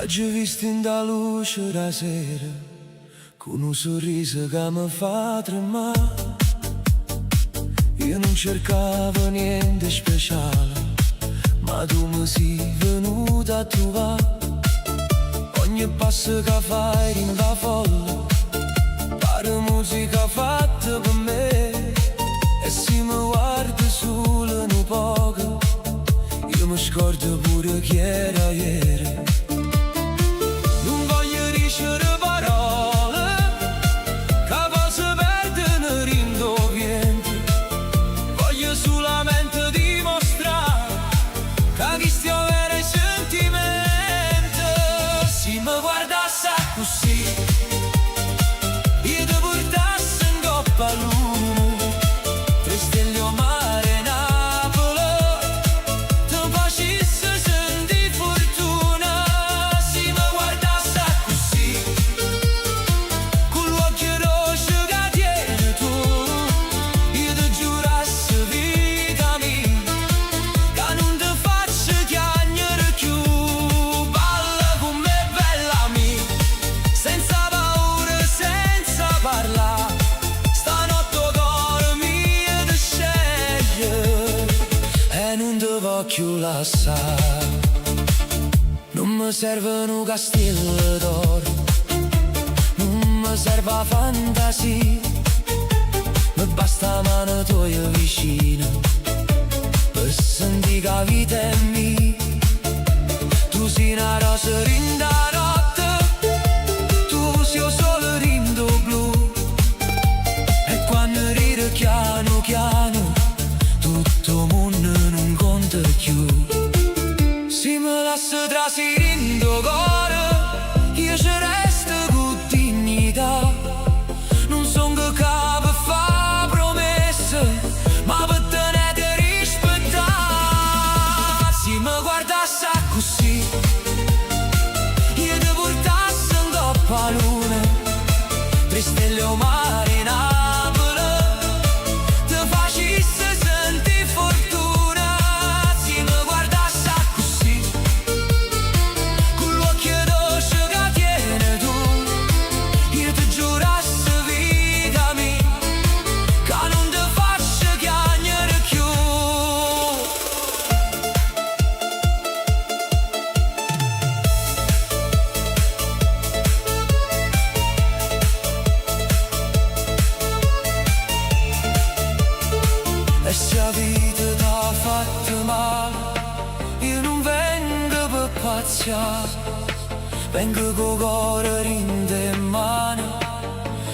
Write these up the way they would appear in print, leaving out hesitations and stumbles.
Oggi visto in luce la sera, con un sorriso che mi fa tremare. Io non cercavo niente speciale, ma tu mi sei venuta a trovare. Ogni passo che fai in la folla pare musica fatta per me. E se mi guardi solo un poco, io mi scordo pure chi era ieri. Non voglio dicere parole che posso perdere in dovente. Voglio solamente dimostrare che chi stia vero sentimento. Se mi guardassi così, io ti portassi in coppa luna, tre stelle o mare, Napoli, ti facessi sentire fortuna. Se mi guardassi così, con l'occhio rosso che tieni tu, io ti giurassi vita mia che non ti faccio chiagnere più. Balla con me bella mia, senza paura, senza parlare. Stanotte cuore mio ti sceglie e non ti voglio lasciare. Non mi serve un castello d'oro, non mi serve la fantasia, mi basta la mano tua vicina per sentire che la vita è mia. Tu sei una rosa rinda notte, tu sei il sole rindo blu, e quando ride piano piano tutto il mondo non conta più. Se mi lasci trasirindo cuore, io ci resto con dignità. Non son che capo fa promesse, ma per tenere rispettare. Se mi guardassi così, io ti portassi in coppa luna, tre stelle o mare, Napoli, ti facessi sentire fortuna. Se mi guardassi così, con l'occhio rosso che tieni tu, io ti giurassi vita mia che non ti faccio chiagnere più. E se la vita t'ha fatto male, io non vengo per pazziare, vengo con cuore rinde in mano,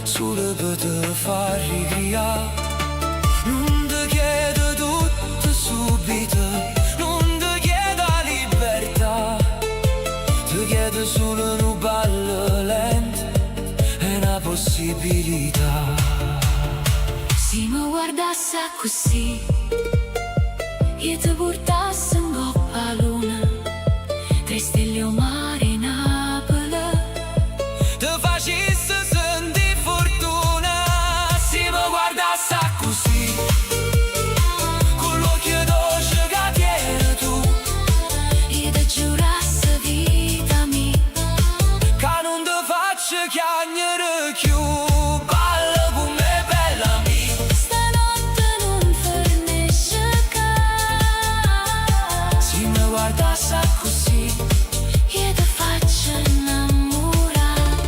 solo per te far ricriare. Non ti chiedo tutto subito, non ti chiedo la libertà, ti chiedo solo un ballo lento e una possibilità. Se mi guardassi così, io ti portassi in coppa luna, tre stelle o mare, Napoli, ti facessi sentire fortuna. Se mi guardassi così, con l'occhio dolce che tieni tu, io ti giurassi vita mia che non ti faccio chiagnere più. Balla con me bella mia, stanotte non fornisce che. Se mi guardassi così, io ti faccio innamorare.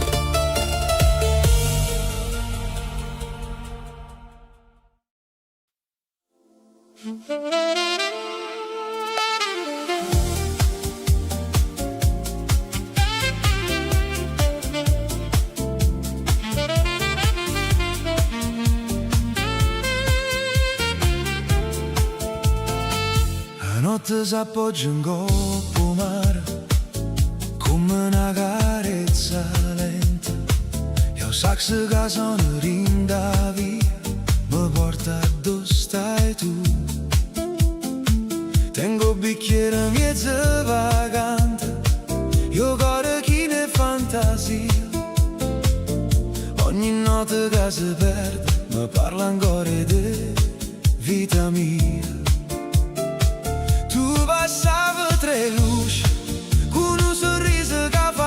La notte s'appoggia in coppa mare, come una carezza lenta. Io saxo che sono rinda via, mi porta dove stai tu. Tengo bicchiere mezzo vagante, io cuore chi ne fantasia. Ogni notte che si perde, mi parla ancora di vita mia. Tu passavi tre luci, con un sorriso che fa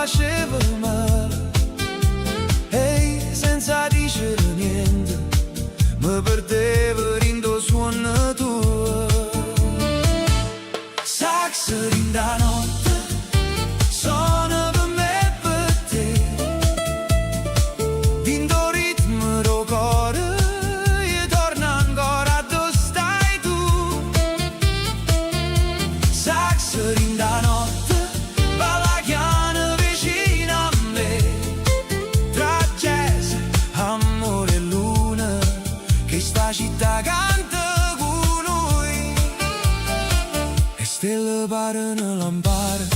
stelle pare una lampada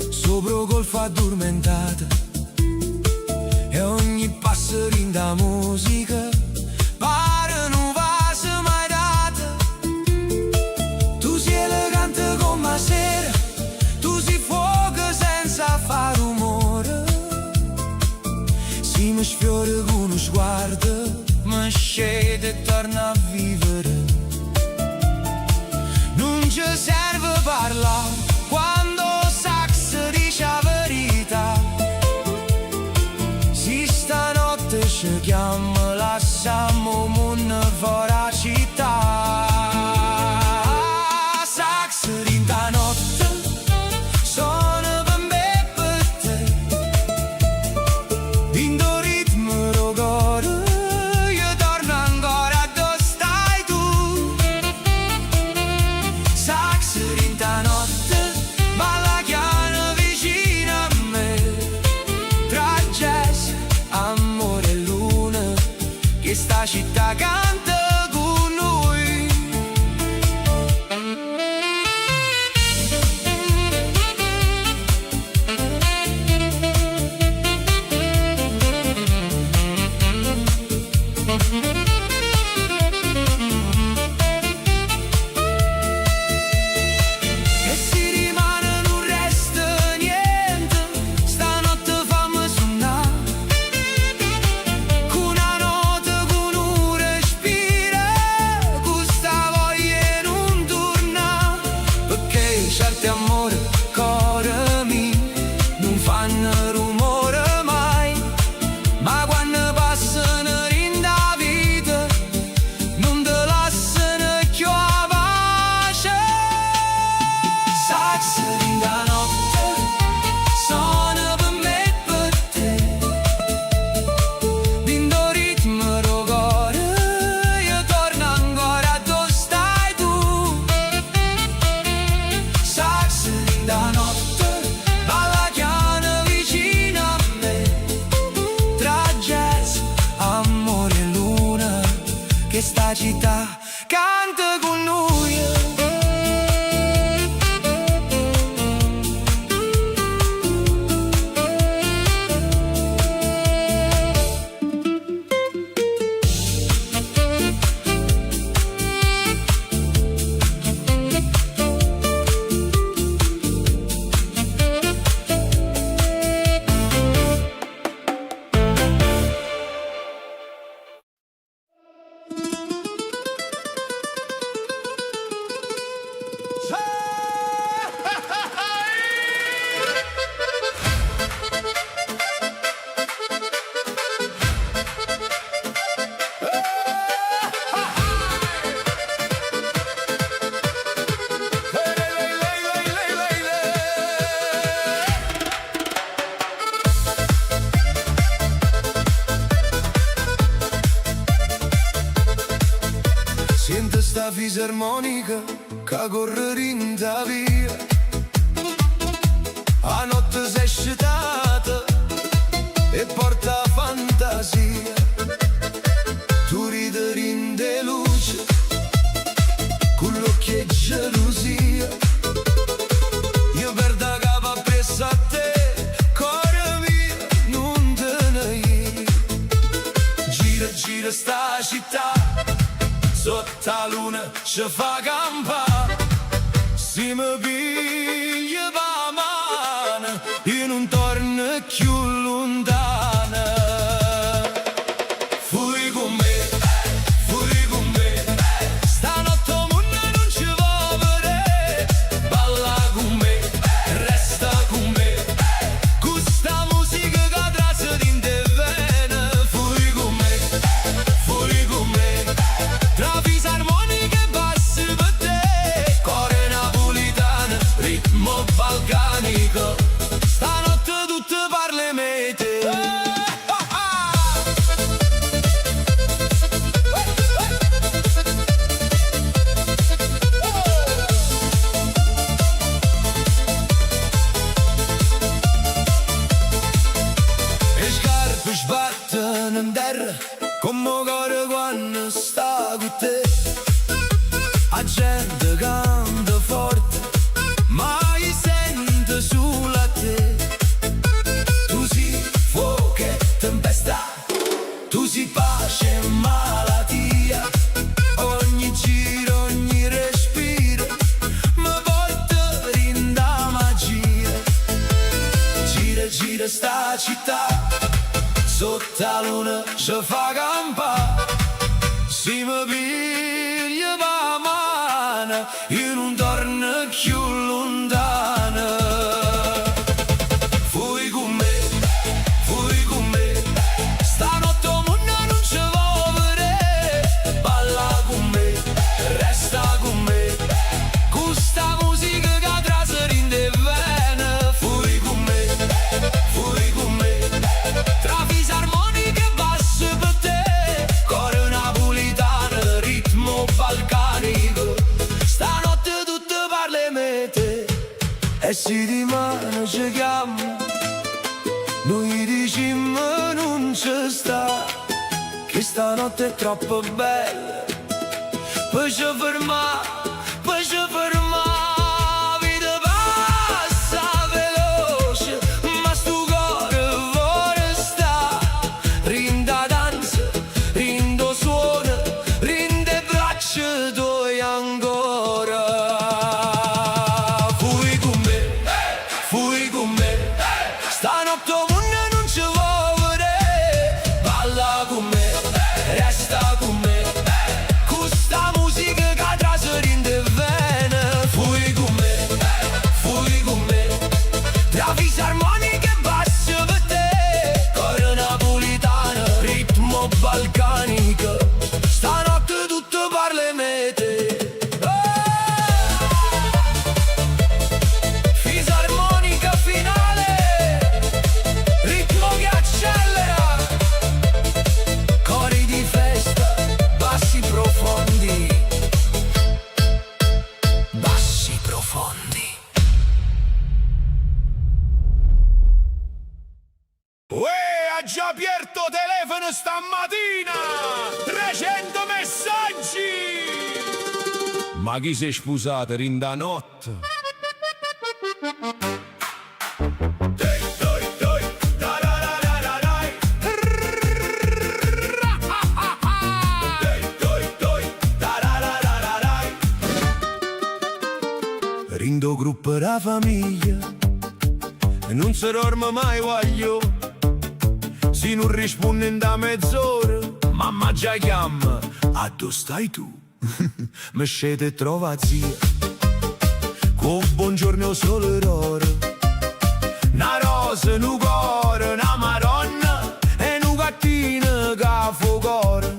sopra il golfo addormentata, e ogni passerino da musica pare un vaso mai data. Tu sei elegante come sera, tu sei fuoco senza fare rumore. Si mi sfiora con uno sguardo, mi scende e torna a vivere. Non ci serve parlare quando sax dice la verità. Si stanotte ci chiama, lasciamo una fuori città. Sax rinda notte suona per me e per te, dindo ritmo rogore. Io torno ancora dove stai tu. Sax rinda notte balla chiana vicino a me, tra jazz, amore e luna, che sta città canta con noi. E si rimane non resta niente, stanotte fammi suonare con una nota, con un respiro, con sta voglia non torna. Perché certi amori, cuore mio, non fanno rumore mai, ma quando passano in da vita non te lasciano più a pace. Sax in da notte suona per me e per te, dindo ritmo rogore. Io torno ancora dove stai tu. Sax in da notte balla chiana vicino a me, tra jazz, amore e luna, che sta città canta con noi. Sento sta fisarmonica che corre in da via, a notte si è scitata e porta fantasia. Tu ridi in de luce, con l'occhio e gelosia. Io perdo capo appresso a te, cuore mio, non te ne ir. Gira, gira sta città, sotto la luna ci fa campare. Se mi piglia la mano, io non torno più lontana. Fui con me, stanotte mondo non ci va vedere. Balla con me, resta con me, con sta musica che trasa in te vene. Fui con me, tra fisarmonica e bassi per te, cuore napolitano, ritmo balcanico, stanotte tutte parle mete. E scarpe sbattono in terra, come cuore quando sta con te. La gente canta se fa campa, si mi piglia la mano, io non torno più lontano. Fui con me, stanotte il mondo non ci vuole vedere. Balla con me, resta con me, questa musica che traseri in te vene. Fui con me, tra fisarmonica e basso per te, cuore napolitano, ritmo balcanico. Stanotte tutte parle mete e si di mano ci chiama. Noi diciamo non ci sta, che stanotte è troppo bella per ci fermare, per ci fermare. Vita passa veloce, ma sto cuore vuole sta. Rinda danza, rindo suona, rinde braccia tue ancora. Fui con me, stanotte il mondo non ci vuole vedere. Balla con me, resta con me, questa musica che traseri in te vene. Fui con me, tra fisarmonica e basso per te, cuore napolitano, ritmo balcanico. Stanotte tutte parle mete. Fisarmonica finale, ritmo che accelera, cori di festa, bassi profondi, bassi profondi. Uè, ha già aperto telefono stamattina! 300 messaggi! Ma chi si è sposato rinda notte? Rindo gruppo da famiglia e non si dorme mai voglio. Se non risponde da mezz'ora, mamma già chiama. A dove stai tu? Mi scende e trova zia, con buongiorno solo d'oro, una rosa, un cuore, una madonna e un gattino che fa cuore.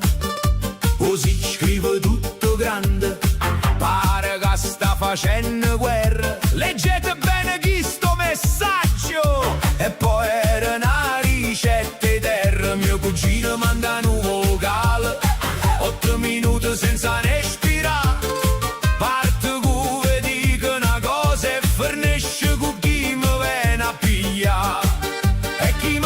Così scrive tutto grande, pare che sta facendo guerra. Leggete bene chi sto messaggio. E poi era una ricetta terra, mio cugino manda un vocale, 8 minuti senza respirare. Parte come dico una cosa e fornisce con chi mi viene a pigliare. E chi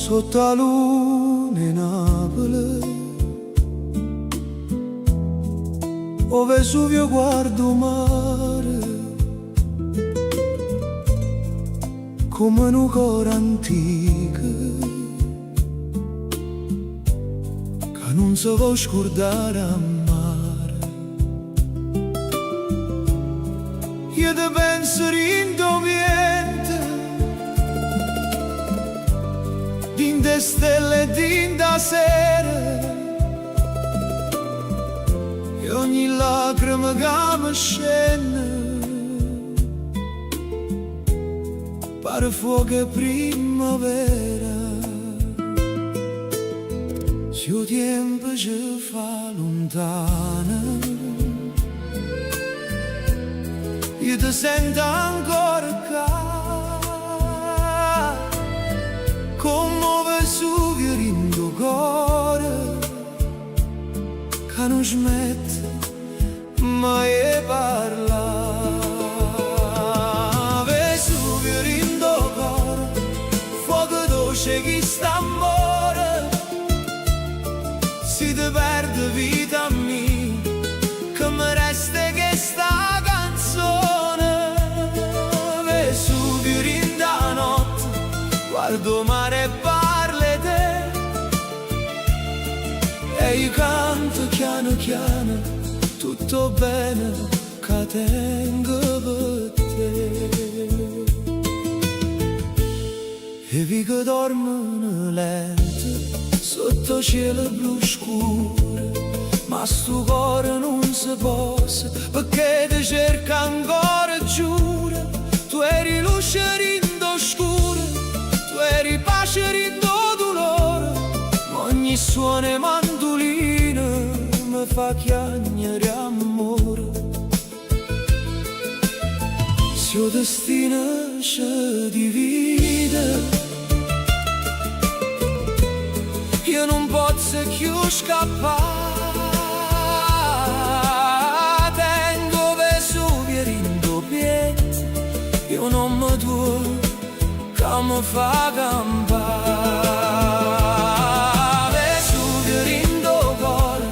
sotto la luna Napoli, o Vesuvio guardo mare, come un cuore antico, che non si può scordare a mare. Io te penso rindoviente, din de stelle, din da sera, e ogni lacrima che mi scende pare fuoco e primavera. Se il tempo ci fa lontano, io ti sento ancora qua, come Vesuvio in tuo cuore, che non smette mai di parlare. Vesuvio in tuo cuore, fuoco dolce che st'amore, si ti perde vita mia, che mi resta che sta canzone. Vesuvio in da notte, guardo mare e parli te, e io canto piano piano, tutto bene che tengo per te. E vi che dormono lento sotto cielo blu scuro, ma sto cuore non si possa, perché ti cerca ancora, giura. Tu eri luce rindo scuro, tu eri pace rindo dolore, ma ogni suono e mandolino mi fa chiagnare amore. Se il destino ci divide, io non posso più scappare. Tengo Vesuvio in doppietta, io non mi duo che mi fa campare. Vesuvio in tuo cuore,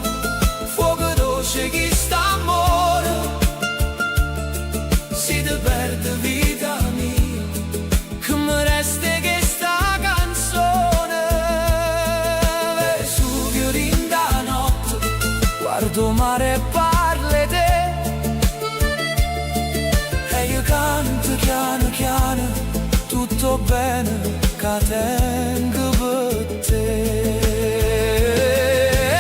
fuoco dolce che st'amore, si ti perde vita mia, che mi resta che sta canzone. Vesuvio in da notte, guardo mare e parli te, e io canto piano piano, tutto bene che tengo per te.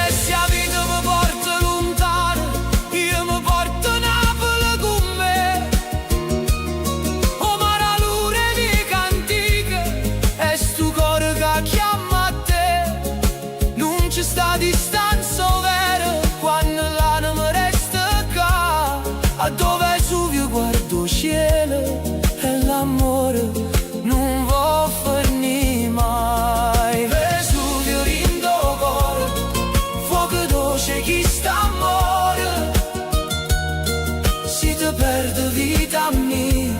E se la vita mi porta lontano, io mi porto a Napoli con me, o mare l'ure di cantiche, e sto cuore che chiama a te. Non ci sta distanza vera quando l'anima resta qua, a dove Vesuvio guardo cielo e l'amore non va a finire mai. Vesuvio in tuo cuore, fuoco dolce che st'amore, si ti perde vita mia,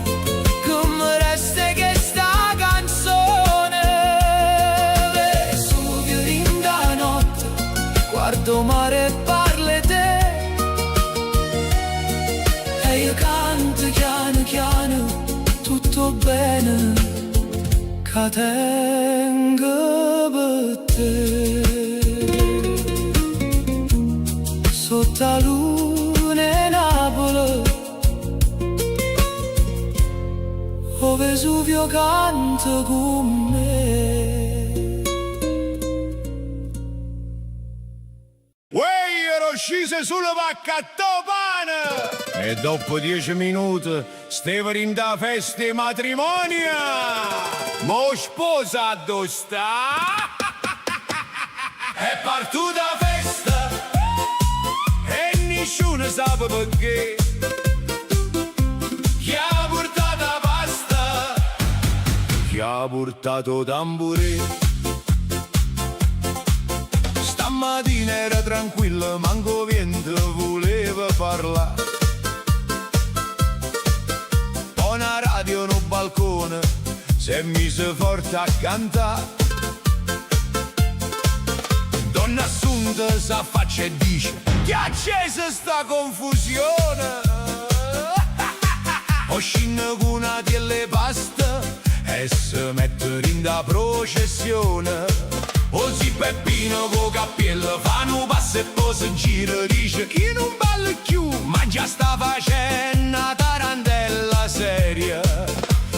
che mi resta che sta canzone. Vesuvio in da notte, guardo mare e parli te, e io canto piano piano, tutto bene che tengo per te. Sotto la luna Napoli, o Vesuvio canta con me. Uè, ero sceso sulla vacca a pane! E dopo 10 minuti stavo in da festa di matrimonio! Mo sposa dove sta? È partita festa e nessuno sa perché. Chi ha portato la pasta? Chi ha portato tamburino? Stamattina era tranquillo, manco vento voleva parlare. Ho una radio no balcone, si è mise forte a cantare. Donna assunta sa faccia e dice: chi ha acceso sta confusione? O scinna con una delle pasta e si mette in da processione. O si Peppino con cappiello fanno un passo e poi si gira, dice: chi non balla più, ma già sta facendo una tarantella seria.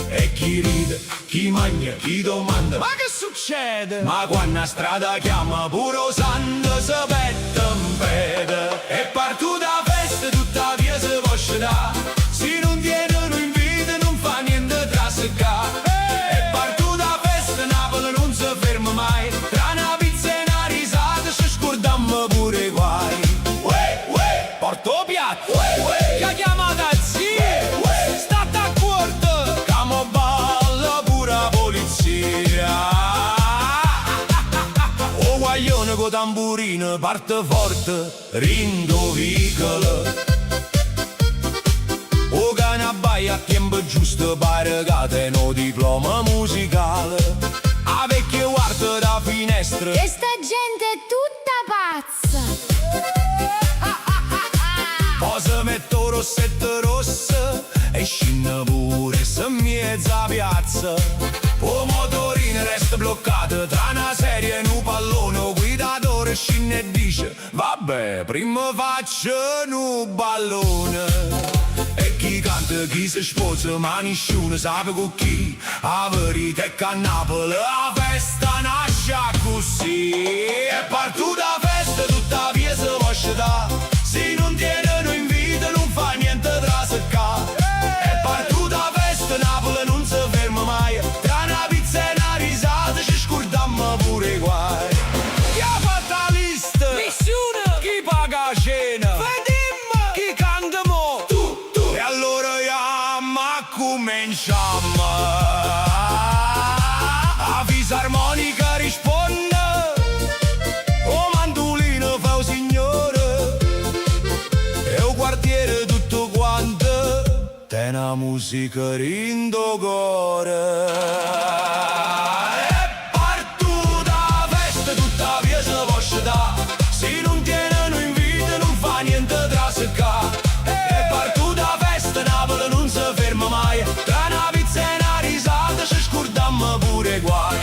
E chi ride, chi mangia, chi domanda: ma che succede? Ma quando a strada chiama pure o santo si petta in piede. E partuta festa tutta via si può scendere, se non tiene un invito non fa niente tra secca. E partuta festa Napoli non si ferma mai, tra una pizza e una risata ci scordiamo pure i guai. Porto piatto, che ha chiamato a zia, state a corto, che mo balla pure la polizia. O guaglione con tamburino parte forte, rindovicolo. O cane abbaia a tempo giusto, pare che teno diploma musicale. A vecchio guarda da finestra, e sta gente è tutta pazza. poi si mette un rossetto rosso e scinna pure se mezza piazza. O motorino resta bloccato tra una serie e un pallone. O guidatore scinna e dice: vabbè, prima faccio un ballone. E chi canta, chi si sposa, ma nessuno sa con chi. A verità è che a Napoli la festa nasce così. È partita festa, tutta via si può scendere, se non tiene invito non fa niente tra secca. È partita festa, Napoli non si ferma mai, tra una pizza e una risata ci scordiamo pure i guai. Chi ha fatto la lista? Nessuno. Chi paga la cena? Vediamo. Chi canta mo? Tu. E allora ma cominciamo. A fisarmonica risponde, o mandolino fa un signore, e un quartiere tutto quanto te una musica rindo cuore. È partuta festa, tutta via si può scendere, se non tiene invito non fa niente tra secca. È partuta festa, Napoli non si ferma mai, tra una pizza e una risata ci scordiamo pure i guai.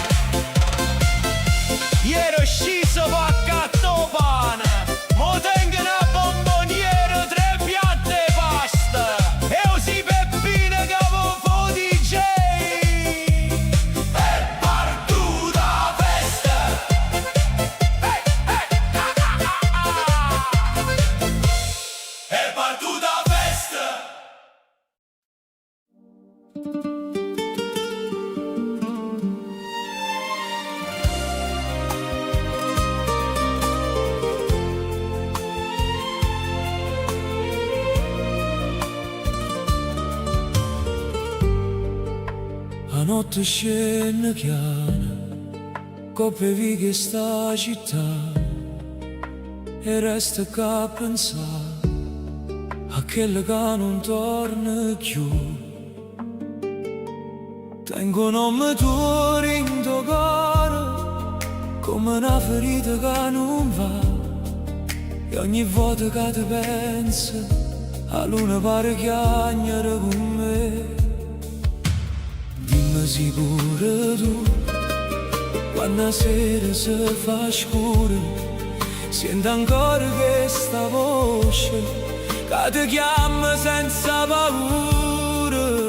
Ieri sciso va catto pane, mo tengo una bomboniera, 3 piatte e pasta, e così Peppino che avevo DJ. È partuta festa, è partuta festa. La notte scende chiara, coppe vighe sta città, e resta che a pensare a quello che non torna più. Tengo un nome tuo in tuo cuore, come una ferita che non va, e ogni volta che ti penso a luna pare chiagnere con me. Dimmi se pure tu, quando la sera si fa scura, senti ancora questa voce che ti chiama senza paura.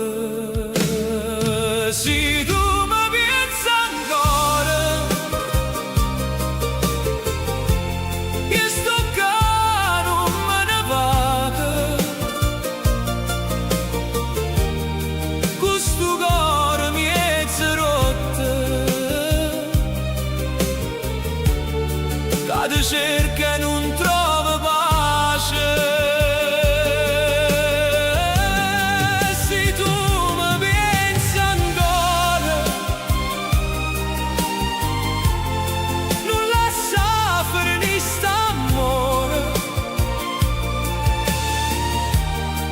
Se tu mi pensi ancora, io sto che non me ne vado, questo cuore mezzo rotto che ti cerca e non trova pace. Se tu mi pensi ancora, non lascia finire st'amore,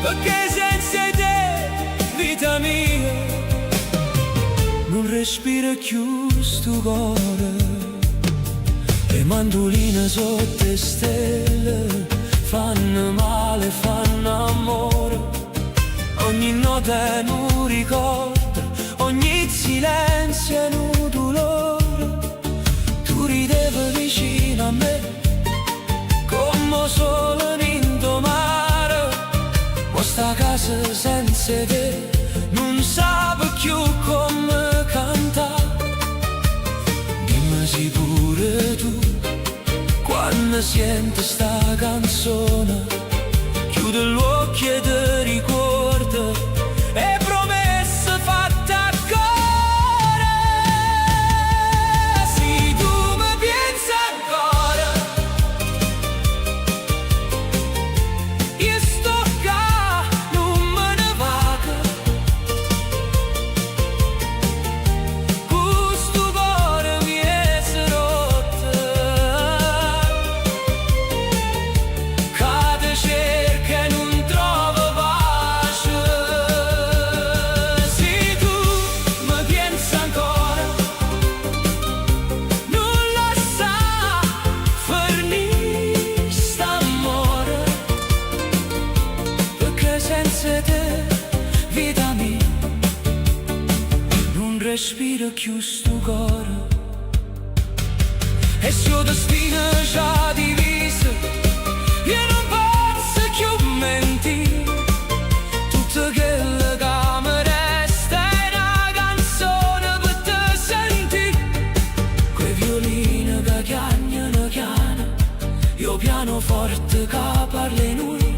perché senza te, vita mia, non respira più sto cuore. Le mandoline sotto le stelle fanno male, fanno amore. Ogni nota è un ricordo, ogni silenzio è un dolore. Tu ridevi vicino a me, come solo in mare. Ma sta casa senza te non sape più come cantare. Dimmi se pure tu, quando senti sta canzone, chiude gli occhi e ti ricorda e promesse fatte a cuore. Se tu mi pensi ancora, io sto qua, non me ne vado. Questo cuore mi è rotto, cade cerca e non trova pace. Se tu mi pensi ancora, non lascia finire st'amore, perché senza te, vita mia, non respiro più sto cuore. E se il destino già diviso, io non posso più mentire. Tutto quello che mi resta è una canzone per te sentire. Quei violini che chiagnano, io pianoforte che parla in noi.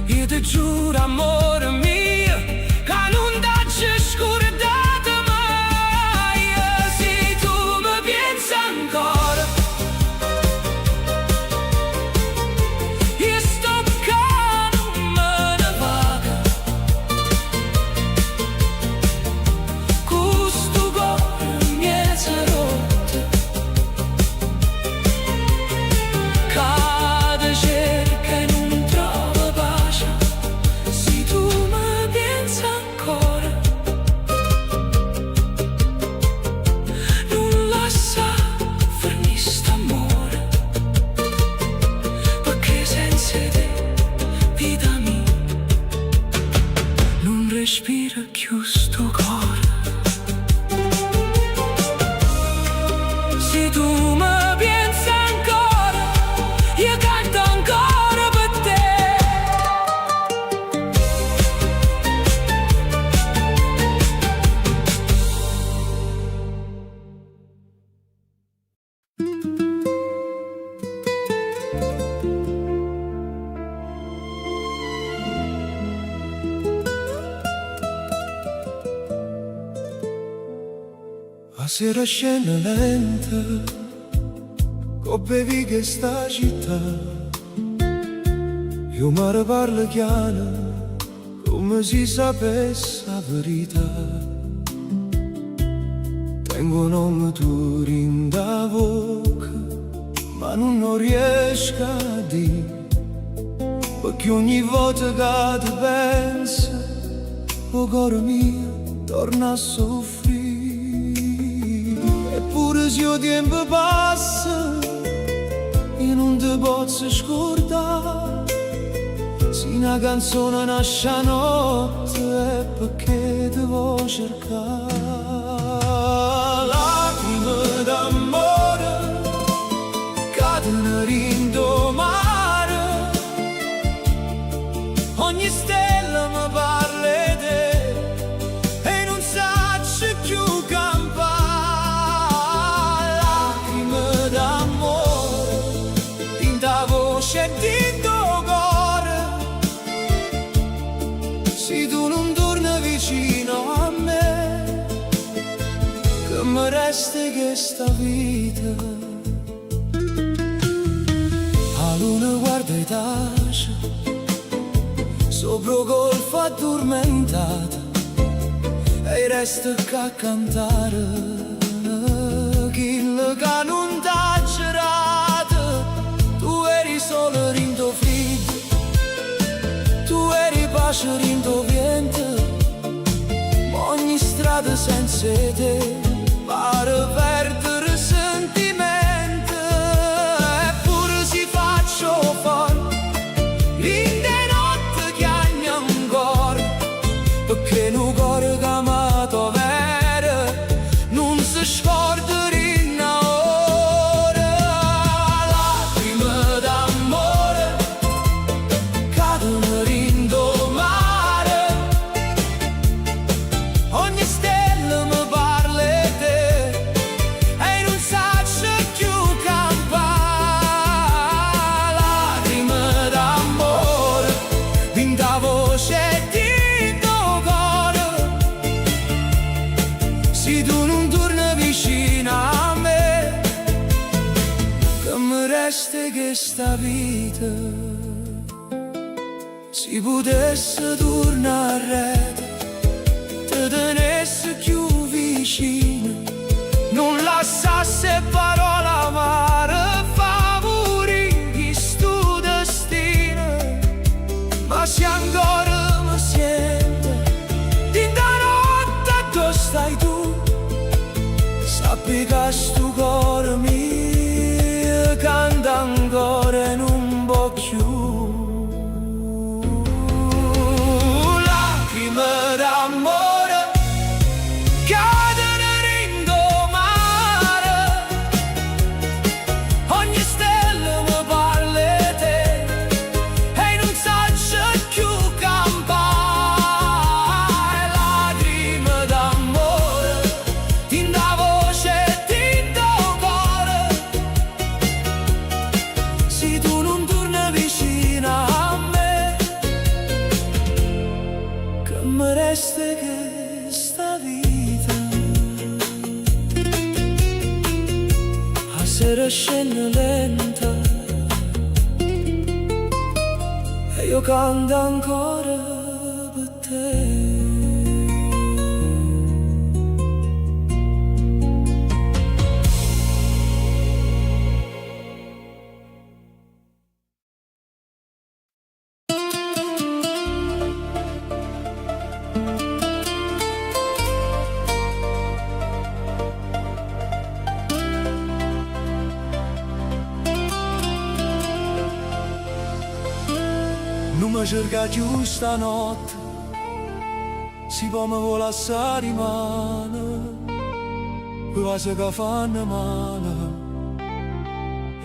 Io ti giuro, amore mio, che non t'hai scordato mai. Se tu mi pensi ancora, io sto qua, non me ne vado. Questo cuore mi è rotto, cade cerca e non trova pace. Se tu mi pensi ancora, non lascia finire st'amore, perché senza te, vita mia, non respira più sto cuore. Se tu mi pensi ancora, io canto ancora per te. A sera scena lenta, bevi che sta città. Io mi riparlo chiaro, come si sapesse la verità. Tengo un nome tuo in da bocca, ma non riesco a dire, perché ogni volta che ti penso, il cuore mio torna a soffrire. Eppure se il tempo passa, io non ti posso scordare. Se una canzone nasce a notte è perché ti vuoi cercare. Lacrime d'amore cadono rindo mare, ogni stella mi parla di te e non saccio più campare. Lacrime d'amore tinta voce e tinto cuore, se tu non torni vicino a me, che mi resta questa vita. La luna guarda e tace sopra il golfo addormentata, e resta che a cantare quello che non t'ha girato. Tu eri solo rindo freddo, tu eri pace rindo vento, ma ogni strada senza te pare perdere sentimento. si scordă rinna ora. Lacrime d'amore cadono rindo mare. Ogni stella mi parla di te e non saccio più campare. Lacrime d'amore din da voce din do cuore. Se tu non torni vicino a me, che mi resta questa vita. Se potesse tornare, ti tenesse più vicino, non lasciasse parola amare, favori questo destino. Ma se ancora mi sento din da notte dove stai tu, sappi che sto cuore mio canta ancora e non può più. Lacrime d'amore cadono rindo mare. Ogni stella mi parla di te e non saccio più campare. Lacrime d'amore din da voce din do cuore. Se tu non torni vicino a me, che mi resta questa vita. A sera scende lenta e io canto ancora per te. Non mi cerca più stanotte, si può mi vuole assare mano, cose che fanno male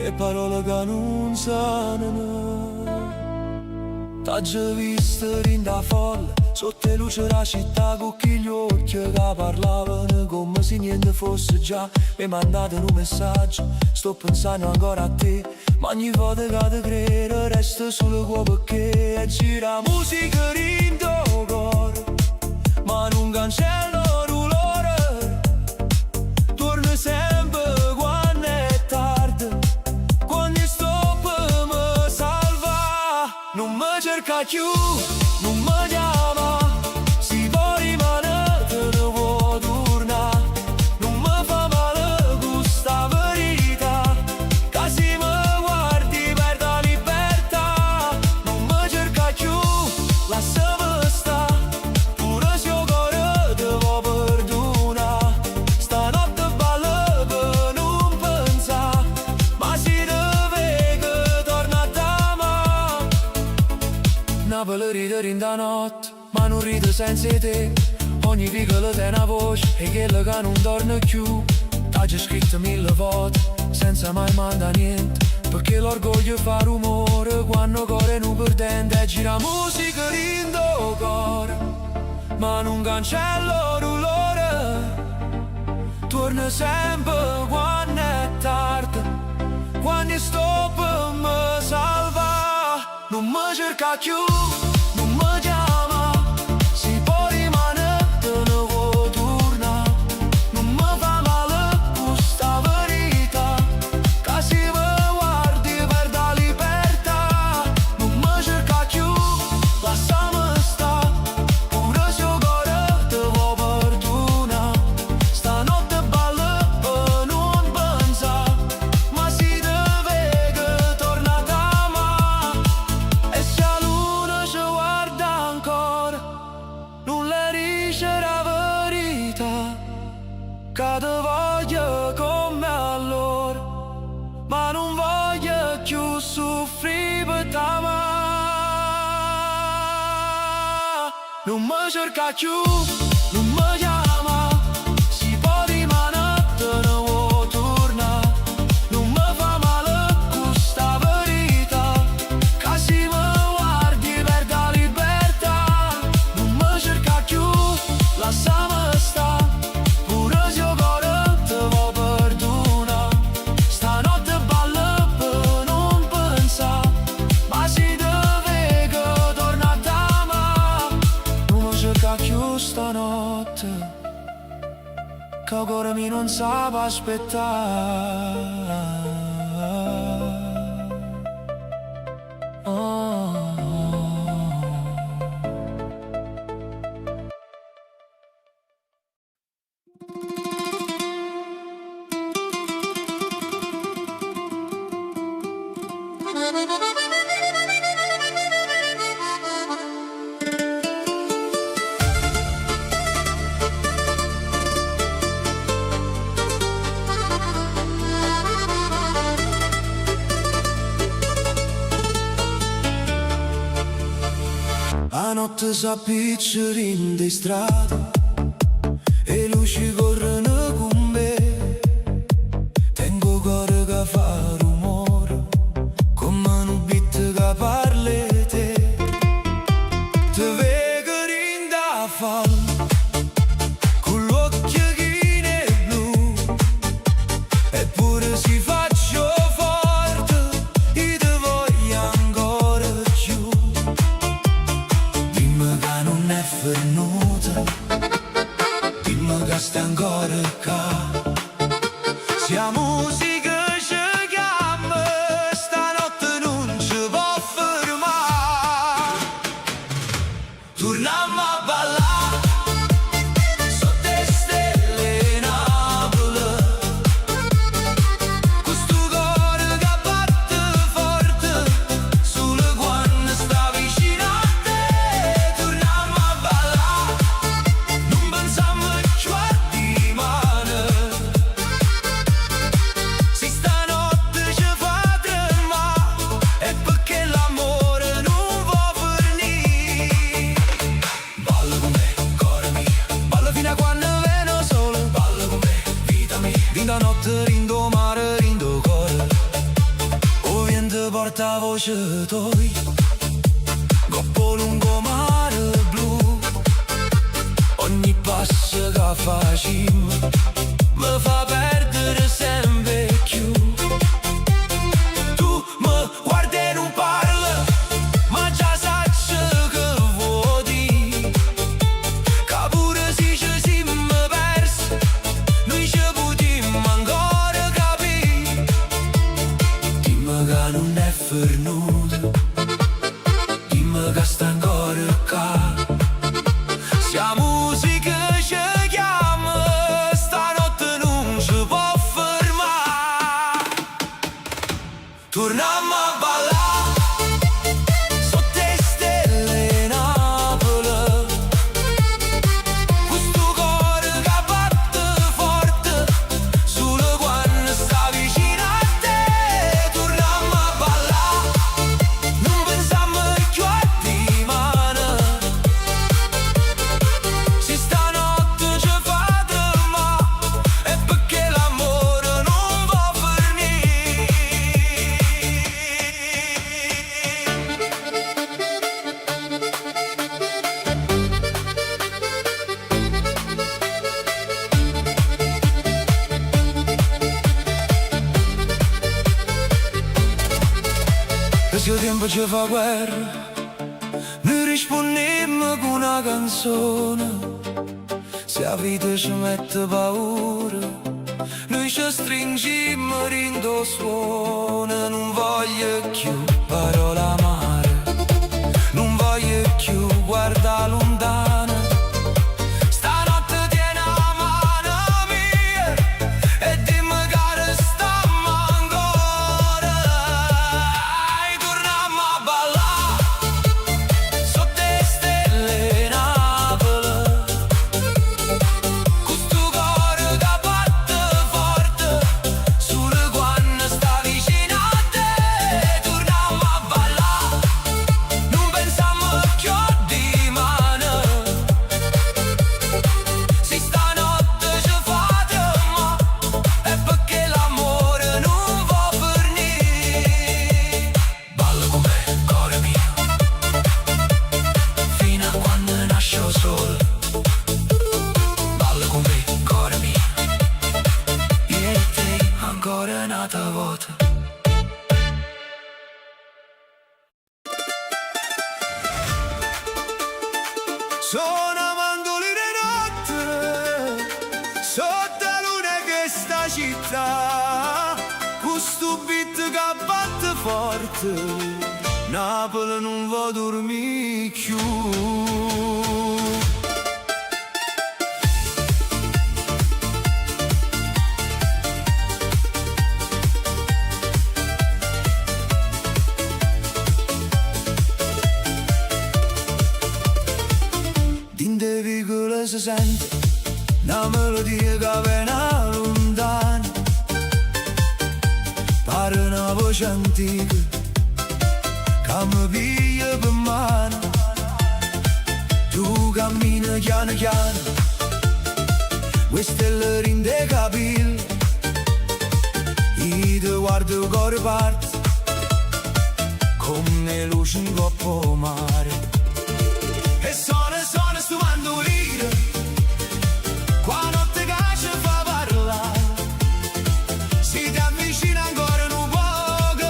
e parole che non sanno. T'ho già visto in da folla, sotto le luci della città, con gli occhi che parlavano come se niente fosse già. Mi mandate un messaggio, sto pensando ancora a te, ma ogni volta che ti credo resto solo qua perché gira musica in tuo cuore, ma non cancello l'olore. Torno sempre quando è tardi, quando sto per me salva. Non mi cerca più, non mi chiama, si può rimanere, te ne vuoi tornare. Non mi fa male questa verità, che se mi guardi perdo la libertà. Non mi cerca più, lasciami stare, pure se io cuore te vuoi perdonare. Stanotte ballo per non pensare, ma si deve che torna a t'amare. Napoli ride in da notte, ma non ride senza te. Ogni piccolo è una voce e quello che non torna più. T'ha già scritto 1000 volte senza mai mandare niente, perché l'orgoglio fa rumore quando cuore non perdente. E gira musica in tuo cuore, ma non cancello l'olore. Torna sempre quando è tardi, quando sto per me salva. Non mi cerca più, non mi chiama, si può rimanere, te ne vuoi tornare. Non mi fa male questa verità, che se mi guardi perdo la libertà. Non mi cerca più, lasciami stare, pure se io cuore te vuoi perdonare. Stanotte ballo per non pensare, ma si deve che torna a t'amare. E se la luna ci guarda ancora, non le dice la verità, che te voglio come allora, ma non voglio più soffrire per t'amare. Non mi cerca più, non mi chiama, si può rimanere, sape aspettare. A notte s'appiccerino di strada e luci corrono con me. Tengo cuore che fa rumore come un beat che parla di te. Te vedo rinda fallo con l'occhio chino e blu, eppure si faccio forte e te voglio ancora più. Dimmi che non è venuta, dimmi che stai ancora qua. Sia musica ci chiama, stanotte non ci può fermare. Torniamo a ballare sotto le stelle Napoli, questo cuore che batte forte solo quando sta vicino a te. Torniamo a ballare, non pensiamo più a dimane. Se stanotte ci fa tremare è perché l'amore non va finire. Balla con me, cuore mio, balla fino a quando viene sole. Balla con me, vita mia, rinda notte, rindo mare, rindo cuore. O vento porta voce toi, coppo lungo mare blu. Ogni passo che facciamo mi fa perdere sempre più. Tu mi guardi e non parli, ma già sai che vuoi dire. Che pure se ci siamo persi, noi ci potremmo ancora capire. Dimmi che non è venuta, dimmi che sta ancora qua. Sia musica ci chiama, stanotte non ci può fermare. Torniamo a ballare sotto le stelle Napoli, questo cuore che batte forte solo quando sta vicino a te. Torniamo a ballare, non pensiamo più a dimane. Se stanotte ci fa tremare è perché l'amore non va finire. Questo tempo ci fa guerra, noi rispondiamo con una canzone. Se la vita ci mette paura, noi ci stringiamo rindo suona. Non voglio più parole amare, non voglio più guardare lontano. Stanotte tieni la mano mia e dimmi che restiamo ancora. Torniamo a ballare sotto le stelle Napoli, questo cuore che batte forte solo quando sta vicino a te. Torniamo a ballare, non pensiamo più a dimane. Se stanotte ci fa tremare è perché l'amore non va finire. Balla con me, cuore mio, fino a quando nasce il sole. Balla con me, cuore mio, io e te ancora un'altra volta. Sono mandolini notte sotto la luna che notte cu stu beat che batte forte, Napoli non va dormire più. Dinte vicole si sente una melodia che viene lontana, pare una voce antica che mi piglia per mano. Tu cammini piano piano, queste le rinde capille, io ti guardo il cuore parte come luce in coppa mare. E suona stu mandolino, qua notte che ci fa parlare, si ti avvicina ancora un poco,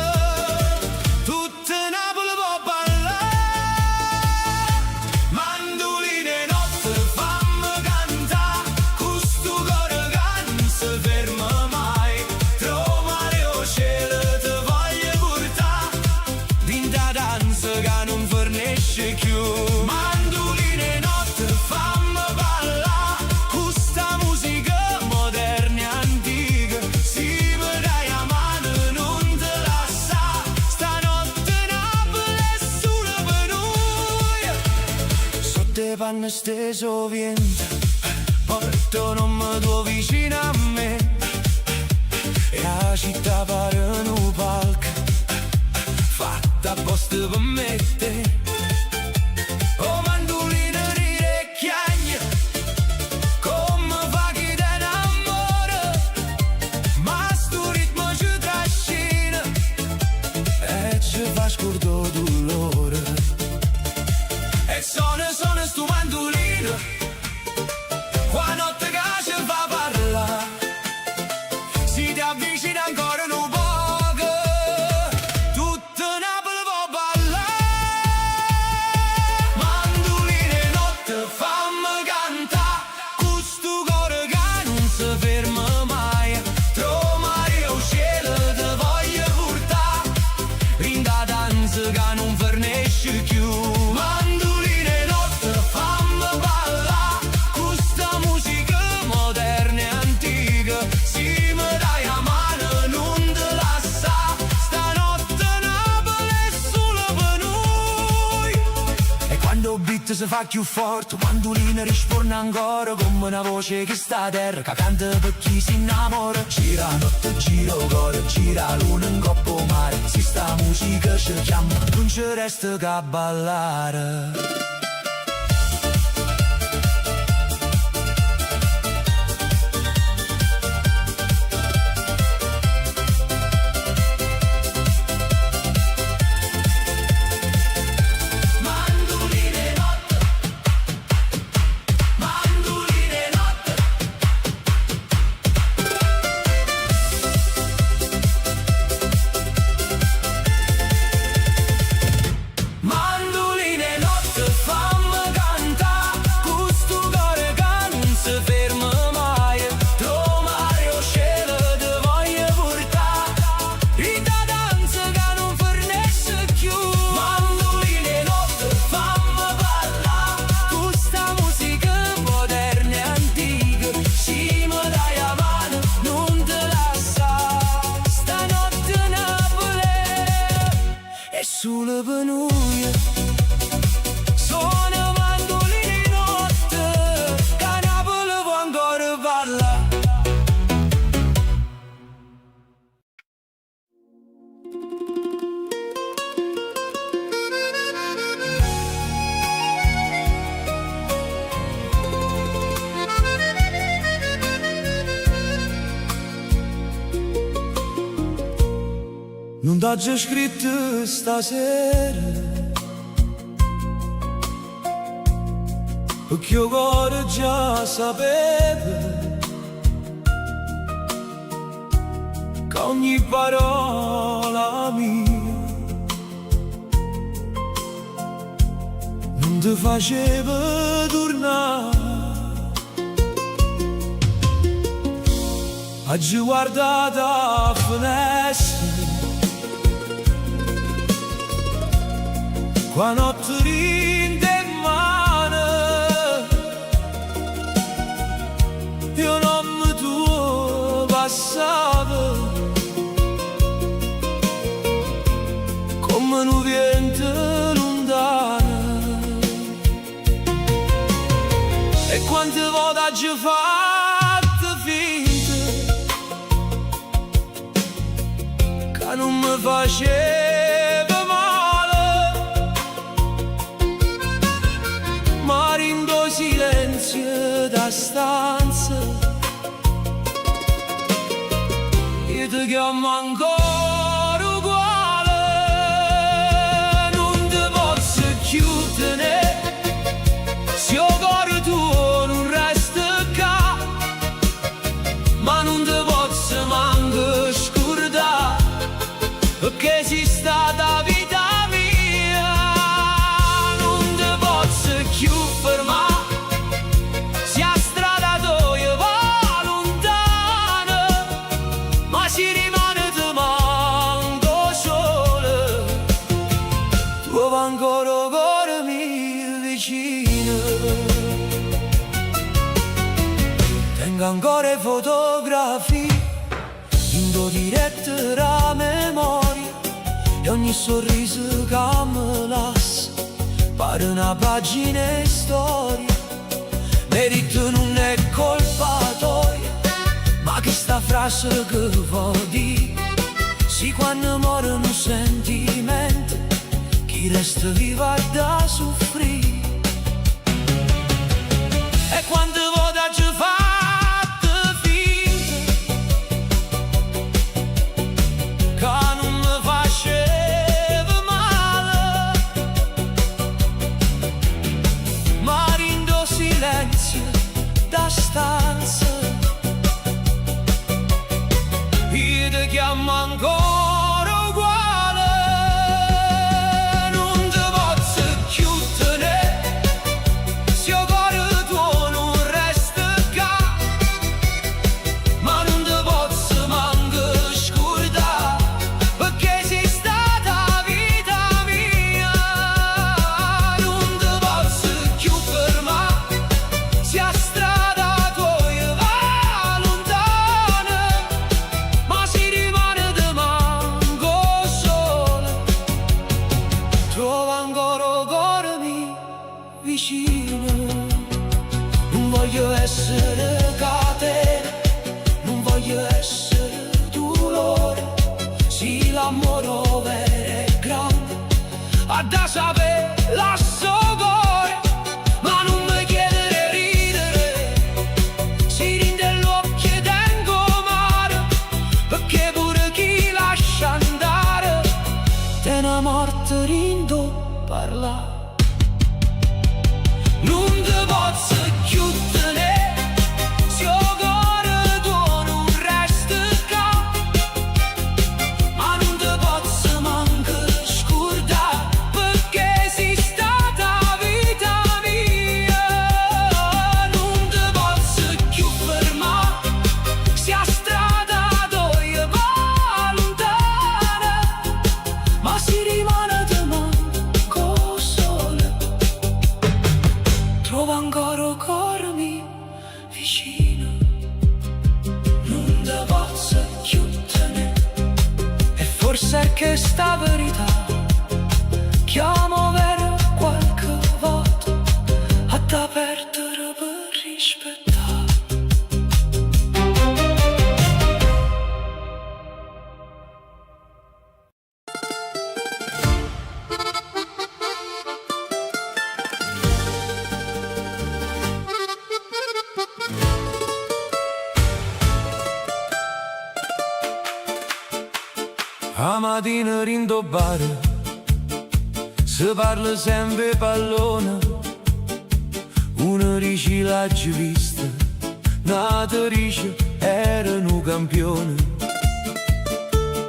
tutta Napoli può ballare. Mandoline notte fammi cantare, con stu cuore che non si ferma mai, tra mare e cielo ti voglio portare, vinta danza che non fornisce più. Panno steso vento, porto non mi tuo vicino a me, e la città pare un palco fatta apposta per me e te. Oh mandolina rirecchiagna, come fa chi te innamora, ma sto ritmo ci trascina e ci fa scordare dolore. E suona stu mandolino, qua notte che ci fa parlare, si ti avvicina ancora un poco, tutta Napoli può ballare. Mandoline notte fammi cantare, con stu cuore che non si ferma mai, tra mare e cielo ti voglio portare, in da danza che non fornisce più. Si fa più forte, mandolina risponde ancora come una voce che sta a terra, che canta per chi si innamora. Gira notte, gira il cuore, gira luna in coppa mare, se sta musica ci chiama, non ci resta che ballare. Sulle penuie suona mandoline notte, che Napoli può ancora parlare. Non t'ho già scritto stasera, perché il cuore già sapeva che ogni parola mia non ti faceva tornare. Oggi guarda da finestra, qua notte rinde in mano, io non mi tuo passato, come un vento lontano. E quante volte oggi fatto finta che non mi faceva male, ma rindo silenzio da stanza, io ti chiamo ancora uguale, non ti posso chiudere, se io cuore tuo non resta qua, ma non ti posso manco scordare, perché sei stata vita mia, non ti posso più fermare, se a strada tua va lontana, ma si rimane ti manco sola, tu va ancora cuore mio vicino. Tengo ancora fotografie in do dirette la memoria, e ogni sorriso che mi lascia pare una pagina di storia. Merito non è colpa tua, ma che sta frase che vuol dire, sì, quando muore un sentimento, chi resta viva ha da soffrire. E quante volte ci fatto finta che non mi faceva male, ma rindo silenzio da stanza, io ti chiamo ancora uguale, non ti posso chiudere, se io cuore tuo non resta qua, ma non ti posso manco scordare, perché sei stata vita mia, non ti posso più fermare, se a strada tua va lontana, ma si rimane di manco sola, trova ancora cuore mio vicino. Non voglio essere catena, non voglio essere dolore, sì, l'amore vero è grande, ha da sapere la sua cuore, ma non mi chiedere ridere, si rinde l'occhio e tengo male, perché pure chi lascia andare, te ne morte rindo parlare. Non ti posso chiudere, se io cuore tuo non resta qua, ma non ti posso manco scordare, perché sei stata vita mia, non ti posso più fermare, se a strada tua va lontana, ma si rimane di manco sola, trova ancora cuore mio vicino, non ti posso chiudere, e forse è che sta verità chiamo vera qualche volta, a da perdere per rispettare. A mattina rindo bar, si parla sempre pallone, una dice l'hai vista, un'altra dice era un campione,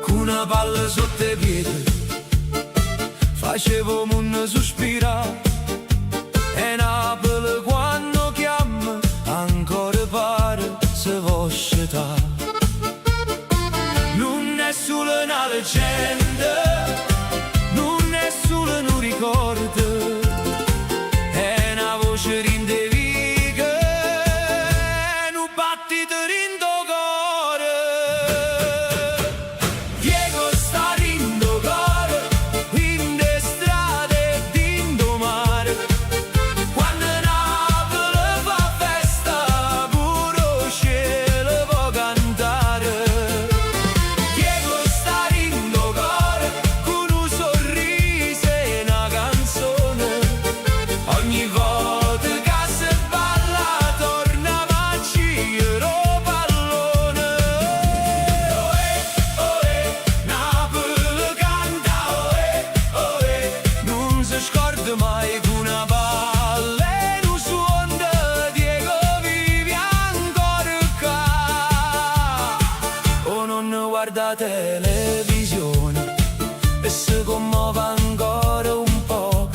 con una palla sotto i piedi, facevo un sospirare, e Napoli quando chiama ancora pare se vuoi scettare. solo una leggenda, non è solo un ricordo, è una voce rindeviga, un battito rindo cuore. Diego sta rindo cuore, in le strade rindo mare, quando Napoli fa festa, pure cielo può cantare. Diego sta rindo cuore, con un sorriso e una canzone, ogni volta che si balla torna magia lo pallone. Napoli canta, non si scorda mai che una palla e un suono. Diego vive ancora qua, o non guarda televisione e si commuove ancora un po'.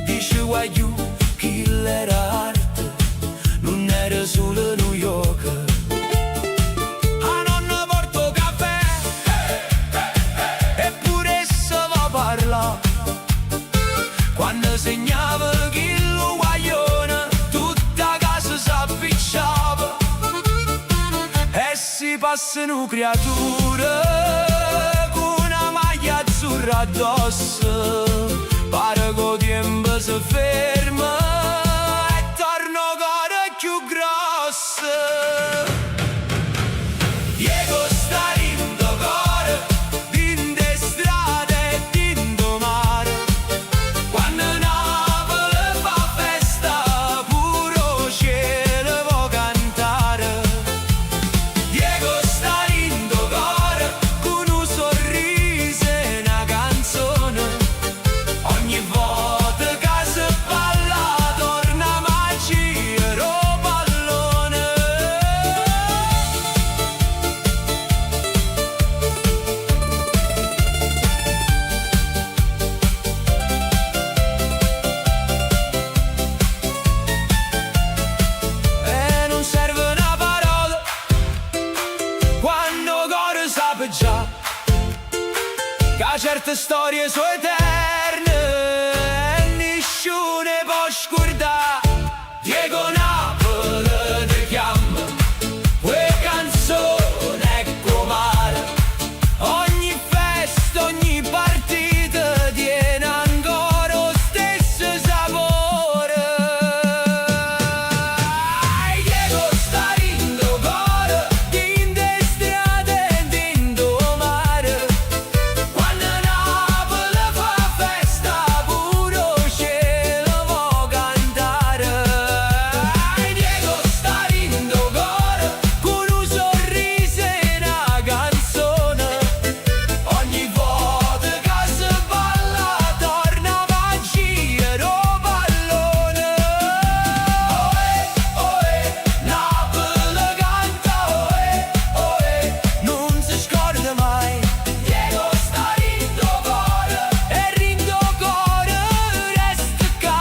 Dice guagliù chi l'era arte, non era solo New York. A nonno porto caffè, eppure se va parla, quando segnava chi lo guaglione, tutta casa s'appicciava e si passano creature con una maglia azzurra addosso. Pare che il tempo si ferma e torna ancora più grosso. Diego sta rindo cuore, in le strade e rindo mare, quando Napoli fa festa, pure cielo può cantare. Diego sta rindo cuore, con un sorriso e una canzone, ogni volta che si balla torna magia lo pallone. E non serve una parola quando cuore sape già che certe storie sono eterne e nessuno può scordare. Diego Napoli ti chiama, quelle canzoni è comare, ogni festa, ogni partita tiene ancora lo stesso sapore. Diego sta rindo cuore, in le strade e rindo mare, quando Napoli fa festa, pure cielo può cantare. Diego sta rindo cuore, con un sorriso e una canzone, ogni volta che si balla torna magia lo pallone. Napoli canta, non si scorda mai. Diego sta rindo cuore, e rindo cuore resta qua.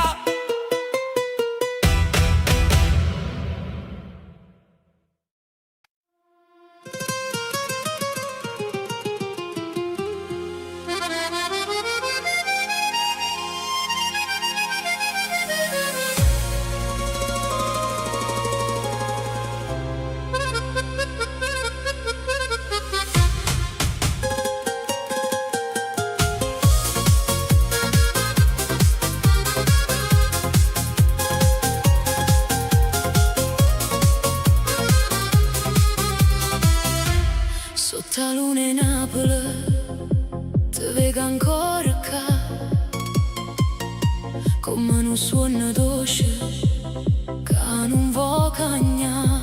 Sotto la luna in Napoli ti vedo ancora qua, come un suono dolce che non vuoi cagnare.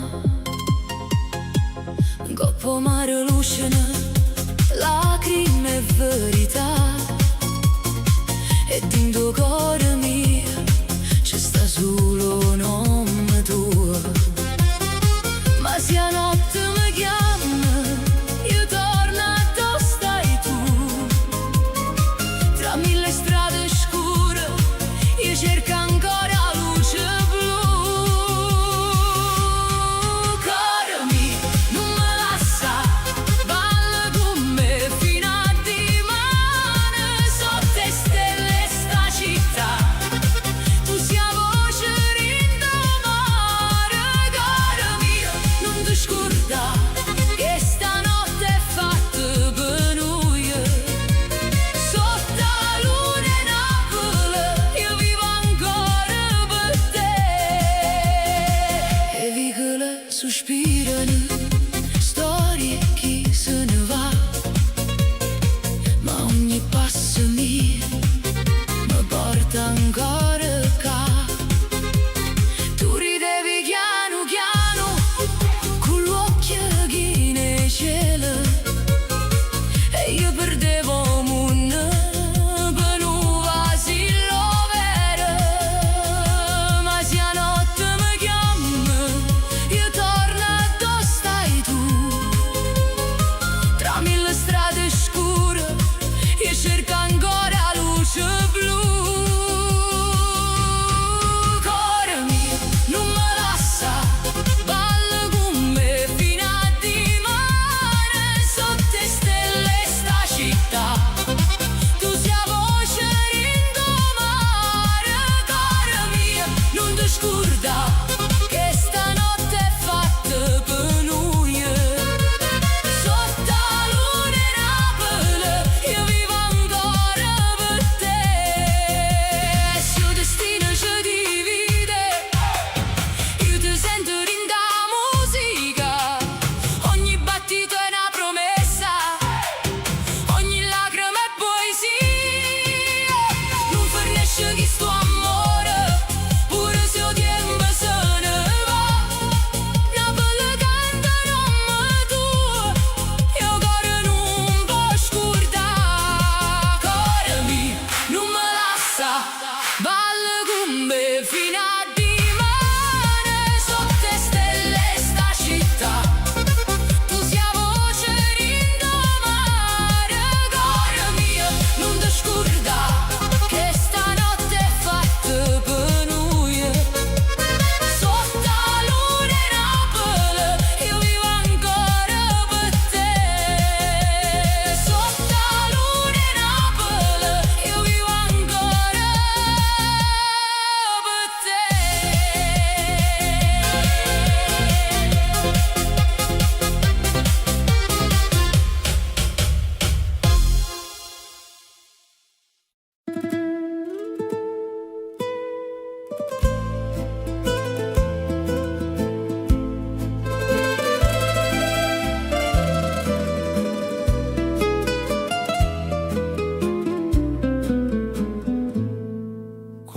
Un coppo mare lucina, lacrime e verità, e dentro cuore mio c'è sta solo nome tuo. Ma se a notte mi chiama, io torno a dove stai tu. Tra mille strade scure io cerco ancora luce blu. Cuore mio, non me lascia, balla con me.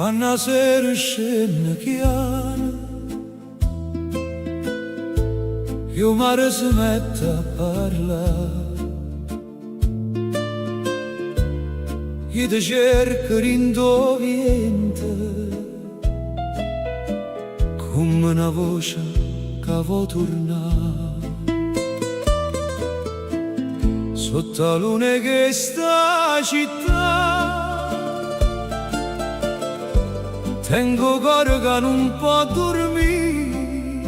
quando la sera scende chiara, il mare si mette a parlare, io ti cerco rindoviente, come una voce che vuol tornare. Sotto la luna che sta città, tengo cuore che non può dormire,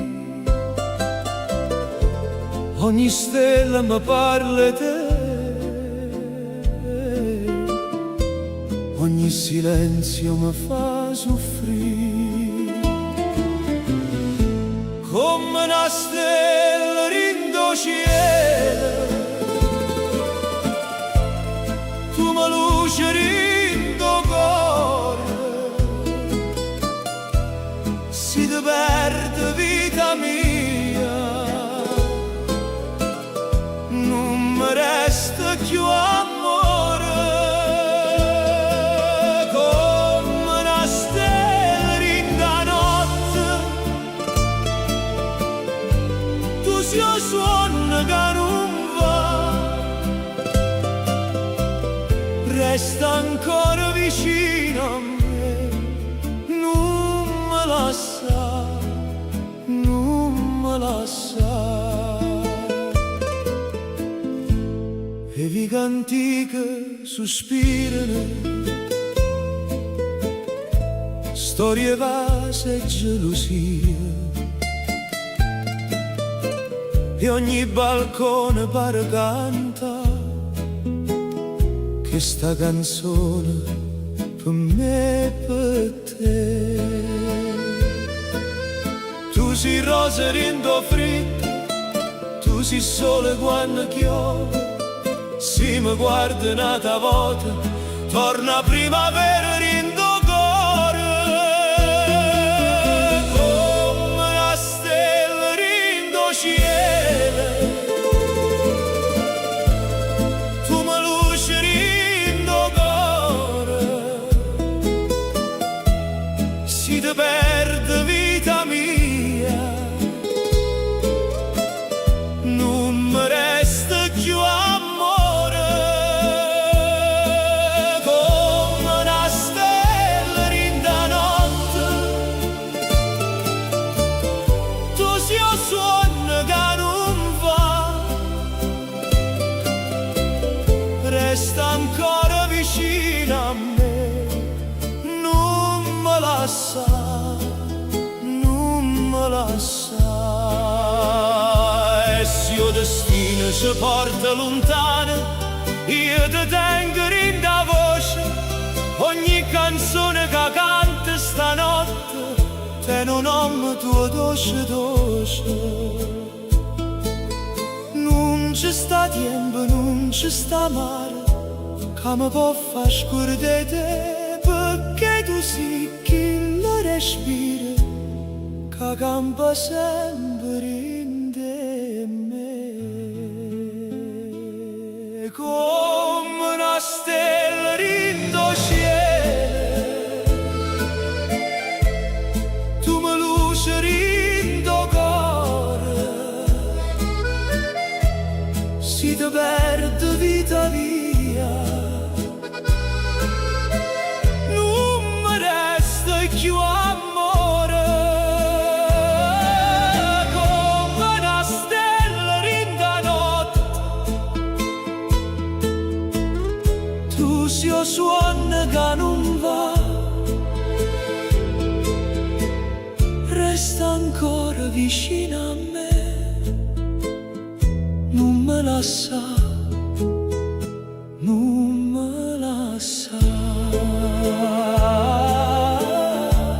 ogni stella mi parla di te, ogni silenzio mi fa soffrire, come una stella rindo cielo, tu mi luce rindo cuore, si ti perde vita mia, non mi resta più amore, come una stella rinda notte, tu sei il suono che non va, resta ancora vicino a me, non me lascia, non me lascia. E vi canti che sospirano, storie vase e gelosia, e ogni balcone pare canta che sta canzone per me e per te. Tu sei rosa rindo fritto, tu sei sole quando piove, se mi guarda un'altra volta torna primavera rindo cuore, come una stella rindo cielo, tu mi luce rindo cuore, si ti perde vita mia, non mi resta più amore, come una stella rinda notte, tu sei il suono che non va, resta ancora vicino a me, non me lascia, non me lascia. E se il destino ci porta lontano, io ti tengo in da voce, ogni canzone che canta stanotte, te non nome tuo dolce dolce. Non ci sta tempo, non ci sta mare, che mi può far scordare te, perché tu sei chi lo respira, che campa sempre in te me, come una stella rindo cielo, tu mi luce rindo cuore, si ti perde vita via, non mi resta più amore, come una stella rinda notte, tu sei il suono che non va, resta ancora vicino a me, non me lascia, non me lascia.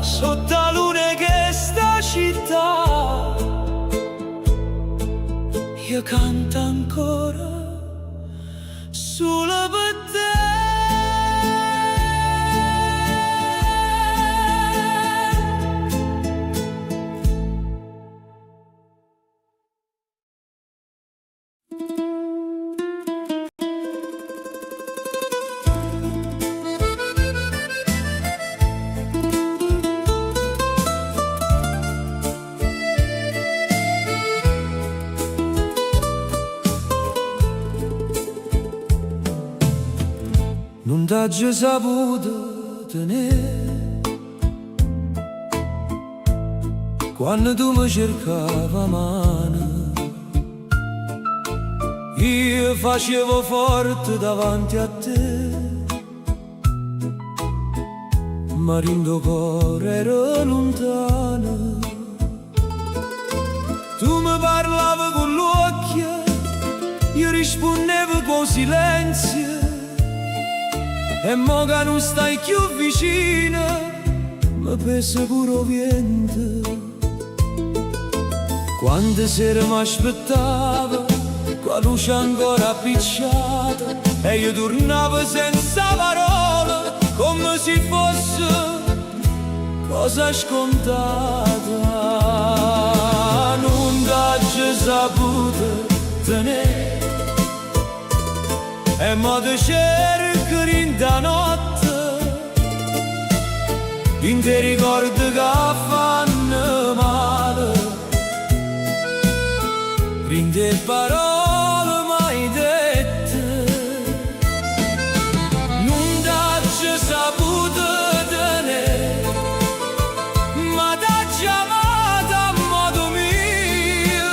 Sotto la luna che sta città, io canto ancora solo per te. non t'ha già saputo tenere. Quando tu mi cercavi a mano, io facevo forte davanti a te, ma rindo cuore era lontano. Tu mi parlavi con l'occhio, io rispondevo con silenzio, e mo che non stai più vicino, mi pesa pure vento. Quante sere mi aspettavo, con la luce ancora appicciata, e io tornavo senza parole, come se fosse cosa scontata. Non t'ho saputo tenere, e mo ti cerco in da notte, in te ricordi che fanno male, in te parole mai dette. Non t'ho saputo tenere, ma t'ho chiamato a modo mio,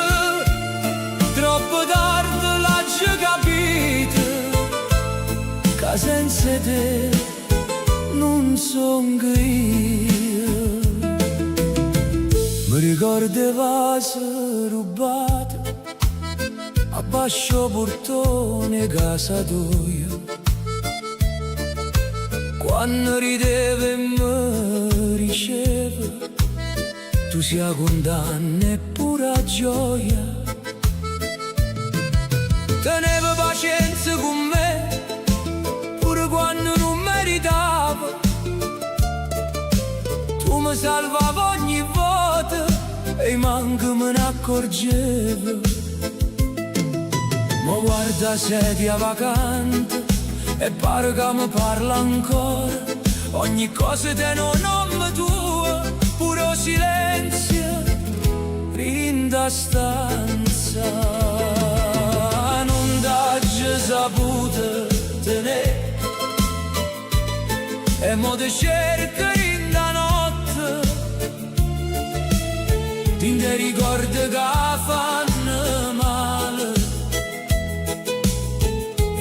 troppo tardi l'ho capito, che senza te non son che io. Mi ricordo vasi rubate a bascio portone casa tua, quando rideve e mi riceve, tu sia condanna e pura gioia. Tenevo pazienza con me, pure quando non meritavo, tu mi salvavi ogni volta e manco me ne accorgevo. Ma guarda sedia vacante e pare che mi parla ancora, ogni cosa tiene un nome tuo, puro silenzio rinda stanza. Non t'ho saputo tenere, e mo ti cerco in da notte, ti ne ricordi che fanno male,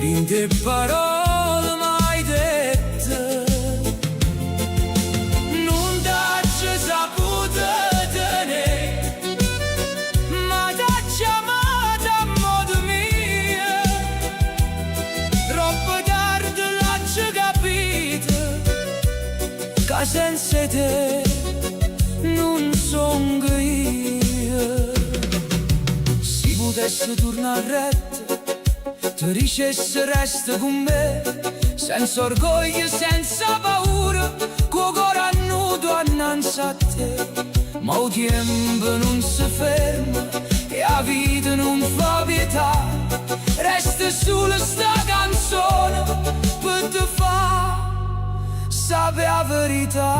in te parole mai dette. Non t'ho saputo tenere, ma t'ho chiamato a modo mio, troppo tardi l'ho capito, che senza te non son che io. Si potesse tornare a retta, ti dicesse resta con me, senza orgoglio, senza paura, con cuore a nudo annanzi a te. Ma il tempo non si ferma e la vita non fa pietà, resta solo sta canzone per te fa sapere la verità.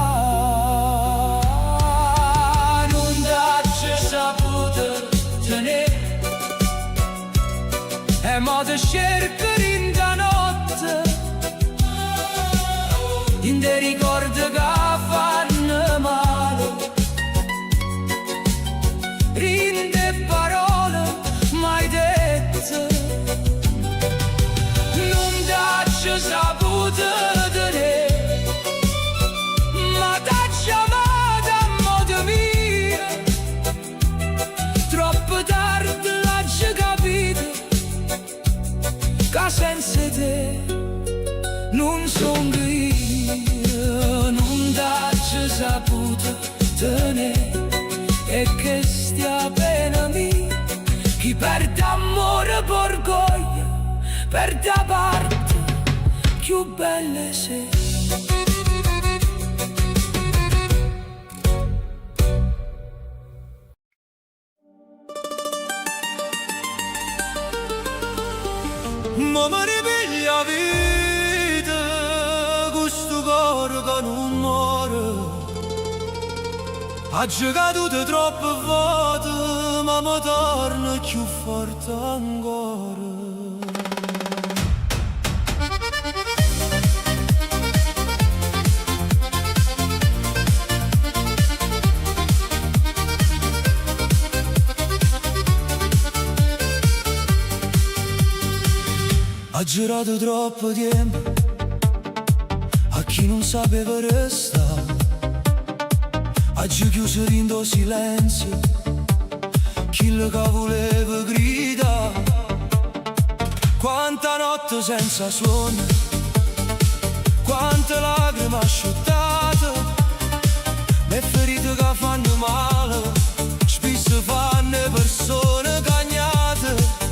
Non t'ho saputo tenere, e mo ti cerco in da notte, in te ricordi che fanno male, in te parole mai dette. Non t'ho saputo tenere, ma t'ho chiamato a modo mio, troppo tardi l'ho capito, che senza te non son che io. Non t'ho saputo tenere, e che stia bene mia, chi perde amore per orgoglio, perde la parte più bella sei. Ma mi ripiglia vita, questo cuore che non muore, ha giocato troppe volte, ma mi torna più forte ancora. Ha girato troppo tempo a chi non sapeva restare, ha chiuso rindo silenzio chi che voleva gridare. Quanta notte senza suono, quante lacrime asciuttate, le ferite che fanno male, spesso fanno persone cagnate.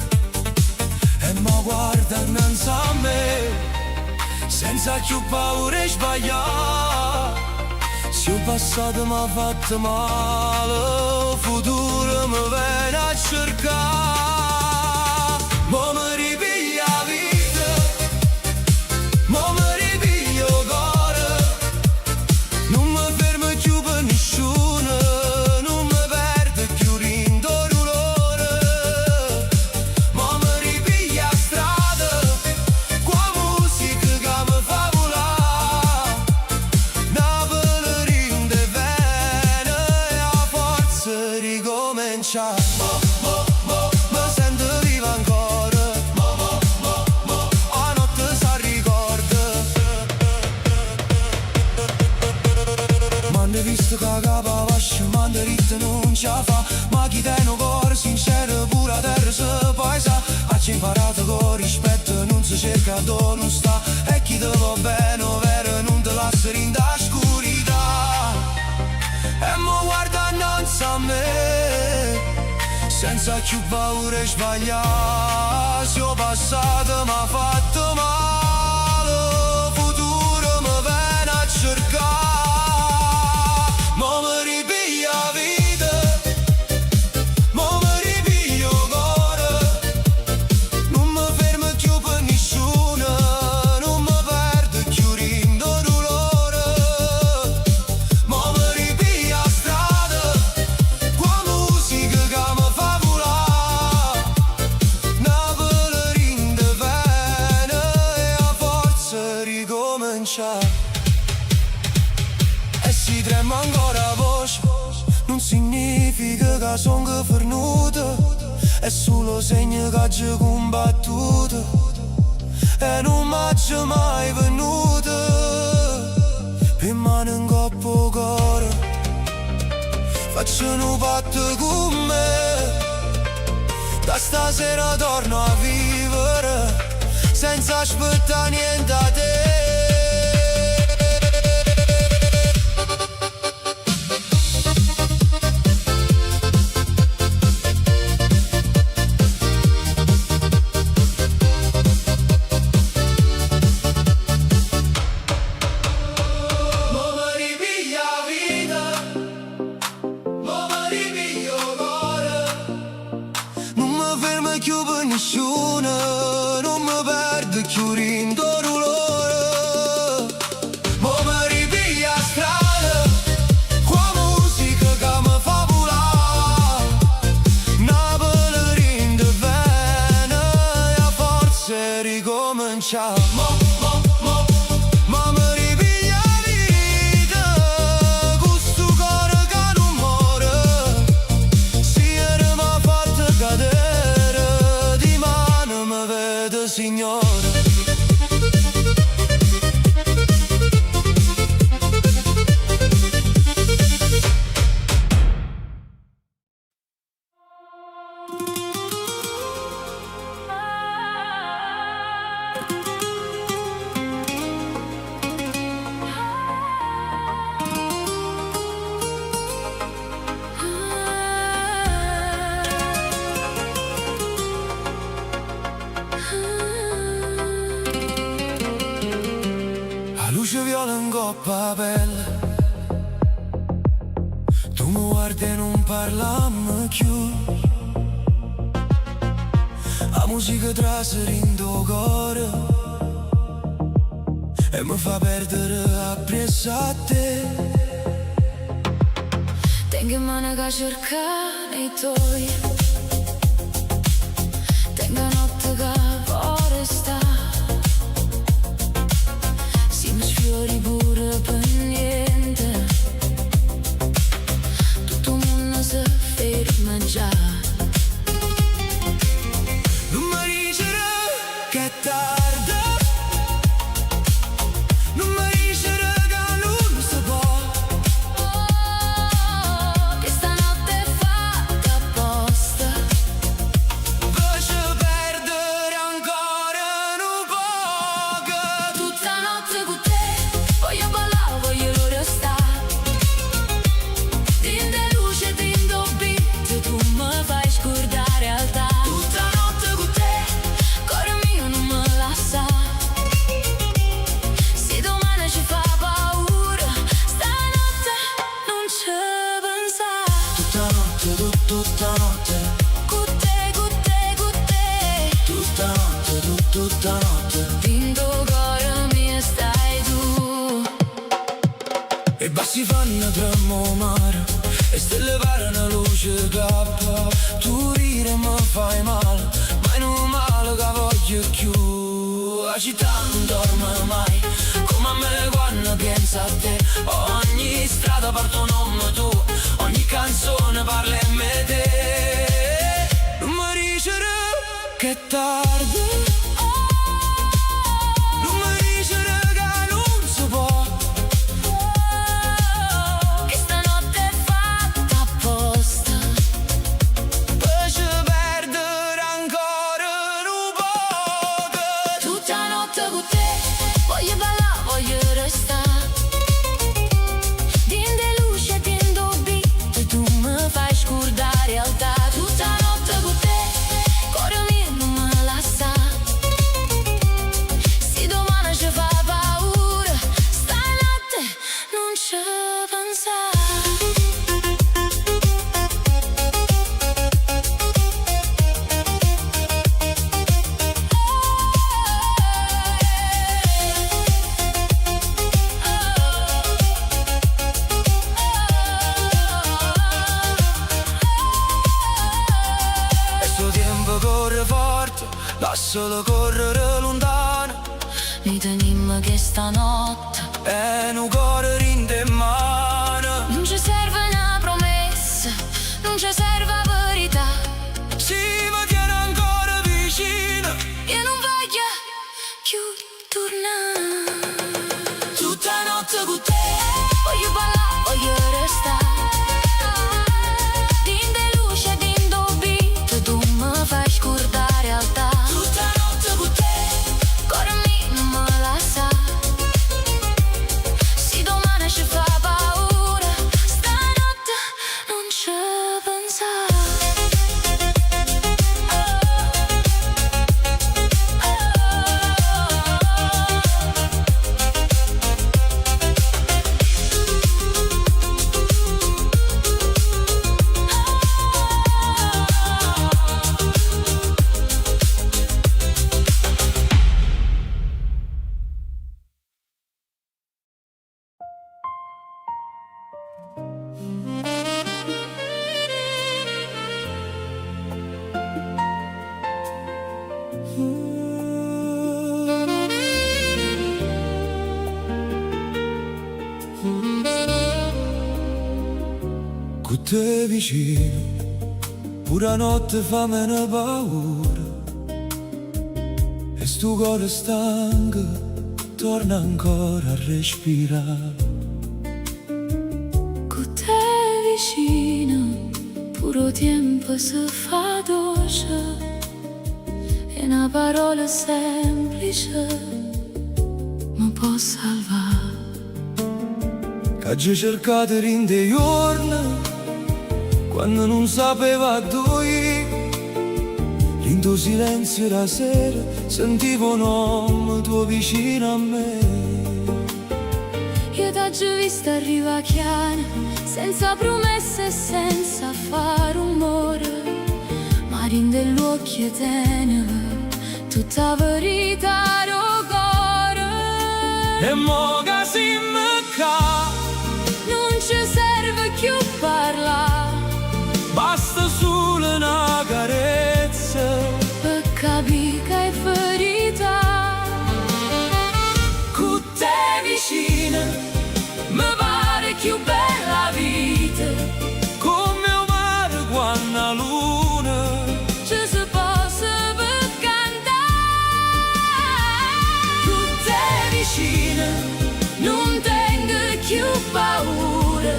E ma guarda innanzi a me, senza più paura e sbagliare. Se il passato mi ha fatto male, il futuro mi viene a cercare. Mo mi ripiglia la vita, mo mi ripiglia il cuore, non mi fermo più per nessuno, non mi perdo più in dolore. Mo mi ripiglia la strada, qua musica che mi fa volare, una ballerina di vene e a forza ricominciare. Mi sento viva ancora, a notte si ricorda. M'hanno visto che capa vascia, m'hanno detto non ce la fa, ma chi tiene un cuore sincero pure a terra se poi sa. Ci imparato con rispetto, non si cerca dove non sta, e chi te va bene vero non te lascia in da oscurità. E mo guarda innanzi a me, senza più paura e sbagliare. Se il passato mi ha fatto male, il futuro mi viene a cercare. Mo mi ripiglia la vita, mo mi ripiglia il cuore, non mi fermo più per nessuno, non mi perdo più in dolore. Mo mi ripiglia la strada, qua musica che mi fa volare, una ballerina di vene e a forza ricominciare. E si trema ancora la voce, non significa che sono fornuto, è solo segno che ci combattuto e non m'hai mai venuto. Per mano in coppo cuore, faccio un patto con me, da stasera torno a vivere senza aspettare niente da te. Mo mi ripiglia la vita, mo mi ripiglia il cuore, non mi fermo più per nessuno, non mi perdo più in dolore. Mo mi ripiglia la strada, qua musica che mi fa volare, una ballerina di vene e a forza ricominciare. Ma mi ripiglia la vita, questo cuore che non muore, si era mi ha fatto cadere, di mano mi vede signore. La luce viola in coppa pelle, tu mi guardi e non parlammo più, la musica trasera in tuo cuore e mi fa perdere appresso a te. Tengo in mano che cercare i tuoi, tengo notte che vorrei stare, si mi sfiori pure per niente, tutto il mondo si ferma già. Non mi dice che è tardi. Non mi dice raga, non si può. Che stanotte è fatta apposta. Faccio perdere ancora un po'. Tutta notte con te, voglio ballare, voglio restare. Tinte luce, tinto beat, tu mi fai scordare realtà. Tutta notte con te, cuore mio non me lascia. Se domani ci fa paura, stanotte non ci pensa. Tutta notte, tutta notte. Con te, con te, con te. Tutta notte, tutta notte. Tinto cuore mio stai tu. E bassi fanno tremare e stelle parano luce cappa. Tu rire mi fai male, ma è non male che voglio più. La città non dorme mai, come a me quando pensa a te. Ogni strada parte un nome tu, ogni canzone parla in me te. Non mi dice che è tardi. Non mi dice che non si può. Che stanotte è fatta apposta. Faccio perdere ancora un po'. Tutta notte con te, voglio ballare, voglio restare. Tinte luce, tinto beat, tu mi fai scordare realtà. Tutta notte con te, cuore mio non me lascia. Se domani ci fa paura, stanotte non ci pensa. E sto tempo corre forte, lascialo correre lontano. Mi tenimmo che stanotte E un cuore rinde in mano. non ci serve una promessa, non ci serve la verità. Si mi tiene ancora vicino. Io non voglio più tornare. Tutta notte con te. Voglio ballare, voglio restare. Tinte luce, tinto beat, tu mi fai scordare realtà. Tutta notte con te. Cuore mio non me lascia. Se domani ci fa paura, stanotte non ci pensa. Con te vicino, pure a notte fa meno paura. E sto cuore stanco torna ancora a respirare. Con te vicino, puro tempo si fa dolce. E una parola semplice mi può salvare. Che ci cercate in dei giorni, quando non sapeva dove. In tuo silenzio la sera sentivo un nome tuo vicino a me. Io t'ho vista arrivare chiara, senza promesse e senza fare rumore. Ma rinde gli occhi tenere tutta verità al cuore. E mo che si mi ca, Non ci serve più parlare, basta solo una carezza. per capire che è verità. Con te vicino mi pare più bella vita, come un mare quando la luna Ci si possa per cantare. vicina, non tengo più paura,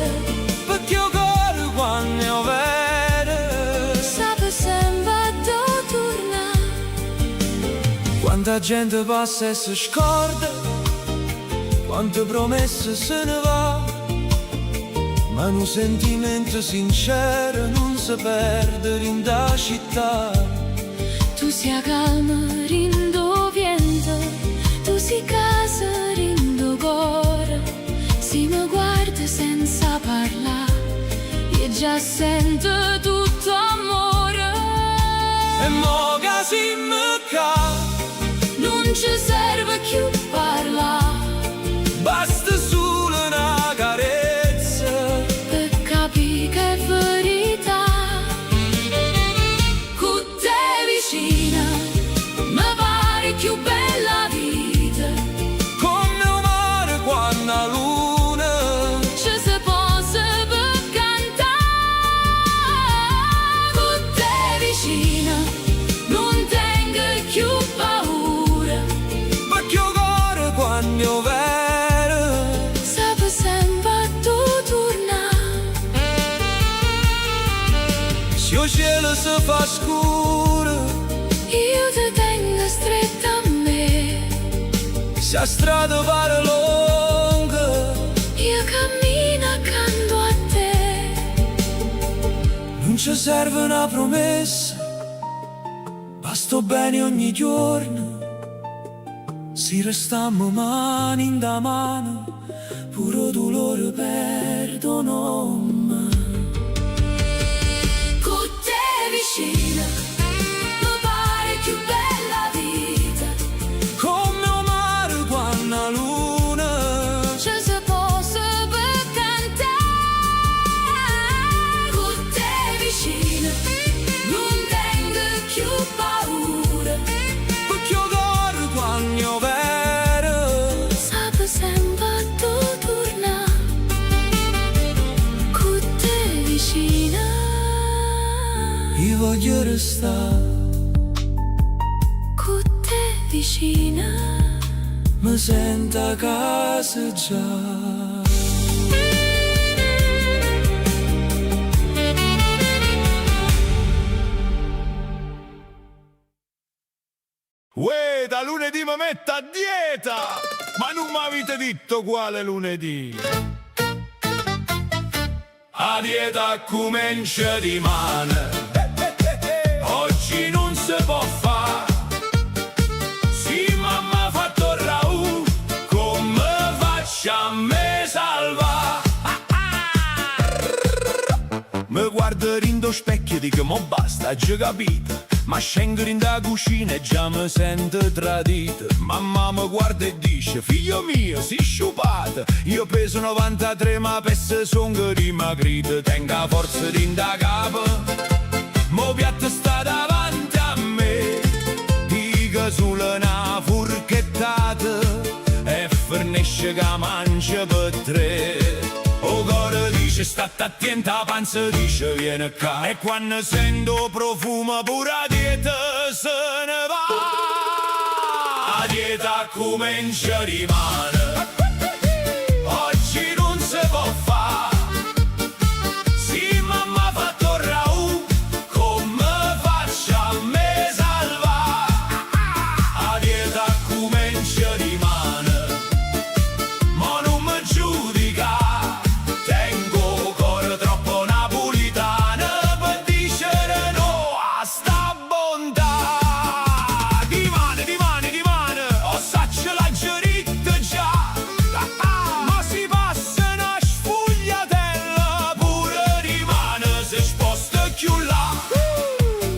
perché io corro quando io vedo. sape sempre dove tornare. Quanta gente passa e si scorda, quante promesse se ne va, ma un sentimento sincero non si perde in da città. Tu sia calma, rindo vento, tu si casa, rindo cuore. Si mi guarda senza parlare, io già sento tutto amore. E mo che si mi ca, Non ci serve più parlare, basta solo una carezza. per capire che è verità. Con te vicina, mi pare più bella vita. Come un mare quando la luna Ci si posa per cantare. Con te vicina, non tengo più paura, perché io corro quando io vedo. sape sempre dove tornare. Se il cielo si fa scuro, Io ti tengo stretta a me, se la strada pare lunga, io cammino accanto a te. non ci serve una promessa, basta bene ogni giorno. Si restammo mano in da mano, puro dolore perdono mai. Con te vicina, mi pare più bella vita. Come un mare quando la luna Ci si posa per cantare. Con te vicina, non tengo più paura, perché io corro quando io vedo. sape sempre dove tornare. Con te vicina, Io voglio restare, con te vicina. mi sento a casa già. Uè, da lunedì mi metto a dieta! Ma non mi avete detto quale lunedì? A dieta comincia di mano, oggi non si può fare. Sì, mamma ha fatto il ragù, come faccio a me salva? Mi guardo rindo specchio e dico, mo basta, già capito. Ma scendo in da cucina e già mi sento tradito. Mamma mi guarda e dice, figlio mio, sei sciupato. Io peso 93 ma peso sono dimagrito. Tenga forza di da capo, mo piatto sta davanti a me. Dica sulla una furchettata e fornisce che mangia per tre. O cuore dice state attento, la panza dice viene qua. E quando sento profumo pure a dieta se ne va. A dieta comincia di mano, oggi non si può fare. Sì, mamma ha fatto il ragù, come faccio a me salva? A dieta comincia di mano, ma non mi giudica. Tengo cuore troppo napolitano per dicere no a sta bontà. Di mano, o saccio la geritta già. Ma si passa una sfogliatella pure di mano, si sposta più là.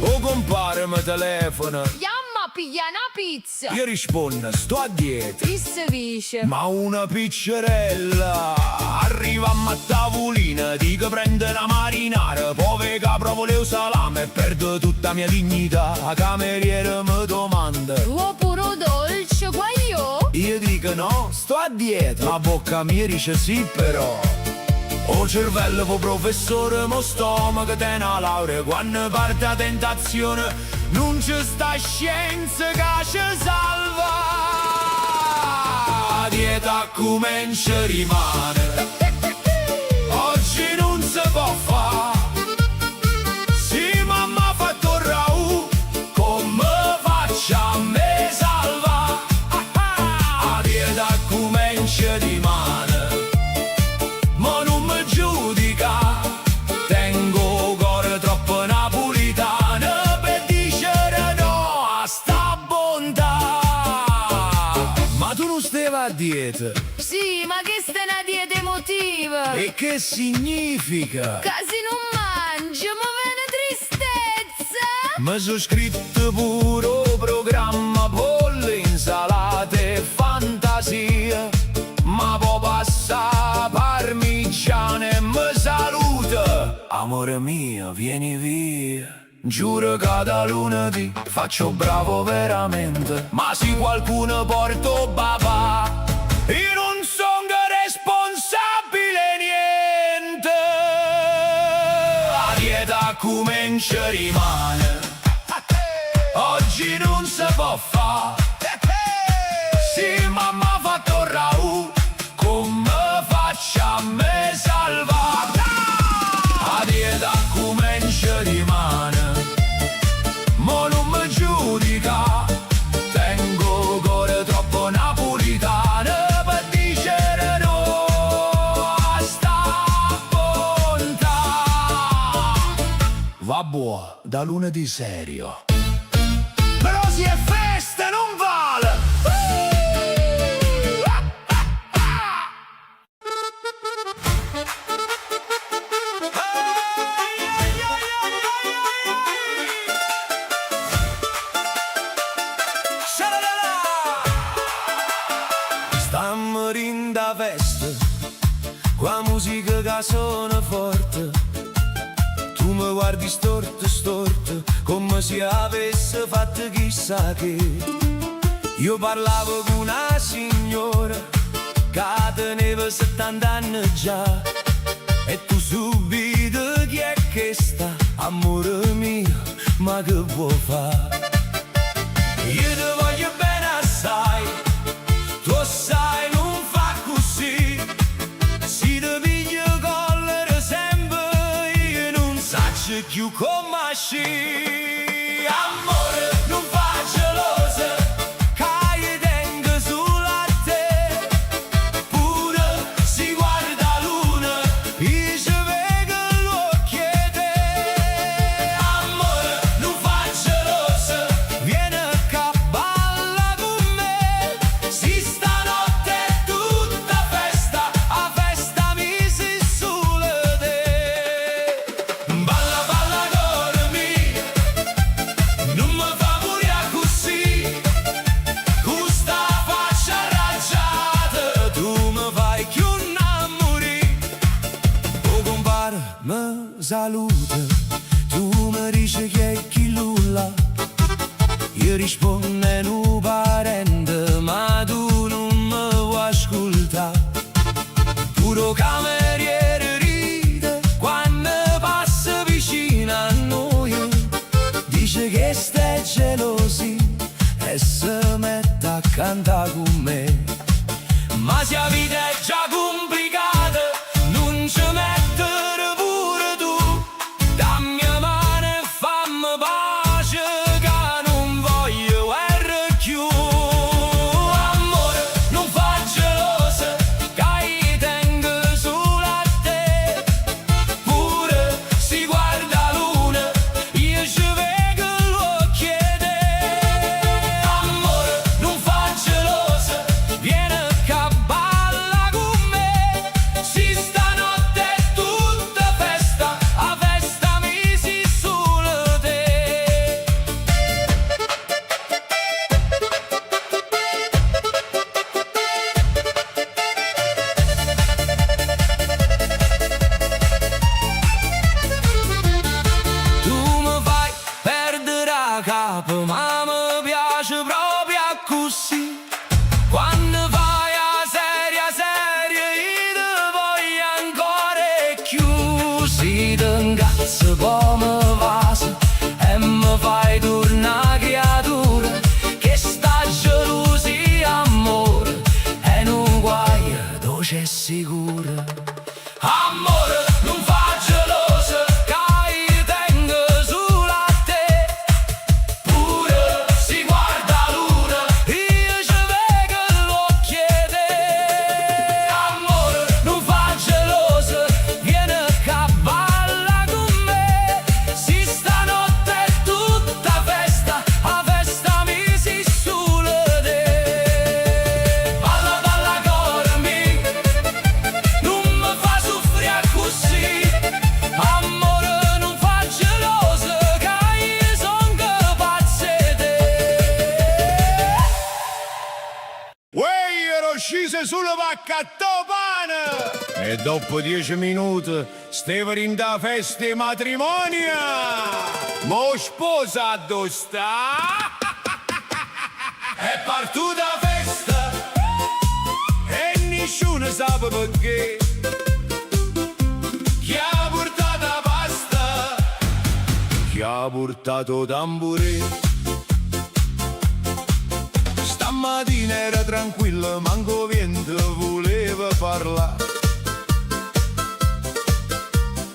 O compare mi telefona, Yamma piglia una pizza. io rispondo sto a dieta. Chi si dice? Ma una piccerella arriva a tavolina, dico prende una marinara, poi che provo le salame e perdo tutta mia dignità. La cameriera mi domanda, Tuo puro dolce, guaglio? io dico no, sto a dieta. La bocca mia dice sì però. O cervello po' professore, mo stomaco te una laurea. Quando parte la tentazione non c'è sta scienza che ci salva. come ci rimane. Oggi non si può fare. Sì, mamma ha fatto il ragù, come faccio a me salva? A dieta come ci rimane. Ma non mi giudica, tengo cuore troppo napolitano per dire no a sta bontà. Ma tu non stavi a dieta? Sì, ma che sta una dieta emotiva? E che significa? Che se non mangio mi viene tristezza. Mi sono scritto pure un programma con le insalate e fantasia. Ma poi passa parmigiana e mi saluta. Amore mio, vieni via. Giuro che da lunedì faccio bravo veramente. Ma se qualcuno porto papà, io non sono responsabile niente. La dieta come ci rimane. Oggi non si può fare. Sì, mamma ha fatto il ragù, come faccio a me salvare? La dieta come ci rimane. Ma non mi giudica, tengo cuore troppo napolitano per dire no a sta bontà. Va buono, da lunedì serio. Però si è festa, non vale. Stammo rinda festa, qua musica che suona forte. Tu mi guardi storto, storto, come se avesse fatto chissà che. Io parlavo con una signora che teneva 70 anni già. E tu subito chi è che sta? Amore mio, ma che può fare? Io ti voglio bene assai, tu sai non fa così. Si ti piglio collera sempre, io non saccio più come sci. Amore, non fa gelosa, che io tengo sulla te. Pure si guarda luna, io ci vedo l'occhio te. Amore, non fa gelosa, vieni a balla con me. Si stanotte è tutta festa, a festa mi si sulle te. Balla, balla con me, non mi fa morire così. Con sta faccia arrabbiata, tu mi fai più innamorare. Oh compare, mi saluta, tu mi dici che è chi lulla. Io rispondo un parente, ma tu non mi vuoi ascoltare. Puro cameriere ride quando passa vicino a noi. Dice che stai gelosi e si mette a cantare con me. Ma se la vita è già complicata, non ci mettere pure tu. Dammi la mano e fammi pace, che non voglio guerra più. Amore, non fa gelosa, che io tengo sulla te. Pure si guarda luna, io ci vedo l'occhio te. Amore, non fa gelosa, vieni a balla con me. Uè, ero sceso sulla vacca a Topana! E dopo 10 minuti stavo in da festa di matrimonio! Mo sposa dove sta? È partita festa e nessuno sa perché. Chi ha portato la pasta? Chi ha portato tamburino? Stamattina era tranquillo, manco vento voleva parlare.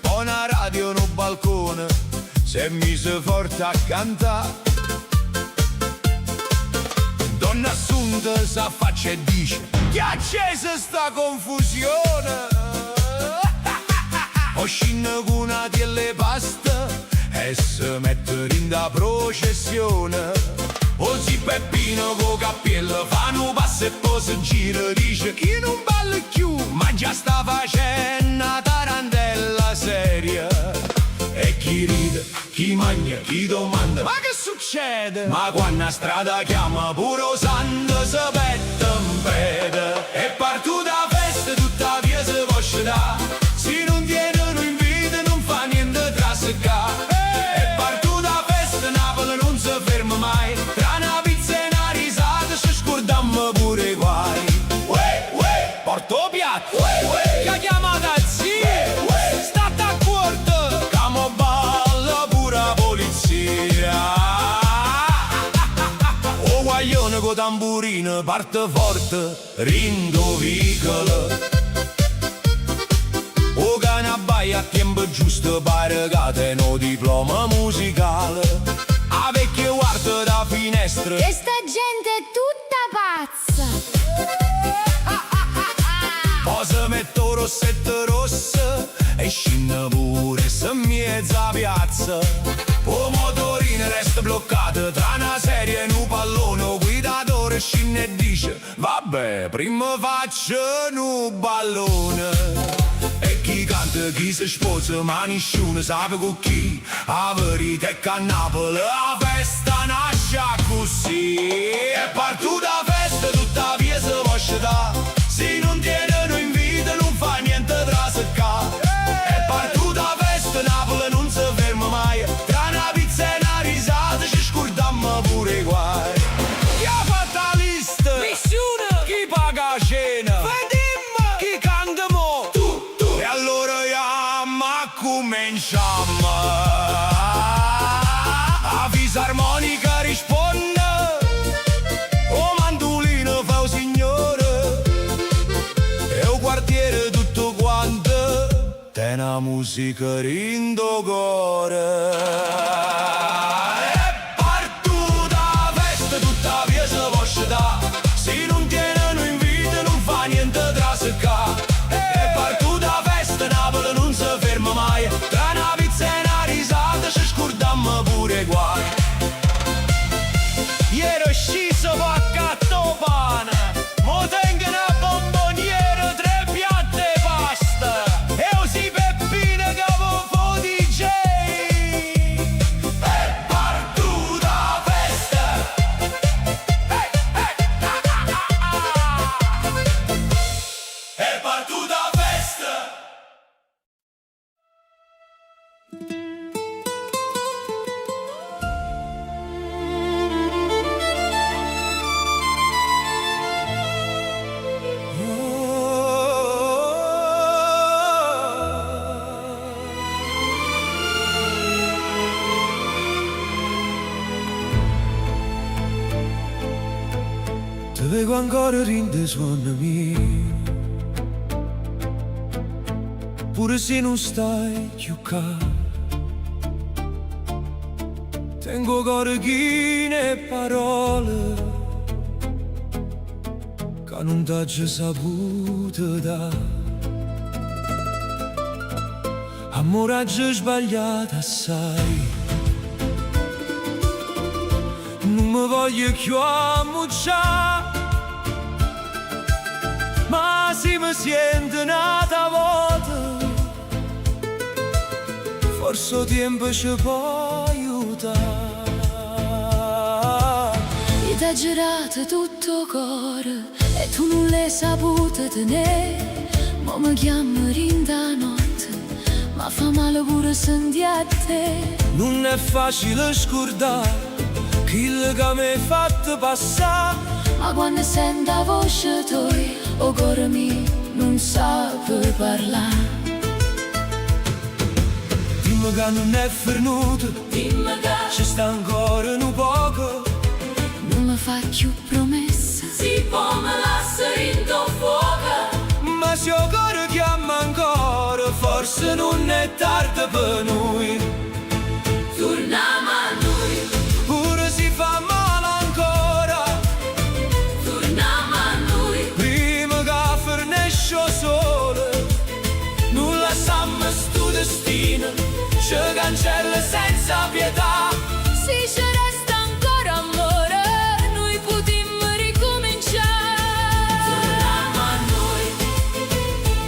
Poi una radio no balcone si è mise forte a cantare. Donna Assunta s'affaccia e dice: chi ha acceso sta confusione? O scinna con una delle pasta e si mette in da processione. Così Peppino co cappiello fanno un passo e poi si gira, dice: chi non balla più, ma già sta facendo una tarantella seria. E chi ride, chi mangia, chi domanda: ma che succede? Ma quando a strada chiama pure o santo si petta in preda. E partuta la festa tutta via si può scedere. Se non tiene un invito non fa niente tra se ca. E partuta la festa Napoli non si ferma mai. Pure guai. Porto piatto che ha chiamato al zio. State a corto che mo balla pure la polizia. O guaglione con tamburino parte forte rindovicolo. O cane abbaia a tempo giusto pare che teno diploma musicale. A vecchio guarda da finestra E sta gente è tutta pazza. poi si metto rossette rosse e scinna pure se mezza piazza. O motorino resta bloccato tra una serie e un pallone. O guidatore scinna e dice: vabbè, prima faccio un ballone. E chi canta, chi si sposa, ma nessuno sa con chi. La verità è che a Napoli la festa nasce così. È partita la festa, tutta via si può scedere. Se non tiene un invito non fa niente tra se ca. È partita la festa, Napoli non si ferma mai. Tra una pizza e una risata ci scordiamo pure i guai. Chi ha fatto la lista? Nessuno. Chi paga la cena? Vediamo. Chi canta mo? Tu. E allora cominciamo. A fisarmonica risponde. O mandolino fa o signore. E o quartiere tutto quanto te una musica rindo cuore. E partuta la festa tutta via si può scedere. Se non tiene un invito non fa niente tra se ca. E partuta la festa Napoli non si ferma mai. Tra una pizza e una risata ci scordiamo pure i guai. Ieri sceso vacca a Topana. Mo tengo una bomboniera, 3 piatte e pasta. E così Peppino che avevo DJ. È partita la festa. È partita la festa. Te vedo ancora rinde suona mia. Pure se non stai più qua. Tengo corchine e parole che non t'ho già saputo dare. Amore già sbagliato assai. Non mi voglio più ammucciare. Ma se mi sento nata volta, forse il tempo ci può aiutare. Io t'ho girato tutto cuore e tu non l'hai saputo tenere. Ma mi chiami da notte, ma fa male pure sentire a te. Non è facile scordare quello che mi hai fatto passare. Ma quando sento la voce tua, o cuore mio non sa più parlare. Dimmi che non è venuto, Dimmi che ci sta ancora un poco. non mi fa più promessa, si può me lasciare in tuo fuoco. Ma se il cuore chiama ancora, forse non è tardi per noi. Torniamo a noi, Pure si fa male ancora, torniamo a noi. prima che fornisce il sole. Non lasciamo sto destino, ci cancella senza pietà. Se ci resta ancora amore, noi potremmo ricominciare. Torniamo a noi,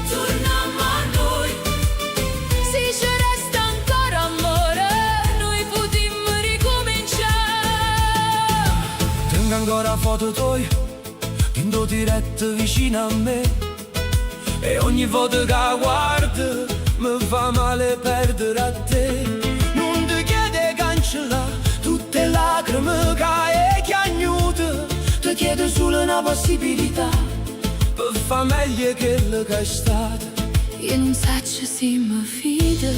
torniamo a noi. Se ci resta ancora amore, noi potremmo ricominciare. Tengo ancora foto tua, in diretta vicino a me. E ogni volta che guardo mi fa male perdere a te. Non ti chiede cancellare tutte le lacrime che hai chiagnute. Ti chiedo solo una possibilità per far meglio quello che è stato. Io non so se mi fido,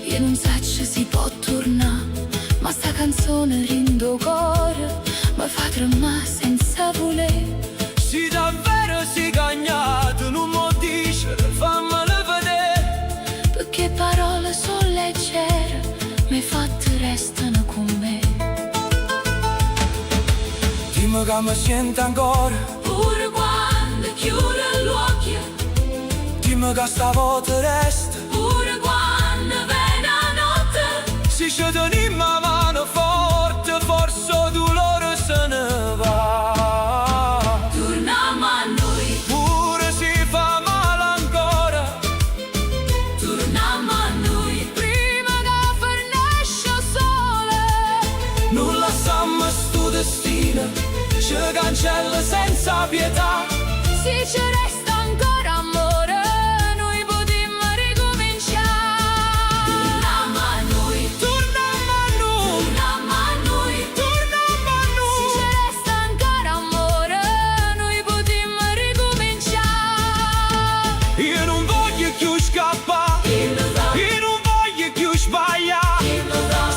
io non so se può tornare. Ma sta canzone rindo cuore, mi fa tremare senza voler. Se davvero si cagnato non mi dice, fammelo vedere. Perché parole sono leggere, mi fatte restano con me. Dimmi che mi sento ancora, Pure quando chiudo gli occhi, dimmi che stavolta resta. pure quando viene la notte. Se ci teniamo la mano forte, forse il dolore se ne va. Torniamo a noi, Pure si fa male ancora, torniamo a noi. Prima che fornisce il sole, non lasciamo sto destino, ci cancella senza pietà. se ci resta ancora amore, noi potremmo ricominciare. Torniamo a noi, Torniamo a noi, torniamo a noi. torniamo a Se noi. ci resta ancora amore, noi potremmo ricominciare. Io non voglio più scappare, io non voglio più sbagliare.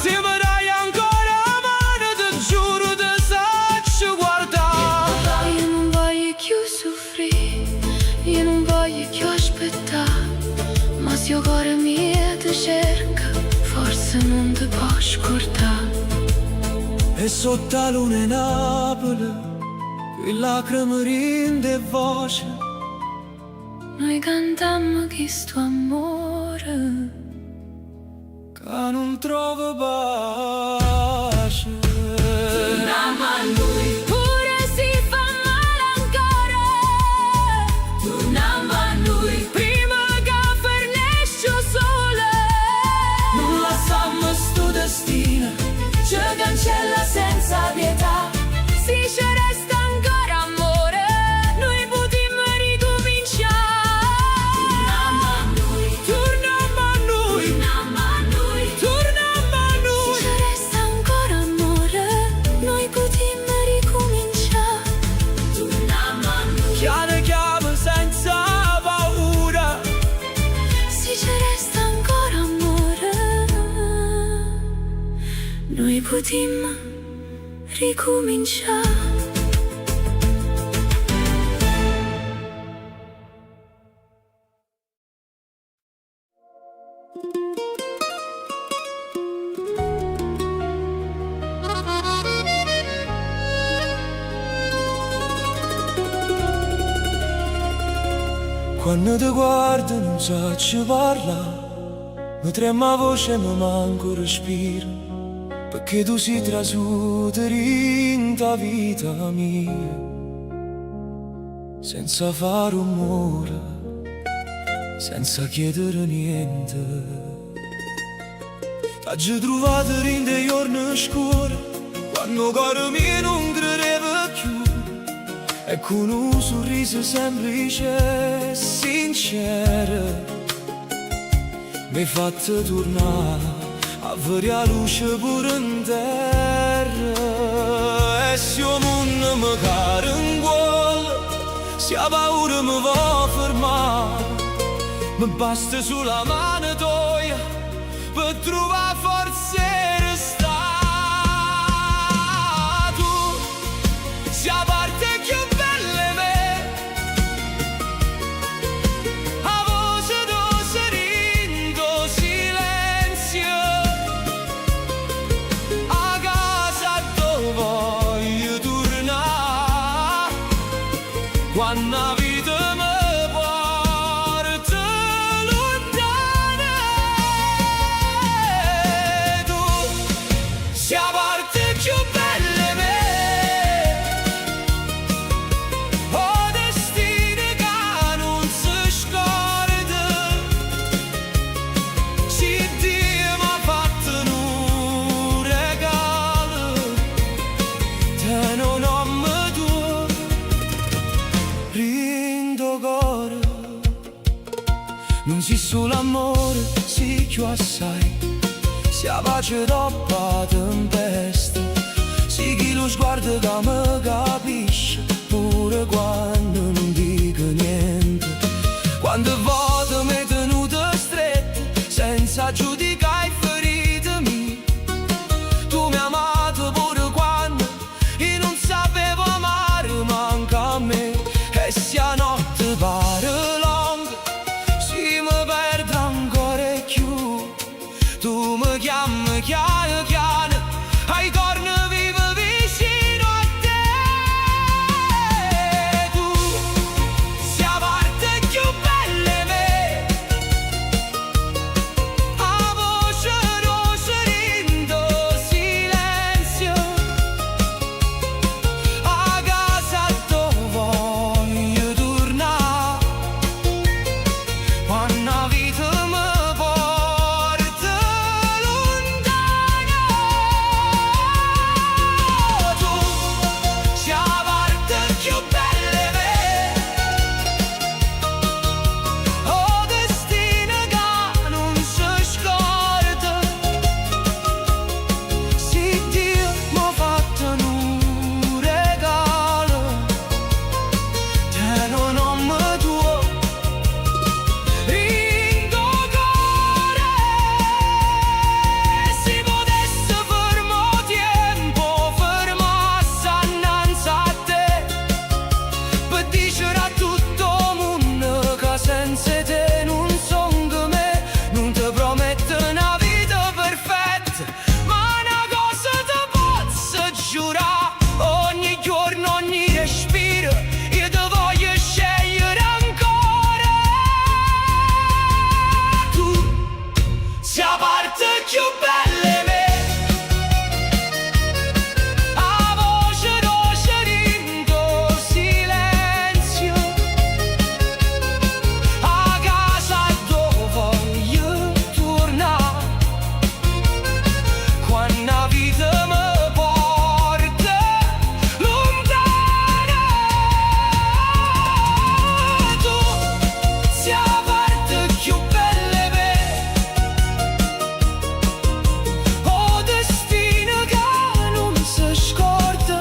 Se mi dai ancora la mano, ti giuro ti saggio guardare. Io non voglio più soffrire, io non voglio più aspettare. Ma se il cuore mio ti cerca, forse non ti può scordare. E sotto la luna in Napoli, quelle lacrime rinde voce. Noi cantammo questo amore, Che non trovo pace. torniamo a noi. Pure si fa male ancora, torniamo a noi. Prima che fornisce il sole, Non lasciamo sto destino, ci cancella senza pietà. Se ci resta ancora amore, noi potremmo ricominciare. Torniamo a noi, torniamo a noi, torniamo a noi. torniamo a Se noi. ci resta ancora amore, noi potremmo ricominciare. Torniamo a noi. Chiaro chiamo senza paura. Se ci resta ancora amore, noi potremmo ricominciare. Quando ti guardo non so ci parla, mi trema la voce e mi manco il respiro, perché tu sei trasuta in ta vita mia, senza fare rumore, senza chiedere niente. T'ho trovato in dei giorni scuri, quando il cuore mio non credeva più, e con un sorriso semplice e sincero mi hai fatto tornare a vedere la luce pure in terra. E se il mondo mi cade in cuore, se la paura mi va fermare, mi basta sulla mano tua per trovare forza e restare. Tu sei la parte più bella di me, la voce del sereno silenzio, a casa dove voglio tornare quando la vita mi porta lontana. Tu sei la parte più bella di me, oh destino che non si scorda. Se Dio mi ha fatto un regalo, te non ho mai tuo rindo cuore. Non si solo amore, si più assai, si la pace troppa tempesta, si chi lo sguardo che mi capisce pure quando non dico niente. Quante volte mi hai tenuto stretto senza giudicare i feriti miei, tu mi hai amato pure quando io non sapevo amare manca a me. E se la notte pare lunga, si mi perde ancora più, tu mi chiami chiaro chiaro, ai corni vivo vicino a te. Tu sei la parte più bella di me, la voce del sereno silenzio, a casa dove voglio tornare quando la vita mi porta lontana. Tu sei la parte più bella di me, oh destino che non si scorda. Se Dio mi ha fatto un regalo, te non ho mai tuo rindo cuore. Se potesse fermo tempo, fermasse annanzi a te, per dicere a tutto il mondo che senza te non son come me. Non ti prometto una vita perfetta, ma una cosa ti posso giurare: ogni giorno, ogni respiro, io ti voglio scegliere ancora. Tu sei la parte più bella di me, la voce del sereno silenzio, a casa dove voglio tornare quando la vita mi porta lontana. Tu sei la parte più bella di me, oh destino che non si scorda.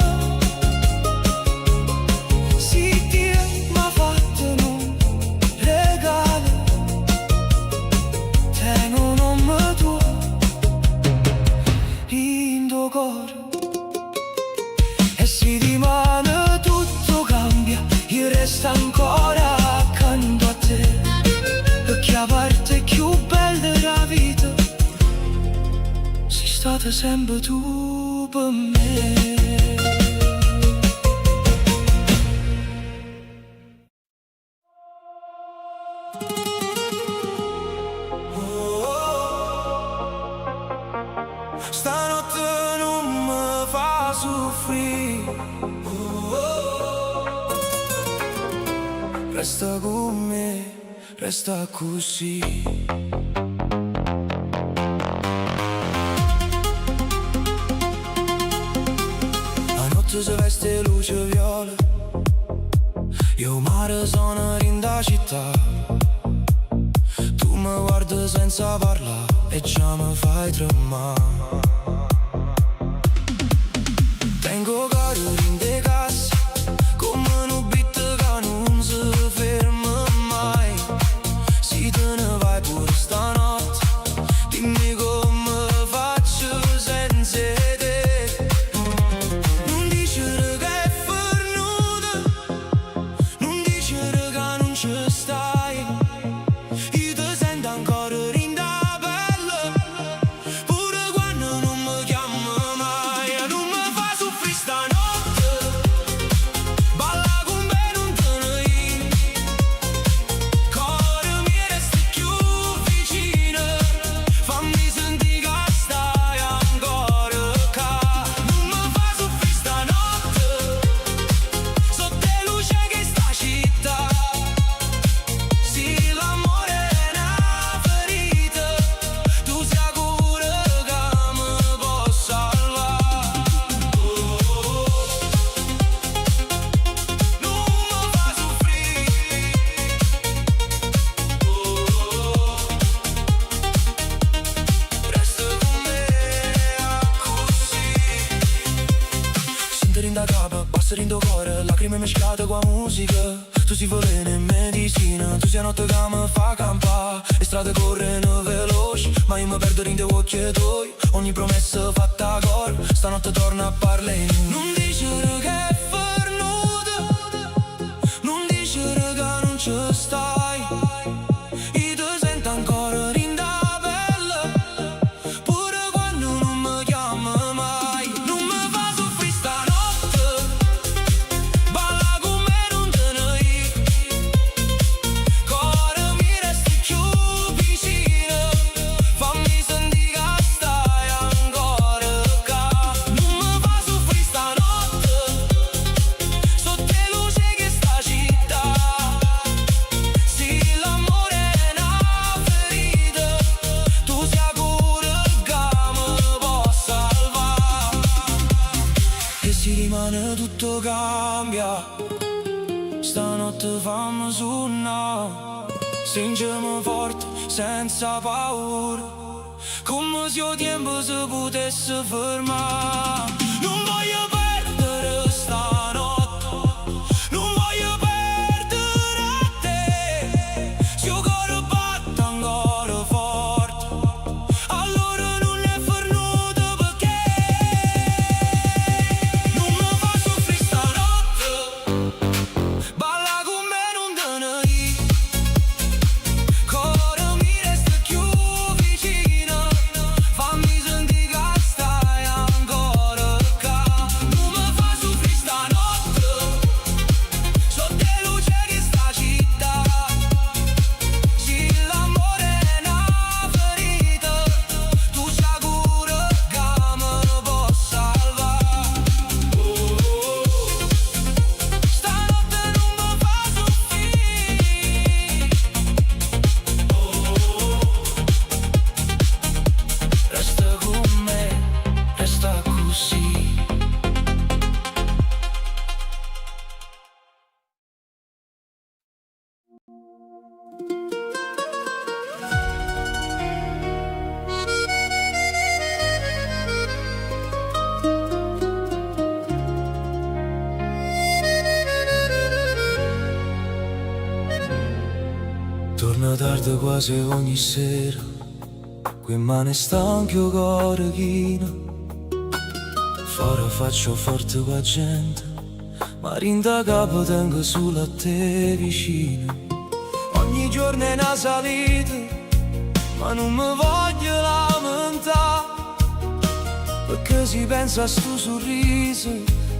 Se Dio mi ha fatto un regalo, te non ho mai tuo rindo cuore. E se rimane tutto cambia, io resto ancora accanto a te, perché la parte più bella della vita sei stata sempre tu per me. Stanotte non mi fa soffrire, resta con me, resta così. La notte si veste luce viola, Io mare sono in da città, tu mi guardi senza parlare e già mi fai tremare. Tengo cari in de cassa, come un beat che non si ferma mai. Se te ne vai pure stanotte, dimmi come faccio senza te. Non dicere che è fornuta, non dicere che non ci stai. Io ti sento ancora in da pelle, pure quando non mi chiamo mai. Non mi fa soffrire stanotte, balla con me non te ne ir. Cuore mi resti più vicino, fammi sentire che stai ancora qua. Non mi fa soffrire stanotte, sotto le luci che sta città. Se l'amore è una ferita, tu sia cura che mi possa salvare. Non mi fa soffrire, resta con me così. Senti in da capo, passare in do cuore, lacrime mescolate con musica. Tu sei veleno e medicina, tu sei notte che mi fa campare. Le strade corrono veloci, ma io mi perdo in dei occhi tuoi. Ogni promessa fatta a cor, stanotte torna a parlare in noi. Non dicere che è fornuta, non dicere che non ci stai. Io ti sento ancora in da pelle, pure quando non mi chiamo mai. Non mi fa soffrire stanotte, balla con me non te ne ir. Cuore mi resti più vicino, fammi sentire che stai ancora qua. Non mi fa soffrire stanotte, sotto le luci che sta città. Se l'amore è una ferita, tu sia cura che mi possa salvare. E se rimane tutto cambia, stanotte fammi suonare. Stringiamo forte, senza paura, come se il tempo si potesse fermare. Non voglio perdere stanotte, non voglio perdere te. Se il cuore batte ancora forte, allora non è fornuta perché. Non mi fa soffrire stanotte, balla con me non te ne ir. Cuore mi resta più vicino, fammi sentire che stai ancora qua. Non mi fa soffrire stanotte, sotto le luci che sta città. Se l'amore è una ferita, tu sia cura che mi possa salvare. Stanotte non mi fa soffrire, resta con me, resta così. Torna tardi quasi ogni sera, qui mane stanco cuore chino. Fare faccio forte qua gente, ma rinda capo tengo solo a te vicino. Ogni giorno è una salita, ma non mi voglio lamentare, perché si pensa a sto sorriso,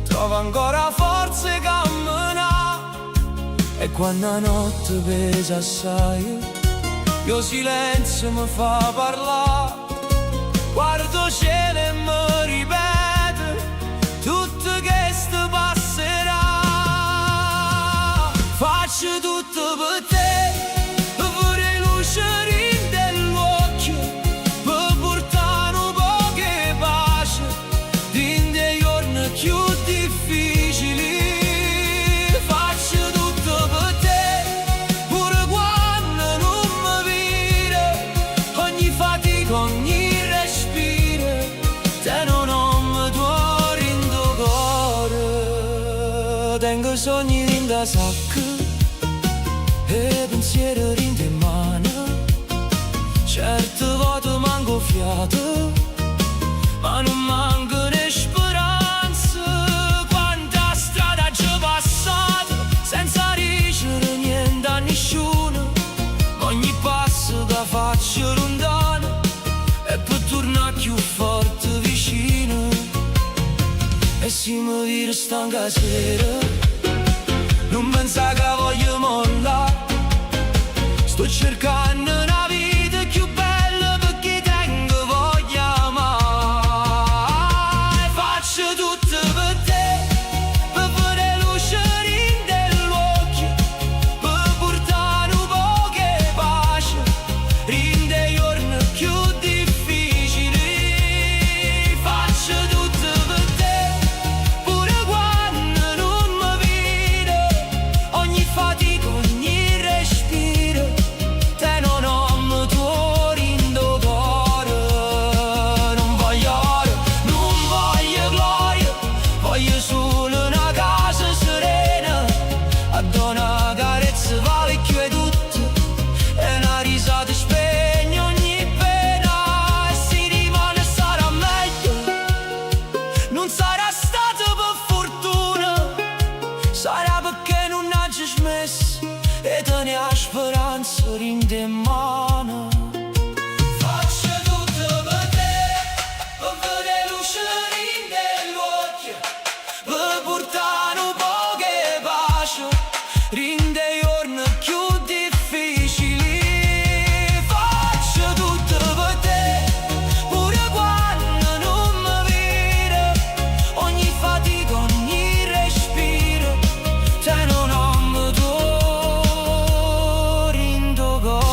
trova ancora forze a camminare. E quando la notte pesa assai, io silenzio mi fa parlare. Guardo cielo e mi ripete tutto che sto passerà. Faccio tutto per te, pure luce dell'occhio, per portare un po' che pace in dei giorni più difficili. Faccio tutto senza sacco e pensiero rinde mano. Certe volte manco fiato, ma non manca né speranza. Quanta strada ci passata senza dicere niente a nessuno. Ogni passo che faccio lontano è per tornare più forte vicino. E se mi vire stanca sera, non pensa che voglio mollare. Sto cercando una vita più bella per chi tengo voglia mai. Faccio tutto per te, per vedere luce nell'occhio, per portare un po' che pace, rinde i giorni più difficili. Faccio tutto per te, pure quando non mi vedo, ogni fatica, ogni respiro, te non ho motore in do cuore. Non voglio oro, non voglio gloria, voglio solo una casa serena, a una carezza vale più di tutto, e una risata spegne ogni pena. E se rimane sarà meglio, non sarà stato per fortuna, sarà perché non hai smesso e te ne ha speranza rinde in mano. Faccio tutto per te, per vedere luce nell'occhio, per portare un po' che pace, rinde i giorni più difficili. Faccio tutto per te, pure quando non mi vedo, ogni fatica, ogni respiro, te non ho motore in do cuore.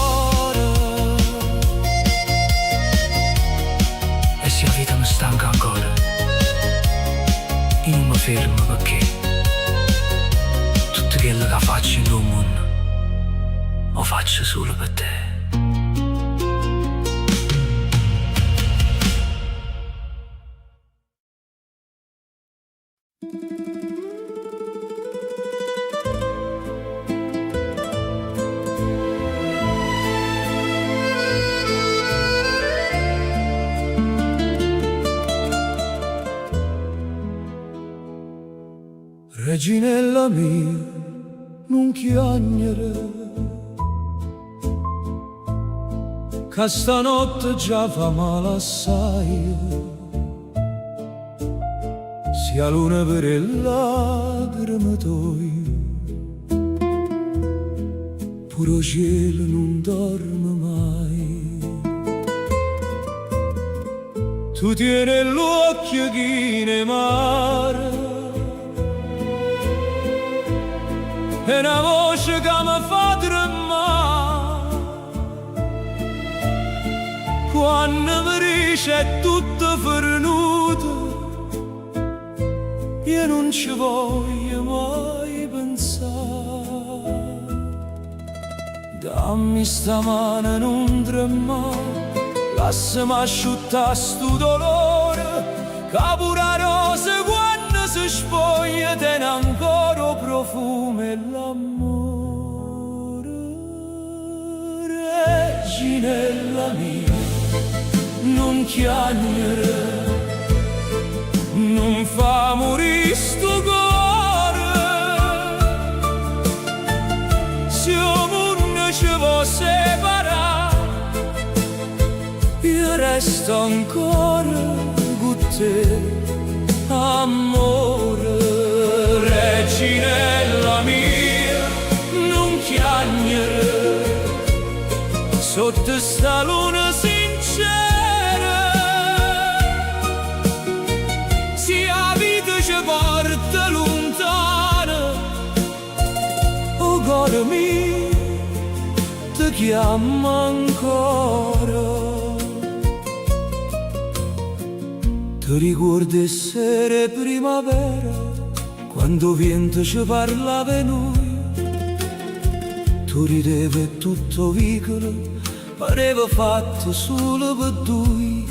E se la vita mi stanca ancora, io non mi fermo perché tutto quello che faccio in un mondo lo faccio solo per te. Reginella mia, non chiagnere, che stanotte già fa male assai. Sia luna per il lacrime tue, pure cielo non dorme mai. Tu tieni l'occhio chi ne mare, e una voce che mi fa tremare quando mi dice è tutto fornuto. Io non ci voglio mai pensare. Dammi sta mano, non tremare, lasciami asciuttare sto dolore, che pure la rosa quando si spoglia tiene ancora profumo e l'amore. Reginella mia, non chiagnere, non fa morire sto cuore. Se il mondo ci può separare, io resto ancora con te, amore. Reginella mia, non chiagnere, sotto sta luna sincera, se la vita ci porta lontana, o cuore mio, ti chiama ancora. Ti ricordi essere primavera, quando vento ci parlava e noi, tu ridevi tutto vicolo, pareva fatto solo per due.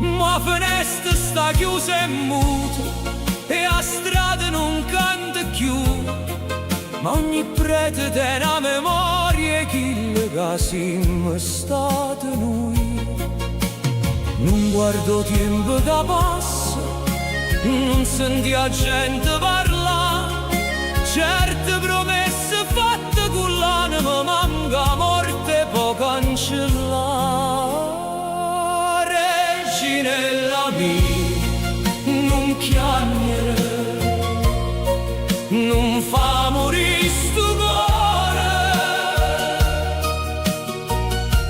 Ma la finestra sta chiusa e muta, e a strada non canta più, ma ogni prete è una memoria che siamo stati noi. Non guardo tempo che passa, non senti la gente parlare, certe promesse fatte con l'anima manca morte può cancellare. Reginella mia, non piangere, non fa morire sto cuore,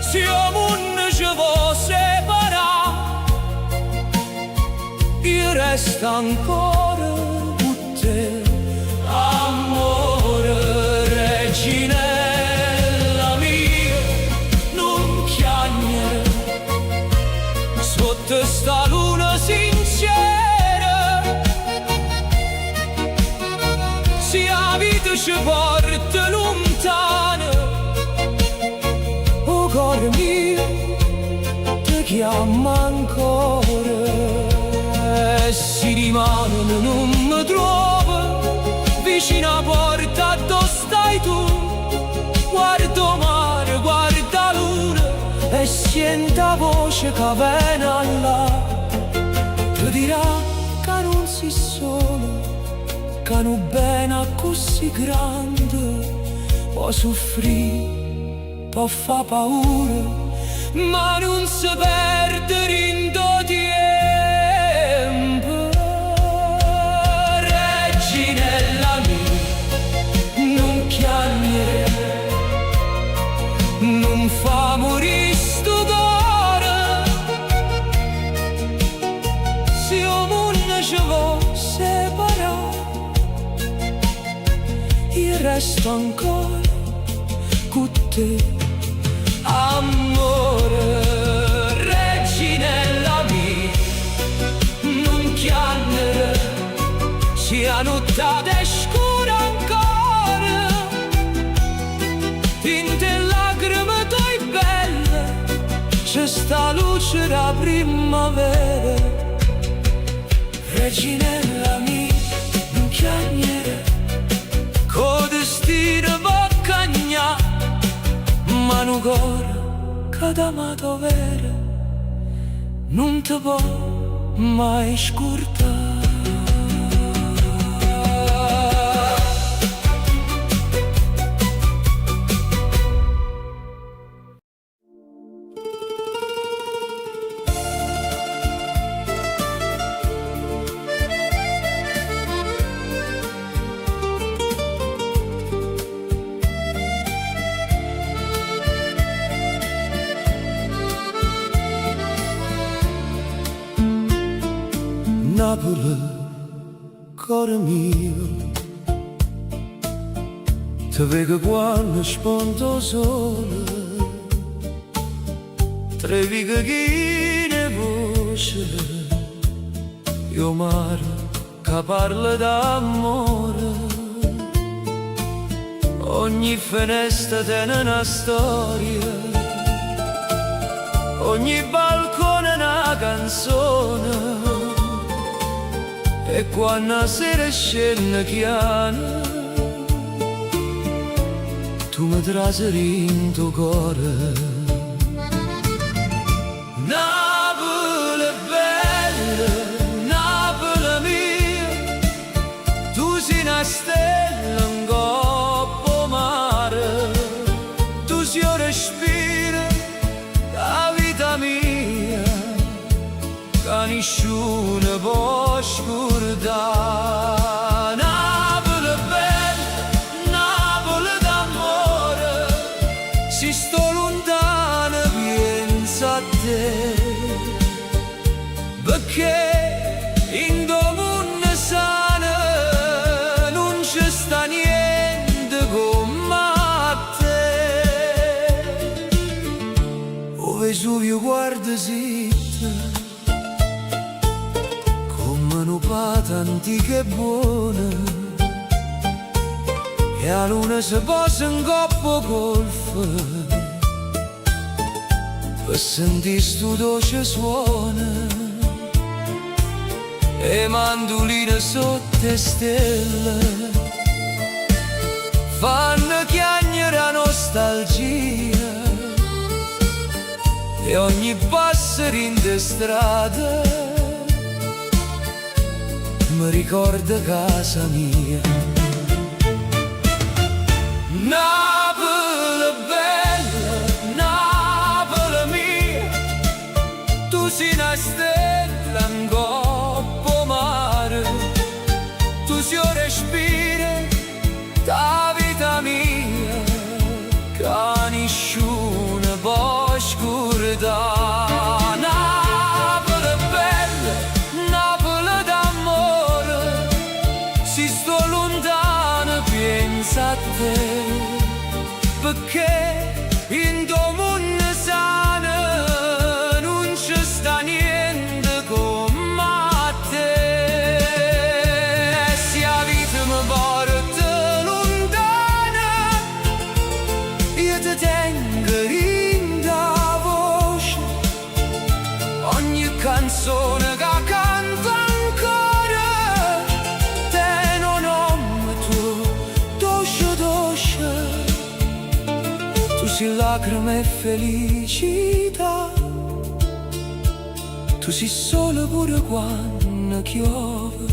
se il mondo ci vuole separare, io resto ancora con te, amore. Reginella mia, non piangere, sotto sta luna sincera, se la vita ci porta lontano, o cuore mio ti chiama ancora. E si rimane non mi trovo vicino a porta dove stai tu, guardo mare, guarda luna e sento la voce che viene là, ti dirà che non sei solo, che non bene così grande, può soffrire, può fa paura, ma non si perde in do tempo. Reginella mia, non piangere, non fa morire sto cuore, se il mondo ci vuole separare, io resto ancora con te, amore. Reginella mia, non piangere, se la notte è scura ancora, tinte lacrime tue belle, c'è sta luce da primavera. Reginella mia, non piangere, co destino va cagna, ma un cuore che d'amato vero non ti può mai scordare. Napoli, cuore mio, ti vedo quando spunto sole, tre vighe chi ne voce, io mare che parla d'amore, ogni finestra tiene una storia, ogni balcone una canzone. E quando la sera scende chiana, tu mi traseri in tuo cuore. Napoli bella, Napoli mia, tu sei una stella in coppa mare, tu sei un respiro, la vita mia, che nessuno può scordare. Napoli bella, Napoli d'amore, se sto lontano penso a te, perché in do mondo sano non c'è sta niente come a te. O Vesuvio guarda zitta, una pata antica e buona, e la luna si posa in coppa golfa, per sentire sto dolce suona, e mandolina sotto stelle, fanno chiagnere nostalgia e ogni passerino di strada mi ricorda casa mia. Napoli bella, Napoli mia, tu sei una stella in coppa mare, tu sei un respiro da vita mia, che nessuno può scordare. Napoli bella, Napoli d'amore, si sto lontano pensa a te, perché in tuo mondo sano non ci sta niente come te. E se la vita mi porta lontana, io ti tengo in da voce, ogni canzone che canto ancora te non nome tuo, dolce dolce. Tu sei lacrime e felicità, tu sei sole pure quando piove,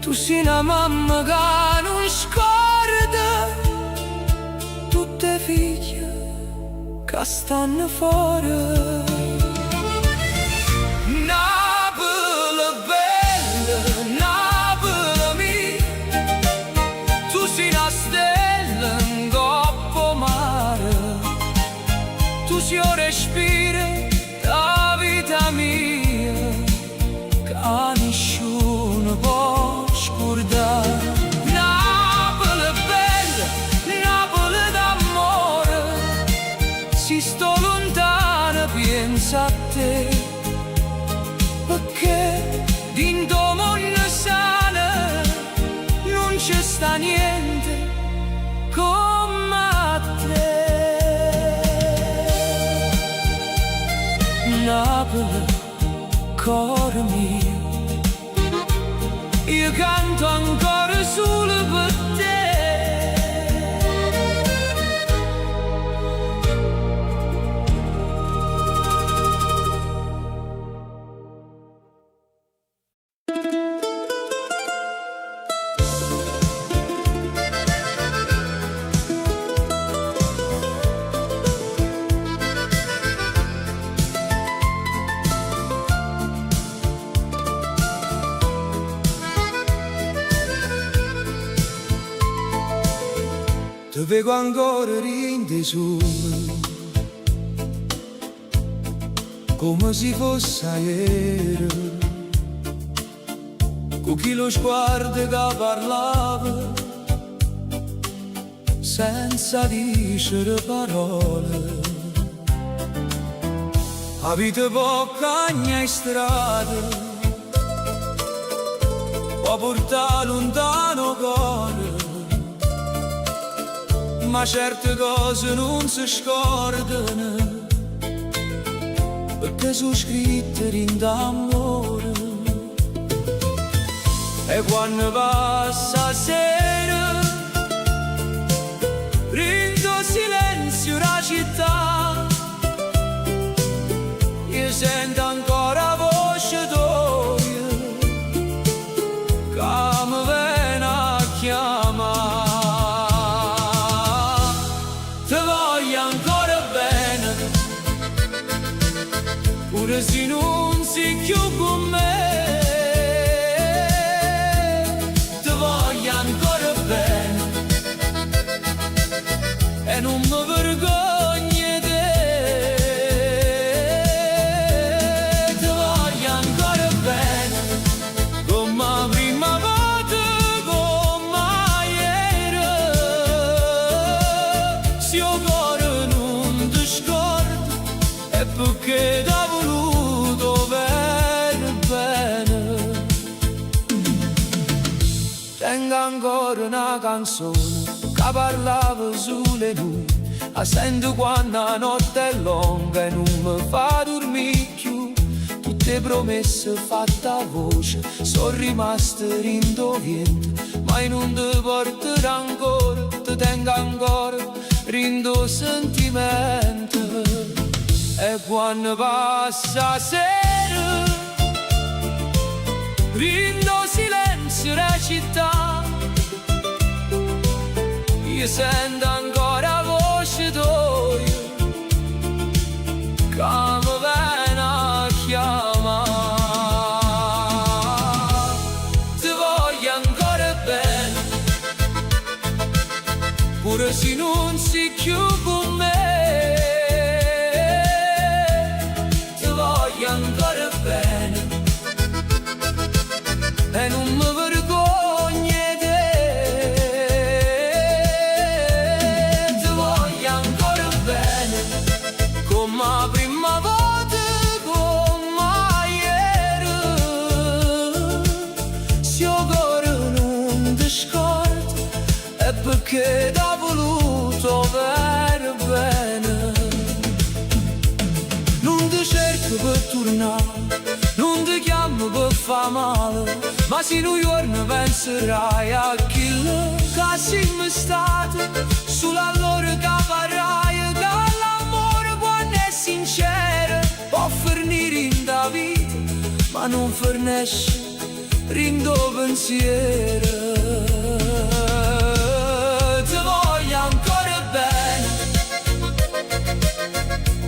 tu sei una mamma che non scorda tutte le figlie che stanno fuori. Napoli bella, Napoli mia, tu sei una stella in coppa mare, tu sei un respiro da vita mia, che nessuno può scordare. Napoli bella, Napoli d'amore, si sto lontana pensa a te, perché in tuo mondo sano non c'è sta niente come te. Napoli, cuore mio, io canto ancora solo per te. Ti vedo ancora rinde su me, come se fosse ieri, con chi lo sguardo che parlava, senza dire parole. La vita può cagnare in strada, può portare lontano cuore, ma certe cose non si scordano, perché sono scritte in d'amore. E quando passa sera, rindo silenzio la città, io sento ancora voce tua che mi viene a chiamare. Pure se non sei più con me, ti voglio ancora bene e non mi vergogno di te. Ti voglio ancora bene come la prima volta, come ieri. Se il cuore non ti scorda è perché da tengo ancora una canzone che parlava sulle nubi, la sento quando la notte è lunga e non mi fa dormire più. Tutte promesse fatte a voce sono rimaste in viento, ma mai non ti porterò ancora, ti tengo ancora, rindo sentimento. E quando passa la sera, rindo silenzio la città, io sento ancora voce tua che mi viene a chiamare. Ti voglio ancora bene, pure se non sei più con me. Ti voglio ancora bene e non mi vergogno di te. Ti voglio ancora bene come la prima volta, come ieri. Se io ancora non ti scordo è perché t'ho voluto per bene. Non ti cerco per tornare, non ti chiamo per far male, ma se un giorno penserai a chi che siamo stati, solo allora che farai che l'amore quando è sincero può fornire in da vita, ma non fornisce rindo pensiero. Ti voglio ancora bene,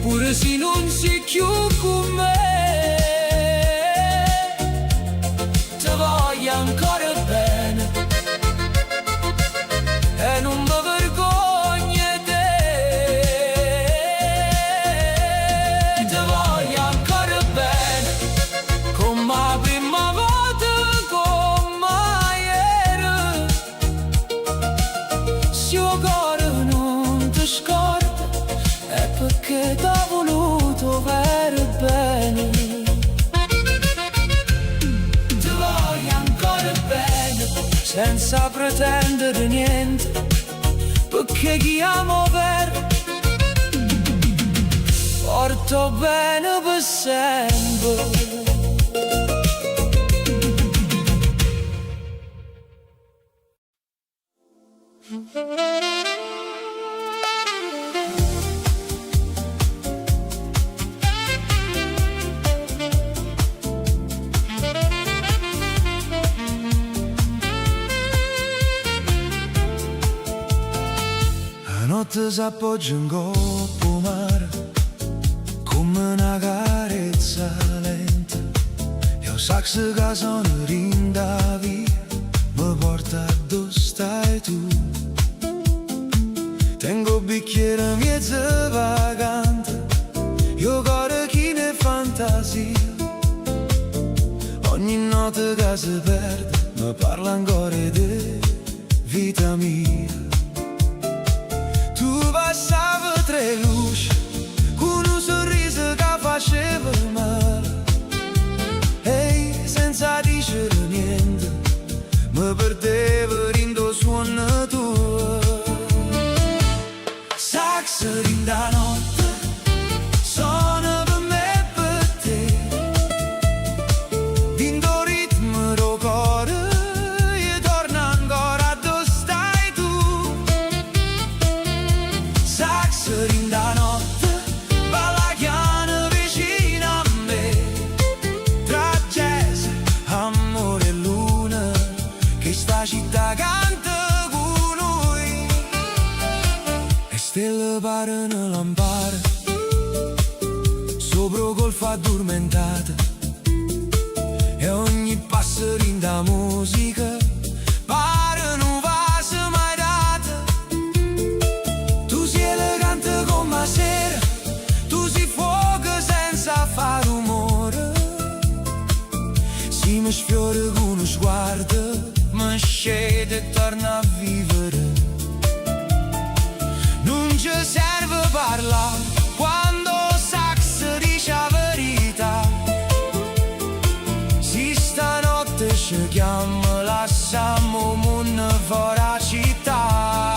pure se non sei più con me. Ti voglio ancora bene e non mi vergogno di te. Ti voglio ancora bene come la prima volta, come ieri. Se io ancora non ti scordo è perché t'ho voluto per bene. Ti voglio ancora bene senza pretendere niente, perché chi amo vero porto bene per sempre. La notte s'appoggia in coppo mare come una carezza lenta, e un sax che suona rinda via mi porta dove stai tu. Tengo bicchiere mezzo vagante, io cuore chi ne fantasia. Ogni notte che si perde mi parla ancora di vita mia. Tu passavi tra le luci con un sorriso che faceva male, e senza dire niente mi perdevo rindo suono tuo. Sax rinda notte suona per me e per te, dindo ritmo do cuore e torna ancora dove stai tu. Sax rinda notte balla chiana vicino a me, tra jazz, amore e luna, che sta città canta con noi. E stelle parano lampare sopra golfa addormentata, e ogni passo rinda musica pare un vaso mai data. Tu sei elegante come la sera, tu sei fuoco senza far rumore. Si mi sfiora con uno sguardo, mi scende e torna a vivere. Non ci serve parlare quando sax dice la verità. Si stanotte ci chiama, lasciamo mondo fuori la città.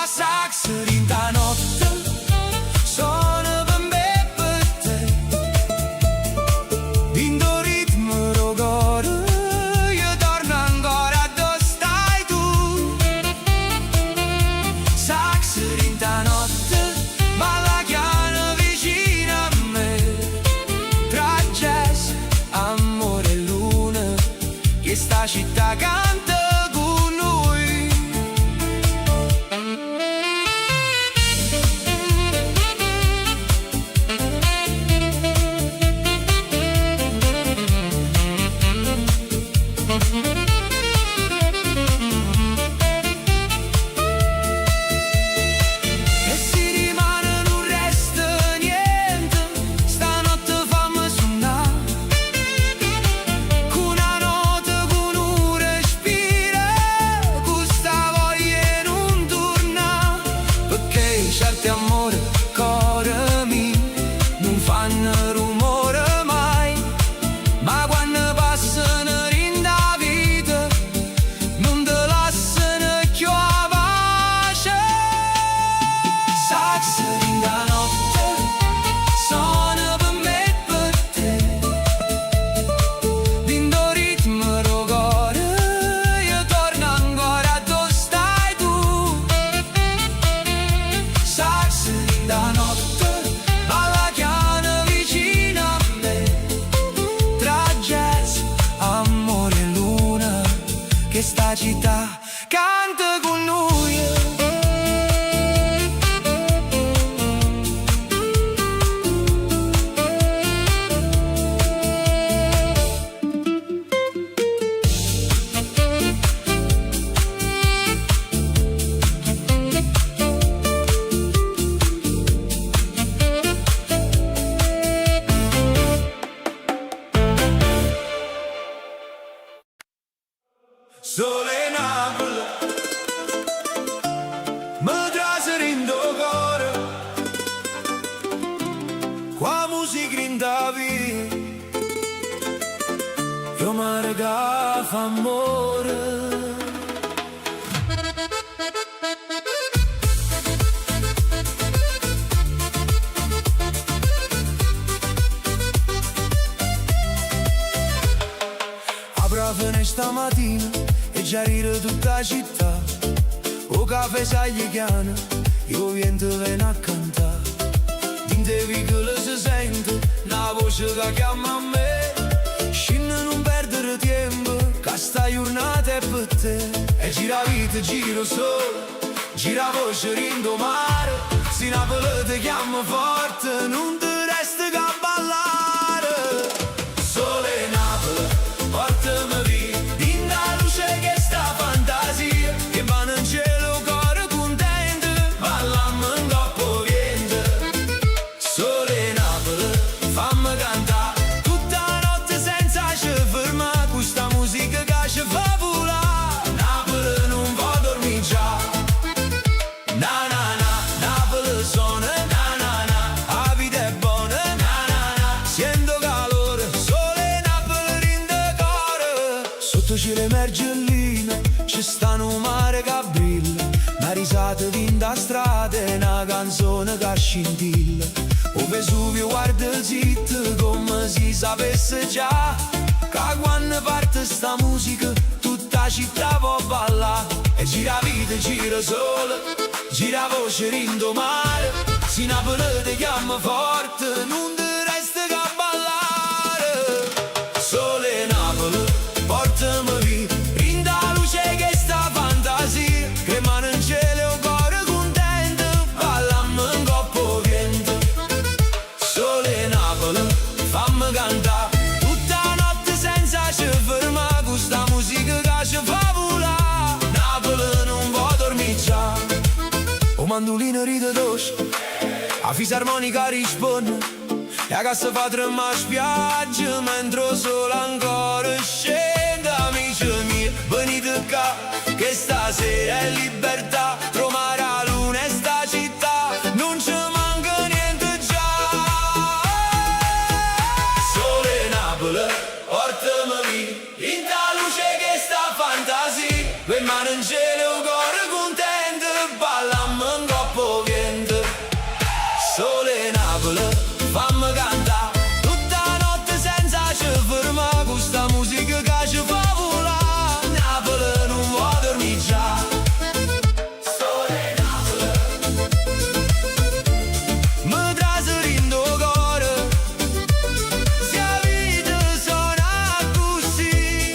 Sax rinda notte suona per me e per te, dindo ritmo do cuore io torno ancora Napoli mi traserindo cuore qua musica in Davide io mi regala fa amore. Stamattina e già ride tutta la città. O caffè sai chiana, io vento viene a cantare. Dinte vicole si sente una voce che chiama a me. Scinne non perdere tempo, che sta giornata è per te. E gira vita, giro solo, gira voce rindo mare. Se Napoli ti chiama forte, non ti resta che a ballare. Sole Napoli, portami via. C'è mergelline, ci stanno un mare che brilla, una risata vinta strada e una canzone che scintilla. O Vesuvio guarda zitto come si sapesse già, che quando parte sta musica tutta la città può ballare. E gira vita, gira sole, gira voce rindo mare. Se Napoli ti chiama forte, non ti resta che a ballare. Sole Napoli, portami via, rinda la luce che sta fantasia, cremano in cielo, cuore contento, ballammo in coppo vento. Sole Napoli, fammi cantare, tutta la notte senza ci fermare, con sta musica che ci fa volare. Napoli non può dormire già. O mandolino ride dolce, a fisarmonica risponde, e a casa fa tremare spiaggia, mentre il sole ancora scende. Amici miei, venite qua, che stasera è libertà. Trovare la luna in sta città, non ci manca niente già. Sole Napoli, portami via, in ta luce che sta fantasia. Per mano in cielo, cuore contento, ballammo in coppo vento. Sole Napoli, fammi cantare, tutta la notte senza ci fermare, con sta musica che ci fa volare. Napoli non può dormire già. Sole Napoli, mi traserindo cuore, se la vita suona così,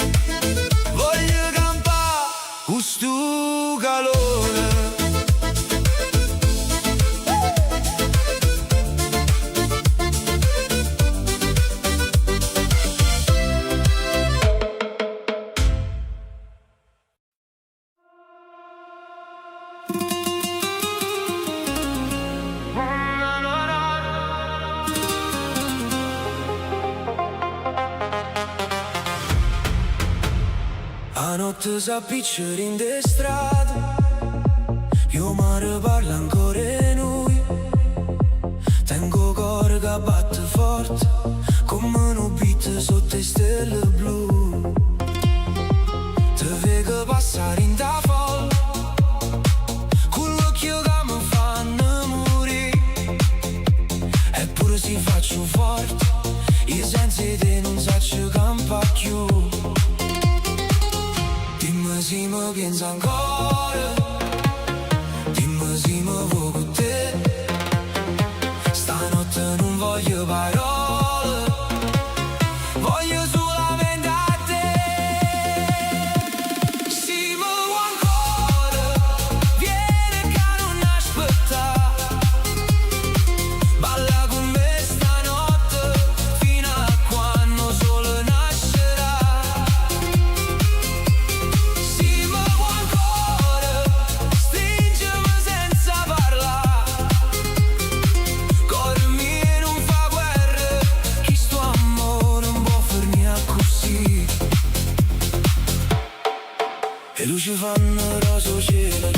voglio campare con sto calore. A notte s'appicciano in de strade, io mare parla ancora e noi. Tengo cuore che batte forte, come un beat sotto le stelle blu. Te vedo passare in da folla, con l'occhio che mi fanno morire. Eppure si faccio forte, io senza te non saccio campa più. Dimmi se mi pensa ancora, dimmi se mi vuoi con te. Stanotte non voglio parole, voglio solamente a te. Se mi vuoi ancora, vieni che non aspetta. Balla con me stanotte, fino a quando sole nascerà. Se mi vuoi ancora, fanno roso cielo,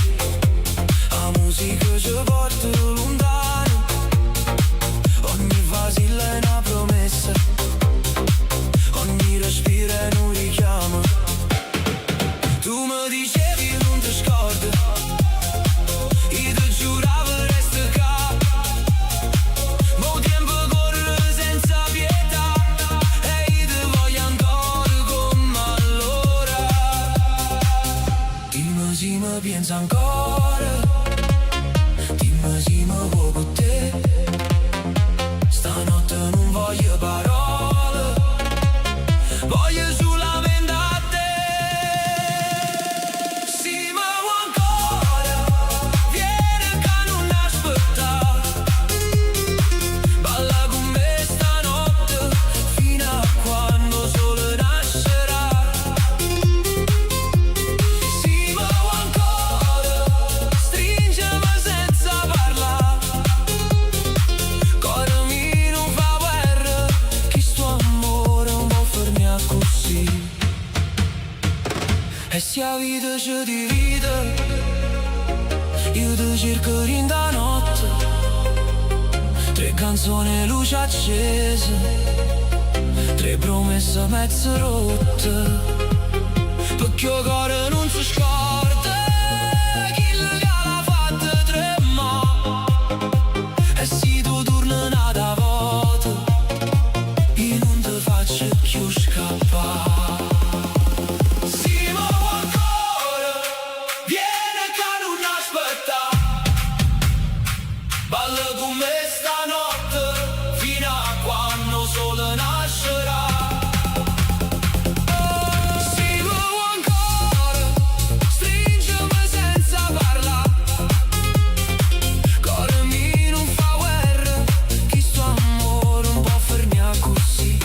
la musica ci porta lontano, ogni vasilla è una promessa, ogni respiro è un richiamo. Tu mi dicevi non ti scordi, io ti giuravo resta qua, ma il tempo corre senza pietà, e io ti voglio ancora come allora. Dimmi se mi pensa ancora, dimmi se mi vuoi con te, stanotte non voglio parole, voglio solamente a te. Sì, ma vuoi ancora, vieni che non aspetta, balla con me stanotte, fino a quando il sole nascerà. Sì, ma vuoi ancora, stringimi senza parlare, cuore mio non fa guerra, che sto amore non può fermare così. E se la vita ci divide, io ti cerco in da notte, 3 canzoni e luci accese, 3 promesse mezze rotte, perché il cuore non si scorda chi l'ha fatta tremare. E se tu torni un'altra volta, io non ti faccio più scappare. Sì, ma vuoi ancora, vieni che non aspetta, balla con me stanotte, fino a quando il sole nascerà. Sì, ma vuoi ancora, stringimi senza parlare, cuore mio non fa guerra, che sto amore non può fermare così.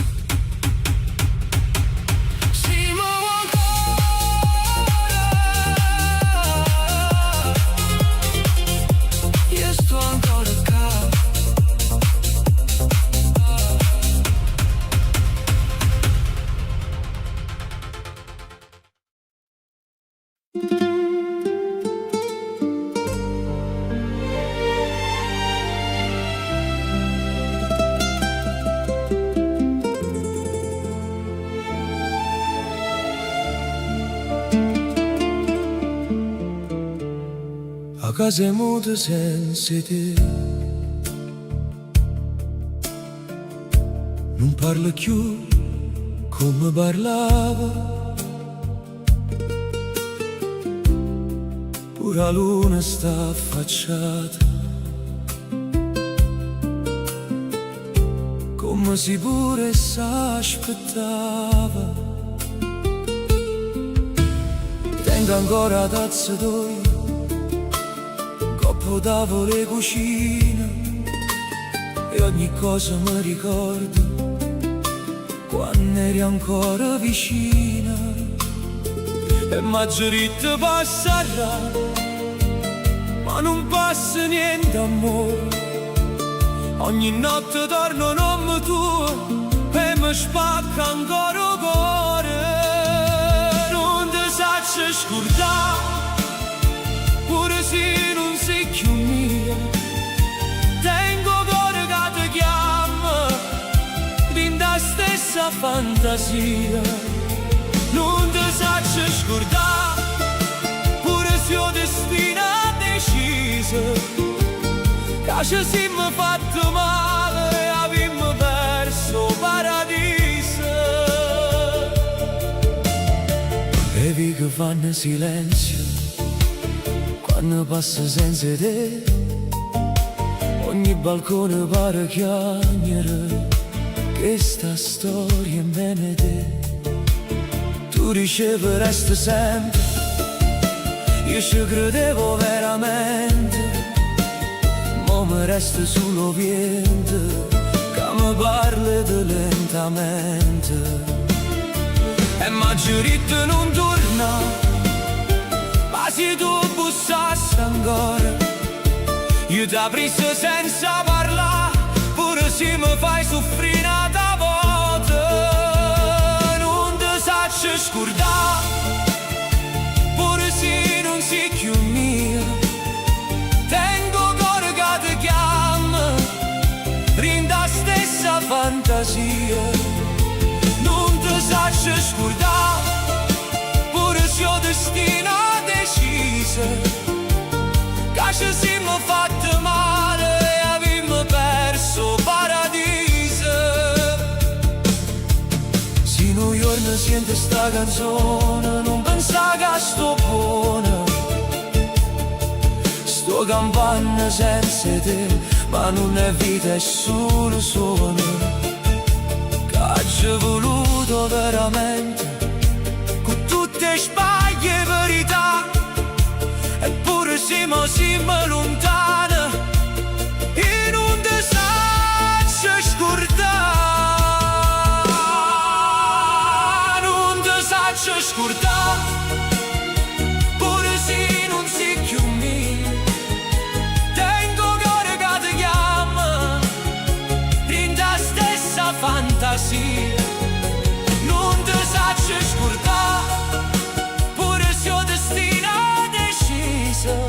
Sì, ma vuoi ancora, io sto ancora qua. A casa è muta senza te, non parla più come parlava, pure la luna sta affacciata, come se pure s'aspettava. Tengo ancora la tazza d'olio, coppo tavole cucina, e ogni cosa mi ricordo quando eri ancora vicina. E maggiorita passerà, ma non passa niente amore, ogni notte torno un nome tuo e mi spacca ancora il cuore. Non ti saccio scordare, pure se non sei più mia, tengo cuore che ti chiama, in da stessa fantasia. Non ti saccio scordare, pure se ho destino deciso, che ci siamo fatto male e abbiamo perso il paradiso. E vi che fanno silenzio quando passa senza te, ogni balcone pare chiacchiere, che sta storia è bene te. Tu dicevi resta sempre, io ci credevo veramente, ma mi resta solo vento che mi parla di lentamente. E maggiorita non torna, ma se tu bussassi ancora, io ti aprissi senza parlare, pure se mi fai soffrire una volta. Non ti saccio scordare, pure se scordar, pure se ho destino deciso, che se siamo fatti male e abbiamo perso paradiso. Se un giorno sente sta canzone, non pensa che sto buona, sto campando senza te, ma non è vita, è solo suono. Che ci è voluto veramente, con tutte sbaglie e verità, eppure siamo lontani e non ti saccio scordare, non ti saccio scordare, pure se non si chiumi, tengo cuore che ti chiama, in la stessa fantasia, non ti saccio scordare, pure se ho destino deciso,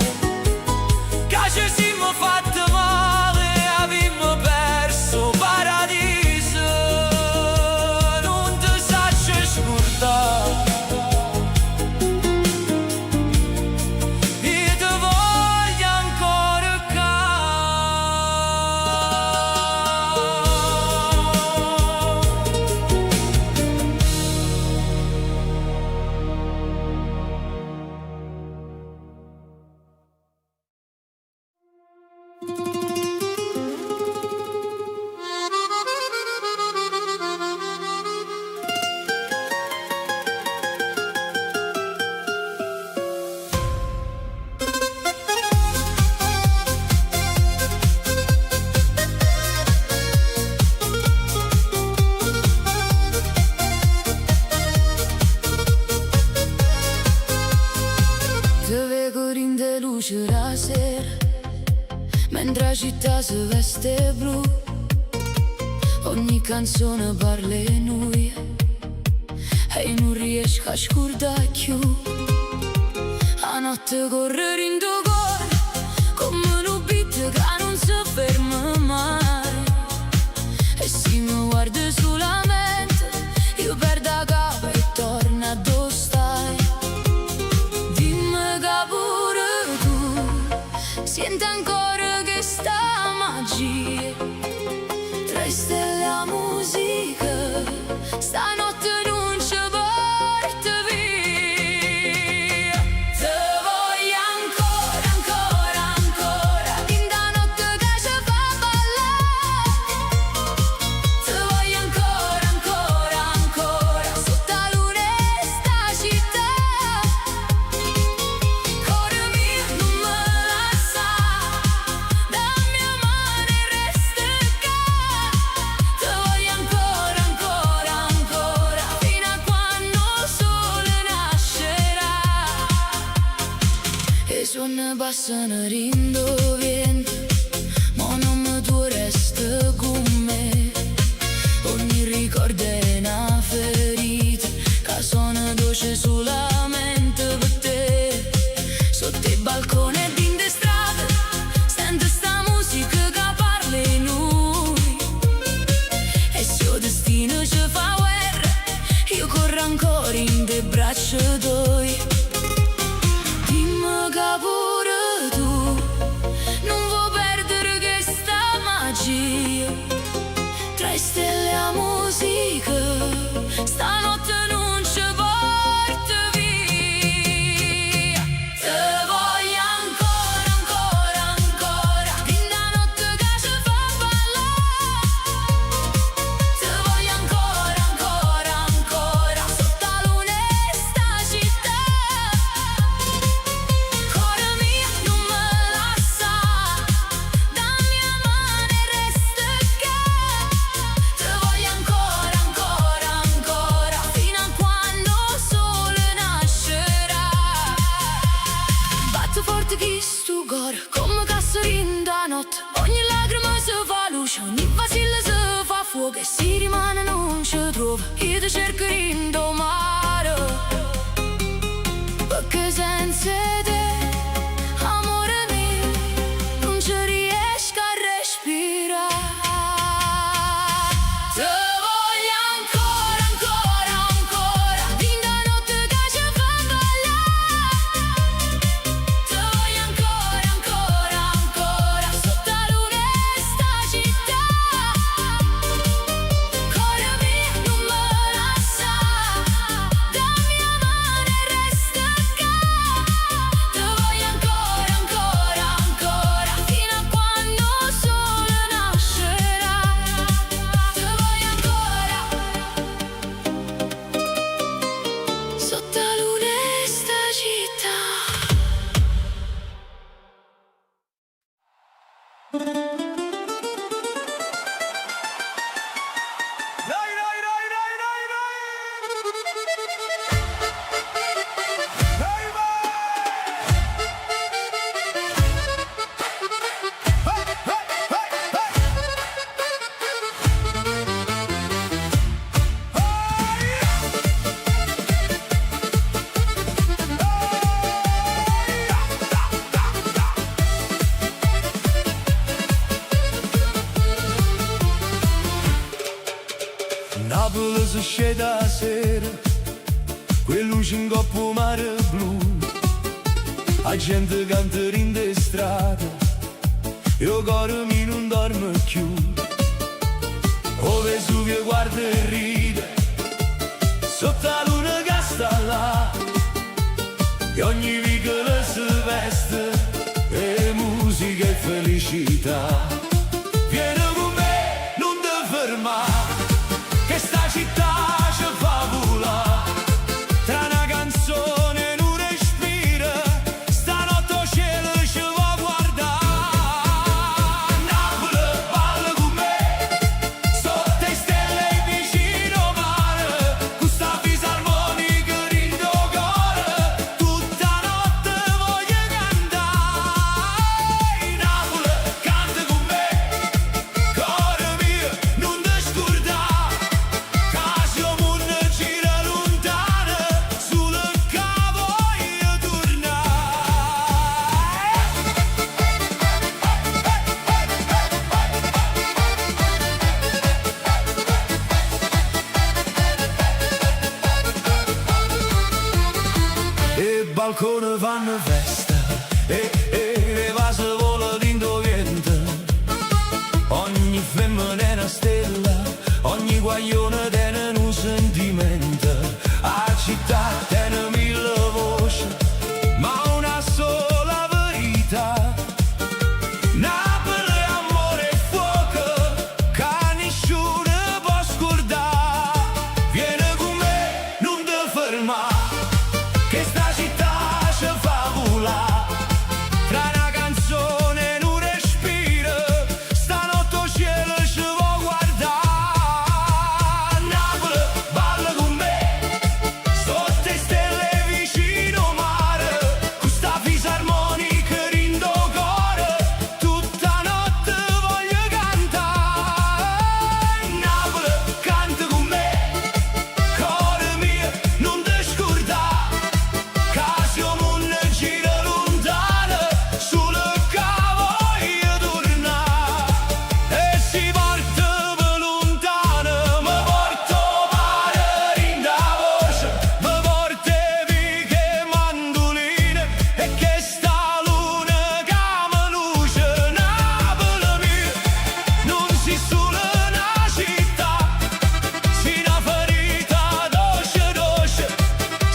che ci siamo fatti male e abbiamo perso paradiso, non ti saccio scordare. E ti voglio ancora qua. Te vedo rinde luce la sera, mentre la città si veste blu, ogni canzone parla di noi e non riesco a scordare più. La notte corre in tuo cuore come un beat che non si ferma mai, e se mi guardi solamente io perdo la capa e torno a dove stai. Dimmi che pure tu senti ancora che sta magia tra le stelle e la musica, stanotte non ci porta via. Te voglio ancora, ancora, ancora, in da notte che ci fa ballare. Te voglio ancora, ancora, ancora, sotto la luna e sta città. Cuore mio non me lascia, da mia mano resta qua. Te voglio ancora, ancora, ancora, fino a quando il sole nascerà. E suoni passano rindo vento, ma non mi tu resta con me. Ogni ricordo è una ferita che suona dolce solamente per te. Sotto il balcone e in de strade sento sta musica che parla di noi, e se il destino ci fa guerra io corro ancora in de braccia tuoi. Dimmi che pure tu non vuoi perdere questa magia tra le stelle e la musica, stanotte non ci porta via. Te voglio ancora, ancora, ancora, in da notte che ci fa ballare. Te voglio ancora, ancora, ancora, sotto la luna e sta città. Cuore mio non me lascia, da mia mano resta qua. Te voglio ancora, ancora, ancora, fino a quando il sole nascerà. Batto forte chi sto cuore come casseri in da notte, ogni lacrima si fa luce, ogni vacilla si fa fuoco, e si rimane non ci trova, io ti cerco in do mare, perché senza te, amore mio, non ci riesco a respirare. Te voglio ancora, ancora, ancora, esce da sera, quei luci in coppo mare blu, la gente canta in de strada, io cuore mi non dorme più. O Vesuvio guarda e ride, sotto la luna che sta là, e ogni vicolo si veste, e musica e felicità. Vieni con me, non ti fermare, che sta città ci fa volare, tra una canzone e un respiro, stanotte il cielo ci va a guardare. Napoli, balla con me, sotto le stelle vicino al mare, con sta fisarmonica in tuo cuore, tutta notte voglio cantare. Napoli, canta con me, cuore mio, non ti scordare, che siamo una gira lontana, sul che voglio tornare. E balcone fanno festa, le vasi volano dentro vento, ogni femmina è una stella, ogni guaglione tiene un sentimento, la città tiene mille voci, ma una sola verità. Napoli è amore e fuoco, che nessuno può scordare. Vieni con me, non ti fermare, che sta città ci fa volare, tra una canzone e un respiro, stanotte il cielo ci va a guardare. Napoli, balla con me, sotto le stelle vicino al mare, con sta fisarmonica in tuo cuore, tutta notte voglio cantare. Napoli, canta con me, cuore mio, non ti scordare, che siamo una gira lontana, sul che voglio tornare. E si porta per lontano, mi porto mare in da voce, mi porta vighe e mandoline, e che sta luna che mi luce. Napoli mia, non si solo una città, si una ferita dolce dolce,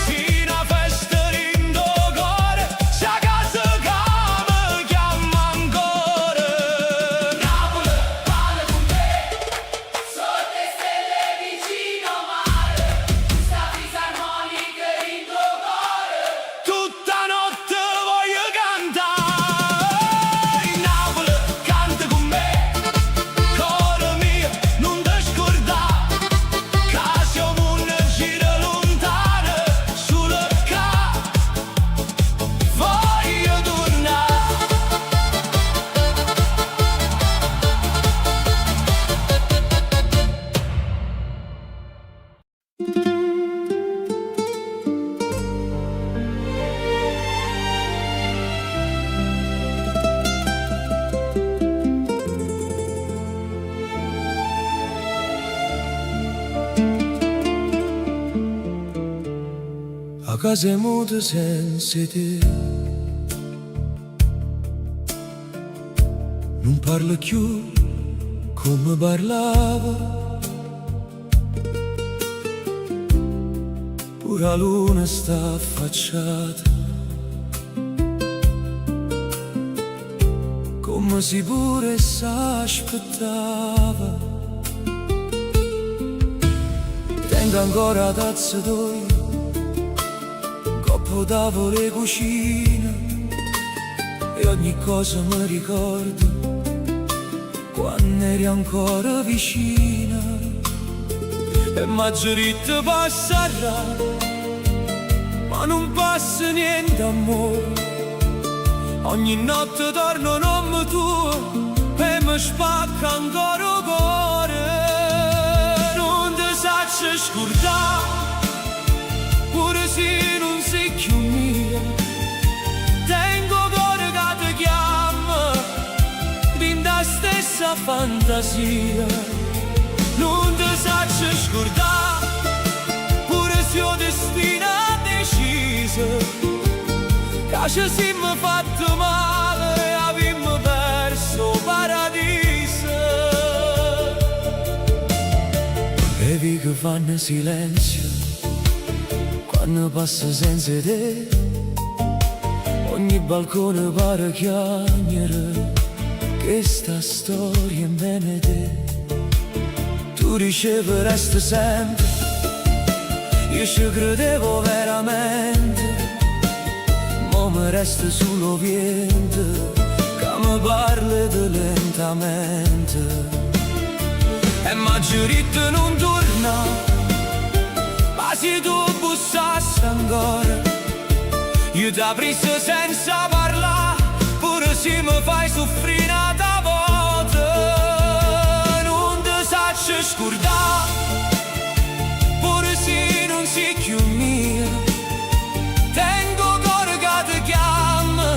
si una festa in tuo cuore, si a casa che mi chiama ancora. Napoli, balla con me, sotto le stelle vicino al mare, sta fisarmonica in tuo cuore, tutta notte voglio cantare. Napoli, canta con me, cuore mio, non ti scordare, che siamo una gira lontana, sul che voglio tornare. A casa è muta senza te, non parla più come parlava, pure la luna sta affacciata, come si pure s'aspettava. Tengo ancora la tazza d'olio, coppo tavolo e cucina, e ogni cosa mi ricordo quando eri ancora vicina. E Margherita passerà, ma non passa niente amore, ogni notte torno nome tuo e mi spacca ancora il cuore. Non ti saccio scordare, pure se non sei più mia, tengo cuore che ti chiama, in la stessa fantasia. Non ti saccio scordare, Ca și simt fatto male e abbiamo perso paradiso. E vi che fanno silenzio quando passa senza te. Ogni balcone pare chiamere che sta storia in bene te. Tu ricevi resta sempre, io ci credevo veramente, ma mi resta solo vento che mi parla di lentamente. E maggiorito non torna, ma se tu bussassi ancora, io ti aprissi senza parlare, pure se mi fai soffrire una volta. Non ti saccio scordare, pure se non sei più mia. Tengo cuore che ti chiama,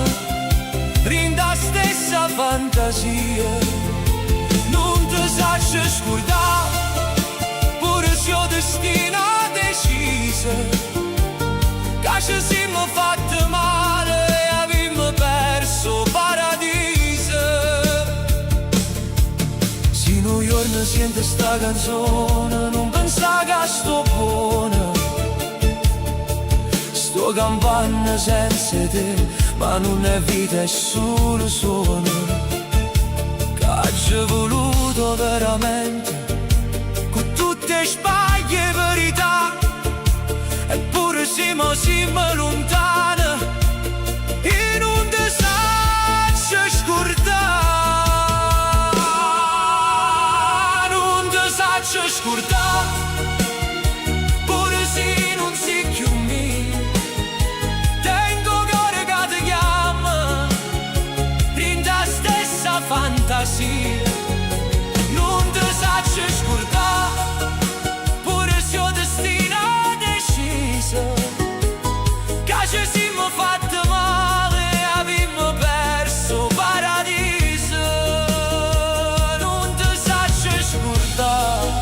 rinda stessa fantasia. Non ti saccio scordare, pure se ho destino deciso. Che ci siamo fatti male e abbiamo perso paradiso. Se un giorno sente sta canzone, non pensa che sto buona. Sto campando senza te, ma non è vita, è solo suono. Che ci è voluto veramente, con tutte sbaglie e verità. Eppure siamo lontani e non ti saccio scordare. Non ti saccio scordare, pure se non sei più mia. Tengo cuore che ti chiama, rinda stessa fantasia. Non ti saccio scordare, pure se ho destino deciso. Che ci siamo fatti male e abbiamo perso paradiso. Non ti saccio scordare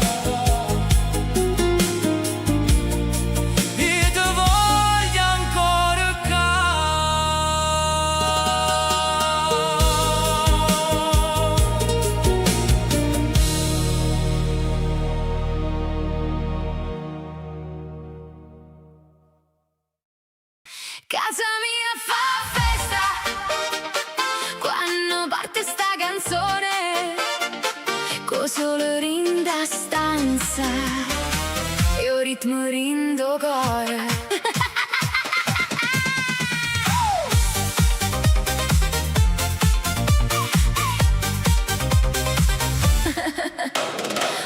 e ti voglio ancora qua. Casa mia fa festa quando parte sta canzone, con solo rinda stanza e o ritmo rindo cuore.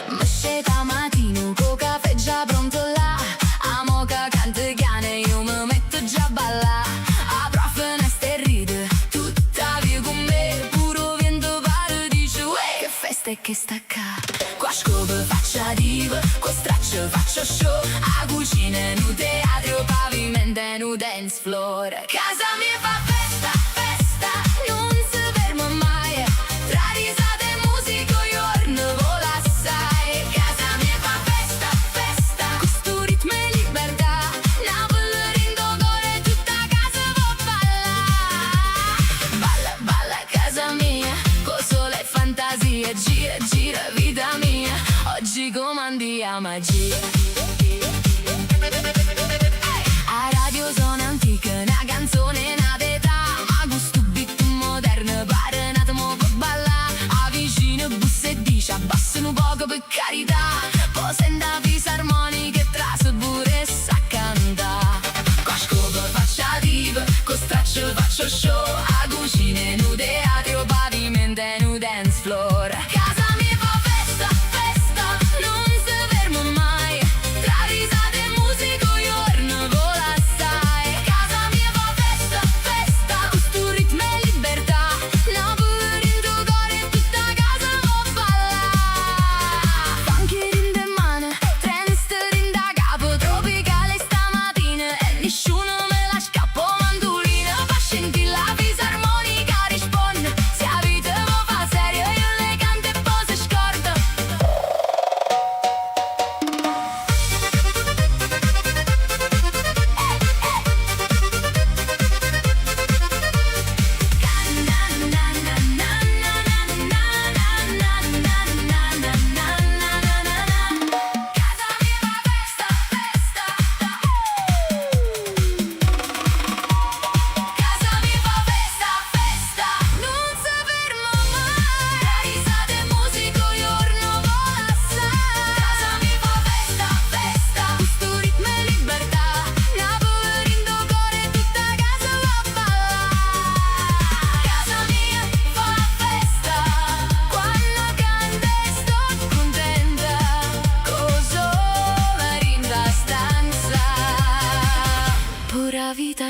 Ma sceta mattino con caffè già pronto là, a moca cante chiane io mi metto già a ballare. Apro a finestra e ride, tutta via con me, puro vento pare dice uè, che festa è che sta qua. Qua scopo faccia diva, con straccio faccio show, a cucina e nu teatro, pavimento e nu dance floor. Casa mia fa festa, festa, non si ferma mai, tra risate e musica io ne vola assai. Casa mia fa festa, festa, con sto ritmo e libertà, Napoli rindo cuore, tutta casa può ballare. Balla, balla casa mia, con sole e fantasia, gira, gira vita mia, oggi comandi a magia. A radio sono antica, una canzone nata età, ma gusto beat moderno, pare un attimo per ballare. A vicino bussa e dice abbassano un poco per carità, poi senta fisarmonica e trase pure sa cantare. Qua scopo faccia diva, con straccio faccio show, a cucina e nu teatro, pavimento e nu dance floor. Casa mia fa festa, festa, non si ferma mai,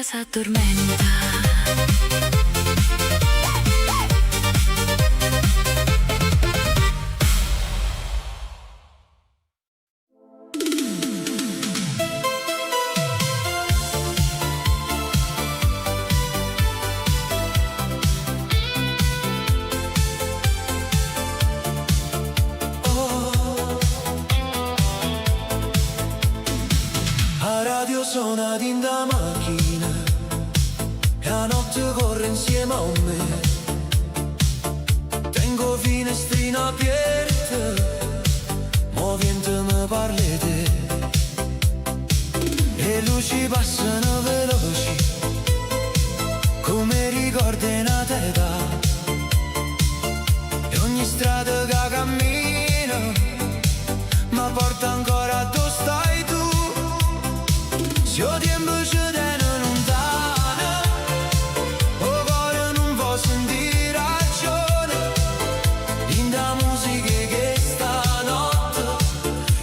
s'addormenta. A radio suona in da macchina e la notte corre insieme a me. Tengo finestrina aperta, movente mi parli te. E luci passano veloci come ricordi una teta. E ogni strada che cammino mi porta ancora dove stai tu. Se il tempo ci tiene lontano, o cuore non può sentire ragione. In da musica che stanotte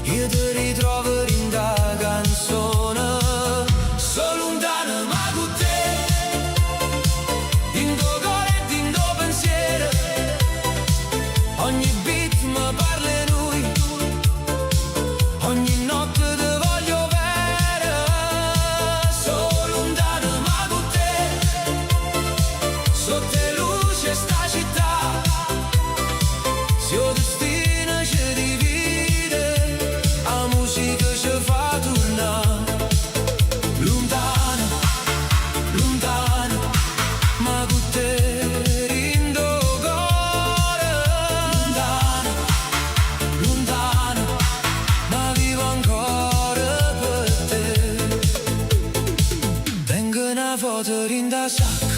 io ti ritrovo in da canzone. Sono lontano ma con te, in tuo cuore e in tuo pensiero. Ogni beat mi parla lui, ogni notte ti voglio bene. Foto in da sacca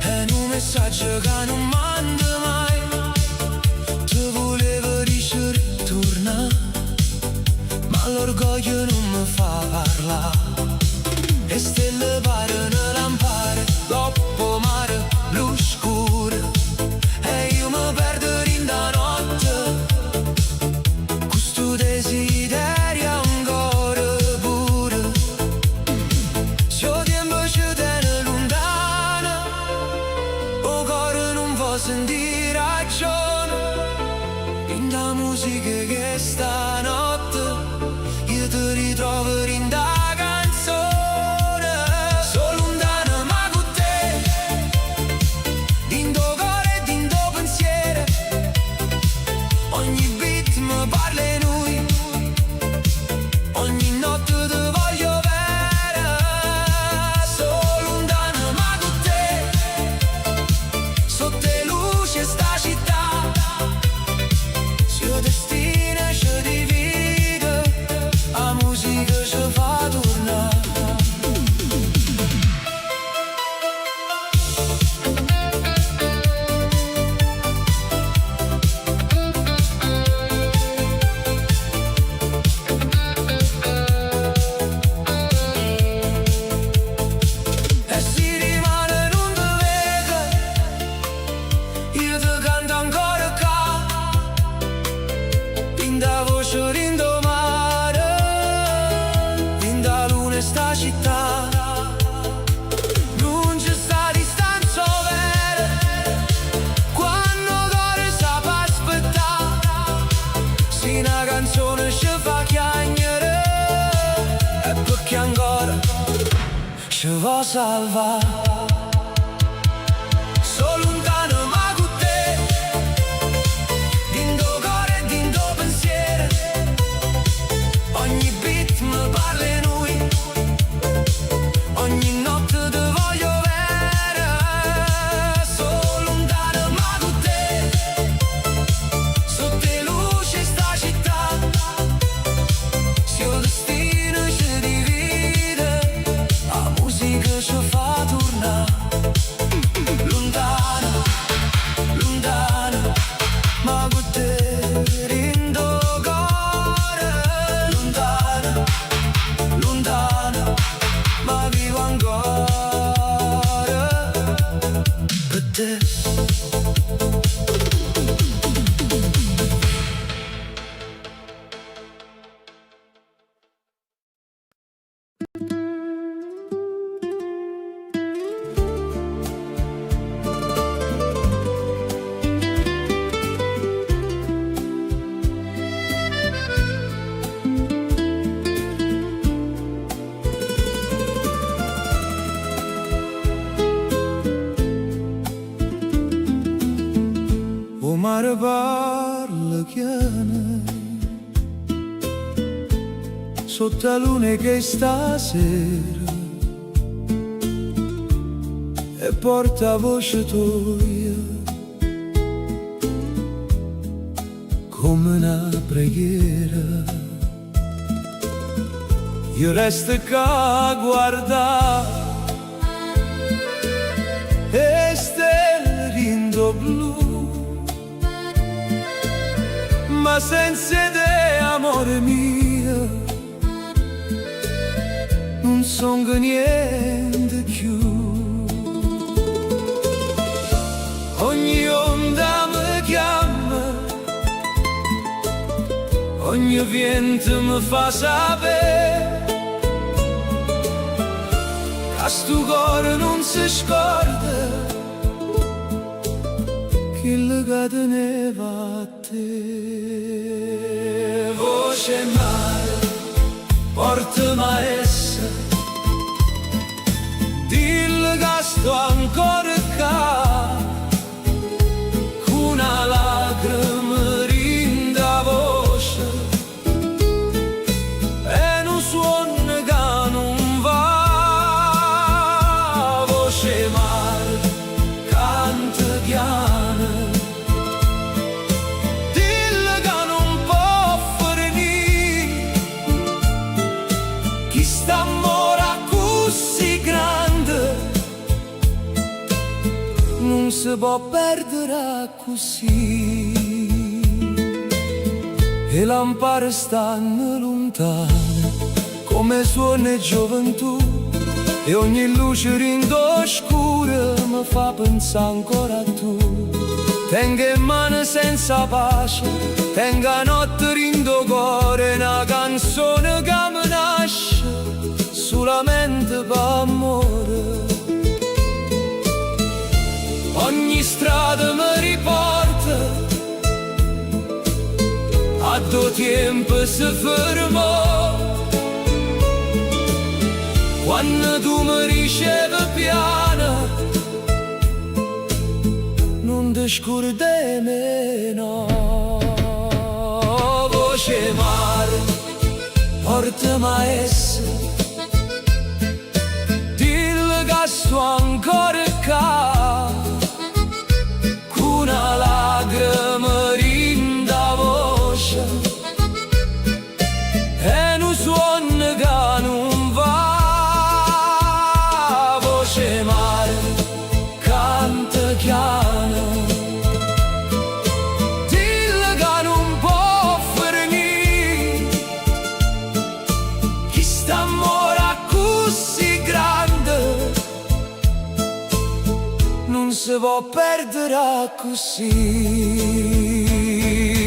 e un messaggio che non manda mai. Ti volevo ritornare, ma l'orgoglio non mi fa parlare. E stelle parano lampare dopo mare blu scuro, e io mi perdo in da notte. Questo desiderio ancora pure. Sentire ragione in da musica che stanotte io ti ritrovo in da canzone. Sono lontano ma con te, in tuo cuore e in tuo pensiero. Ogni beat mi parla di lui, ogni notte ti voglio bene. Sono lontano ma con te, sotto sta città, se il destino ci divide, la musica ci fa tornare. E si rimane non ti vedo, io ti canto ancora qua, in da voce in do mare, in da luna sta città. Non c'è sta distanza vera, quando cuore sa pa aspettare. Se una canzone ci fa chiagnere, è perché ancora ci vuoi salvare. Sono lontano ma con te, in tuo cuore e in tuo pensiero. Ogni beat mi parla di lui, ogni notte ti voglio bene. Sono lontano ma con te, sotto le luci sta città. Se il destino ci divide, la musica ci fa tornare. Lontano, lontano, ma con te in tuo cuore. Lontano, lontano, ma vivo ancora per te. mare parla chiana sotto la luna che stasera e porta voce tua come una preghiera. Io resto qua a guardare e stelle rindo blu, ma senza te, amore mio, non son che niente più. Ogni onda mi chiama, ogni vento mi fa sapere che sto cuore non si scorda che le teneva a te. Voce mare, portami a essa, dillo che sto ancora qua, con una lacrima rinda voce e non suona che non va. Voce mare, canta piano, dillo che non può finire, chi sta amore così grande non si può perdere così. E lampare stanno lontane come suona gioventù, e ogni luce rindo scura mi fa pensare ancora a tu. Tengo in mano senza pace, tengo a notte rindo cuore, una canzone che mi nasce solamente per amore. Ogni strada mi riporta a due tempo si fermò, quando tu mi ricevi piano non ti scordai me, no. Voce mare, portami a essa, dillo che sto ancora qua, con una lacrima rinda voce e non suona che non va. Voce mare, canta piano, dillo che non può finire, chi sta amore così grande non si può perdere così.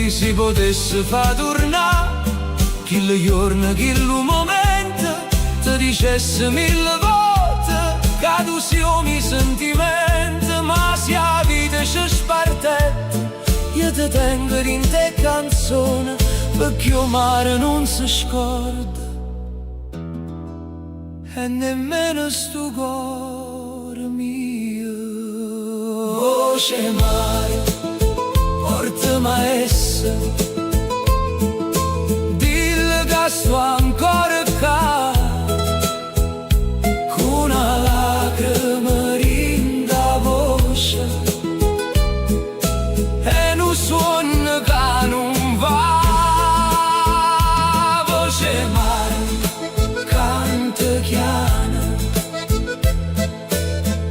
Si potesse far tornare chi le giorni, chi il momento, ti dicesse mille volte che tu siamo i sentimenti, ma se la vita ci spartetta io ti tengo in te canzone, perché il mare non si scorda e nemmeno sto cuore mio. Voce mare, portami a essa, dillo che sto ancora qua, con una lacrima rinda voce e non suona che non va. Voce mare, canta piano,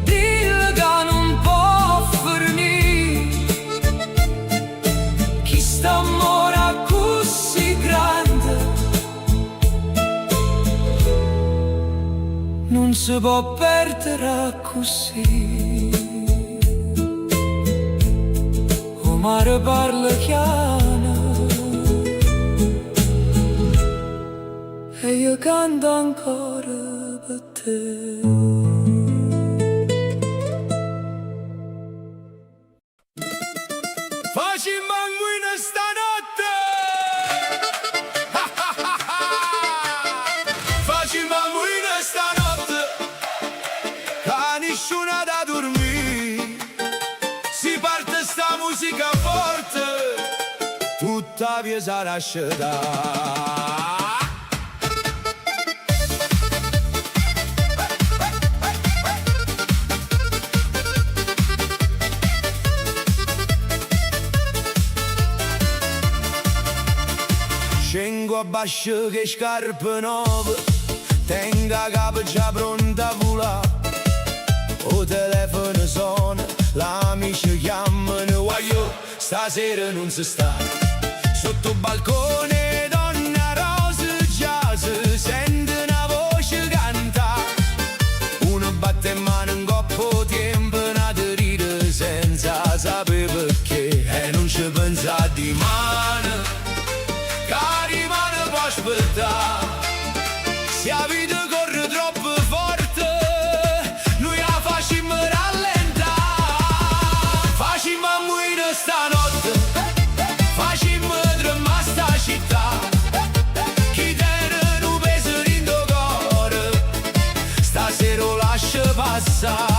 dillo che non può finire, chi sta amore così grande non si può perdere così. O mare parla chiano e io canto ancora per te. Facciamo manguina stanotte! Facciamo manguina stanotte, che nessuno da dormire, si parte sta musica forte. via sarà scelta. Scengo a bascio che scarpe nuove, tengo a capo già pronta a volare. O telefono suona, l'amici chiamano, guaglio, stasera non si sta. Sotto il balcone donna rosa già si sente una voce cantare. Uno batte in mano un coppo tempo, una ride senza sapere perché. E non ci pensa di mano, cari mano può aspettare. Se la vita corre troppo forte, noi la facciamo rallentare. Facciamo a muovere stanotte, facciamo tremare sta città. Chi tiene un peso in tuo cuore, stasera lo lascia passare.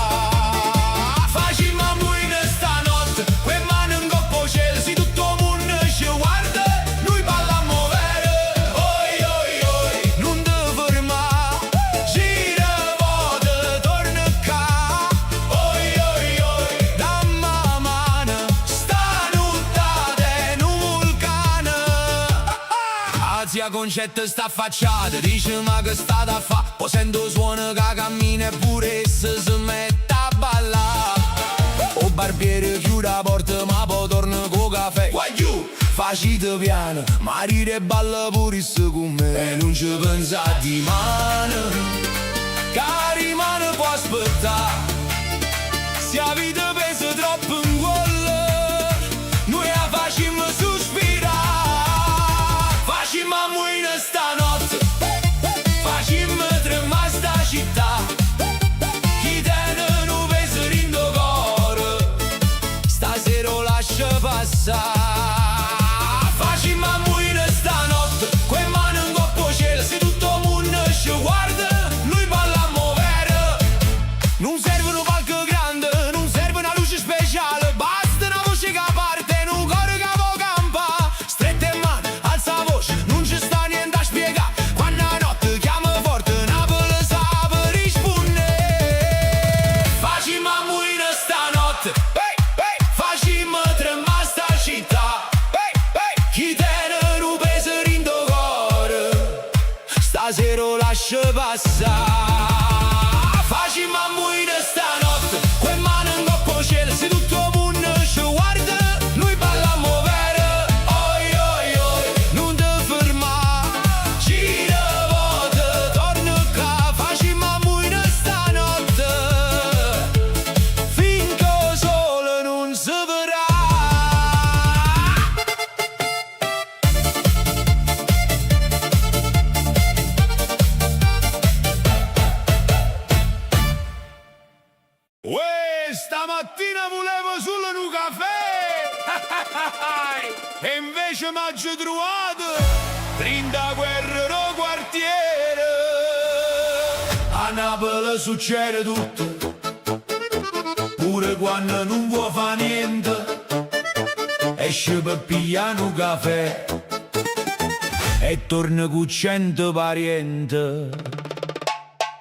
Facciamo a muovere stanotte, quelle mani in coppa al cielo, se tutto il mondo ci guarda. Noi balliamo vero, oi oi oi, non ti fermare, gira volte, torna qua. Oi oi oi, dammi la mano, sta nottata in un vulcano. Azia concetta sta facciata, dice ma che state a fa'? Poi sento suono che cammina e pure essa si mette a ballare. O barbiere chiude la porta ma poi torna con caffè. Guagliù, facite piano, ma ride e balla pure con me. E non ci pensa di mano, cari mano può aspettare. Se la vita pesa troppo in cuore, noi la facciamo sospirare. Facciamo a muovere stanotte, facciamo tremare sta città. Chi tiene un peso in tuo cuore, stasera lo lascia passare. Facciamo a muovere stanotte, quelle mani in coppa al cielo, se tutto il mondo ci guarda. Noi balliamo vero, non serve un palco grande, non serve una luce speciale, basta una voce che parte, un cuore che può campa. Strette in mano, alza la voce, non ci sta niente a spiegare. Quando la notte chiama forte, Napoli sape rispondere. Facciamo a muovere stanotte, facciamo tremare sta città. Chi tiene un peso in tuo cuore, stasera lo lascia passare. Facciamo a muovere stanotte, quelle mani in coppa al cielo, se tutto il mondo ci guarda. Noi balliamo vero, oi oi oi, non ti fermare, gira volte, torna qua. Facciamo a muovere stanotte, finché il sole non si verrà. Uè, stamattina volevo solo un caffè e invece m'aggi trovato 30 guerre no quartiere. A Napoli succede tutto, pure quando non vuoi fa niente. Esce per pigliare un caffè e torna con 100 parenti.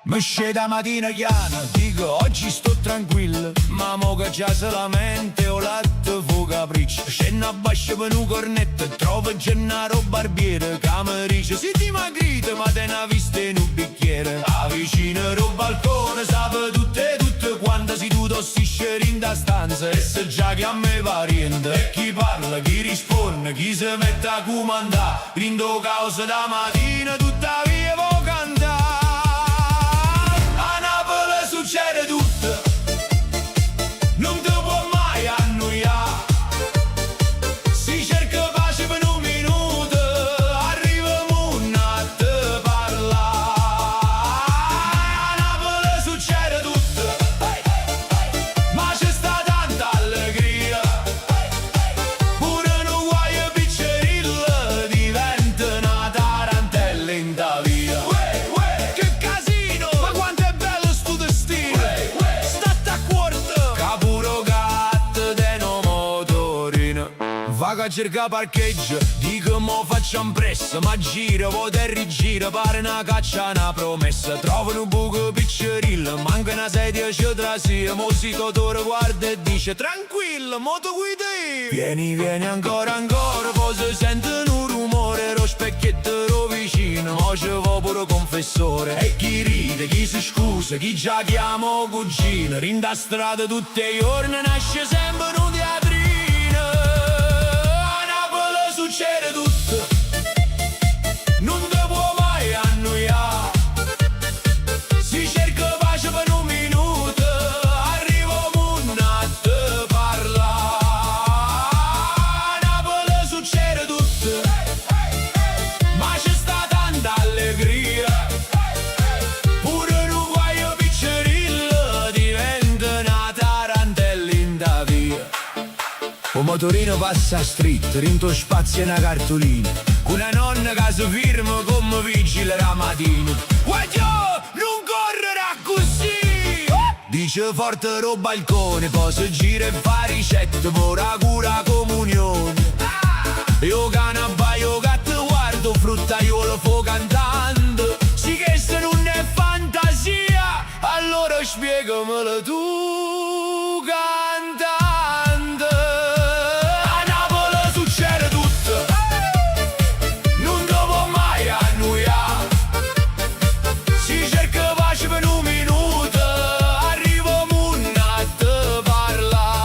Mi scende la mattina chiana, dico oggi sto tranquillo, ma mo che già se la mente o latte fu capriccio. Scendo a bascio per un cornetto e trovo Gennaro barbiere che mi dice si dimagrite ma te ne vista in un bicchiere. A vicino al balcone sape tutte quante si tu tossisce in da stanza. E se già chiama i parenti e chi parla, chi risponde, chi si mette a comandare. Rindo causa da mattina tutta via vo cantare. Succede tutto, non ti può mai annoiare. Si cerca pace per un minuto, arriviamo a te parlare. A Napoli succede tutto, ma c'è sta tanta allegria. Pure un guaio piccerilla diventa una tarantella in ta via. che cerca parcheggio, dico mo facciamo pressa, ma gira, vuota e rigira, pare una caccia, una promessa. Trovano un buco piccerilla, manca una sedia, ci trasia, mo si totore guarda e dice tranquillo, mo tu guida io. Vieni, vieni ancora, ancora, poi si sente un rumore, lo specchietto ro vicino, mo ci va pure confessore. E chi ride, chi si scusa, chi già chiama cugino, rinda strada tutti i giorni, nasce sempre un teatrino. A Napoli succede tutto, non ti può mai annoiare. Si cerca pace per un minuto, arriva un a te parla. A Napoli succede tutto, ma c'è sta tanta allegria. Pure un guaio piccerilla diventa una tarantella in da via. Un motorino passa stretto, rinto spazio e una cartolina, con una nonna che si firma come vigile la mattina. Guaglio, non correre così! Dice forte ro balcone, poi si gira e fa ricette, ora cura comunione. Io cane abbaio, gatto guardo, fruttaiolo fo cantando. Sì che se non è fantasia, allora spiegamelo tu cantando. A Napoli succede tutto, non ti può mai annoiare. Si cerca pace per un minuto, arriva un a te parla.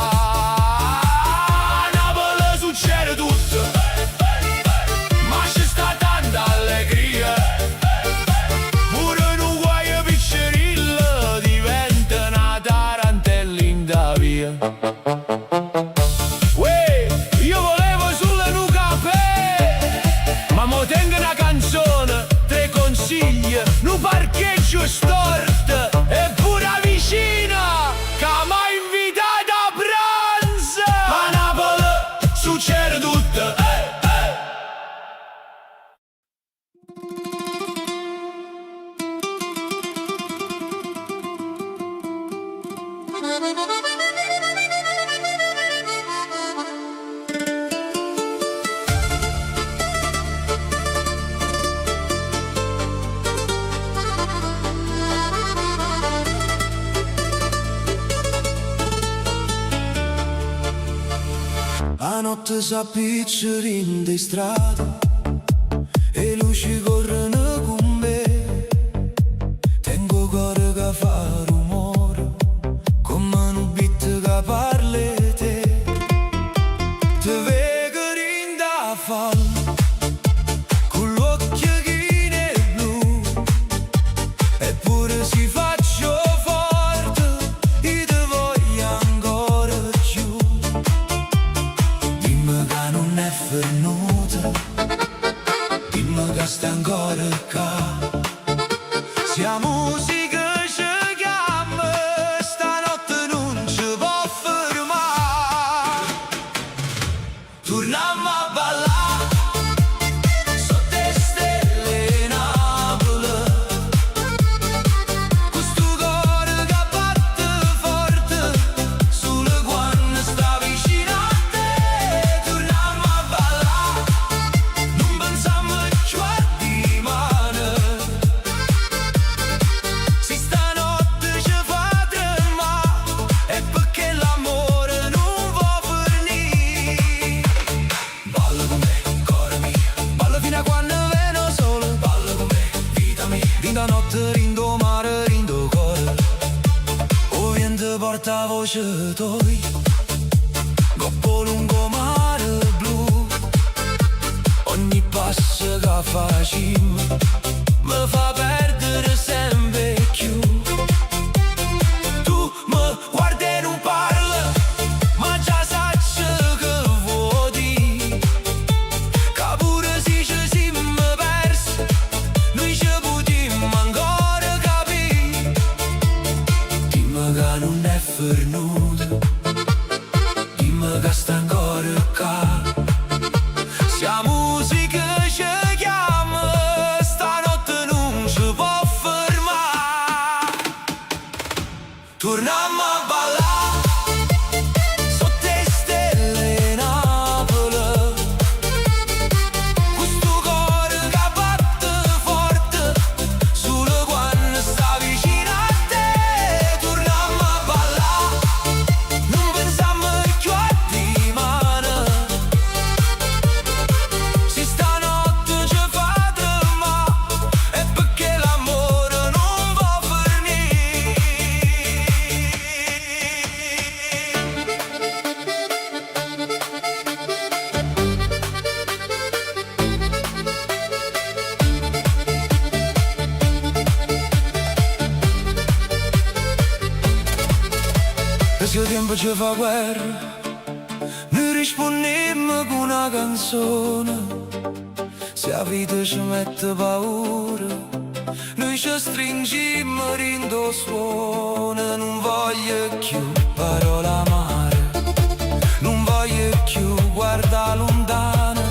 A Napoli succede tutto, ma c'è sta tanta allegria. Pure un guaio piccerilla diventa una tarantella in da via. Uè, io volevo sulle nuca, ma mo tengo una canzone, tre consigli, un parcheggio storto e pure vicina che m'ha invitato a pranzo. A Napoli succede tutto, A notte s'appiccerino di strada e luci corrono con me. Tengo cuore che fa rumore, come un beat che parla di te. Te vedo rinda a fallo, con l'occhio chine blu, eppure si faccio forte, io te voglio ancora più. Dimmi che non è venuta, dimmi che stai ancora qua. Sia musica ci chiama, stanotte non ci può fermare. Torniamo a ballare sotto le stelle Napoli, questo cuore che batte forte sulle quando sta vicino a te. Torniamo a ballare, non pensiamo più a dimane. Se stanotte ci fa tremare è perché l'amore non va finire. Balla con me, cuore mio, balla fino a quando veno sole. Balla con me, vita mia, rinda notte, rindo mare, rindo cuore. O vento porta voce toi, coppo lungo mare blu. Ogni passo che facciamo mi fa perdere sempre più. Tu mi guardi e non parli, ma già sai che vuoi dire. Che pure se ci siamo persi, noi ci potremmo ancora capire. Dimmi che non è venuta, dimmi che sta ancora qua. Sia musica ci chiama, stanotte non ci può fermare. Torniamo a ballare sotto le stelle Napoli, tempo ci fa guerra, noi rispondiamo con una canzone. Se la vita ci mette paura, noi ci stringiamo rindo suona. Non voglio più parole amare, non voglio più guardare lontano.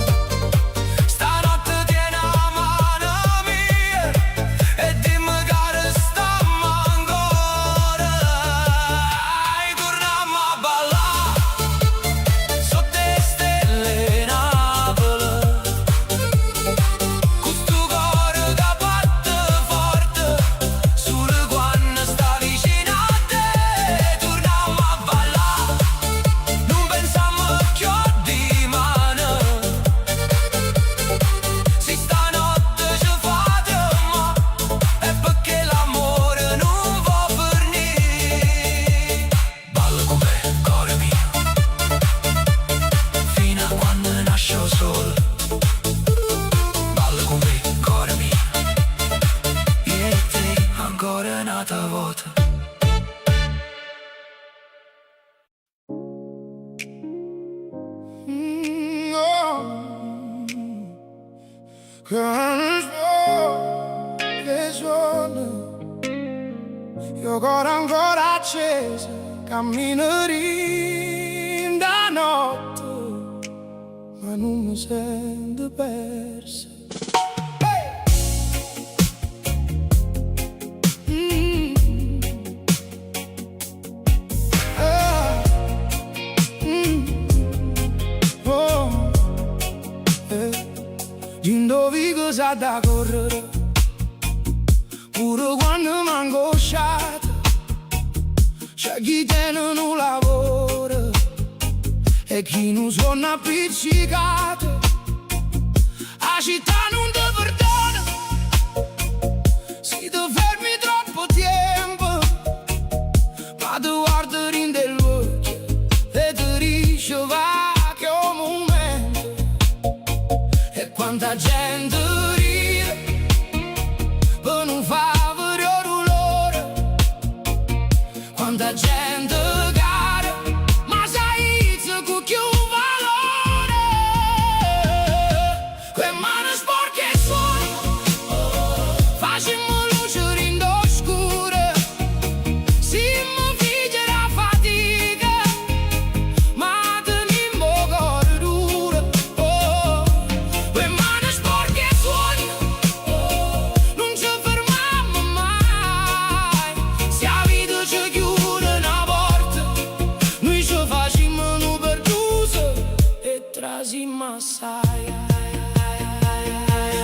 Stanotte tieni la mano mia e dimmi che stiamo ancora. Torniamo a ballare sotto le stelle Napoli, con sto cuore che batte forte solo quando sta vicino a te. Torniamo a ballare, non pensiamo più di mano. Se stanotte ci fa tremare è perché l'amore non va per niente. Balla con me, cuore mio, fino a quando nasce solo. Balla con me, cuore mio, io e te ancora un'altra volta. Che sono io cuore ancora acceso, camminerì da notte, ma non mi sento perso. Indovi cosa da correre, pure quando mi angosciato. C'è chi tiene un lavoro e chi non suona appiccicato. La città non ti perdona se ti fermi troppo tempo, ma ti guardi in dell'occhio e ti dici va che è un momento. E quanta gente ride per non fare l'ora, quanta gente gara, ma sai con più valore. Que mani sporche suoni, facciamo luce rindo oscura. Si mi figlia la fatica, ma tenimo cuore duro. Que mani sporche suoni, non ci fermiamo mai. Se la vita ci chiude una porta, noi ci facciamo una perdusa e trasimmo assai.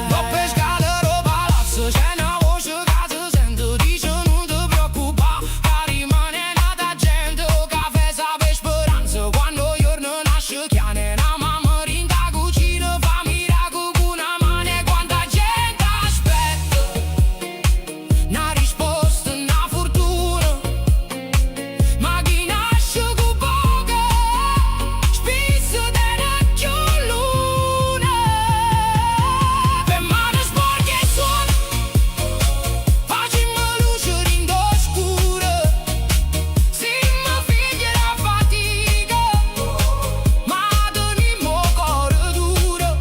Va per scalare o palazzo, c'è una voce che si sente, dice non ti preoccupare, che rimane nata gente. O caffè sape speranza, quando il giorno nasce chiane. Una mamma in da cucina fa miracolo con una mano. E quanta gente aspetta una risposta, una fortuna, ma chi nasce con poco spesso tiene più luna. Per mani sporche suona, facciamo luce rindo oscura. Si mi figlia la fatica, ma tenimo cuore duro.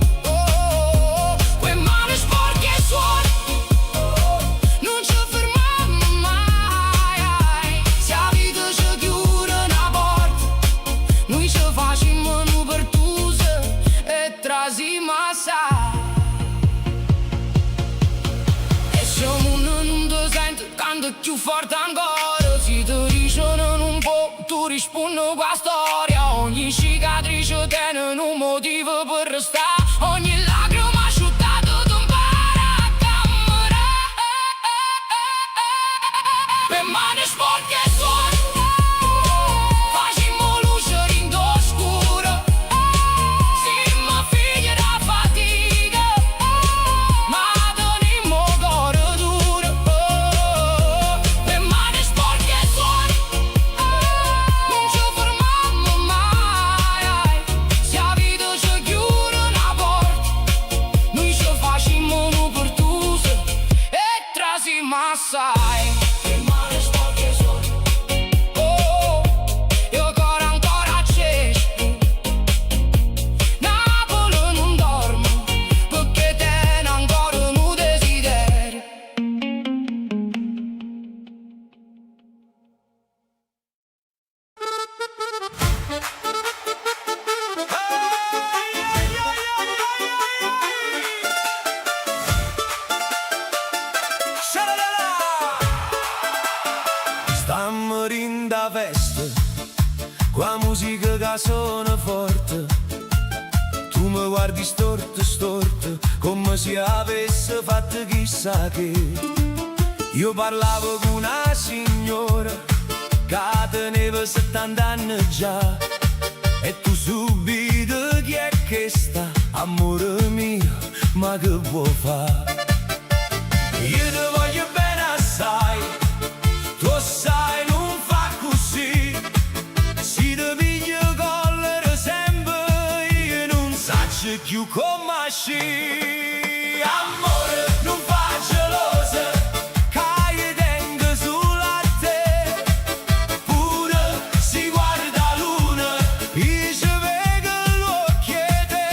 Que mani sporche suona, non ci fermiamo mai. Se la vita ci chiude una porta, noi ci facciamo una pertusa e trasimmo assai. E se il mondo non ti sente, canta più forte ancora. Se ti dicono un po', tu rispondi con la storia. Ogni cicatrice tiene un motivo per restare. Ogni lacrima asciuttata ti impara a camminare. Per mani sporche suoni, facciamo luce rindo oscura. Si mi figlia la fatica, ma tenimo cuore duro. Per mani sporche suoni, non ci fermiamo mai. Se la vita ci chiude una porta, musica che suona forte, tu mi guardi storto, storto, come se avesse fatto chissà che. Io parlavo con una signora che teneva 70 anni già, e tu subito chi è che sta, amore mio, ma che vuoi fare? Io ti voglio bene assai, tu sai non fa così, si ti piglio collera sempre, io non saccio più come sci. Amore, non fa gelosa, che io tengo sulla te, pure si guarda la luna, io ci vedo l'occhio te.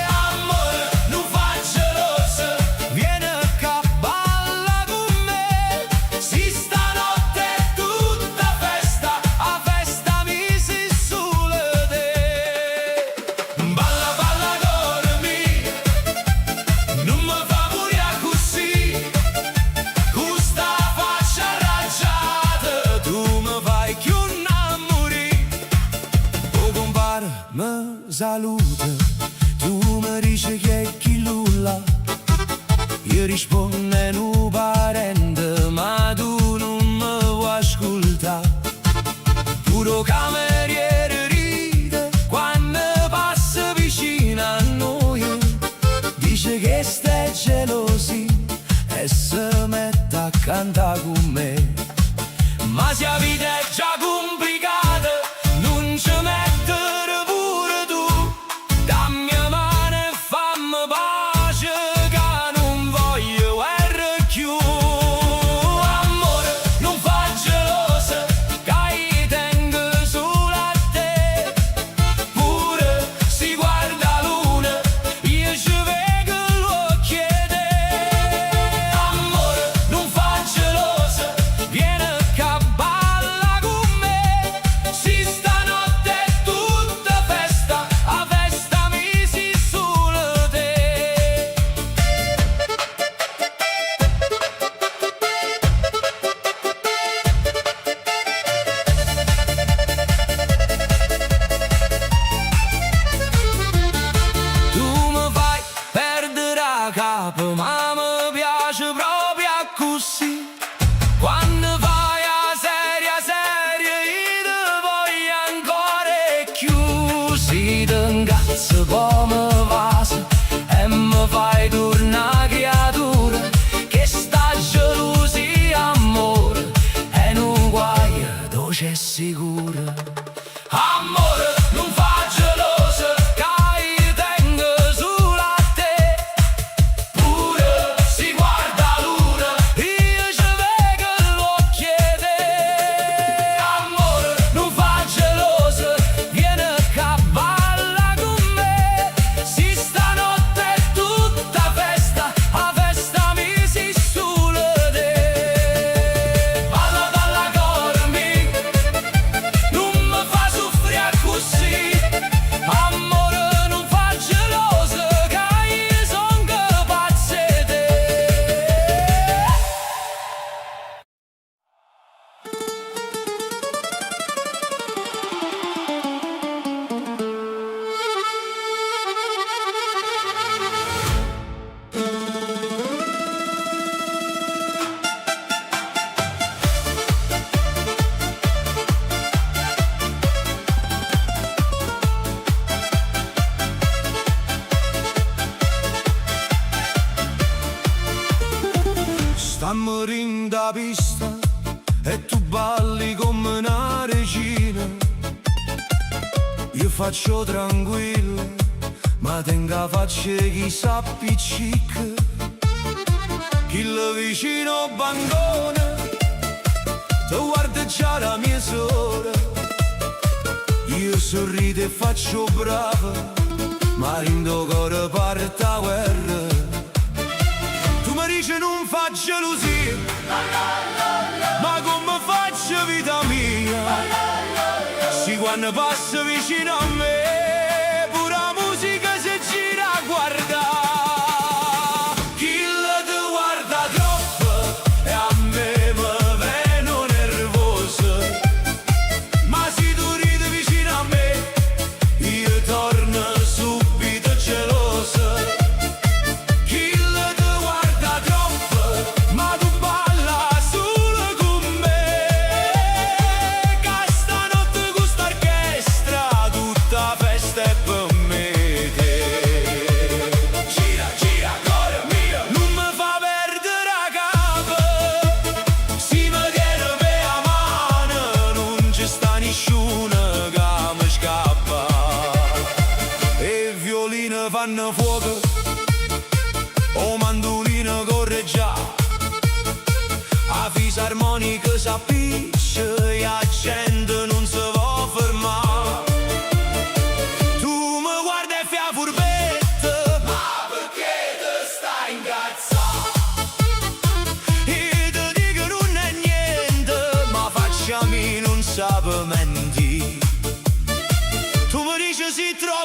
Amore, non fa gelosa, vieni qua balla con me, si stanotte è tutta festa, a festa mi si sulle te. Balla, balla con me, non mi fa pure così, con sta faccia arrabbiata, tu mi fai più innamorare. Oh compare, mi saluta, tu mi dici che è chi lulla, io rispondo un parente, ma tu non mi vuoi ascoltare. Puro cameriere ride quando passa vicino a noi, dice che stai gelosi e si mette a cantare con me. Ma se la vita è già complicata, non ci mettere pure tu, dammi la mano e fammi pace, che non voglio guerra più. Amore, non fa gelosa, che io tengo sulla te, pure si guarda la luna, io ci vedo l'occhio te. Amore, non fa gelosa, vieni qua balla con me, si stanotte è tutta festa, a festa mi si sulle te. Tu mi fai perdere la capo, ma mi piace proprio così. Quando vai a seria, io te voglio ancora più. Si ti incazza come vaso e mi fai tornare creatura, che sta gelosia, amore, e non guaia, dove c'è sicura. Amore, non fa gelosa, che io tengo sulla te, pure si guarda la luna, io ci vedo l'occhio te. Amore, non fa gelosa, vieni qua balla con me, si stanotte è tutta festa, a festa mi si sulle te. Balla, balla con me, non mi fa soffrire così. Amore, non fa gelosa, che io son capace te. Sta morendo la pista e tu balli come una regina, io faccio tranquillo, ma tengo la faccia di chi sa appiccica. Chi lo vicino bancone, ti guarda già la mia sora, io sorrido e faccio bravo, ma in do cuore parte la guerra. Tu mi dici non fa gelosia, ma come faccio vita mia, si quando passa vicino a me, pure la musica si gira a guardare. Chi la ti guarda troppo e a me mi veno nervoso, ma se tu ridi vicino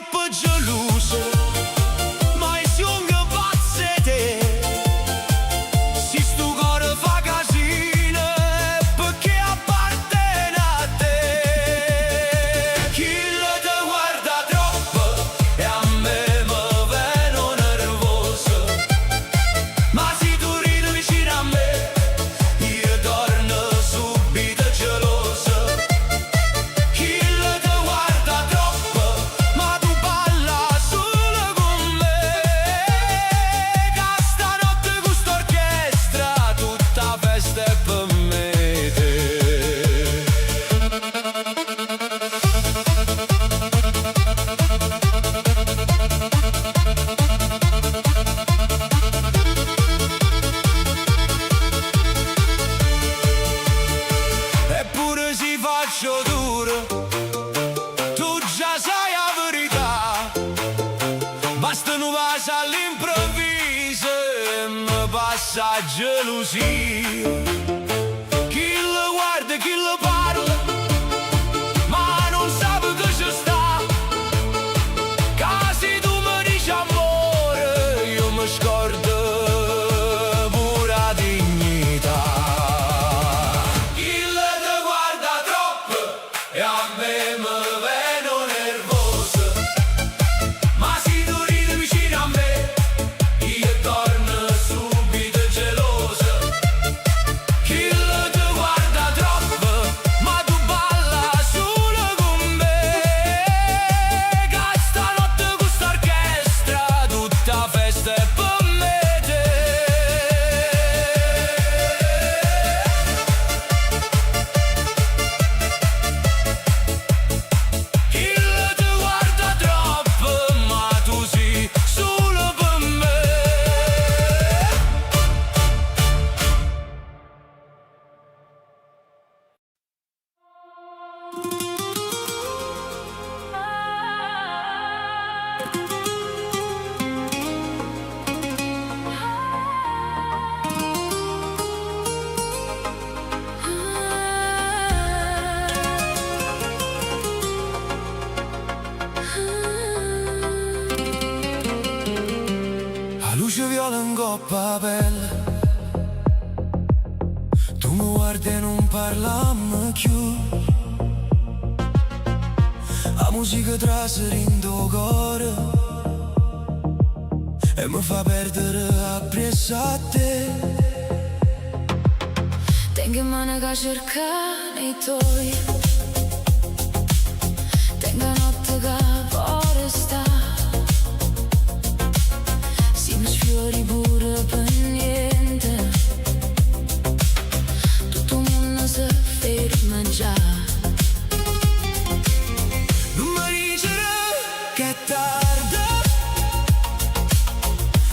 troppo geloso, mai siunga pazzete. Si stu cuore fa casino perché appartiene a te. Chi lo te guarda troppo e a me mi veno nervoso, ma se tu ridi vicino a me io torno subito geloso. Chi lo te guarda troppo ma tu balla solo con me, che stanotte con st'orchestra tutta festa è per me te. Eppure si faccio duro, tu già sai la verità. Basta non passa all'improvviso e mi passa gelosia. Chi lo guarda, chi lo parla, ma non sa che ci sta. Casi tu mi dici amore, io mi scordo pure la dignità. Chi lo te guarda troppo e a me mi veno nervoso, ma se tu ridi vicino a me io torno subito geloso. Chi lo te guarda troppo ma tu balla solo con me, che stanotte con st'orchestra tutta festa è per me te. Chi lo te guarda troppo ma tu sei solo per me. La luce viola in coppa pelle, tu mi guardi e non parlammo più. La musica trasera in tuo cuore e mi fa perdere appresso a te. Tengo in mano che cercare i tuoi, tengo notte che vuole stare. Si mi sfiori pure per niente, tutto il mondo si ferma già. Non mi dicere che è tardi,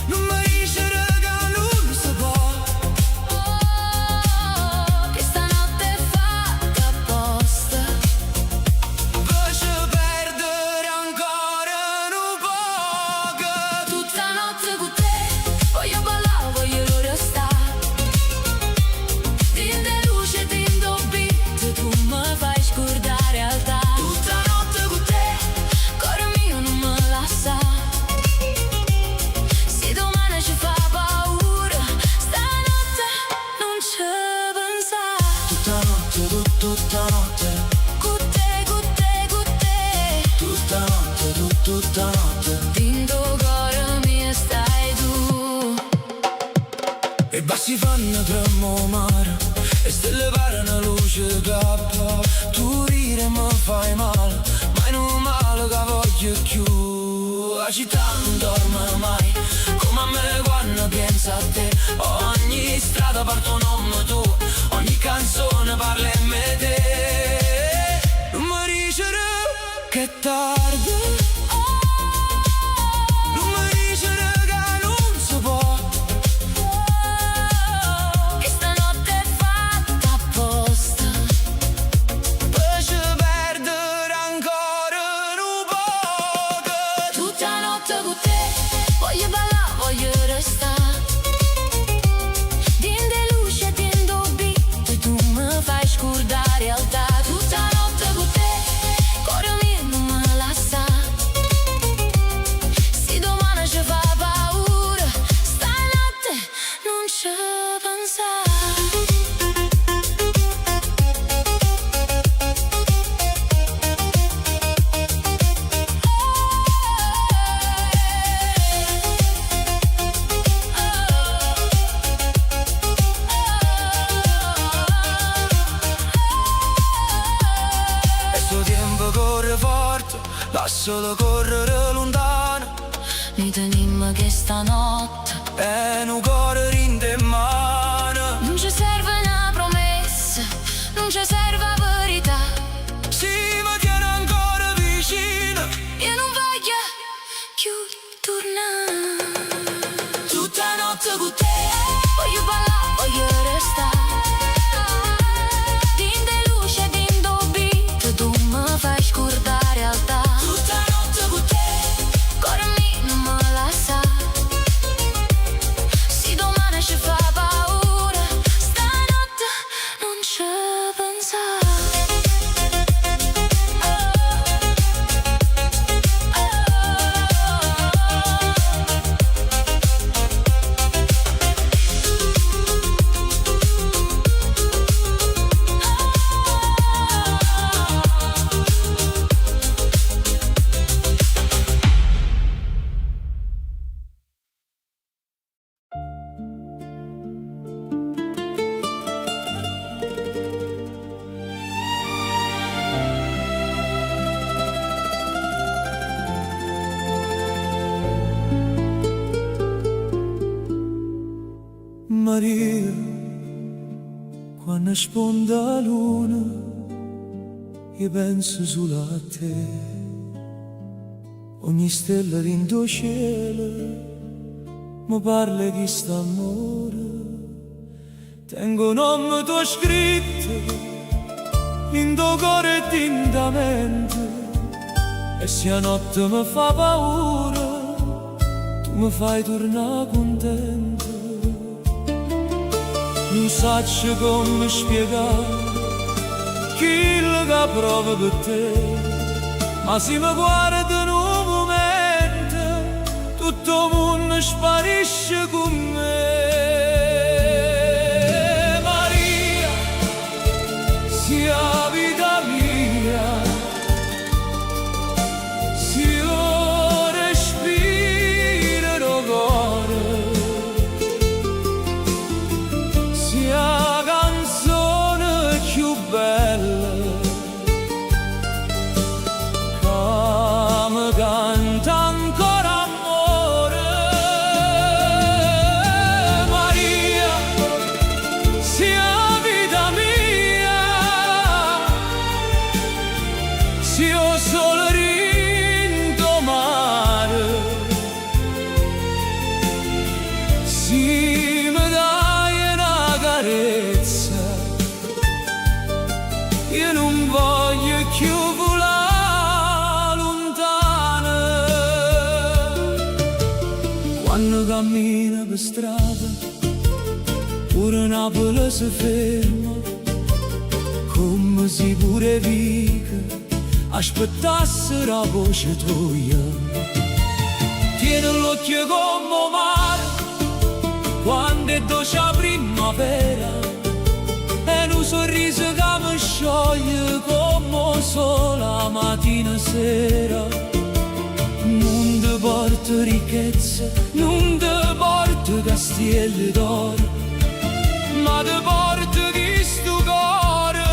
non mi dicere che non si può. Che stanotte è fatta apposta, Poi ci perdere ancora un po'. tutta notte con te. Voglio ballare, voglio restare. Dinde luce, dindo beat, tu mi fai scordare realtà. Tutta notte con te, cuore mio non me lascia. Se domani ci fa paura, stanotte non ci pensa. Tutta notte, tutta notte, Con te, con te, con te, tutta notte, tutta notte. dindo cuore mio stai tu. E bassi fanno tremare e stelle parano luce cappa. Tu ride mi fai male, ma non male che voglio più. La città non dorme mai, come a me quando pensa a te. Ogni strada porta un nome tuo, ogni canzone parla in me te. Non mi dicere che è tardi, non mi dicere che non si può. Che stanotte è fatta apposta, Poi ci perdere ancora un po'. tutta notte con te. Voglio ballare, voglio restare. Dinde luce, dindo beat, tu mi fai scordare realtà. Tutta notte con te, cuore mio non me lascia. lascialo correre lontano Noi tenim che stanotte e un cuore rinde in mano. Non ci serve una promessa, non ci serve verità. Si mi tiene ancora vicino, Io non voglio più tornare. tutta notte con te. Voglio ballare, voglio restare. Din de luce, din do beat, tu mi fai scordare realtà. Tutta notte con te. Cuore mio non mi lascia. Se domani ci fa paura, stanotte non ci pensare. Maria, quando sponda la luna, io penso solo a te. Ogni stella dentro cielo mi parla di st'amore. Tengo un nome tuo scritto in tuo cuore tintamente. E se la notte mi fa paura, tu mi fai tornare contento. Non so come spiegare quello che provo per te, ma se mi guarda in un momento tutto il mondo sparisce con me. Maria, sia vita mia, se io respiro il cuore, sia canzone più bella che mi canta ancora amore. Maria, sia vita mia, se io solo rindomare, si mi dai una carezza, io non voglio più volare lontana. Quando cammina per strada, pure Napoli si ferma, come se pure vica aspettasse la voce tua. Tieni l'occhio come mare quando è dolce la primavera, e un sorriso che mi scioglie come il sole la mattina e sera. Non ti porto ricchezza, non ti porto castelli d'oro, ma ti porto questo cuore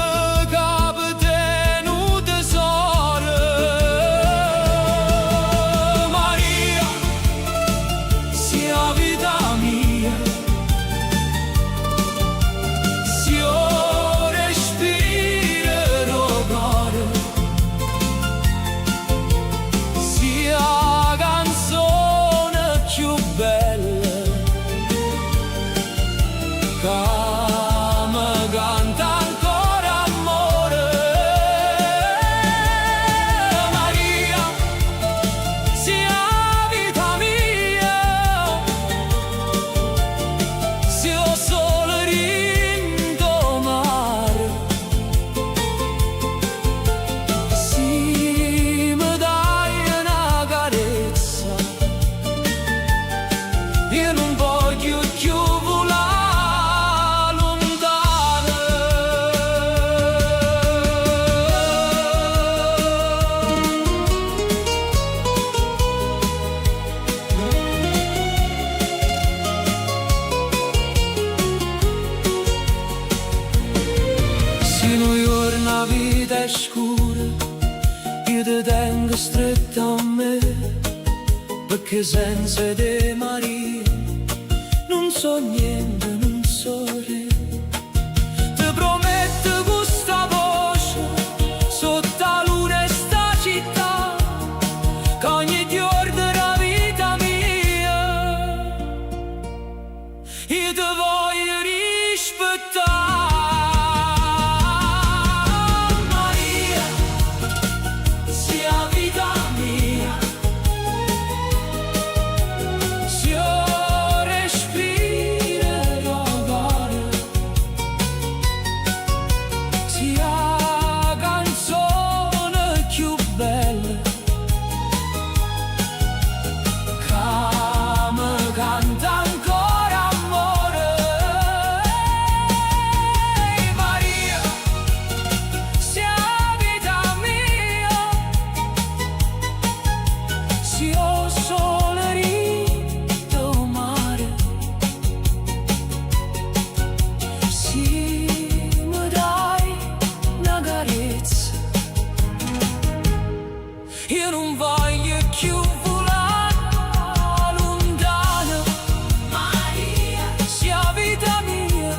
che per te è un tesoro. Maria, sia vita mia, se io respiro il cuore, sia canzone più bella che mi io ti tengo stretta a me, perché senza te Maria non so niente, non so re. Ti prometto questa voce sotto la luna e sta città, che ogni giorno della vita mia io ti voglio rispettare. Maria, sia vita mia, sia respiro cuore, sia canzone più bella che mi canta ancora amore. Maria, sia vita mia, sia sole rito mare, si mi dai una carezza, io non voglio più volare lontano. Maria, sia vita mia,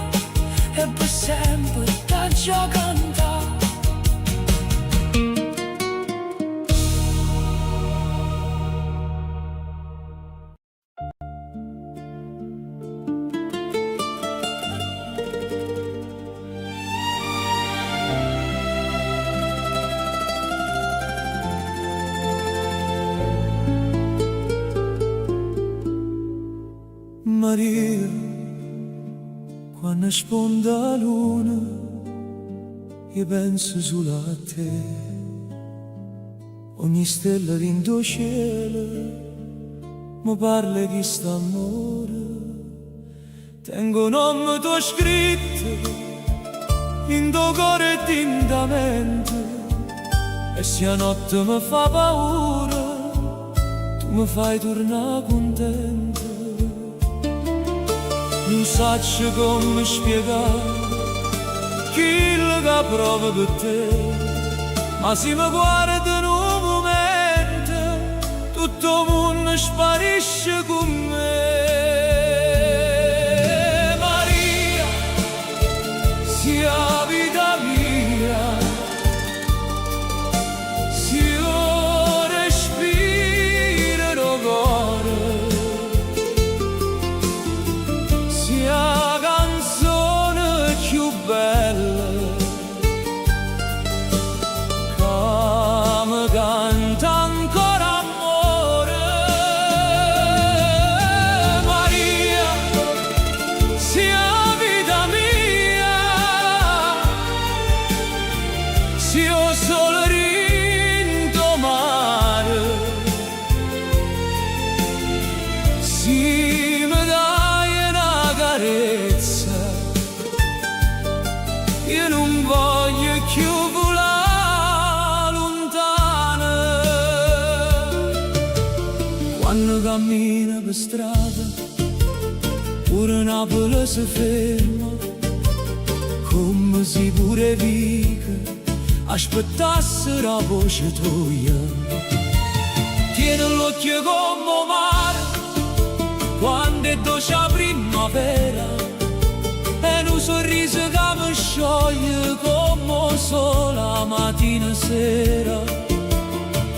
e per sempre da già cantare. Maria, quando sponda la luna, io penso solo a te. Ogni stella dentro cielo mi parla di st'amore. Tengo un nome tuo scritto in tuo cuore e in tua mente, e se la notte mi fa paura, tu mi fai tornare contento. Non so come spiegare quello che provo per te, ma se mi guardo in un momento tutto il mondo sparisce con me. Maria, sia vita mia, sia respiro cuore, sia canzone più bella che mi canta ancora amore. Maria, sia vita mia, sia sole rindo mare, si mi dai una carezza, io non voglio più volare lontano. Quando cammino per strada, pure Napoli si ferma, come se pure vica aspettasse la voce tua. Tieni l'occhio come mare quando è dolce la primavera, e un sorriso che mi scioglie come sole la mattina e sera.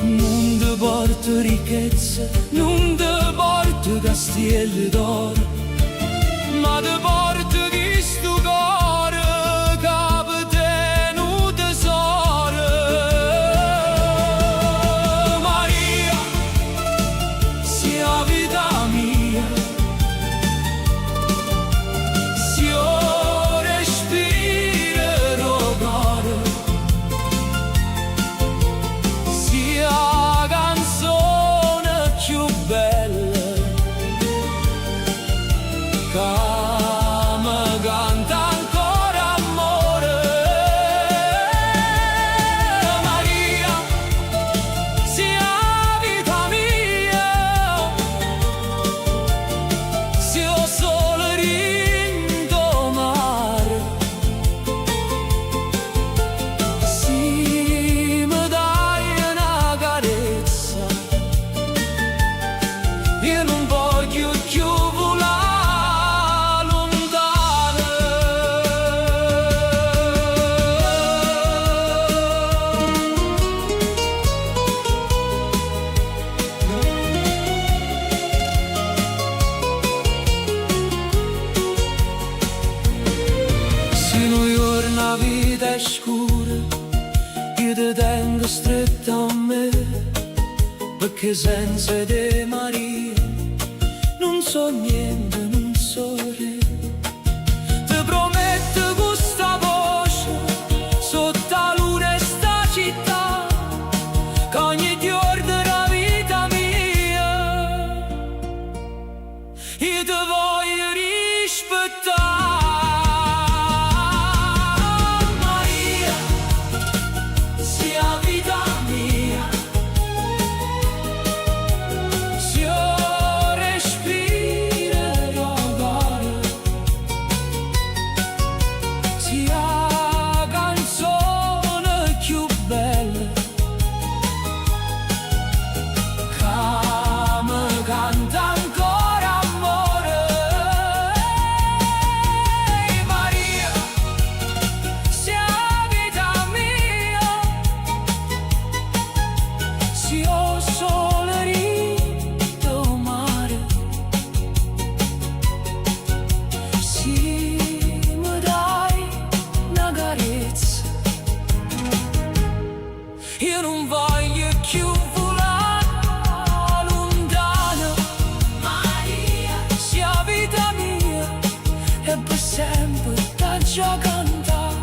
Non ti porto ricchezza, non ti porto castelli d'oro, ma ti porto questo cuore che per te è un tesoro. Maria, sia vita mia, sia respiro cuore, sia canzone più bella che stretta a me, perché senza te Maria non so niente, non so re. Ti prometto questa voce sotto la luna e sta città, che ogni giorno della vita mia io ti voglio rispettare. Maria, sia vita mia, sia respiro d'amore, sia canzone più bella che mi canta ancora amore. Maria, sia vita mia, sia sole rito mare, si mi dai una carezza, io non voglio più volare lontano. Maria, sia vita mia e per sempre da già cantare.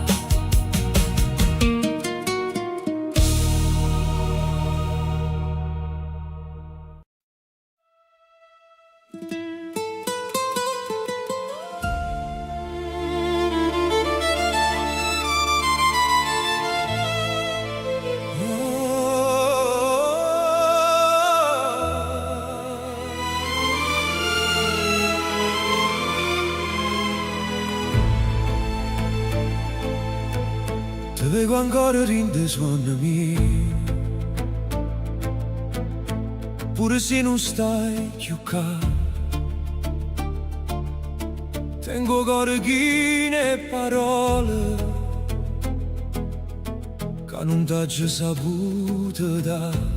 Te vedo ancora rinde suona mia, pure se non stai più qua. Tengo ancora chine parole che non t'ho già saputo dare.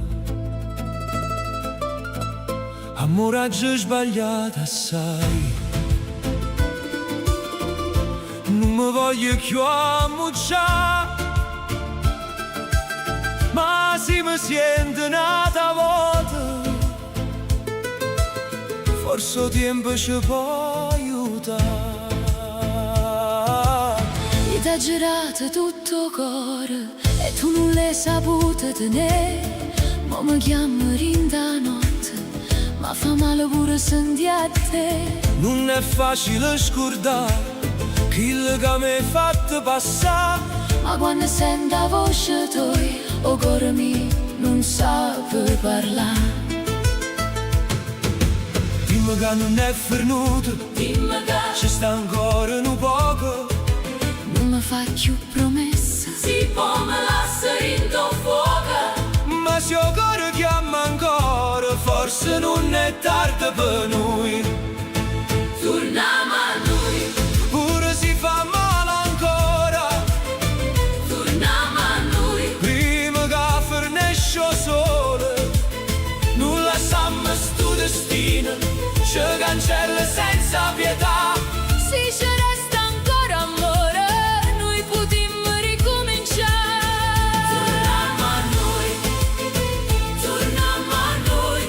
Amore già sbagliato assai, non mi voglio più ammucciare, ma se mi sento nata volta, forse il tempo ci può aiutare. Io t'ho girato tutto cuore e tu non l'hai saputo tenere. Ma mi chiamo rinda notte, ma fa male pure sentire a te. Non è facile scordare quello che mi hai fatto passare, Ma quando sento la voce tua, o cuore mio non sa per parlare. dimmi che non è venuto, Dimmi che ci sta ancora un poco. non mi fa più promessa, si può me lasciare in tuo fuoco. Ma se il cuore chiama ancora, forse non è tardi per noi. Torniamo a noi, Pure si fa male ancora, torniamo a noi. prima che fornisce il sole. Non lasciamo sto destino, ci cancella senza pietà. Se ci resta ancora amore, noi potremmo ricominciare. Torniamo a noi, torniamo a noi.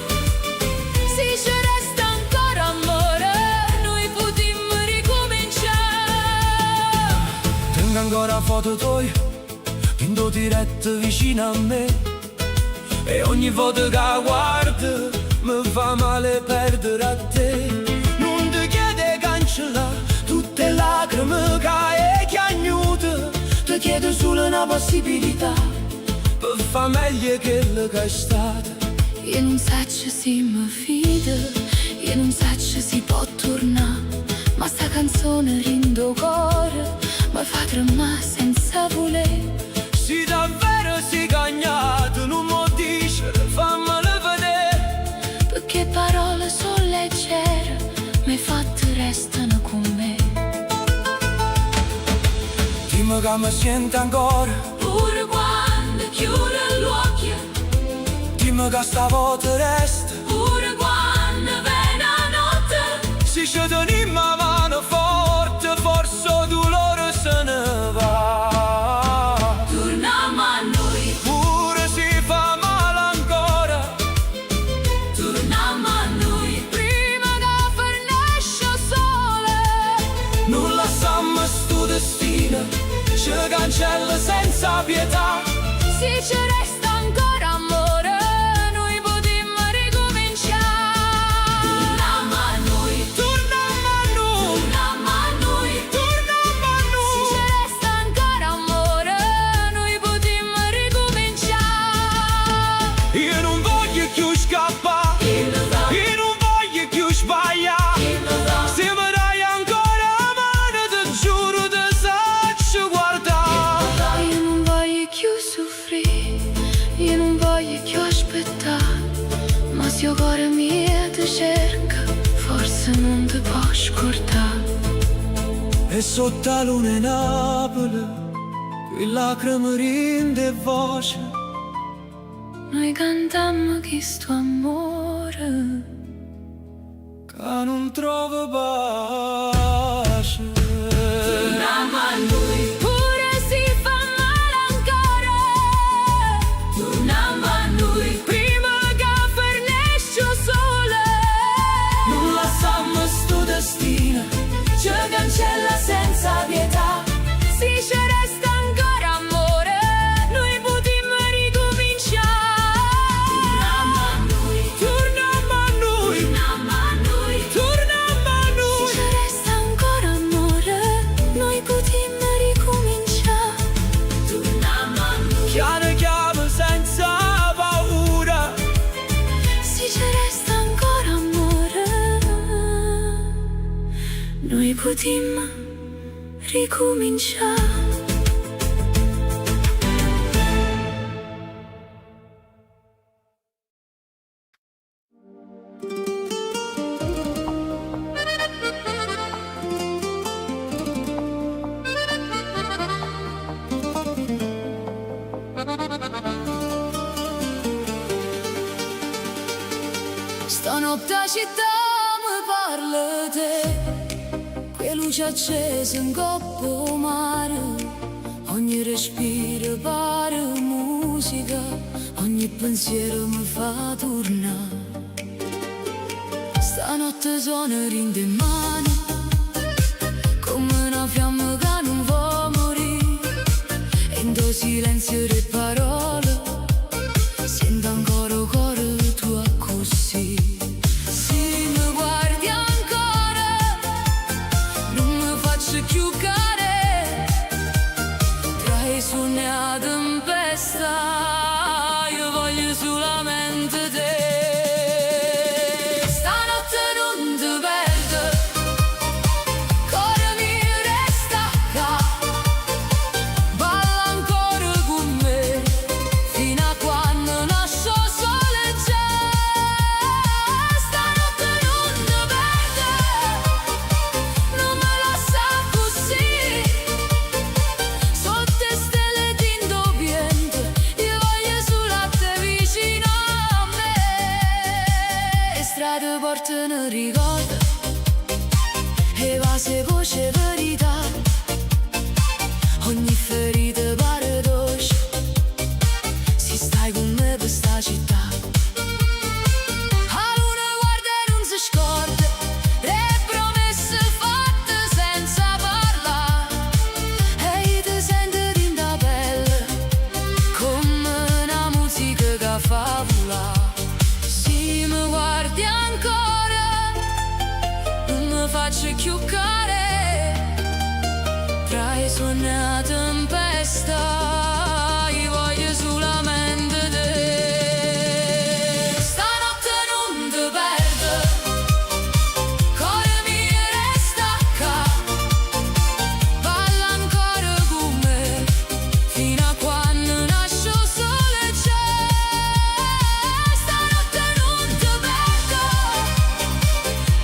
Se ci resta ancora amore, noi potremmo ricominciare. Tengo ancora foto tua, pinto dirette vicino a me, e ogni foto che guardo mi fa male perdere a te. Non ti chiede cancellare tutte le lacrime che hai chiagnute, ti chiedo solo una possibilità per far meglio quello che è stato. Io non so se mi fida, io non so se può tornare, ma sta canzone rindo cuore mi fa tremare senza voler. Se davvero si cagnato, non mi dice, fammelo vedere. Perché parole sono leggere, mi fatte restano con me. Dimmi che mi sento ancora, Pure quando chiudo gli occhi, dimmi che stavolta resta. pure quando viene la notte. Se ci teniamo a mano forte, forse il dolore se ne va. Torniamo a noi, Pure se senza pietà. Se ci resta ancora amore, noi potremmo ricominciare. Torniamo a noi, Torniamo a noi, torniamo a noi. torniamo a Se noi. ci resta ancora amore, noi potremmo ricominciare. Io non voglio più scappare, io non voglio più sbagliare. Se mi dai ancora la mano, ti giuro ti saccio guardare. Io non voglio più soffrire, io non voglio più aspettare. Ma se il cuore mio ti cerca, forse non ti può scordare. E sotto la luna in Napoli, qui lacrime rinde voce. Noi cantammo questo amore. Che non trovo pace. Torniamo a noi, pure si fa male ancora. Torniamo a noi, prima che fernisce il sole. Non lasciamo sto destino, Ci cancella senza pietà. Se ci resta ancora amore, noi potremmo ricominciare. Torniamo a noi, Torniamo a noi, torniamo a noi. torniamo a Se noi. ci resta ancora amore, noi potremmo ricominciare. Torniamo a noi. chiaro chiamo senza paura. Se ci resta ancora amore, noi potremmo ricominciare. Stanotte a città mi parla te, que luce accesa in coppo mare. Ogni respiro pare musica, ogni pensiero mi fa tornare. Stanotte suona rinde in mano, come una fiamma che non vuole morire. E in tuo silenzio le parole, sento ancora il cuore tuo così. Se mi guardi ancora, non mi faccio più care. Tra i sogni e la tempesta, io voglio solamente te. Stanotte non ti perdo, cuore mio resta qua. Balla ancora con me, fino a quando nasce il sole già. Stanotte non ti perdo, non me lascia così. Sotto le stelle tinto piente, io voglio solo a te vicino a me. E strade portano ricordo, e vase voce verità. Ogni ferita pare dolce, se stai con me per sta città. La luna guarda e non si scorda, le promesse fatte senza parlare. E io ti sento in da pelle, come una musica che fa volare. Se mi guardi ancora, non mi faccio più care. Tra i sogni e la tempesta, io voglio solamente te. Stanotte non ti perdo, cuore mio resta qua. Balla ancora con me, fino a quando nasce il sole già. Stanotte non ti perdo,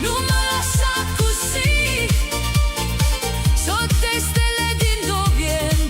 non me lascia così. Sotto le stelle tinto piente,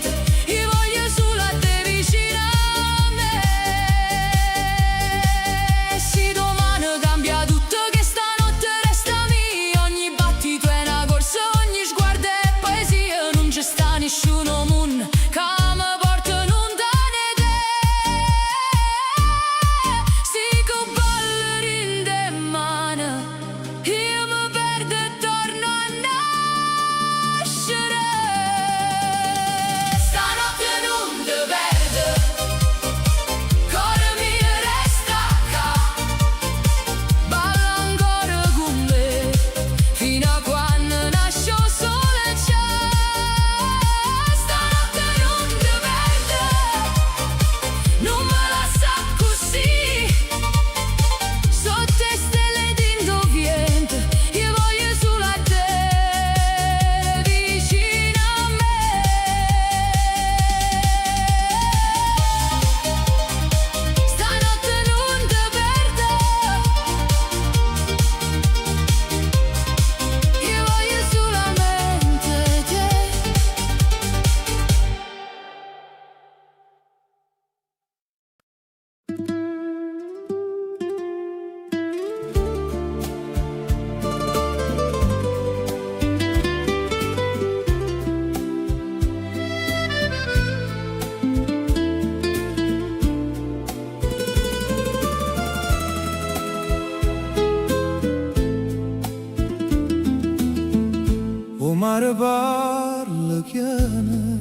mare parla chiana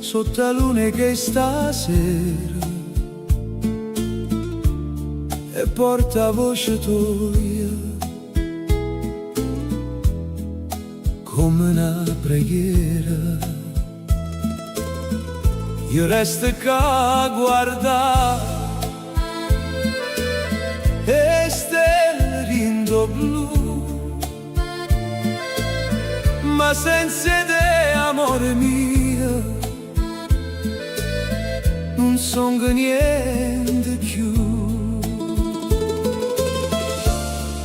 sotto la luna che stasera e porta voce tua come una preghiera. Io resto qua a guardare e stelle rindo blu, ma senza te, amore mio, non son che niente più.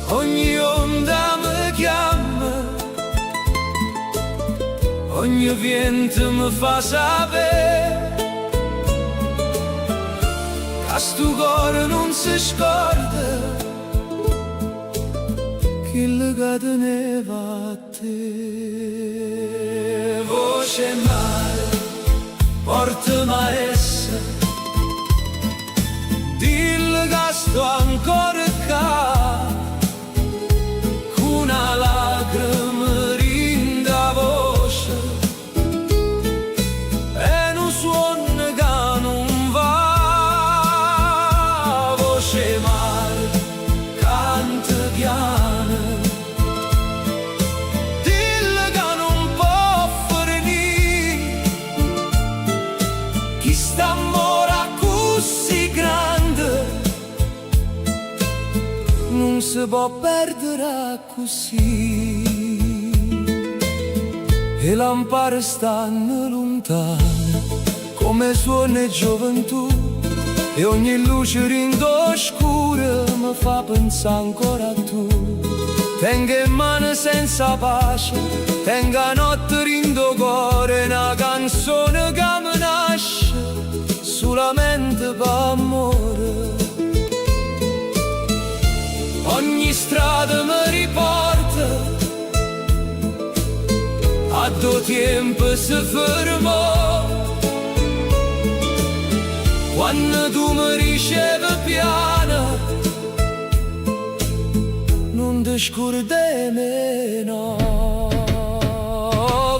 Ogni onda mi chiama, ogni vento mi fa sapere che sto cuore non si scorda che le cateneva a te. Voce mare, portami a essa, dillo che sto ancora qua, con una lacrima rinda voce e un suono che non va. Voce mare, canta piano, dillo che non può finire, chi sta amore così grande non si può perdere così. E lampare stanno lontane come suona gioventù, e ogni luce rindo scura mi fa pensare ancora a tu. Tengo in mano senza pace, tengo a notte rindo cuore, una canzone che mi nasce solamente per amore. Ogni strada mi riporta a due tempo si fermò, quando tu mi ricevi piano non ti scordai me, no.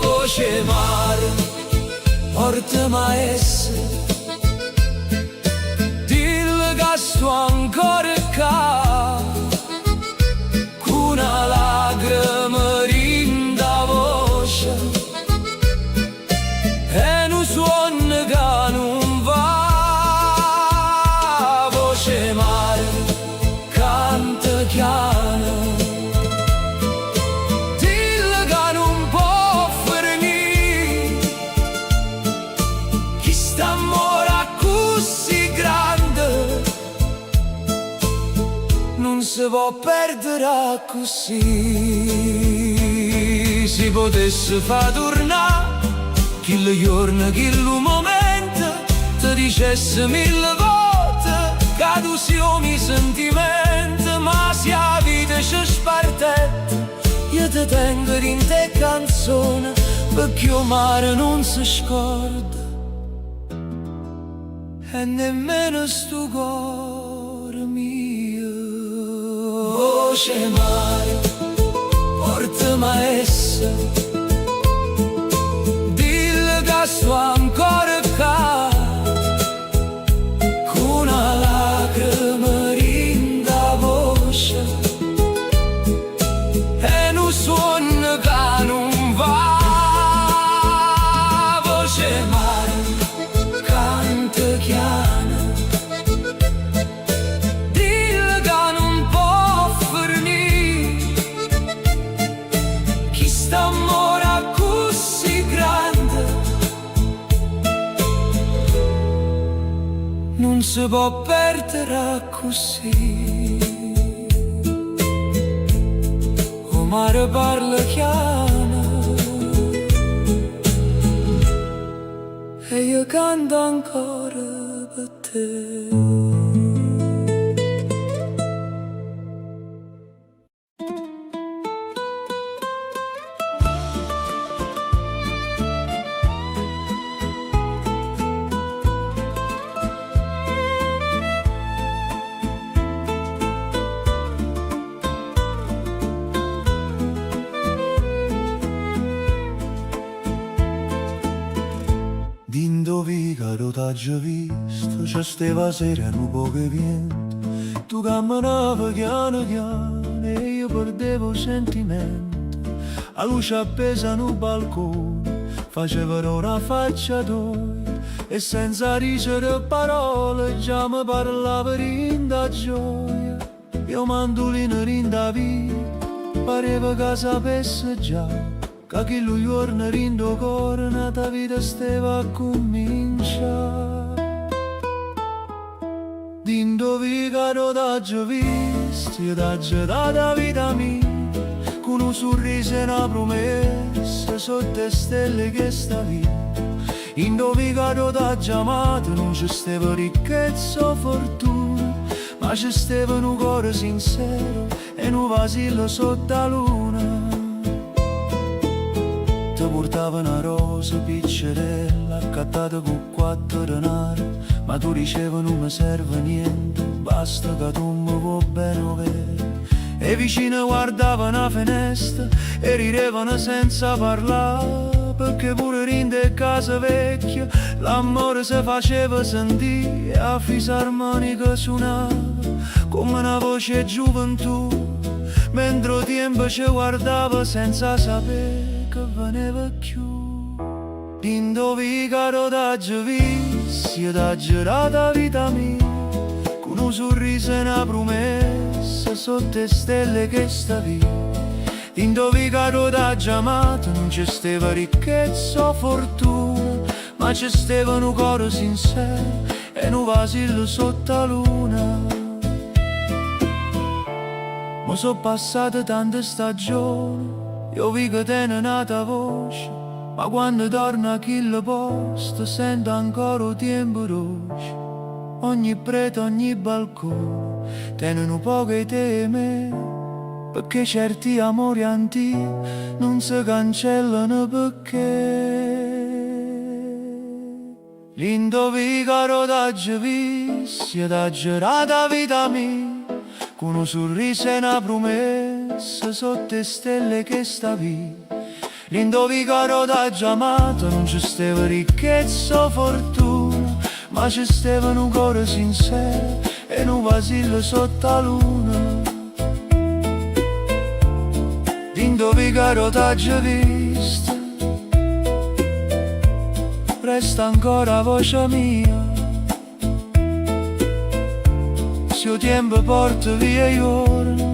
Voce mare, portami a essa, dillo che sto ancora qua, con una lacrima rinda voce e un suono che non va. Voce mare, canta piano, dillo che non può finire, chi sta amore così grande non si può perdere così. Si potesse far tornare chi giorno, chi momento, ti dicesse mille volte che tu siamo i sentimenti, ma se la vita ci spartetta io ti tengo in te canzone, perché il mare non si scorda e nemmeno sto cuore mio. Voce mare, portami a essa, dillo che sto ancora qua, con una lacrima rinda voce e un suono che non va. Voce mare, canta piano, dillo che non può finire, chi sta amore così grande non si può perdere così. O mare parla chiaro e io canto ancora per te. t'ho visto, c'è steva sera un po' che vento. Tu camminavi piano piano e io perdevo sentimento. A luce appesa nel balcone facevano una faccia d'oi e senza dicere parole già mi parlava rinda gioia. Io mandolino rinda via, pareva che sapesse già che chi lui giorno rindo cuore nata vita stava a cominciare. Dindo vicaro t'ho visto, io t'ho data vita mia, con un sorriso e una promessa sotto le stelle che sta via. Dindo vicaro t'ho amato, non c'è stava ricchezza o fortuna, ma c'è stava un cuore sincero e un vasillo sotto la luna. Ti portava una rosa piccerella accattata con 4 denari, ma tu dicevi non mi serve niente, basta che tu mi vuoi bene vero. E vicino guardavano a finestra e ridevano senza parlare, perché pure in de casa vecchia l'amore si faceva sentire e a fisarmonica suonava come una voce gioventù, mentre il tempo ci guardava senza sapere che veniva più. Dindo vicaro t'ho visto, io t'ho girata vita mia, con un sorriso e una promessa sotto le stelle che sta via. Dindo vicaro t'ho amato, non c'è stava ricchezza o fortuna, ma c'è stava un cuore sincero e un vasillo sotto la luna. Ma sono passate tante stagioni, io vi che tiene nata voce, ma quando torno a quel posto sento ancora il tempo roce. Ogni prete, ogni balcone tenono poco di te e me, perché certi amori antichi non si cancellano perché. Lindo vicaro t'ho visto, io t'ho girata vita mia, con un sorriso e una promessa sotto le stelle che sta via. Lindo vicaro t'ho amato, non c'è stava ricchezza o fortuna, ma c'è stava un cuore sincero e un vasillo sotto la luna. Lindo vicaro t'ho visto, resta ancora voce mia, se il tempo porta via i giorni,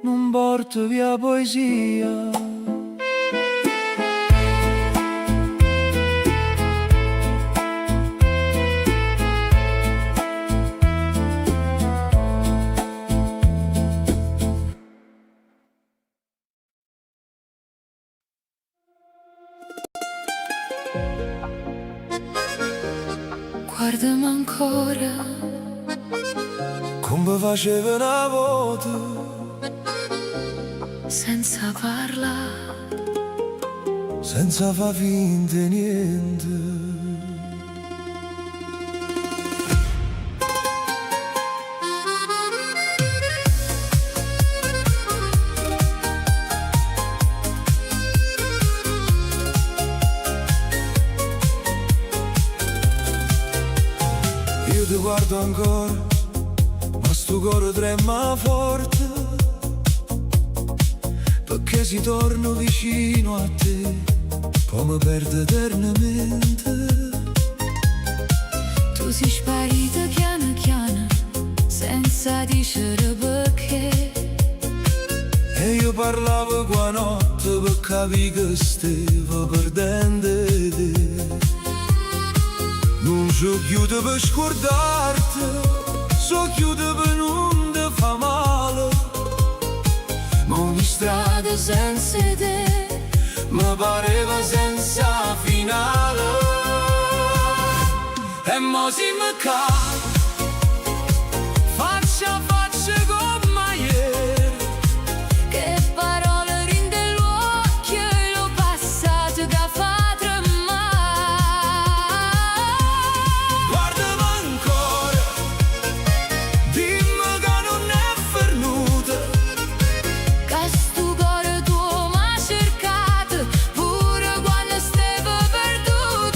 non porta via poesia. Guardami ancora, Come faceva una volta, senza parlare, senza far finta di niente. Io ti guardo ancora, ma sto cuore trema forte, perché si torna vicino a te, poi mi perdo eternamente. tu sei sparita piano piano, senza dicere perché. E io parlavo qua notte per capire che stavo perdendo te. Non so chiude per scordarti, so chiude per non ti fa male, ma ogni strada senza te mi pareva senza finale. E mo si mi cade, faccia a faccia come ieri, Che parole rinde l'occhio e lo passato che fa tremare. guardami ancora, dimmi che non è venuta, Che sto cuore tuo m'ha cercato, pure quando stavo perduto.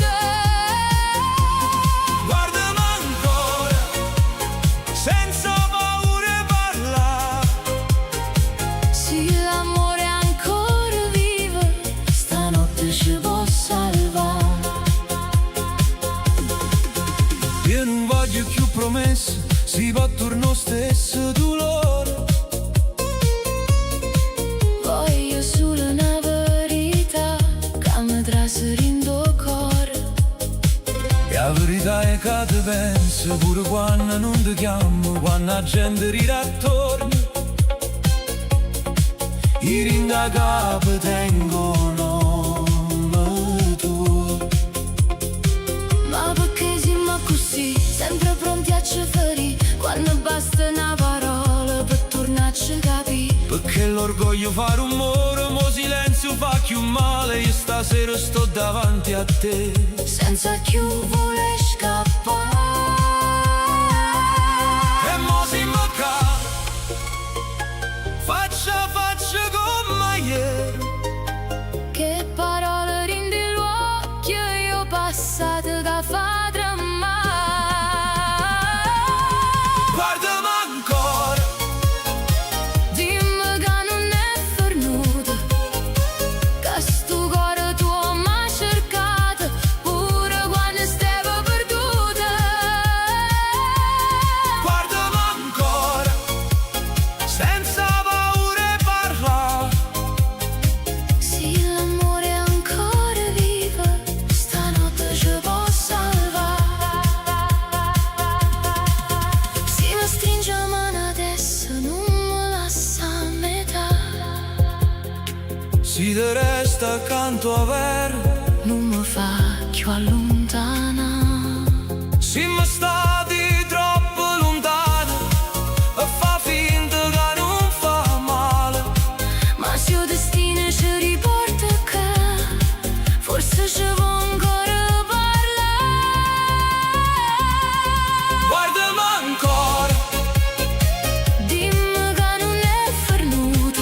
voglio più promesse, si può tornare stesso dolore. Voglio solo una verità che mi traserindo cuore. E la verità è che ti penso pure quando non ti chiamo, quando la gente ride attorno. I rinda capo tengono nome tuo. Ma perché siamo così, sempre pronti a ci ferire, quando basta una parola per tornarci a capire. Perché l'orgoglio fa rumore, mo silenzio fa più male. Io stasera sto davanti a te, senza più voler scappare. e mo si manca, faccia come ieri. Che parole rindi l'occhio io passate da fa tremare. Guardami ancora, Dimmi che non è fornuto, che sto cuore tuo m'ha cercato, pure quando stavo perduta. guardami ancora, senza paura parla. Se l'amore è ancora vivo, stanotte ci può salvare. Se mi stringe la mano adesso non mi lascia a metà. Si te resta accanto a vero, Non mi fa più allontana. si mi stati troppo lontano e fa finta che non fa male. Ma se il destino ci riporta che forse ci può ancora parlare. Guardami ancora, Dimmi che non è fornuto,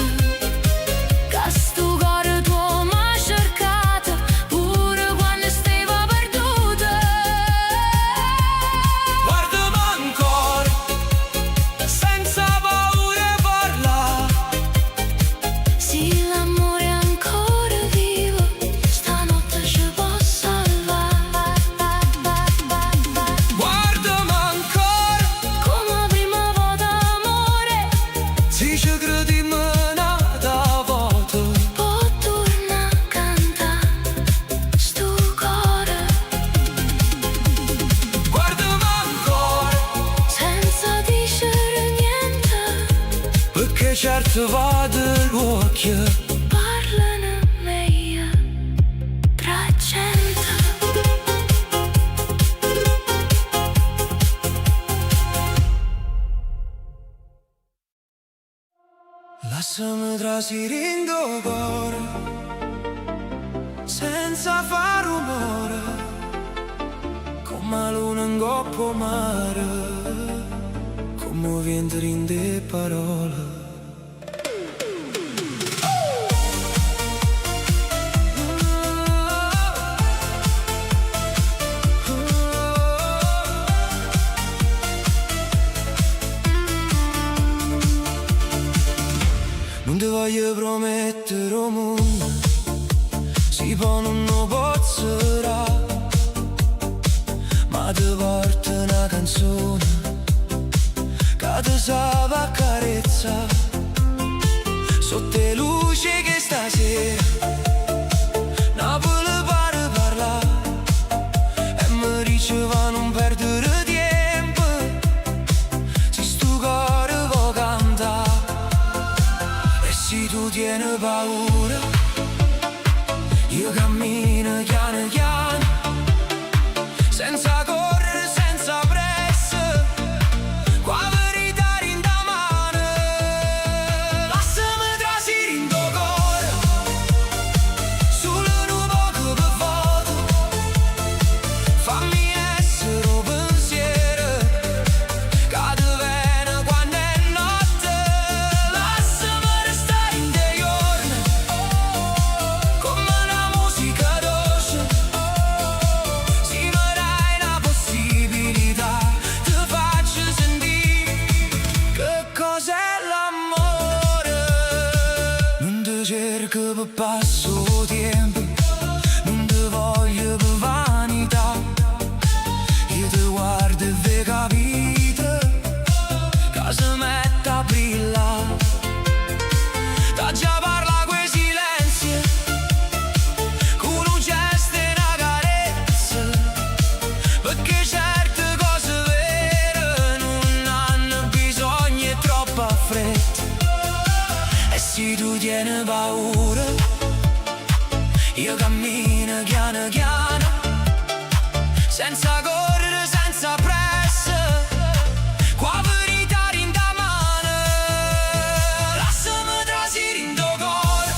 che sto cuore tuo m'ha cercato, pure quando stavo perduta. guardami ancora, senza paura parla. Se l'amore è ancora vivo, stanotte ci può salvare. Guardami ancora, Come prima volta amore, si ci crediamo un'altra volta. può tornare a cantare sto cuore. Guardami ancora, Senza dicere niente, perché certo vado l'occhio. parlano meglio tra gente. Lasciami trasire in tuo cuore, senza far rumore, come la luna in coppa mare, come vento in te parole. Non ti voglio promettere un mondo, si può non pozzerà, ma ti porto una canzone che ti sa va carezza sotto le luci che stasera Napoli pare parlare e mi diceva non perdere tempo se sto cuore può cantare. E se tu tieni paura, io cammino piano piano, senza correre, senza pressa, qua verità in da mano. Lasciami trasire in tuo cuore, tiene paura. Io cammino piano piano, senza correre, senza pressa, qua verità in da mano. Lasciami trasire in tuo cuore,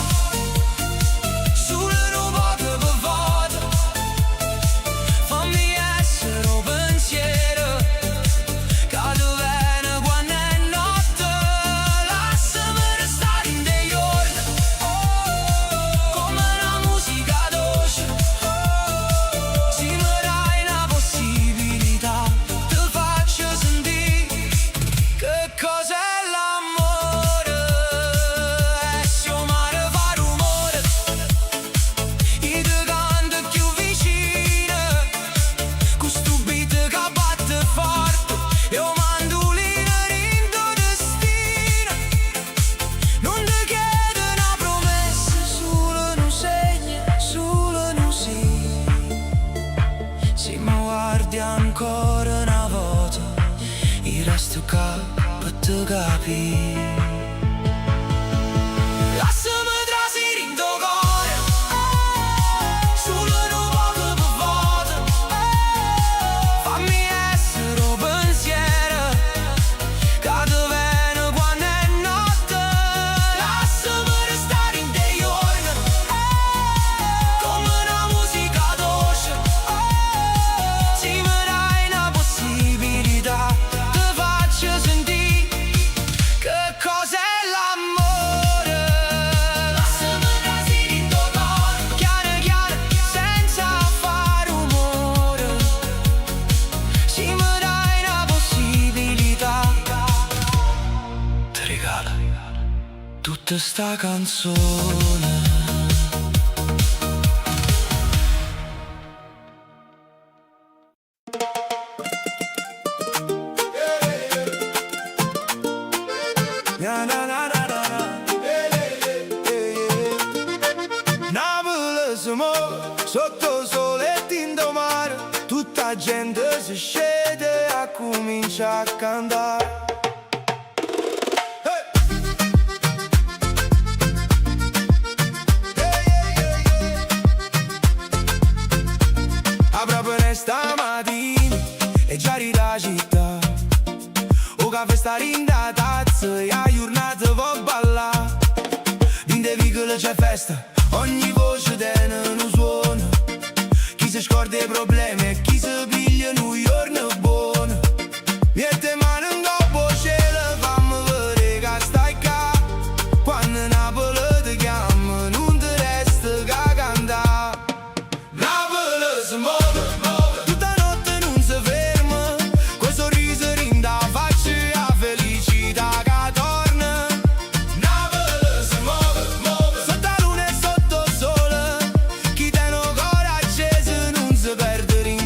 solo un po' per volta. Fammi essere un pensiero che ti viene quando è notte. Lasciami restare in dei giorni, come una musica dolce. Se mi dai una possibilità, ti faccio sentire che cos'è l'amore. E se il mare fa rumore, io ti canto più vicino, questo beat che batte forte, e un mandolino in tuo destino. Non ti chiedo una promessa, solo un segno, solo un sì. Se mi guardi ancora una volta, il resto per te capire. Lasciami trasire in tuo cuore, solo un poco per volta. Fammi essere un pensiero che ti viene quando è notte. Lasciami restare in dei giorni, come una musica dolce. Se mi dai una possibilità, ti faccio sentire che cos'è l'amore. Lasciami trasire in tuo cuore, chiaro chiaro, senza fare rumore. Se mi dai una possibilità, ti regalo tutta sta canzone. Na na na na na na. Napoli siamo sotto sole e tinto mare, tutta gente si scende a comincia a cantare. Apro per stamattina e già rida città. O caffè sta rinda tazza e a giornata va ballare. In de vicoli c'è festa, ogni voce tiene un suono. Chi si scorda i problemi e chi si piglia un giorno buono. Mette mano in capo cielo, fammi vedere che stai qua. Quando Napoli ti chiama non ti resta che cantare. Napoli si muove, tutta notte non si ferma, quel sorriso rinda faccia a felicità che torna. Napoli si muove, sotto la luna e sotto il sole, chi tiene il cuore acceso non si perde in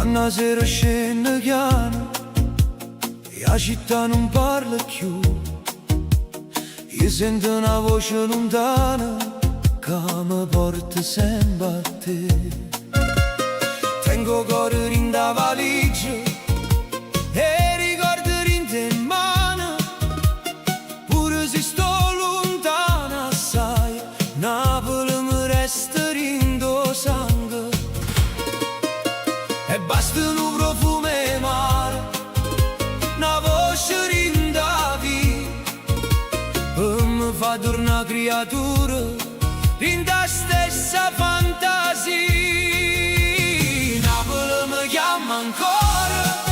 Quando la sera scende chiana e la città non parla più, io sento una voce lontana che mi porta sempre a te. Tengo cuore in da valigia e ricordo in te in mano, pure se sto lontana assai, Napoli mi resta in do sangue. E basta un profumo e mare, una voce in da vita, per mi fa tornare creatura in da stessa fantasia. Napoli mi chiama ancora,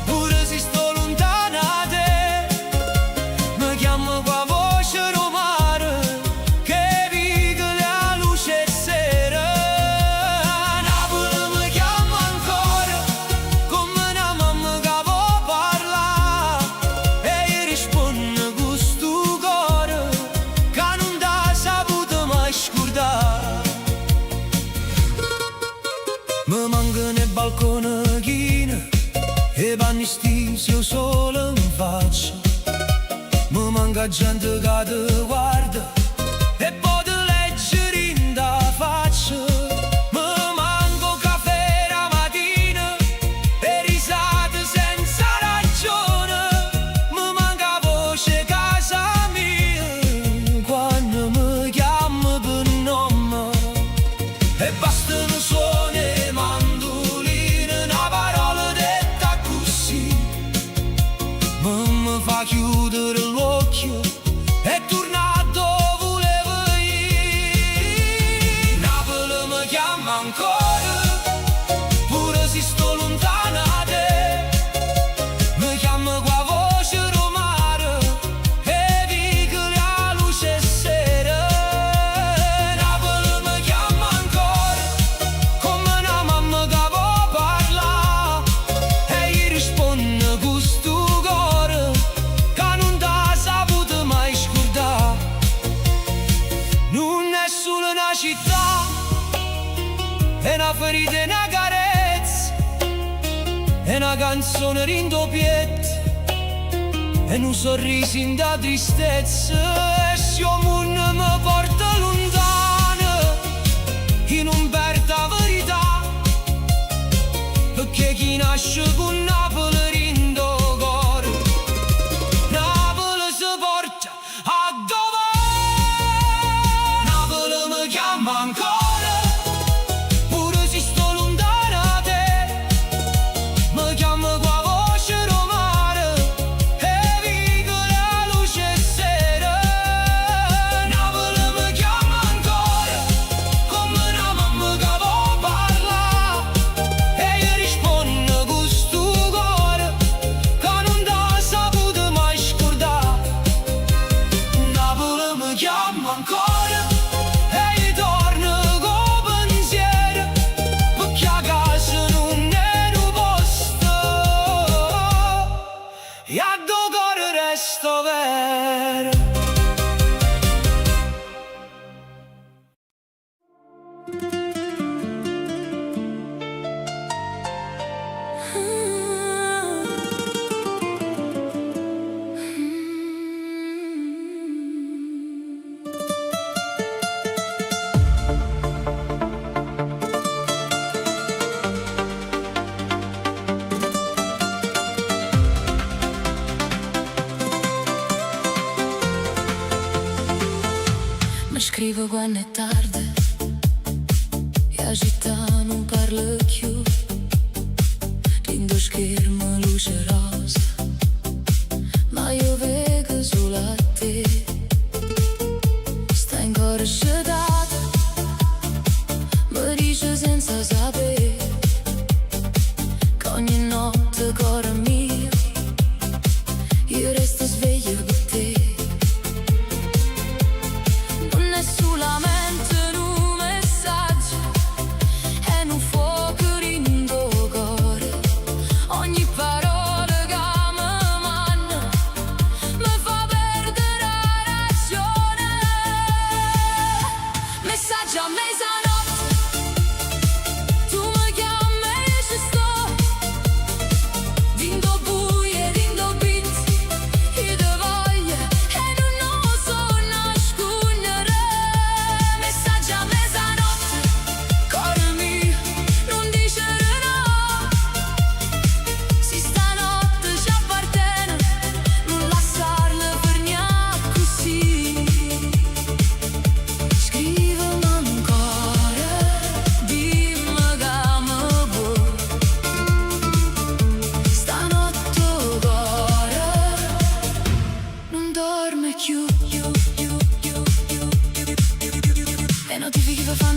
pure se sto lontana da te, mi chiama qua voce romana che vive la luce sera. Napoli mi chiama ancora, come una mamma che vuole parlare, e io rispondo con sto cuore che non t'ha saputo mai scordare. Mi manca nel balcone china e panni stisi io solo in faccia, mi manca gente che ti guarda e poi ti leggere in da faccia. Mi manca caffè la mattina e risate senza ragione, mi manca voce casa mia quando mi chiama per nome. E bastano suoni e mandoline, una parola detta così, ma mi fa chiudere l'occhio e tornare dove volevo io. Napoli mi chiama ancora, pure se sto lontana da te, mi chiama qua voce romana e vive la luce sera. Napoli mi chiama ancora, come una mamma che vuole parlare, e io rispondo con sto cuore che non t'ha saputo mai scordare. Non è solo una città, è una ferita e una carezza, è una canzone in doppietta, e un sorriso in da tristezza. E se il mondo mi porta lontano, in un'aperta verità, perché chi nasce con Napoli in do cuore, Napoli si porta a dove. Napoli mi chiama ancora, pure se sto lontana da te, mi chiama qua voce romana e vive la luce sera. Napoli mi chiama ancora, come una mamma che vuole parlare, e io rispondo con sto cuore che non t'ha saputo mai scordare. Napoli mi chiama ancora e io torno con pensiero, perché a casa non è un posto e a do cuore resto vero. Mi scrivo quando è tardi e la città non parla più, rindo schermo luce rosa, ma io vedo solo a te. Stai ancora scettata, mi dice senza sapere che ogni notte cuore mio io resto sveglio per te. Non è solamente un messaggio, è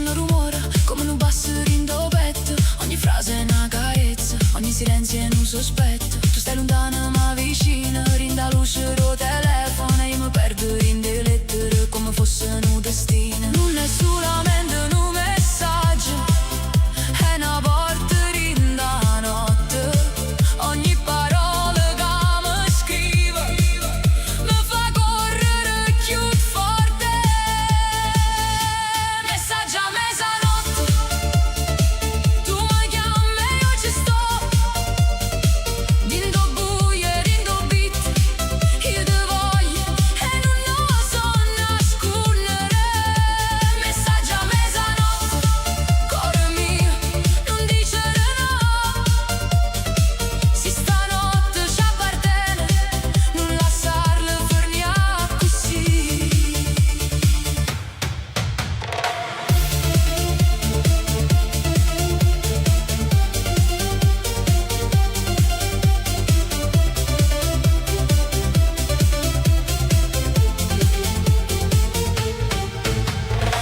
un rumore, come un basso in do petto. Ogni frase è una carezza, ogni silenzio è un sospetto. Tu stai lontana ma vicina, rinda luce do telefono. Io mi perdo in le lettere come fosse un destino. Non è solamente un messaggio, è una porta rinda notte. Ogni parola che mi scrive mi fa correre più forte. Messaggio a mezzanotte, tu mi chiami e io ci sto. Dindo buio e dindo beat, io ti voglio e non lo so nascondere. Messaggio a mezzanotte, cuore mio, non dicere no. Se stanotte ci appartiene, non lasciarlo fermare così.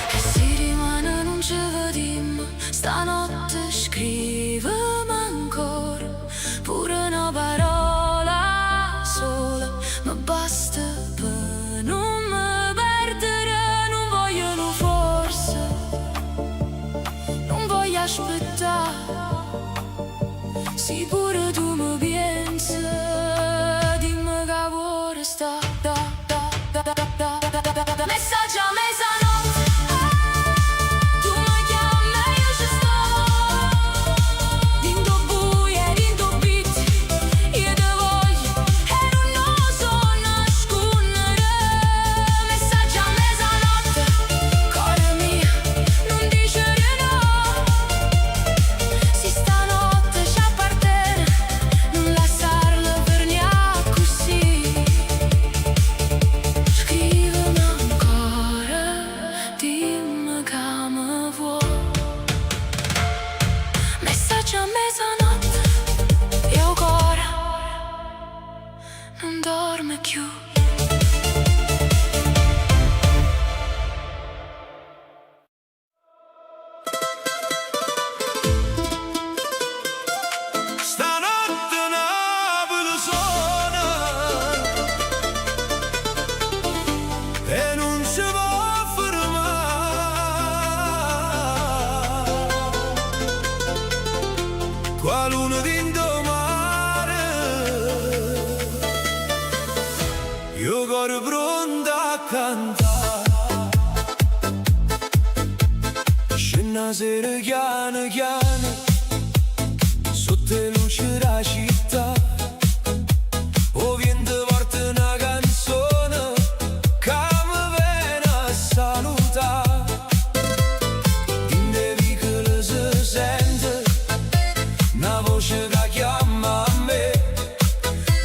E se rimane non ci vediamo, stanotte scrivimi ancora. Pure una parola sola mi basta per non mi perdere. Non voglio forse, non voglio aspettare. Se pure tu mi pensi, dimmi che vuoi sta. Messaggio a mezzanotte, tu mi chiami e io ci sto. Dindo buio e dindo beat, io ti voglio e non lo so nascondere. Messaggio a mezzanotte, cuore mio, non dicere no. Se stanotte ci appartiene, non lasciarlo per niente così. Scrivimi ancora, dimmi che mi vuoi. Messaggio a mezzanotte, io cuore non dorme più. Stanotte Napoli suona e non si può fermare. Qua luna d'indomare, io coro pronto a cantare. Scena sera chiana chiana, sotto le luci della città, o vento porta una canzone che mi viene a salutare. In dei vicoli si sente una voce che chiama a me,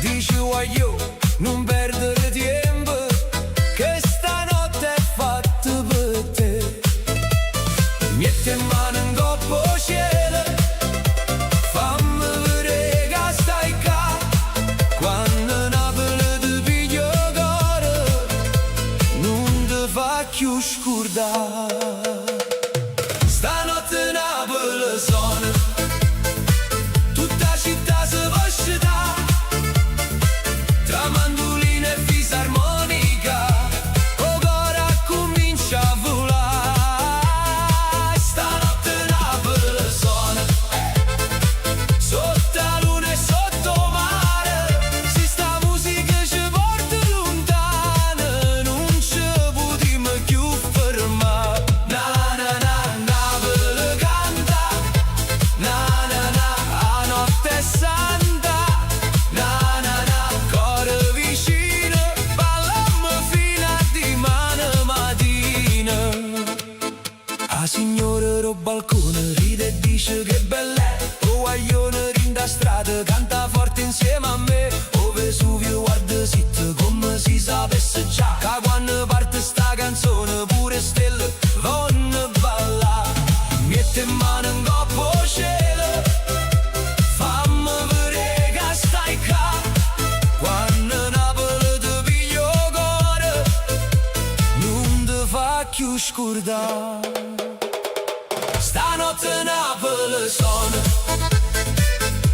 dice voglio non perdere tempo, che stanotte è fatta per te. Metti in mano un coppo cielo, fammi vedere che stai qua. Quando Napoli ti piglia cuore, non ti fa più scordare. Stanotte Napoli suona, tutta la città si può scitare, tra mandolina e fisarmonica, o cuore comincia a volare. Stanotte Napoli suona, sotto la luna e sotto mare. Se sta musica ci porta lontano, non ci potremo più fermare. Na na na, Napoli canta, na na na, a notte è santa. Na na na, cuore vicino, ballammo fino a dimane mattina. A signora ro balcone ride e dice che bella è, o guaglione rinda strada canta forte insieme a me. O Vesuvio guarda zitto come si sapesse già, che quando parte sta canzone pure stelle vanno a ballare. Metti in mano un coppo cielo, fammi vedere che stai qua. Quando Napoli ti piglia cuore, non ti fa più scordare. Stanotte Napoli suona,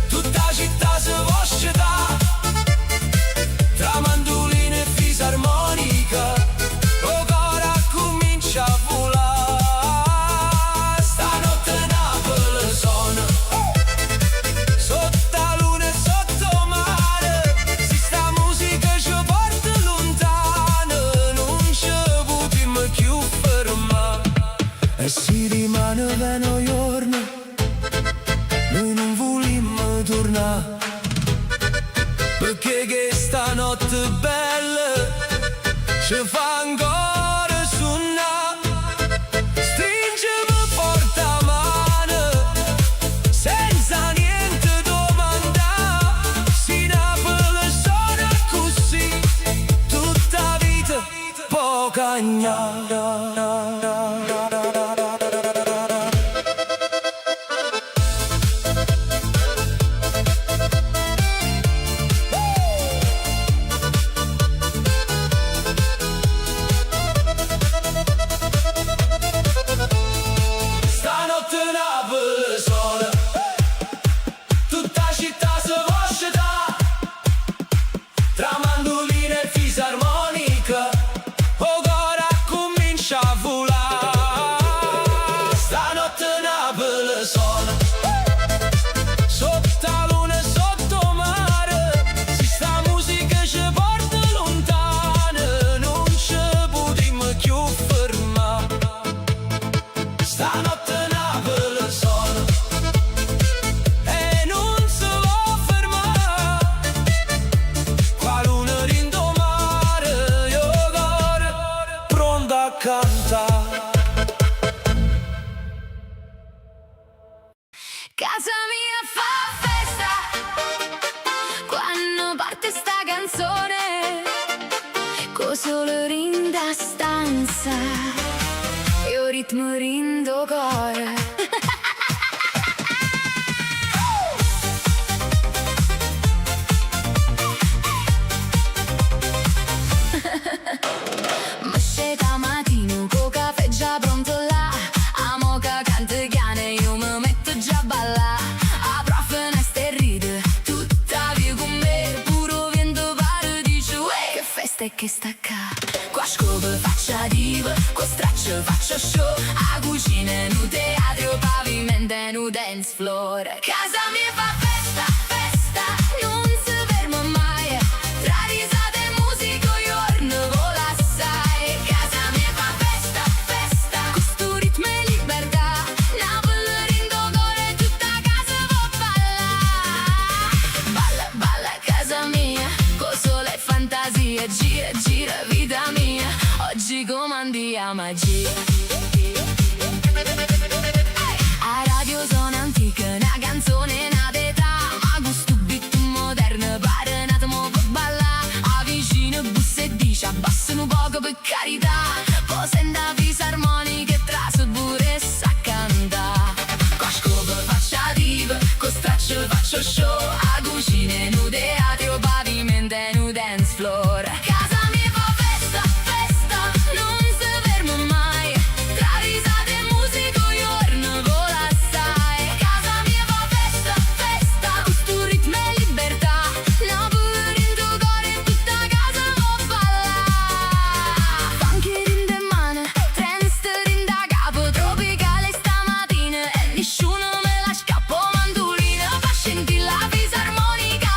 tutta città si può scetà, tra mandoline e fisarmonica, o cora comincia a volare. Stanotte Napoli suona, sotto la luna e sotto mare, si sta musica ci porta lontano, non ci potremmo più fermare. E si rimane veno giorno, noi non volimmo tornare, perché che stanotte bella ci fa ancora suonare. Stringimi forte la mano, senza niente domandare, si Napoli suona così, tutta vita può cagnare. Stanotte Napoli suona, tutta città si può scetà, tra mandoline e fisarmonica, o cora comincia a volare. Stanotte Napoli suona, sotto la luna e sotto mare, si sta musica ci porta lontano, non ci potremmo più fermare. Stanotte Napoli suona e non si può fermare, qua luna rindomare, io cuore pronto a cantare. Casa mia fa festa quando parte sta canzone, co solo rinda stanza e o ritmo rindo cuore. Ma sceta mattino co caffè già pronto là, a moca cante chiane io mi metto già a ballare. A prof e ride tutta via con me, puro vento pare dice uè, che festa è che sta qua. Qua scopo faccia diva, qua straccio faccia show, a cucina e nu teatro, pavimento e nu dance floor. Casa mia fa festa, festa, non si ferma mai, tra risate e musica giorno vola assai. Casa mia fa festa, festa, con sto ritmo e libertà, Napoli rindo cuore, tutta casa può ballare. Balla, balla casa mia, con sole e fantasia, gira, gira vita mia, oggi comandi a magia. A radio suona antica, una canzone nata età, ma gusto beat moderno, pare un attimo per ballare. A vicino bussa e dice abbassano un poco per carità, poi senta fisarmonica e trase pure sa cantare. Qua scopo faccia diva, con straccio faccio show, a cucina e nu teatro, pavimento e nu dance floor. Casa mia fa festa, festa, non si ferma mai, tra risate e musica giorno vola assai. Casa mia fa festa, festa, con sto ritmo e libertà, Napoli rindo cuore, tutta casa può ballare. Funky rinda in mano, trance rinda capo, tropicale stamattina e nessuno me la scappo. Mandolina fa scintilla, fisarmonica,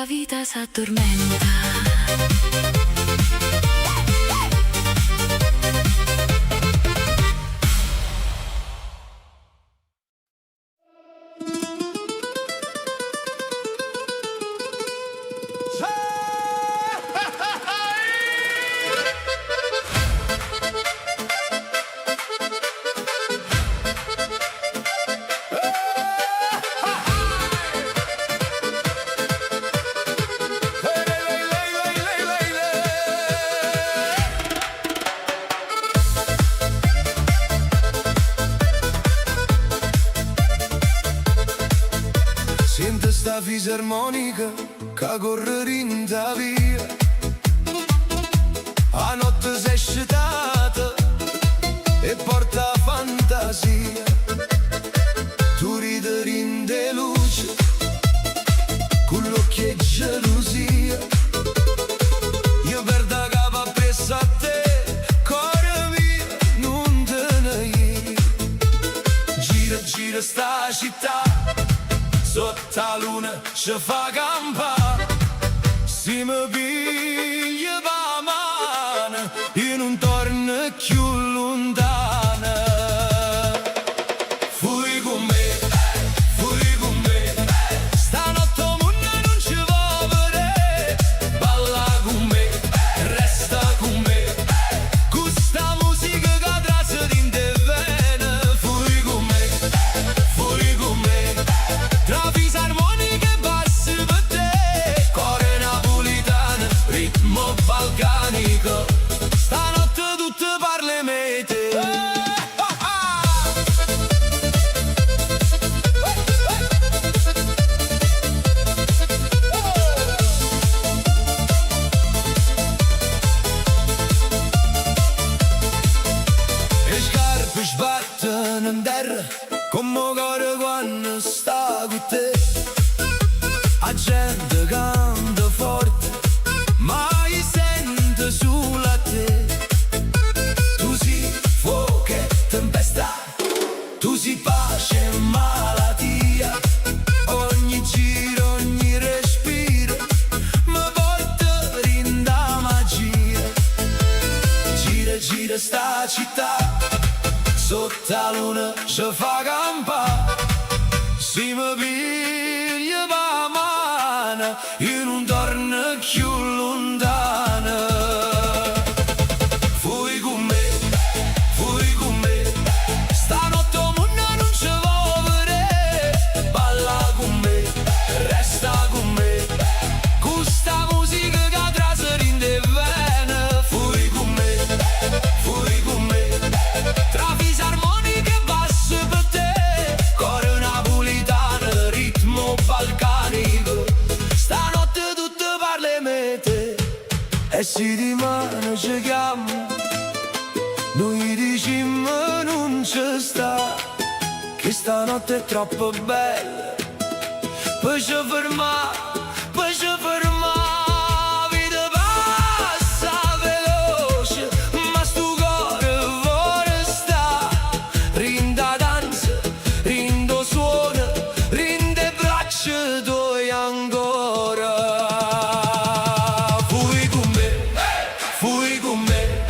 la vita s'addormenta. Sente sta fisarmonica che corre rinda via. A notte si è scetata e porta fantasia. Tu ridi rinde luce con l'occhio e gelosia. Io perdo capo appresso a te, cuore mio, non te ne ir. Gira, gira sta città, sotto la luna ci fa campare. Se mi piglia la mano, io non torno più lontana. Fui con me, stanotte il mondo non ci va vedere. Balla con me, resta con me, questa musica che traccia di te vene. Fui con me, tra fisarmonica e bassi per te, cuore napolitano, ritmo balcanico, stanotte tutte parle mete. Le scarpe sbattono in terra come cuore quando sta con te. La gente canta forte, ma io sento solo a te. Tu sei fuoco e tempesta, tu sei pace e malattia. Ogni giro, ogni respiro mi porta rinda magia. Gira, gira sta città, sotto la luna ci fa campare. Se mi piglia la mano, io non torno più lontana. Fui con me, stanotte il mondo non ci va vedere. Balla con me, resta con me, questa musica che traccia in te vene. Fui con me, tra fisarmonica e basse per te, cuore napolitano, ritmo balcanico, stanotte tutte parle mete. E si di mano ci chiama, noi diciamo non ci sta, che stanotte è troppo bella, poi ci ferma, vita passa veloce, ma sto cuore vuole sta. Rinda danza, rindo suona, rinde braccia tue ancora. Fui con me,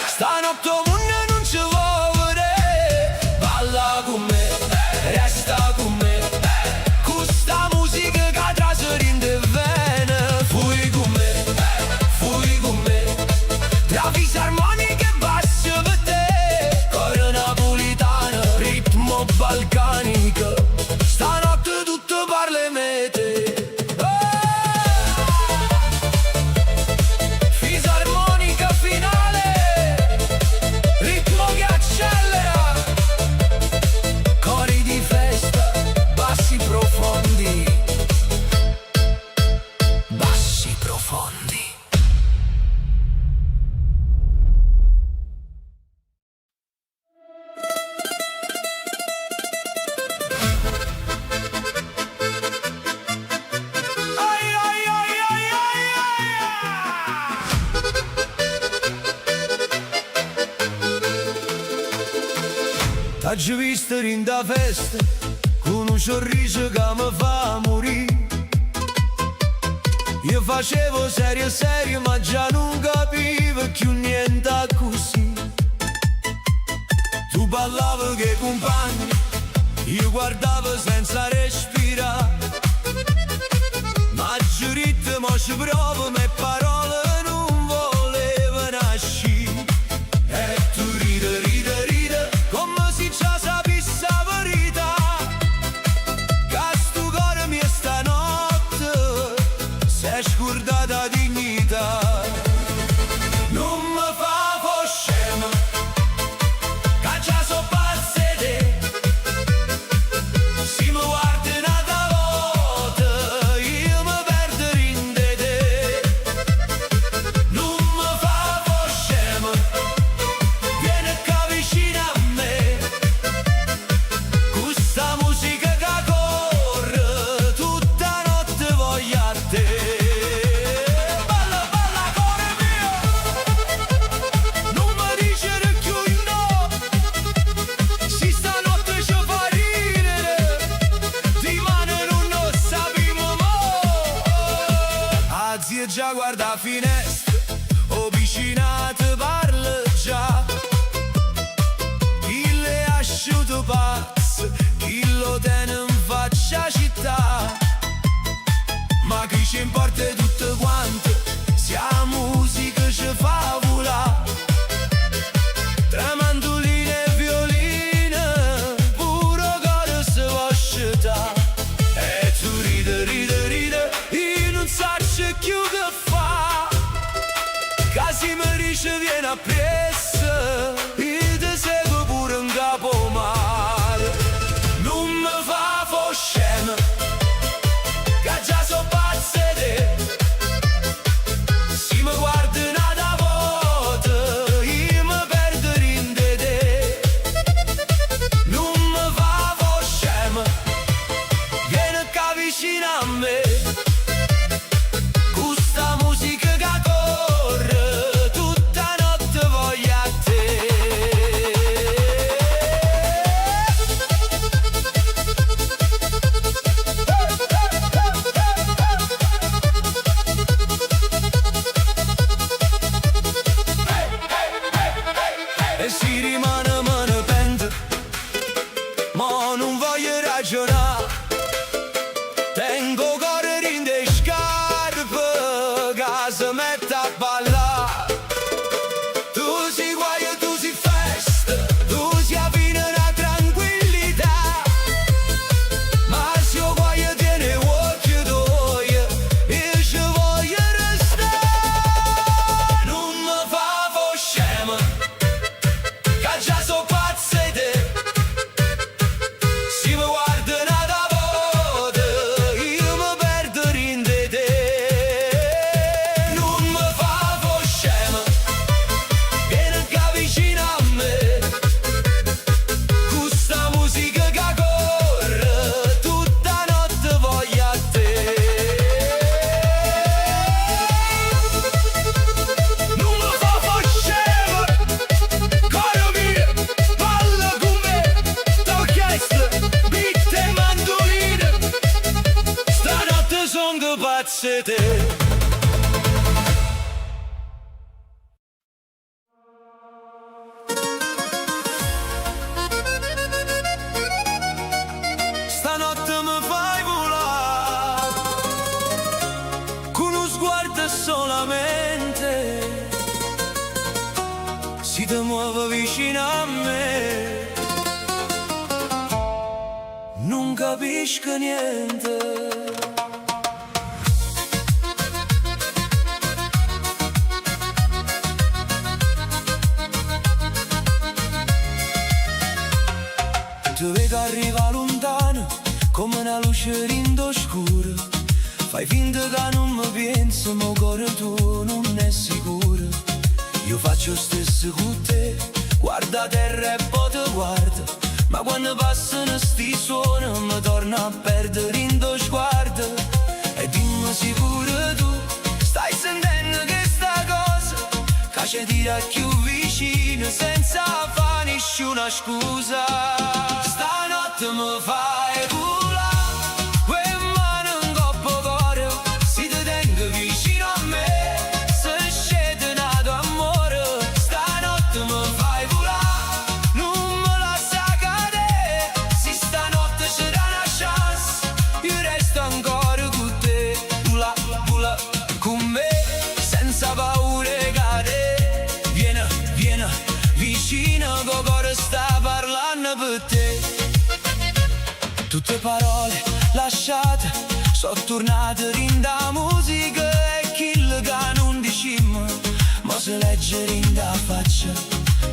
stanotte il mondo non ci va vedere. Balla con me, resta con me, questa musica che traccia in te vene. Fui con me, tra fisarmonica e bassi per te, cuore napolitano, ritmo balcanico, stanotte tutte parle mete. Fisarmonica finale, ritmo che accelera, cori di festa, bassi profondi, bassi profondi. T'ho visto in da festa con un sorriso che mi fa morire. Io facevo serio serio ma già non capivo più niente così. Tu ballavi che compagni, io guardavo senza respirare. Ma giurite mo ci provo, me parole non voleva nascere. E tu ride, ride, ride, come se già sapessi la verità. Che sto cuore mio stanotte si è scordata dignità. Non mi fa fo scemo, che già so pazze te. Si mi guarda un'altra volta, io mi perdo in te. Non mi fa fo scemo, vieni qua vicino a me. Questa musica che corre, tutta notte voglio a te. Balla, balla, cuore mio, non mi dicere più no. Si stanotte ci fa ridere, di mano non sappiamo mo'. A zia già guarda a finestra, o vicinato parla già. Chi le ha asciutto pazzo, chi lo tiene in faccia città. Ma chi ci importa tutto quanto, se la musica ci fa volare. Tra mandoline e violine, puro cuore si può scettare. E tu ride, ride, ride, io non saccio più che fa. Casi mi dice vieni appresso, io ti seguo pure in capo mare. Non mi fa fo scemo, che già so pazze te. Si mi guarda un'altra volta, io mi perdo in te. Non mi fa fo scemo, vieni qua vicino a me. Questa musica che corre, tutta notte voglio a te. E si rimane me ne pente, ma non voglio ragionare. Tengo cuore in le scarpe, che si mette a ballare. Tu si guai, tu si festa, tu si avvina una tranquillità. Ma se io guai tiene occhio tuoi, io ci voglio restare. Non mi fa fo scemo, che già so pazze te. Si mi guarda un'altra volta, io mi perdo in te. Non mi fa fo scemo, vieni qua vicino a me. Questa musica che corre, tutta notte voglio a te. Non mi fa fo scemo, cuore mio, balla con me. T'ho chiesto, beat e mandoline, stanotte son che pazze te. Stanotte mi fai volare, con uno sguardo solamente. Si ti muove vicino a me, non capisco niente. Ti vedo arriva lontano, come una luce rindo scura. Fai finta che non mi pensi, ma il cuore tuo non è sicuro. Io faccio stesso con te, guarda a terra e poi ti guardo. Ma quando passano sti suoni mi torno a perdere in tuo sguardo. E dimmi se pure tu stai sentendo questa cosa, che ci tira più vicino senza fare nessuna scusa. Stanotte mi fai volare, quelle mani in coppa cuore, si ti tengo So tornato rinda musica e kill che non diciamo, ma se legge rinda faccia.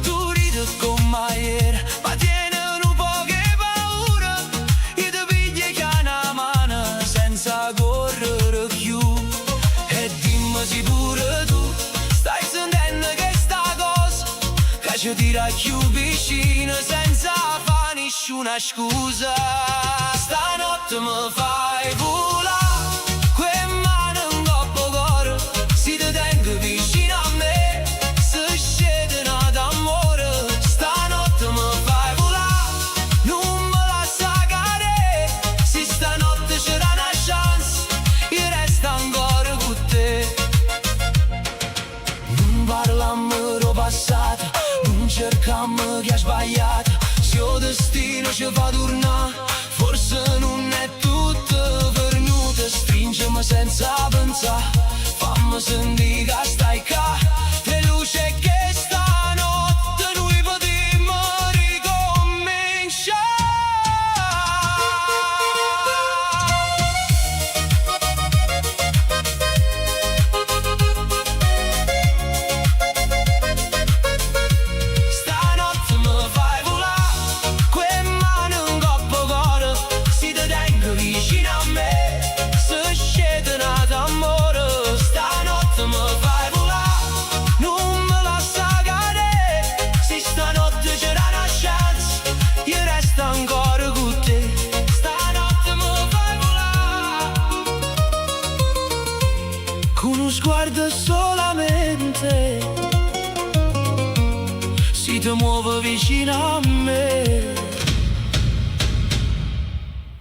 Tu ridi con maiera, ma tieni un po' che paura. Io ti piglio che una mano senza correre più. E dimmi se pure tu stai sentendo che sta cosa, che ci tira più vicino senza fare nessuna scusa. Stanotte mi fai volare, quelle mani in coppa cuore, si ti tengo vicino a me, se scedono d'amore. Stanotte mi fai volare, non me lascia cadere, se stanotte c'era una chance, io resto ancora con te. Non parliamo del passato, non cerchiamo chi ha sbagliato, se il destino ci fa tornare, forse non è tutto venuto. Stringimi senza pensare, fammi sentire che stai qua, tre luci che stanotte noi potremmo ricominciare. Stanotte mi fai volare, quelle mani in coppa cuore, si ti tengo vicino a me, se scedono d'amore. Stanotte mi fai volare, non me lascia cadere, se stanotte c'era una chance, io resto ancora con te. Stanotte mi fai volare, con uno sguardo solamente, si ti muove vicino a me,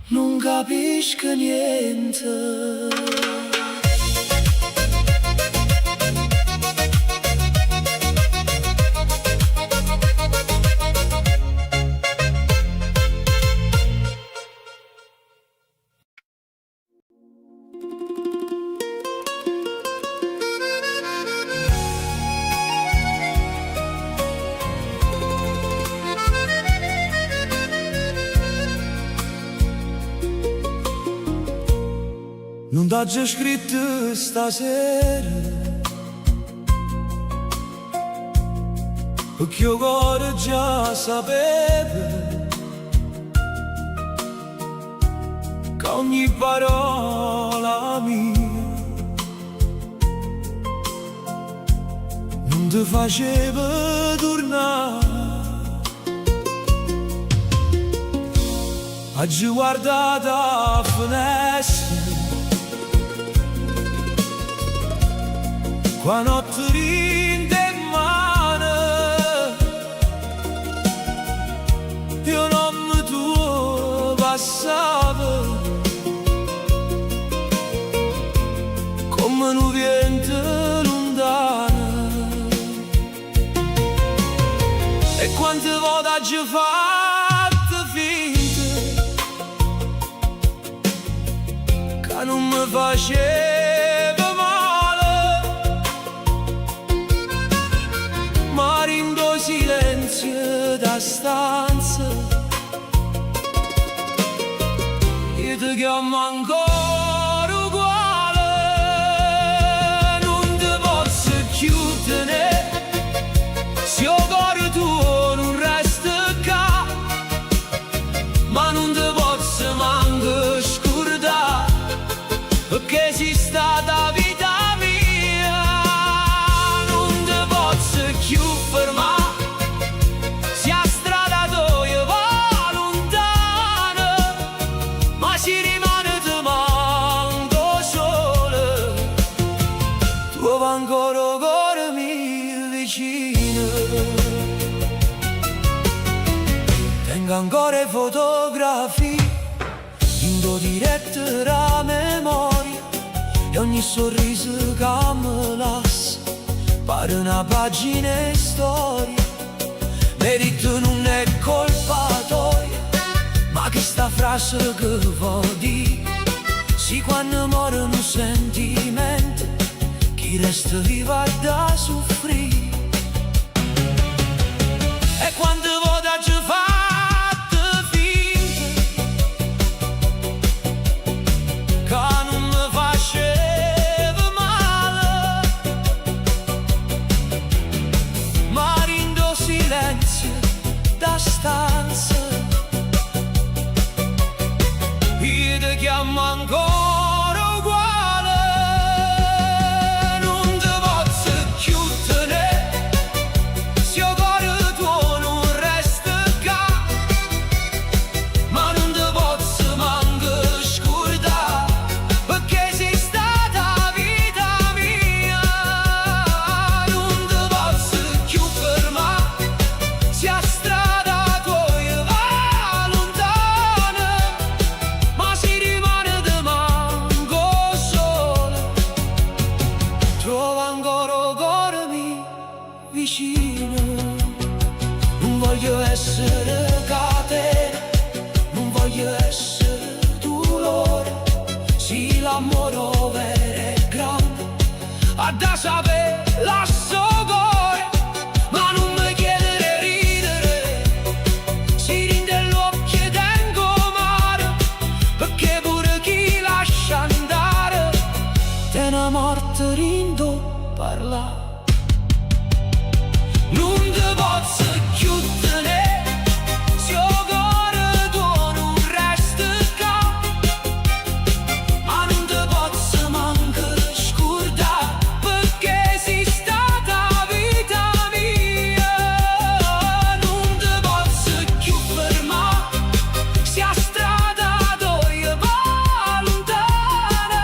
non capisco niente. Non t'ho già scritto stasera, perché io cuore già sapeva che ogni parola mia non ti faceva tornare. Oggi guardate a finestra, qua notte rinde in mano, io non mi tuo passava, come un vento lontano. E quante volte oggi fatto finta che non mi faceva male, ma rindo silenzio da stanza, io ti chiamo ancora uguale. Non ti posso chiudere, se il cuore tuo non resta qua, ma non ti posso manco scordare, perché sei stata vita mia. Non ti posso più fermare, se a strada tua va lontana, ma si rimane ti manco solo, tu va ancora cuore mio vicino. Tengo ancora fotografie in do dirette la memoria, e ogni sorriso che mi lascia pare una pagina di storia. Merito non è colpa tua, ma che sta frase che vuol dire, sì, quando muore un sentimento, chi resta viva da soffrire. E quando voglio ci fatte finta che essere catena, non voglio essere dolore. Sì, l'amore vero è grande, ha da sapere la sogore, ma non mi chiedere ridere, si rinde l'occhio e tengo male, perché pure chi lascia andare, te una morte rindo parlare. Non te posso chiudere, se il cuore tuo non resta qua, ma non te posso manco scordare, perché sei stata vita mia. Non te posso più fermare, se a strada tua va lontana,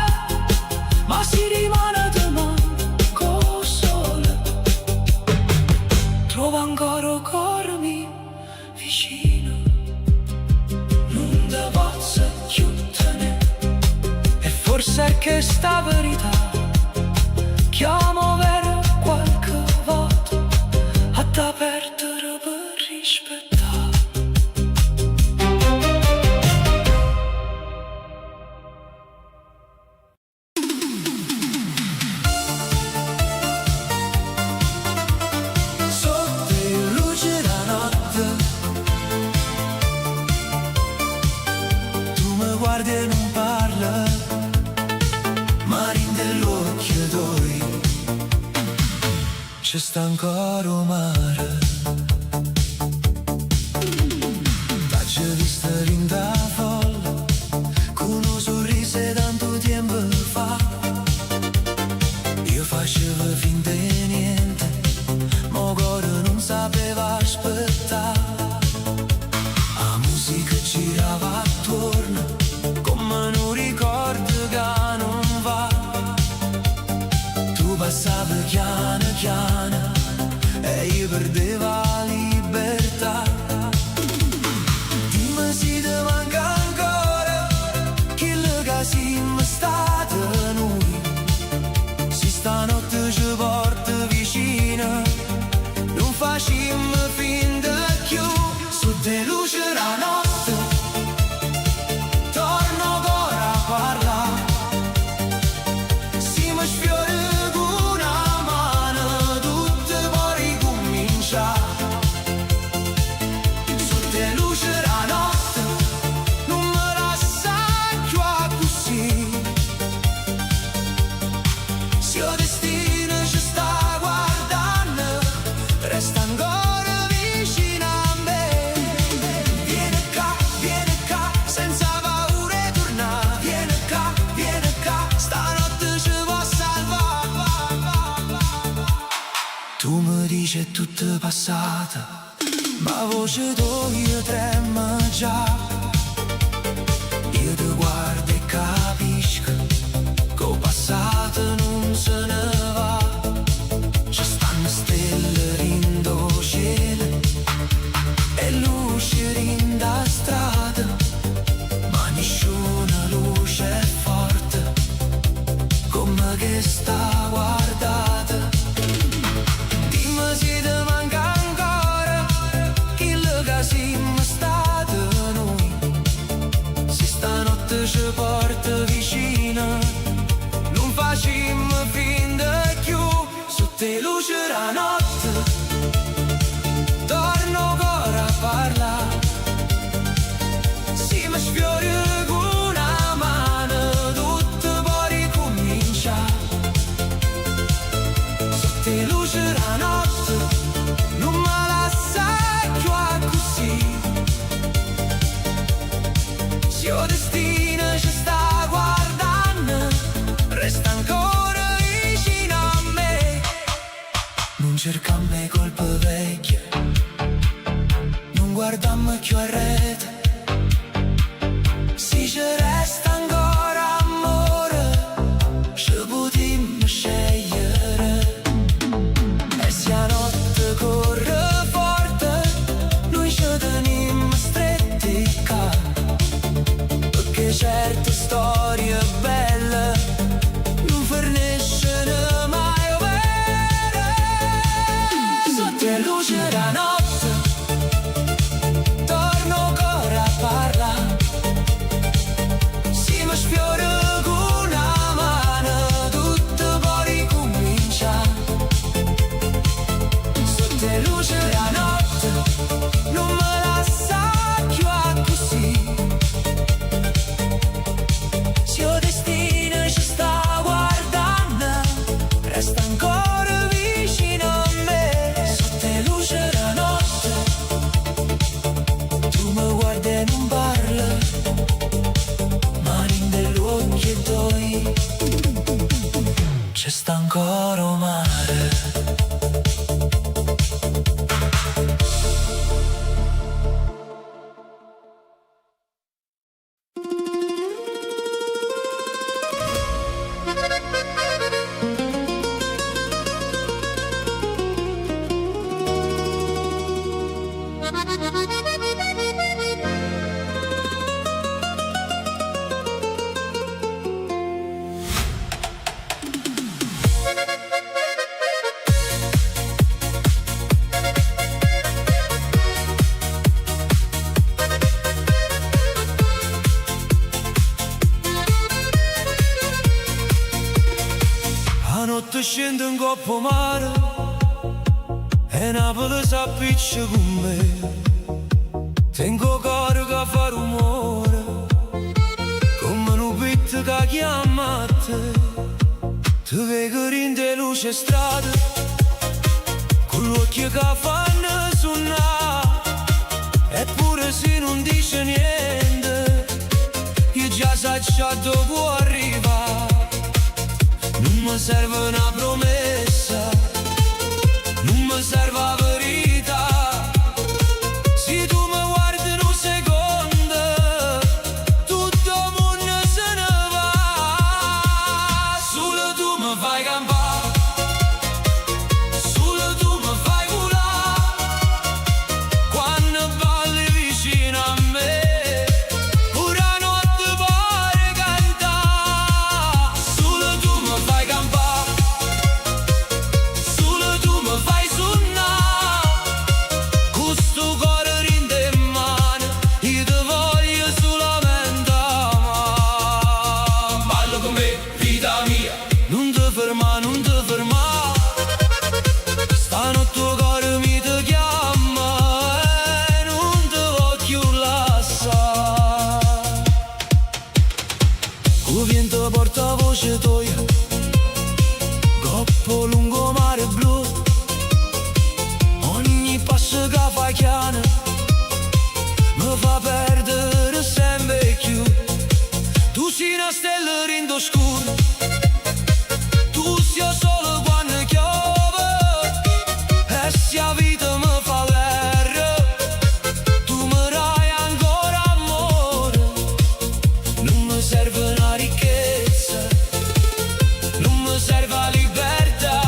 ma si rimane te manco sola. Trova ancora il cuore mio vicino, non te posso chiudere, e forse è che sta verità chiamo vera qualche volta a da perdere per rispettare. Sotto le luci della notte tu mi guardi e non parli, ma rinde l'occhio tuoi, c'è sta ancora un mare. T'ho vista linda folla, con un sorriso tanto tempo fa, io facevo finta di niente, ma il cuore non sapeva aspettare. La musica girava attorno, come non ricordo che non va. Tu passavi piano piano e io perdevo la libertà. Dimmi se ti manca ancora quello che siamo stati noi, se stanotte ci porta vicino, non facciamo finta più. Sotto le luci la notte torno ancora a parlare, si mi sfiora con una mano, tutto può ricominciare. Sotto le luci la notte non mi lascia più così, se il destino ci sta guardando, resta ancora vicino a me. Vieni qua, senza paura di tornare. Vieni qua, stanotte ci può salvare. Tu mi dici è tutto passato, ma voce tua trema già. Io ti guardo e capisco che il passato non se ne va. Ci stanno stelle rindo cielo e luci rinda strada, ma nessuna luce è forte come che sta guardata. Dimmi se ti manca ancora quello che siamo stati noi, se stanotte ci porta vicino, non facciamo finta più. Sotto le luci la notte torno ancora a parlare, si mi sfiora con una mano, tutto può ricominciare. Sotto le luci la notte non mi lascia più così, se il destino ci sta guardando, resta ancora vicino a me. Non cercammo colpe vecchie, non guardammo più a rete, se ci resta ancora amore, ci potremmo scegliere. E se la notte corre forte, noi ci teniamo stretti qua, perché certe storie belle non forniscono mai overe. Sotto le luci la notte c'è sta ancora un mare. La notte scende in coppa mare e Napoli s'appiccia con me. Tengo cuore che fa rumore come un pit che chiama a te. Ti vedo rinde luce strada con l'occhio che fanno suonare. Eppure se non dice niente io già so dove può arrivare. Non mi serve una promessa, non mi serve la verità. Se tu mi guardi in un secondo, tutto il mondo se ne va. Solo tu mi fai campare, solo tu mi fai volare. Quando balli vicino a me, pure la notte pare cantare. Solo tu mi fai campare, solo tu mi fai suonare. Questo cuore rinde in mano, io ti voglio solamente amare. Balla con me, vita mia, non ti ferma, non ti ferma. Stanotte il cuore mi ti chiama e non ti voglio lasciare. Il vento porta voce tua, coppo lungo mare blu. Ogni passo che fai chiana mi fa perdere sempre più. Tu sei una stella rindo scuro, tu sia solo quando piove e se la vita mi fa guerra tu mi dai ancora amore. Non mi serve una ricchezza, non mi serve la libertà.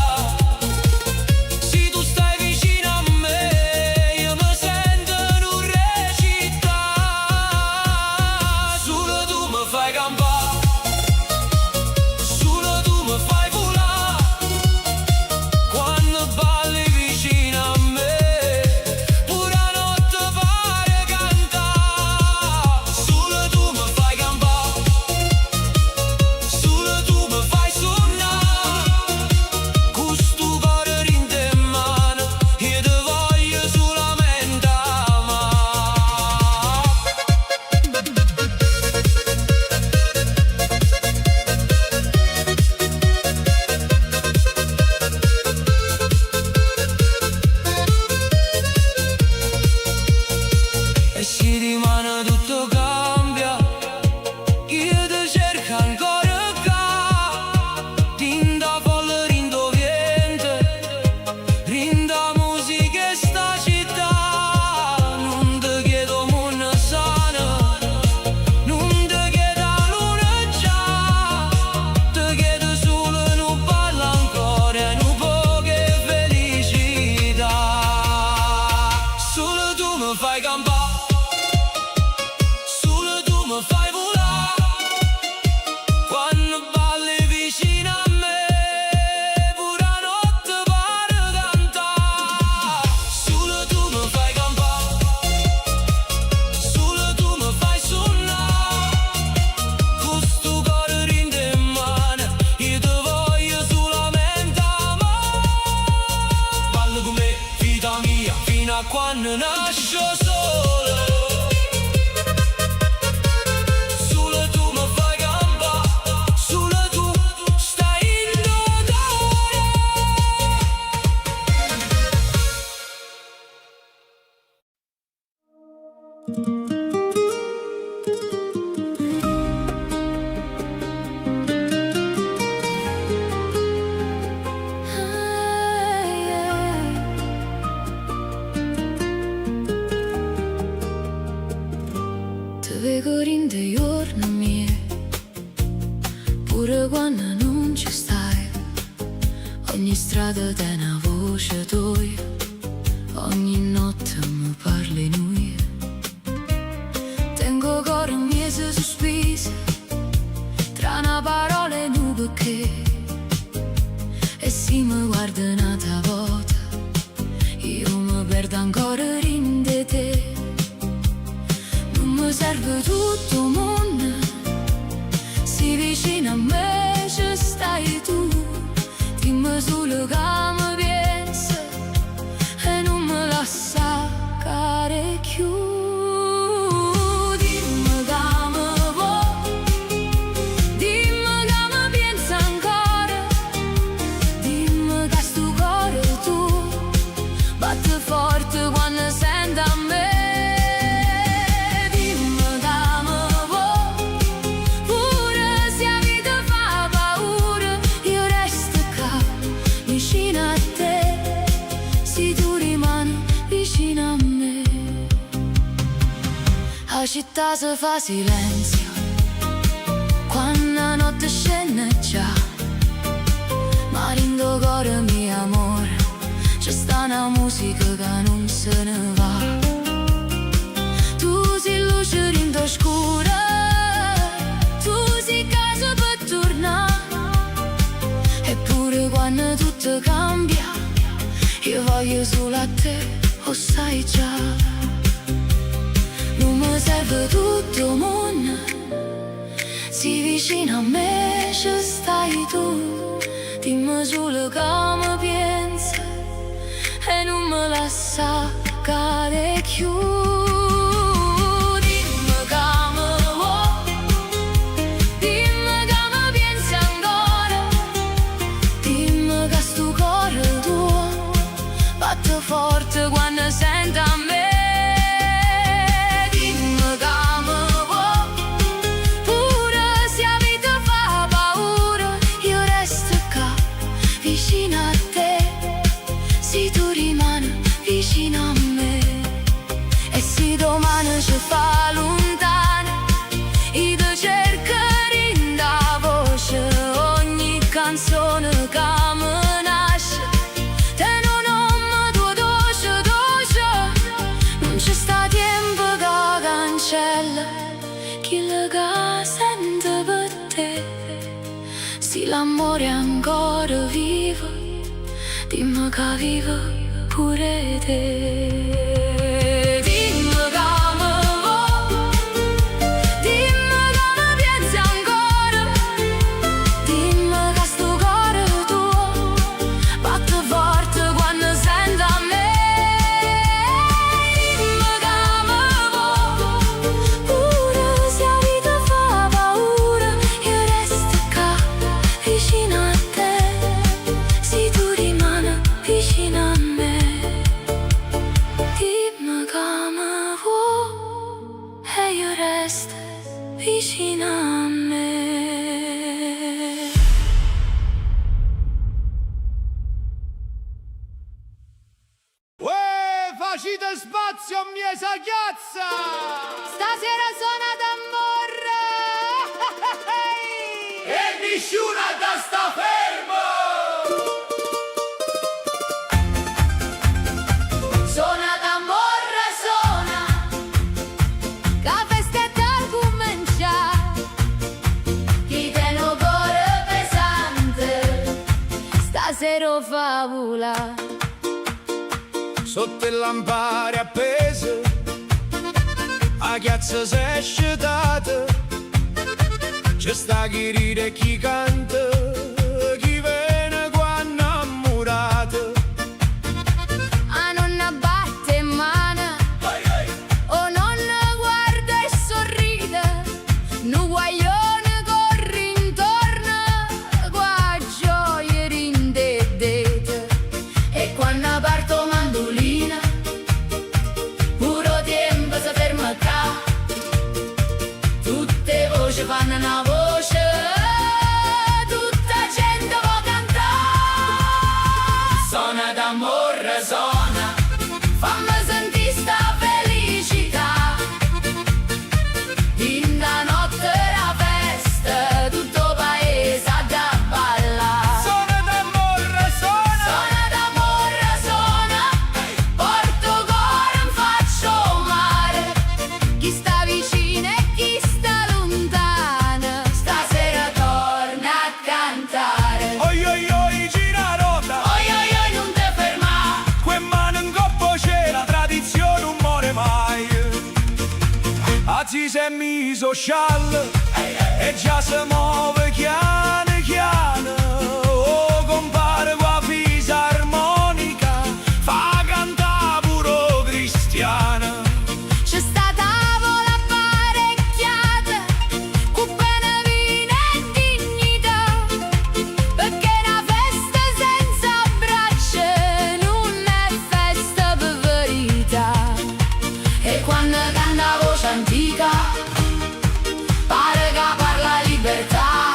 Se tu stai vicino a me io mi sento in un recita. Solo tu mi fai campare, solo tu mi fai volare. Quando balli vicino a me, pure la notte pare cantare. Solo tu mi fai campare, solo tu mi fai suonare. Questo cuore rinde in mano, io ti voglio solamente amare. E si rimane tutto cambia, io ti cerco ancora qua. Rinda folle, rindo vento, rinda musica e sta città. Non ti chiedo mondo sana, non ti chiedo la luna già. Ti chiedo solo non parla ancora e non poche felicità. Solo tu mi fai campare, solo tu mi fai volare. Quando balli vicino a me, pure la notte pare cantare. Solo tu mi fai campare, solo tu mi fai suonare. Questo cuore rinde in mano, io ti voglio solamente amare. Balla con me, vita mia, fino a quando nasco solo. Solo tu mi fai campare, solo tu stai in odore. strada te una voce tua, ogni notte mi parli noi. Tengo cuore in mese sospesa, tra una parola e un perché. E se mi guarda un'altra volta, io mi perdo ancora in te. Non mi serve tutto il mondo, si vicino a me ci stai tu. Dimmi solo che mi pensi e non mi lascia cadere più. Dimmi che mi vuoi, dimmi che mi pensi ancora, dimmi che sto cuore tuo batte forte quando senti a me. La città si fa silenzio quando la notte scende già, ma in tuo cuore mio amore c'è sta una musica che non se ne va. Tu sei luce in tua scura, tu sei casa per tornare, eppure quando tutto cambia io voglio solo a te, lo sai già. Non mi serve tutto il mondo, si vicino a me ci stai tu. Dimmi solo che mi pensi e non mi lascia cadere più. Dimmi che mi vuoi, dimmi che mi pensi ancora, dimmi che sto cuore tuo batte forte quando senti a me. Vicino a me, e se domani ci fa lontana, io ti cercherò in da voce ogni canzone che mi nasce. Te non ho tua dolce, non c'è sta tempo che cancella quello che sento per te. Se l'amore è ancora vivo, dimmi che vivo pure te. Dimmi che mi vuoi, dimmi che mi pensi ancora, dimmi che sto cuore tuo batte forte quando senti a me. Dimmi che mi vuoi, pure se la vita fa paura, io resto qua vicino a te, se tu rimani vicino a me. Vicino a me. Uè, facite spazio a mia sagliazza! Stasera suona d'amore E nessuna da sta fermo! Suona d'amore, suona, che festa è da cominciare. Chi te lo cuore pesante, stasera favola. Sotto il lampare appese, a chiazza si è scetata, c'è sta chi ride e chi canta, chi viene quando innamorata. A nonna batte in mano, o nonna guarda e sorride, nu guaglione corre intorno, qua gioia rindedete. E quando parto mandolina, puro tempo si ferma qua, tutte voci fanno una voce, tutta sistemi social e già si muove chiano chiano. Oh, compare qua fisarmonica, fa cantare pure cristiana. C'è sta tavola apparecchiata, con bene vino e dignità, perché una festa senza braccia non è festa per verità. E quando canta voce antica, pare che parla libertà,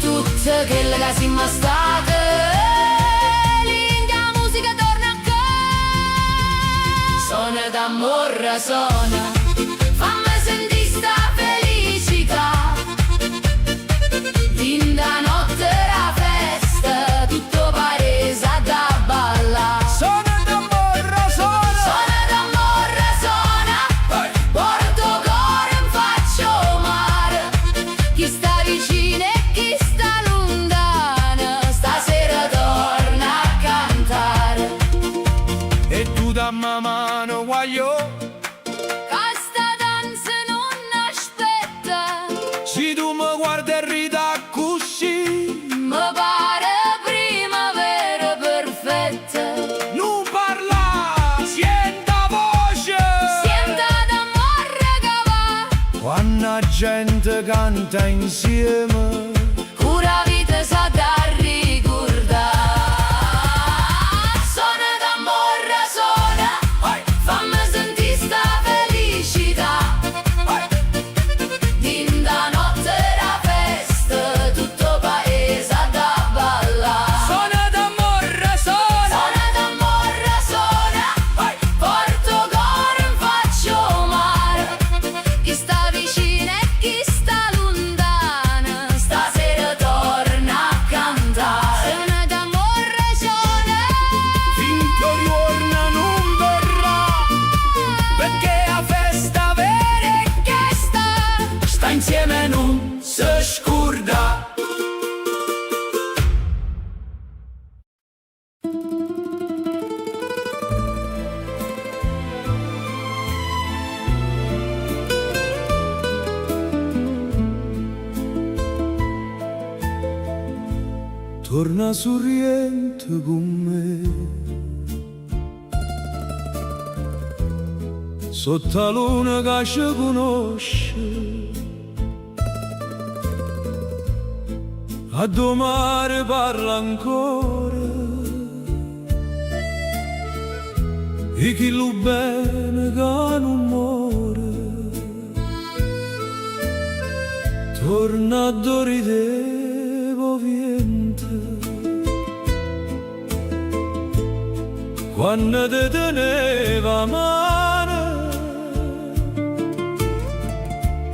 tutte quelle che siamo state, l'India musica torna a casa. Sona d'amore, sona, fammi sentire sta felicità. Linda notte la festa, tutto paese da ballare. Sona d'amore, sona, Sona d'amore, sona, porto cuore in faccio mare. Chi sta vicino e chi sta lontano, stasera torna a cantare. e tu dammi mano guagliò. Questa danza non aspetta, Se tu mi guardi e rida così, mi pare primavera perfetta. non parla, senta voce. Senta d'amore che va, Quando la gente canta insieme, cura vita sa da ricordare. Sona d'amore, sona, fammi sentire sta felicità. Dinda notte la festa, tutto paese da ballare. sona d'amore, sona, Sona d'amore, sona, porto cuore in faccio mare. Chi sta vicino e chi sta lontano, stasera torna a cantare. Sona d'amore, sona, finché ritorna non verrà, perché la festa vera è che sta insieme non si scorda. Torna sorriente con me, sotto la luna che ci conosce, a domare parla ancora, e chi lo bene che non muore, torna a dorire quando te teneva mano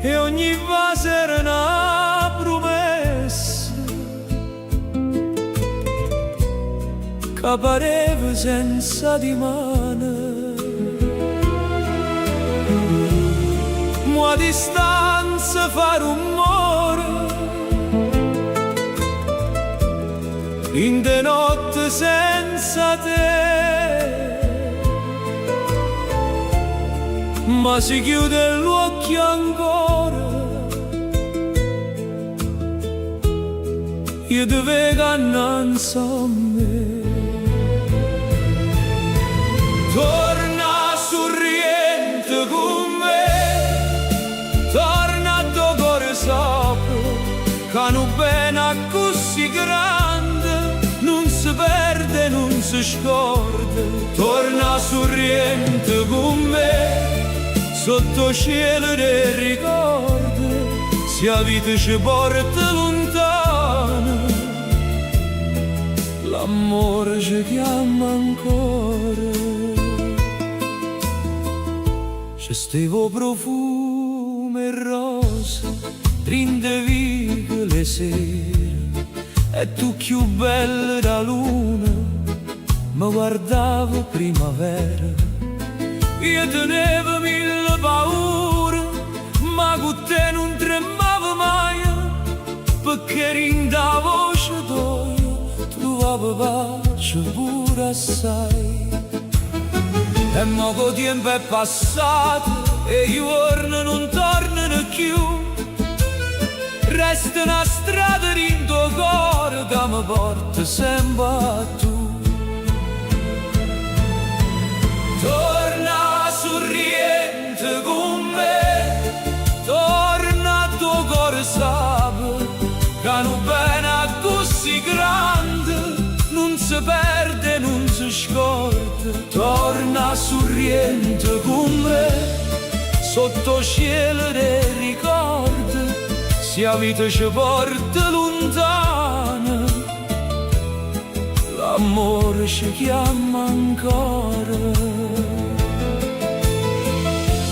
e ogni fase era una promessa che pareva senza dimane. Ma a distanza fa rumore in de notte senza te, ma si chiude l'occhio ancora, io dove innanzi a me. Torna sorriente con me, torna a tuo cuore sopra, che non bene così grande, non si perde, non si scorda. Torna sorriente con me, sotto cielo dei ricordi, se la vita ci porta lontana, l'amore ci chiama ancora. C'è stevo profumo e rosa, rinde vive le sere, e tu più bella da luna, mi guardavo primavera. Io tenevo mille paure, ma con te non tremavo mai, perché rinda voce tua trovavo pace pure assai. E moco tempo è passato e i giorni non tornano più. Resta una strada in tuo cuore che mi porta sempre a tu. Torna sorriente con me, torna a tuo cuore sape, che non pena così grande non si perde, non si scorda. Torna sorriente con me, sotto cielo dei ricordi, se la vita ci porta lontana, l'amore ci chiama ancora.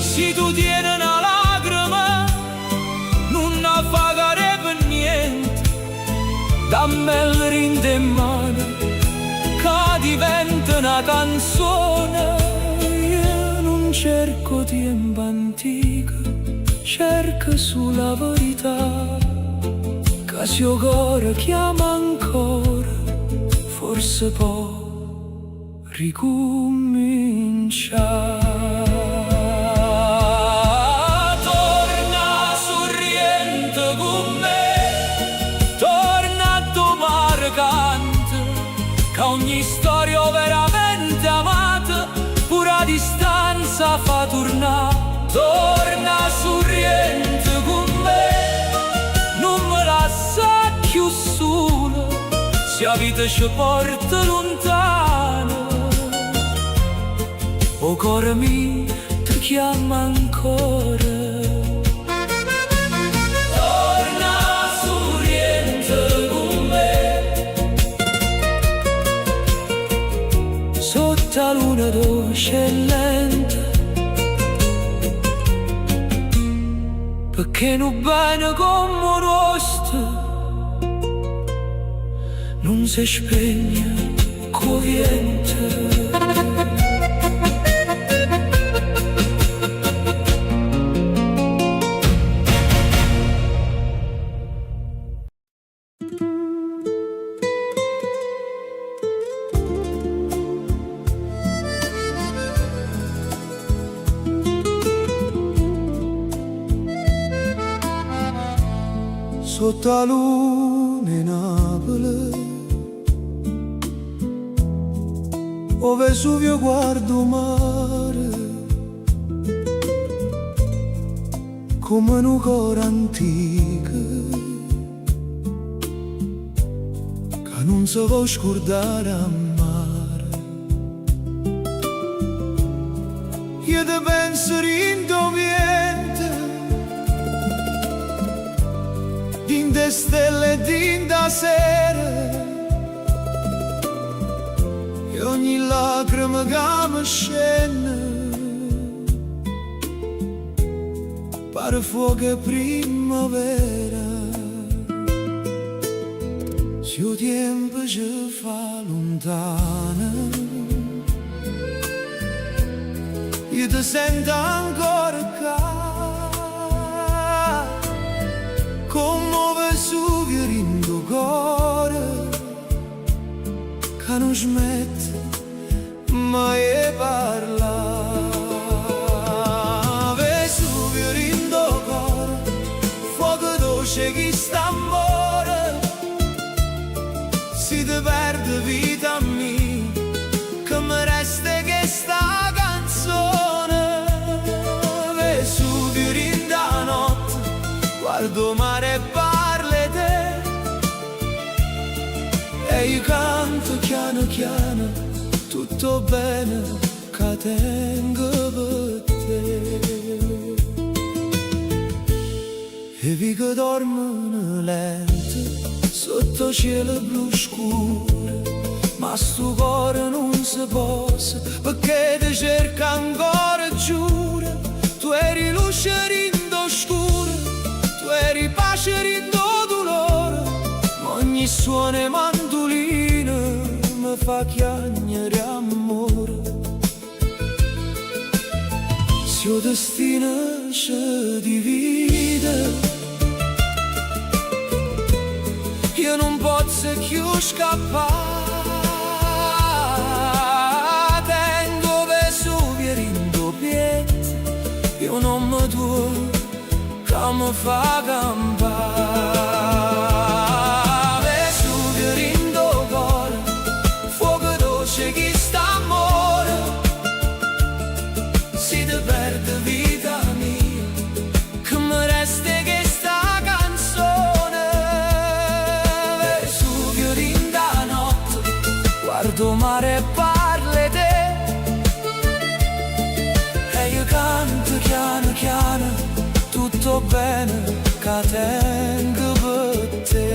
Se tu tieni una lacrima, non la pagare per niente, dammi il rinde in mano, che diventa una canzone. Io non cerco tempo antico, cerco sulla verità, che se il cuore chiama ancora, forse può ricominciare. Torna sorriente con me, torna a domare canta, che ogni storia veramente amata, pure a distanza fa tornare. Torna sorriente con me, non me lascia più sola, se la vita ci porta lontano, o cuore mio ti chiama ancora. Torna sorriente con me, sotto la luna dolce e lenta, perché non bene come nostro non si spegne con vento. Sotto la luna in Napoli, o Vesuvio guardo mare, come un cuore antico, che non si può scordare a mare. Io te penso in tuo vientre, din de stelle, din da sera, e ogni lacrima che mi scende pare fuoco e primavera. Se il tempo ci fa lontano, io ti sento ancora qua, come Vesuvio in tuo cuore, che non smette mai di parlare. Vesuvio in tuo cuore, fuoco dolce che sta amore, si ti perde vita mia, che mi resta che sta canzone. Vesuvio in da notte, guardo mare e parla te, e io canto piano piano, tutto bene che tengo per te. E vi che dormono lento sotto cielo blu scuro, ma sto cuore non si posa, perché ti cerca ancora, giura. Tu eri luce in oscuro, tu eri pace in dolore, ma ogni suono e mandolino mi fa chiagnare amore. Se il destino ci divide, io non posso più scappare. Tengo Vesuvio in due piedi, io non mi due che mi fa campare. Vesuvio rindo cuore, fuoco dolce chi sta amore, si te perde vita mia, che mi resta che sta canzone. Vesuvio rinda notte, guardo mare e parle te, e io canto piano piano, tutto bene che tengo per te.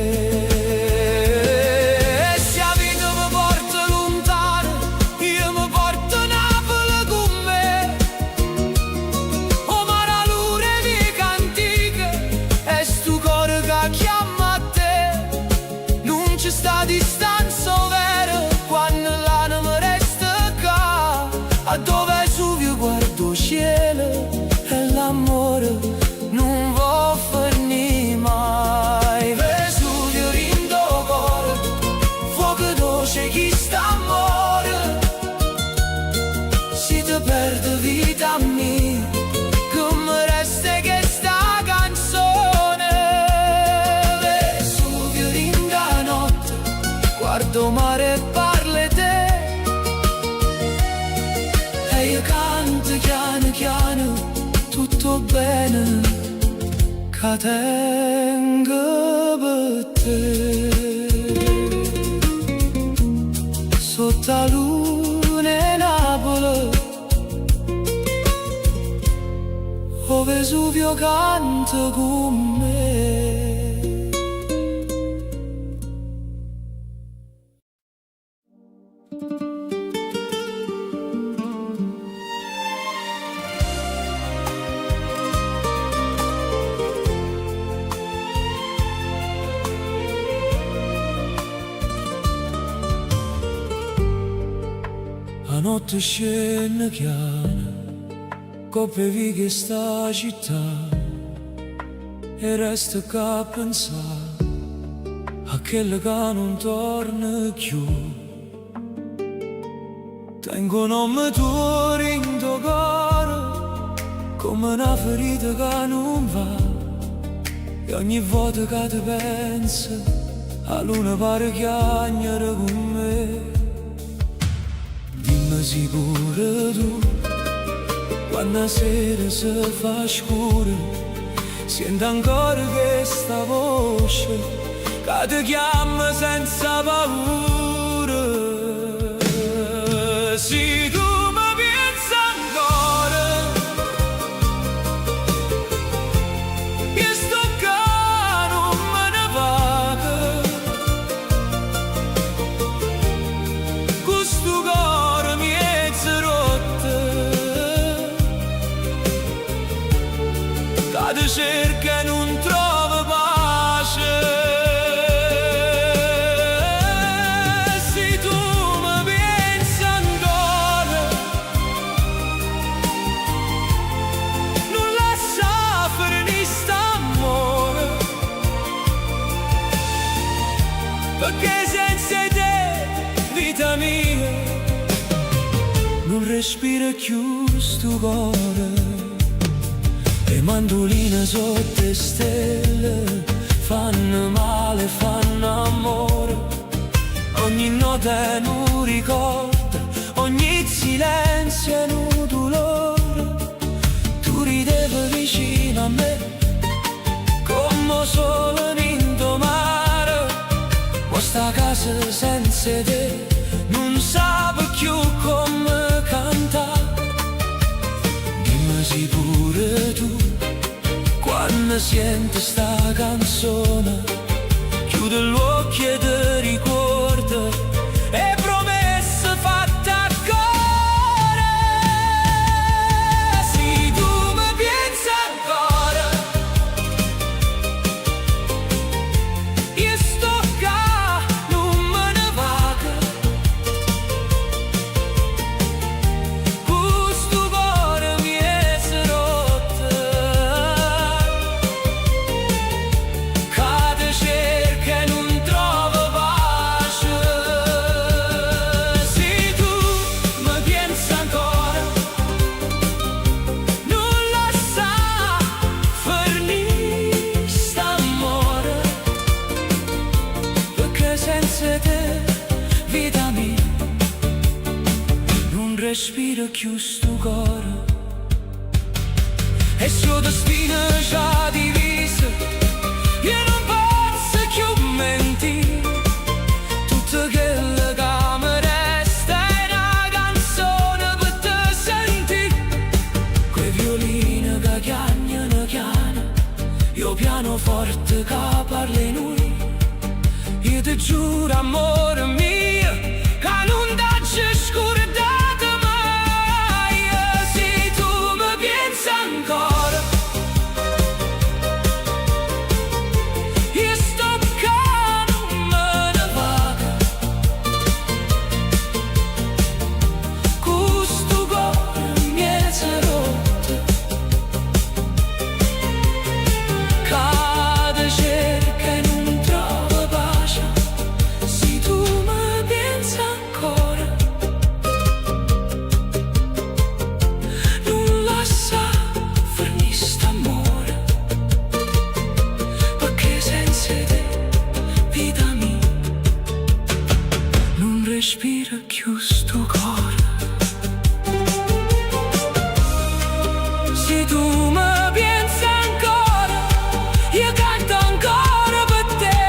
E se la vita mi porta lontano, io mi porto a Napoli con me. O mare lure mica antiche, e stu cuore che chiama a te. Non c'è sta distanza vera, quando l'anima resta qua. A dove Vesuvio guardo cielo, e l'amore non va finire mai. Vesuvio rindo cuore, fuoco dolce chi sta amore, si te perde vita mia, che mi resta che sta canzone. Vesuvio rinda notte, guardo mare e parle te, e io canto piano piano, tutto bene che tengo per te. Sotto la luna Napoli, o Vesuvio canta con me. La notte scende chiara, coppe vighe sta città, e resta che a pensare a quello che non torna più. Tengo un nome tuo in tuo cuore, come una ferita che non va, e ogni volta che ti penso, la luna pare chiagnere con me. Dimmi sicuro tu, quando la sera si fa scura, sento ancora questa voce che ti chiama senza paura. Se tu mi pensi ancora, io sto qua non me ne vado, questo cuore mi è rotto, che ti cerca e non trova pace. Perché senza te, vita mia, non respira più sto cuore. Le mandoline sotto le stelle fanno male, fanno amore. Ogni notte è un ricordo, ogni silenzio è un dolore. Tu ridevi vicino a me, come solo in domani. Questa casa senza te non sa più come cantare. Dimmi se pure tu, quando senti sta canzone, chiude gli occhi e ti ricorda e promesse fatte a cuore. Se tu mi pensi ancora, io sto qua, non me ne vado, questo cuore mi è rotto, che ti cerca e non trova pace. vita mia, non respiro più sto cuore. E suo destino già diviso, io non posso più mentire. Tutto quello che mi resta è una canzone per te sentire. Quei violini che chiagnano, io pianoforte che parla in noi. Io ti giuro, amore mio, che non t'hai scordato mai. Se tu mi pensi ancora, io sto che non me ne vado. Questo cuore mi è rotto, cade, cerca e non trova pace. Se tu mi pensi ancora, non lascia finire st'amore, perché senza te, vita mia, non respiro più sto cuore. Se tu mi pensi ancora, io canto ancora per te.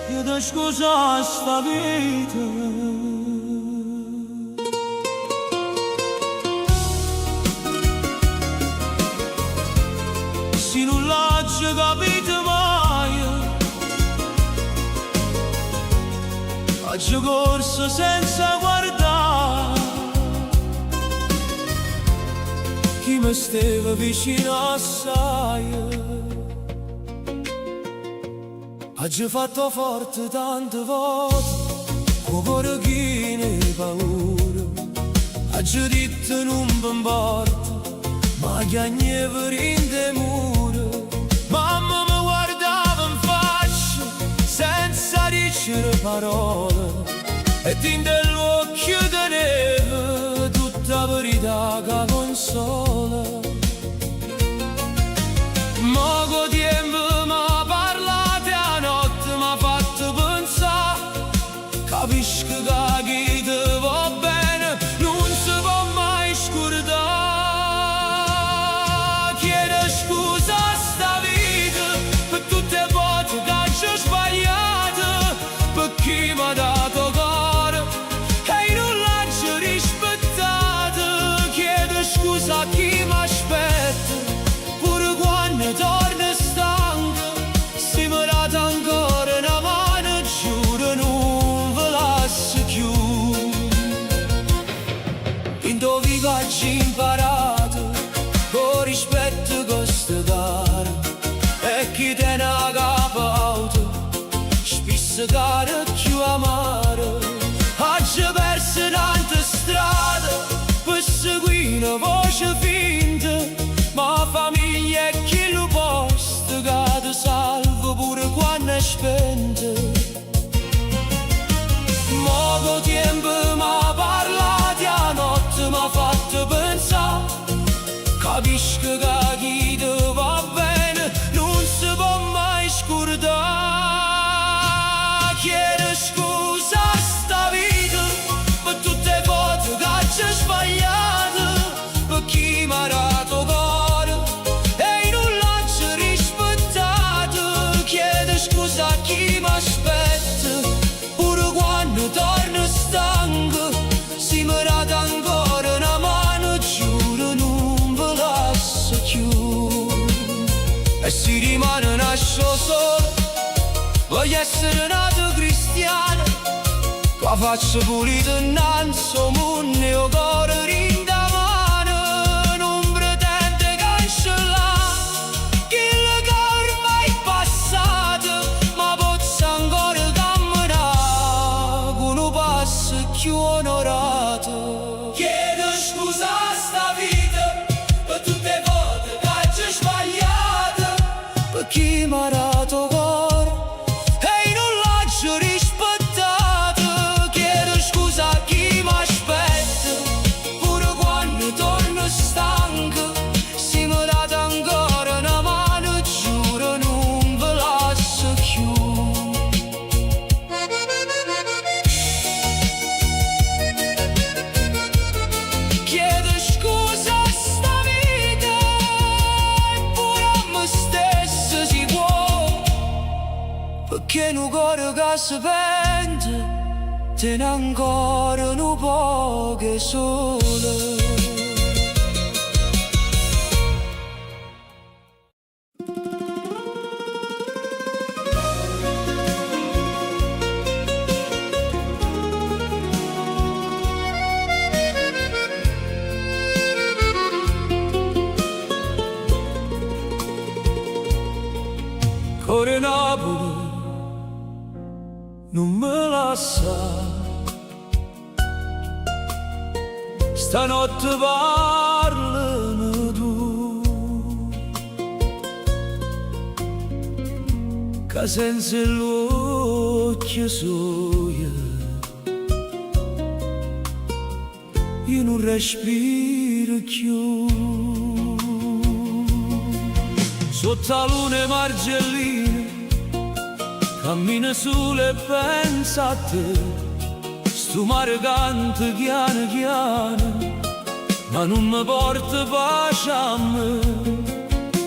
Chiedo scusa a sta vita, se non l'ho capito mai. Oggi corso senza guardare chi mi stava vicino assai. Oggi fatto forte tante volte, con cuore chine paura. Oggi detto non mi importa, ma chiagne per in temore. Mamma mi guardava in faccia, senza dicere parole, e dentro l'occhio teneva tutta la verità che consola. Poco tempo m'ha parlato a notte, m'ha fatto pensare. Capisco che chi ti va bene non si può mai scordare. Chiedo scusa a sta vita per tutte le volte che ci ho sbagliato, per chi mi ha dato cuore e non l'ho rispettato. Chiedo scusa a chi mi aspetta, pure quando torna stanco. Se mi date ancora una mano, giuro non ve lascio più. In dove oggi imparato, con rispetto questa gara, e chi te ne ha capo auto, spesso cara più amaro. Oggi perso tante strade, per seguire una voce finta, ma famiglia è chi lo posto che ti salvo pure quando è spento. Poco tempo m'ha parlato a notte, m'ha fatto pensare. Capisco che chi ti va bene non si può mai scordare. Chiedo scusa a sta vita per tutte le volte che ci ho sbagliato, per chi mi ha dato cuore e non l'ho rispettato. Chiedo scusa a chi mi aspetta, pure quando torno stanco. Se mi date ancora una mano, giuro non ve lascio più. E se rimane nasco solo, voglio essere nato cristiano, tua faccia pulita innanzi al mondo e il cuore rinda mano. Non pretende cancellare quello che ormai è passato, ma posso ancora camminare con un passo più onorato. Chiedo scusa a sta vita per tutte le volte che ci ho sbagliato, per chi mi ha dato cuore e non l'ho rispettato. si pente, te ne ancora un po' che sole. Ora Napoli non me lascia, stanotte parlano tu, che senza l'occhio soia io non respiro più. Sotto la luna margellina cammina solo e pensa a te. Sto mare canta piano piano, ma non mi porta pace a me.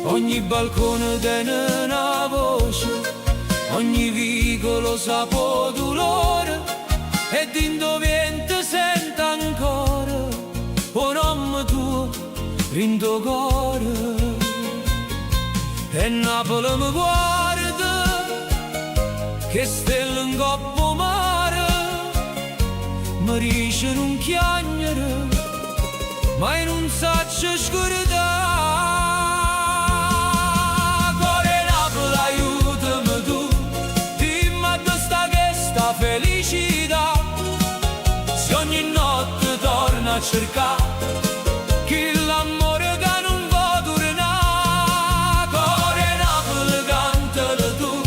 Ogni balcone tiene una voce, ogni vicolo sa po' dolore, e d'indovente sente ancora un nome tuo in tuo cuore. E Napoli mi guarda, che stella in coppa mare, mi dice non chiagnere, ma non saccio scordare. Cuore Napoli aiutami tu, dimmi dove sta questa felicità, se ogni notte torna a cercare chi l'amore che non va tornare. Cuore Napoli cantalo tu,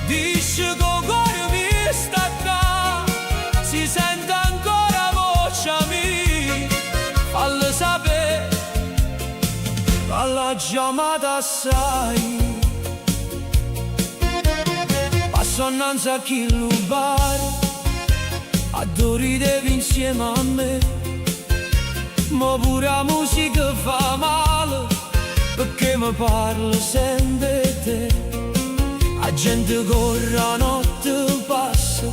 dici che il cuore mi sta qua, si sente ancora voce mia, fallo sapere, alla chiamata assai. Passo innanzi a chi lo bar, addoridevi insieme a me, ma pure la musica fa male, perché mi parla sempre te. La gente corre, la notte passa,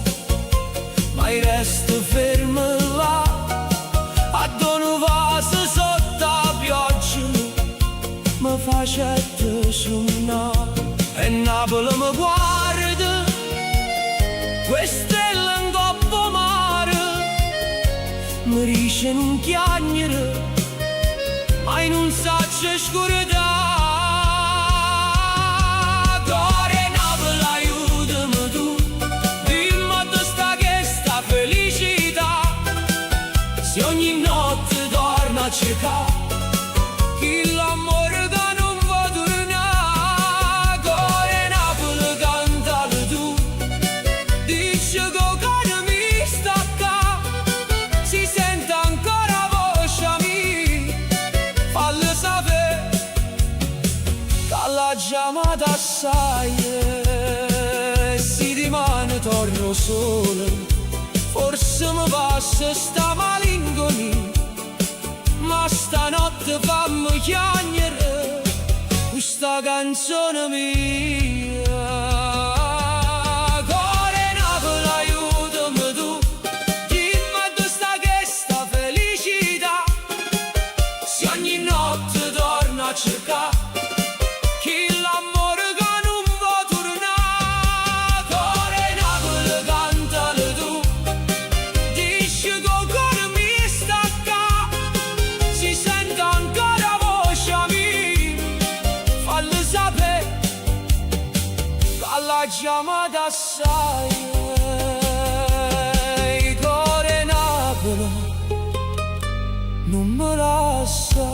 ma io resto fermo là, a dono vaso sotto la pioggia, mi facette suonare. E Napoli mi guarda, questa stella in coppa mare, mi dice non chiagnere, ma io non saccio scordare. Cuore Napoli aiutami tu, dimmi dove sta questa felicità, se ogni notte torna a cercare chi l'amore che non va tornare. Cuore Napoli cantalo tu, dici che il cuore mi sta qua, si sente ancora voce mia, fallo sapere, che la chiamata assai, si rimane torno solo, forse mi passa sta malinconia, ma stanotte fammi chiagnere questa canzone mia. Cuore Napoli aiutami tu, dimmi dove sta questa felicità, se ogni notte torna a cercare chi l'amore che non va tornare. Cuore Napoli cantalo tu, dici che il cuore mi sta qua, si sente ancora voce mia, fallo sapere, che la chiamata assai. Cuore Napoli non me lascia,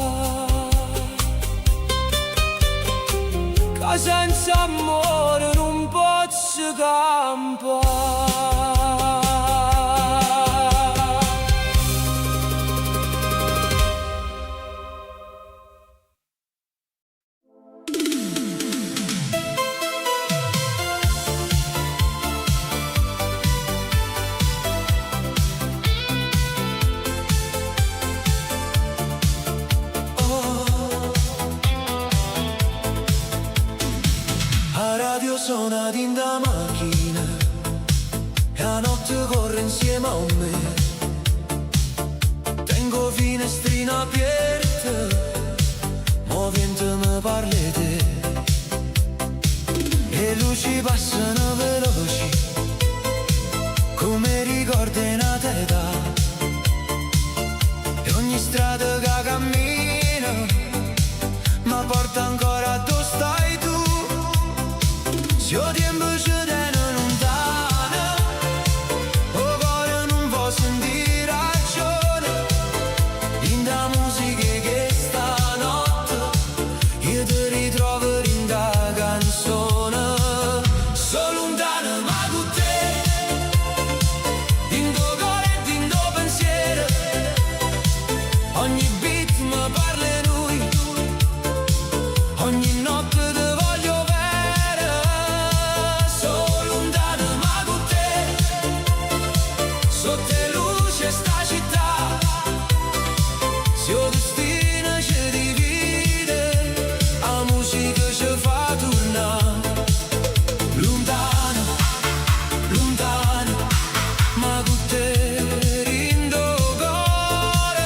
che senza amore non posso campare. A radio suona in da macchina, La notte corre insieme a me. Tengo finestrina aperta, movente mi parli te. E luci passano veloci, come ricordi una età. E ogni strada che cammino ma porta ancora dove stai tu. Se il tempo ci tiene lontano, o cuore non può sentire ragione. In da musica che stanotte io ti ritrovo in da canzone. So lontano ma con te, in tuo cuore e in tuo pensiero. Ogni beat mi parla lui, ogni notte ti voglio bene. Sono lontano ma con te, sotto le luci sta città. Se il destino ci divide, la musica ci fa tornare. Lontano, lontano, ma con te in tuo cuore.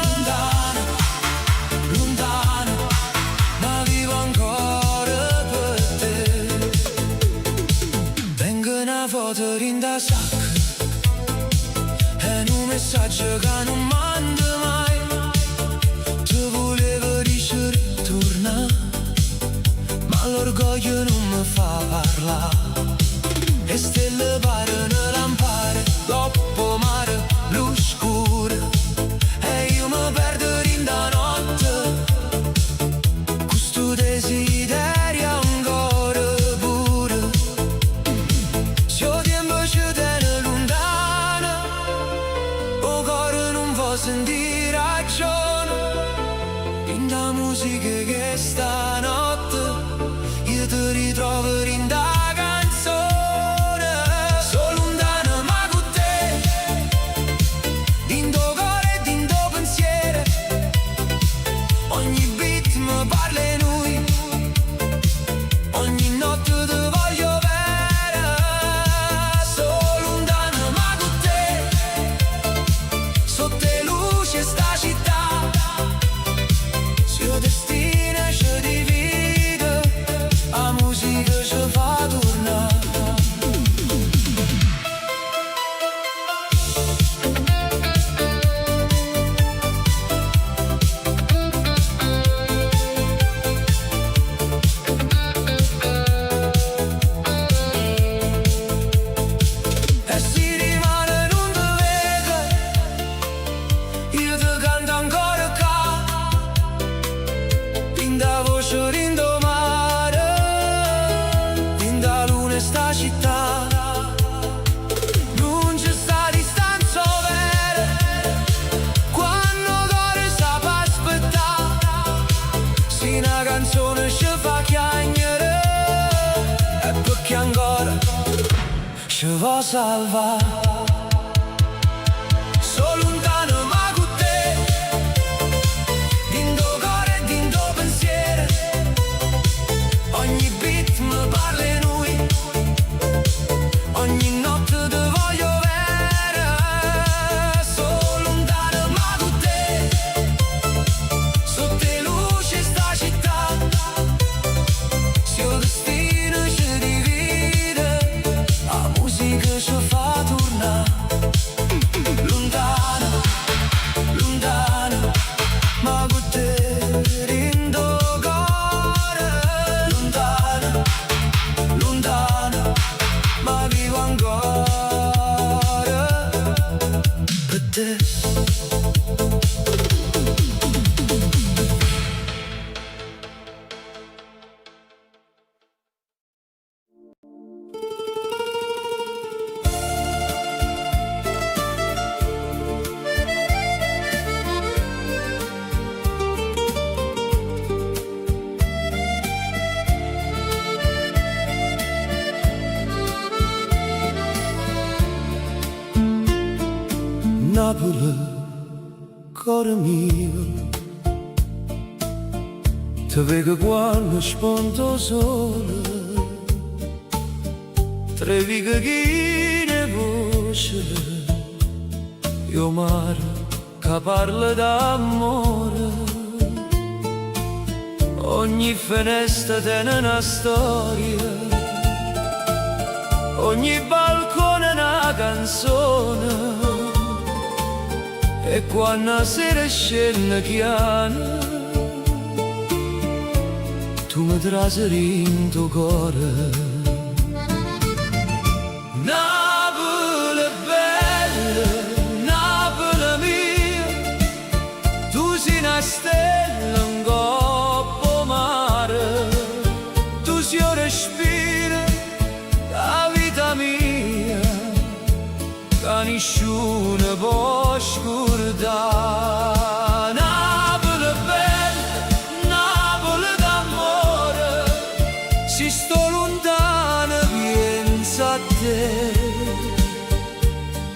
Lontano, lontano, ma vivo ancora per te. Tengo una foto in da sacca e un messaggio che non mando mai. Ti volevo dire torna, ma l'orgoglio non mi fa parlare. E stelle parano lampare, dopo mare, luce scura. E io mi perdo in da notte, questo desiderio ancora pure. Se il tempo ci tiene lontano, o cuore non può sentire ragione. In da musica che stanotte io ti ritrovo in da canzone. So lontano ma con te, in tuo cuore e in tuo pensiero. Ogni beat mi parla lui, ogni notte ti voglio bene. So lontano ma con te, sotto le luci sta città. Se il destino ci divide, la musica ci fa tornare. E si rimane non ti vedo, io ti canto ancora qua. In da voce in do mare, in da luna sta città. Non c'è sta distanza vera, quando cuore sa pa aspettare. Se una canzone ci fa chiagnere, è perché ancora ci vuoi salvare. So lontano ma con te, in tuo cuore e in tuo pensiero. Ogni beat mi parla lui, ogni notte ti voglio bene. So lontano ma con te, sotto le luci sta città. Se il destino ci divide, la musica ci fa tornare. Lontano, lontano, ma con te in tuo cuore. Lontano, lontano, ma vivo ancora per te. Napoli, cuore mio, ti vedo quando spunto sole, tre vighe che ne vuoi. voce io mare che parla d'amore. Ogni finestra tiene una storia, ogni balcone una canzone. E quando la sera scende chiana, tu mi traseri in tuo cuore. Napoli bella, Napoli mia, tu sei una stella in coppa mare, tu sei un respiro, la vita mia, che nessuno può scordare. Napoli bella, Napoli d'amore, se sto lontano penso a te,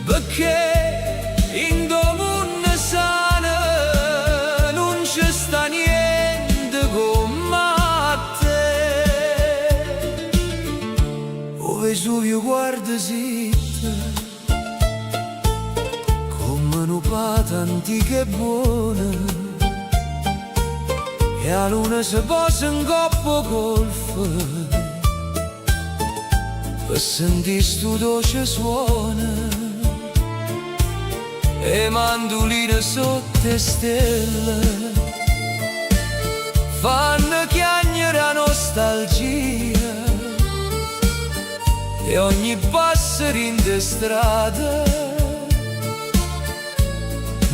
perché in domunne sana non c'è sta niente come a te. O Vesuvio guarda zitta, come una pata antica e buona, e la luna si posa in coppa col fare, per sentire sto dolce suona. E mandoline sotto le stelle fanno chiagnere la nostalgia, e ogni passerino di strada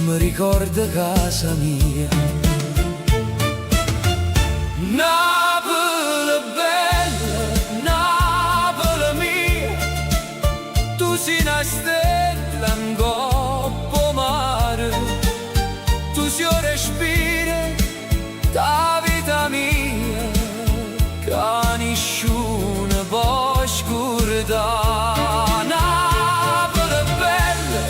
mi ricorda casa mia. Napoli bella, Napoli mia, tu sei una stella in coppa mare, tu sei un respiro da vita mia, che nessuno può scordare. Napoli bella,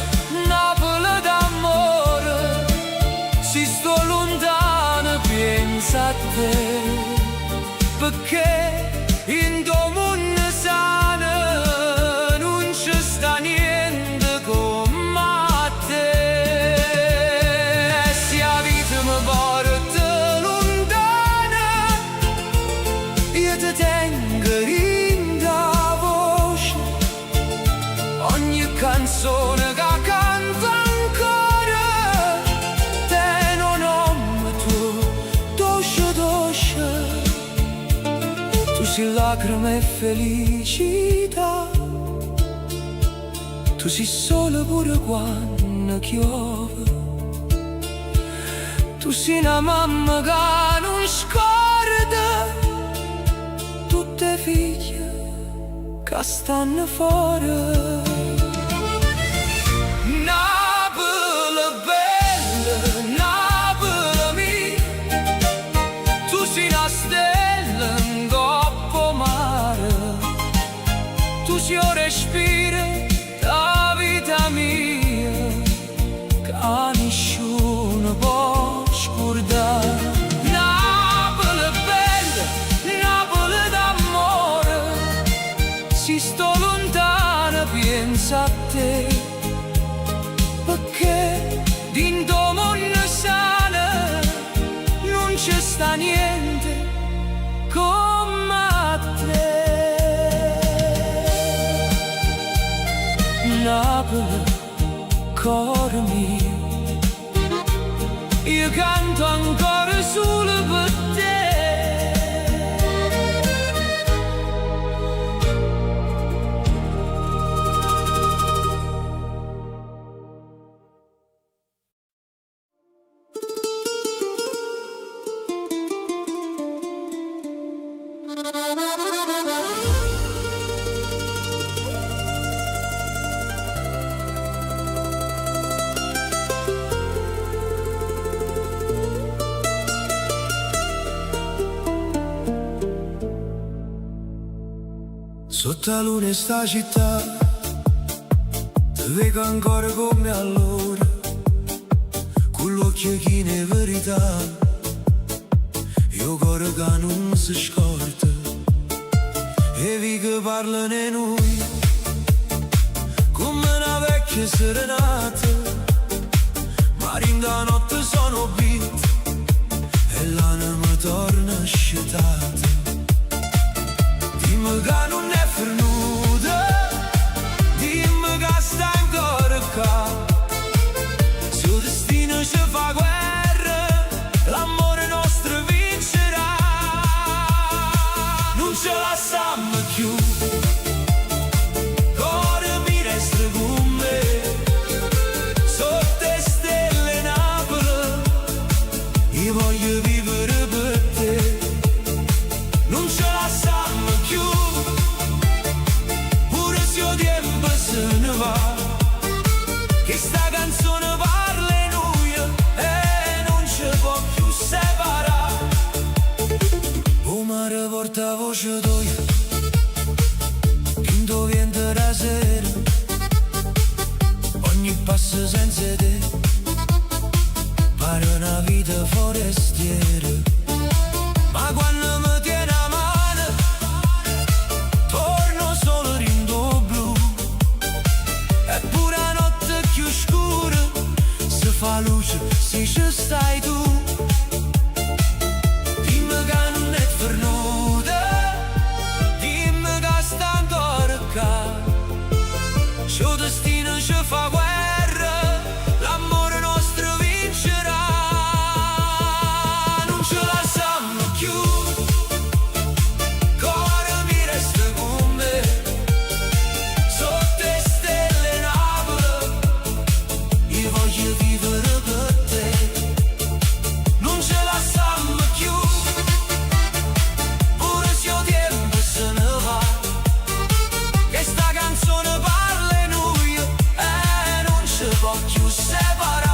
Napoli d'amore, se sto lontano penso a te, perché in domunne sana non c'è sta niente come a te. E se la vita mi porta lontana, io ti tengo in da voce, ogni canzone che canto ancora te non nome tuo, dolce dolce. Tu sei lacrime e felicità, tu sei sole pure quando piove, tu sei una mamma che non scorda tutte le figlie che stanno fuori. Napoli bella, Napoli mia, tu sei una stella in coppa mare, tu sei un respiro da vita mia, che nessuno può scordare. Napoli bella, Napoli d'amore, se sto lontano penso a te, perché din domunne sana non c'è sta niente come a te. Napoli, cuore mio, io canto ancora solo per te. Sotto la luna in sta città ti vedo ancora come allora, con l'occhio che ne verità, io cuore che non si scorda, e vi che parlano noi come una dolce serenata, mari da notte sono beat e l'anima torna scetata. Dimmi che non è fernuta, dimmi che sta ancora qua. Sul destino ci fa guerra, l'amore nostro vincerà. Non ce la lasciamo più, cuore mi resta con me. Sotto le stelle Napoli, io voglio vivere per te. Non ce la lasciamo più, pure se il tempo se ne va, che sta canzone parla in noi e non ci può più separare. O mare porta voce tua, quinto vento da sera, ogni passo senza te pare una vita forestiera. Ma quando mi tiene a mano torno solo rindo blu, eppure la notte più scura se fa luce se ci stai tu. Dimmi che non è fernuta, dimmi che sta ancora qua. C'ho destino ci fa guerra, l'amore nostro vincerà. Non ce la lasciamo più, cuore mi resta con me. Sotto le stelle Napoli, io voglio vivere per te. Non ce la lasciamo più, pure se il tempo se ne va, che sta canzone parla in noi e non ci può più separare.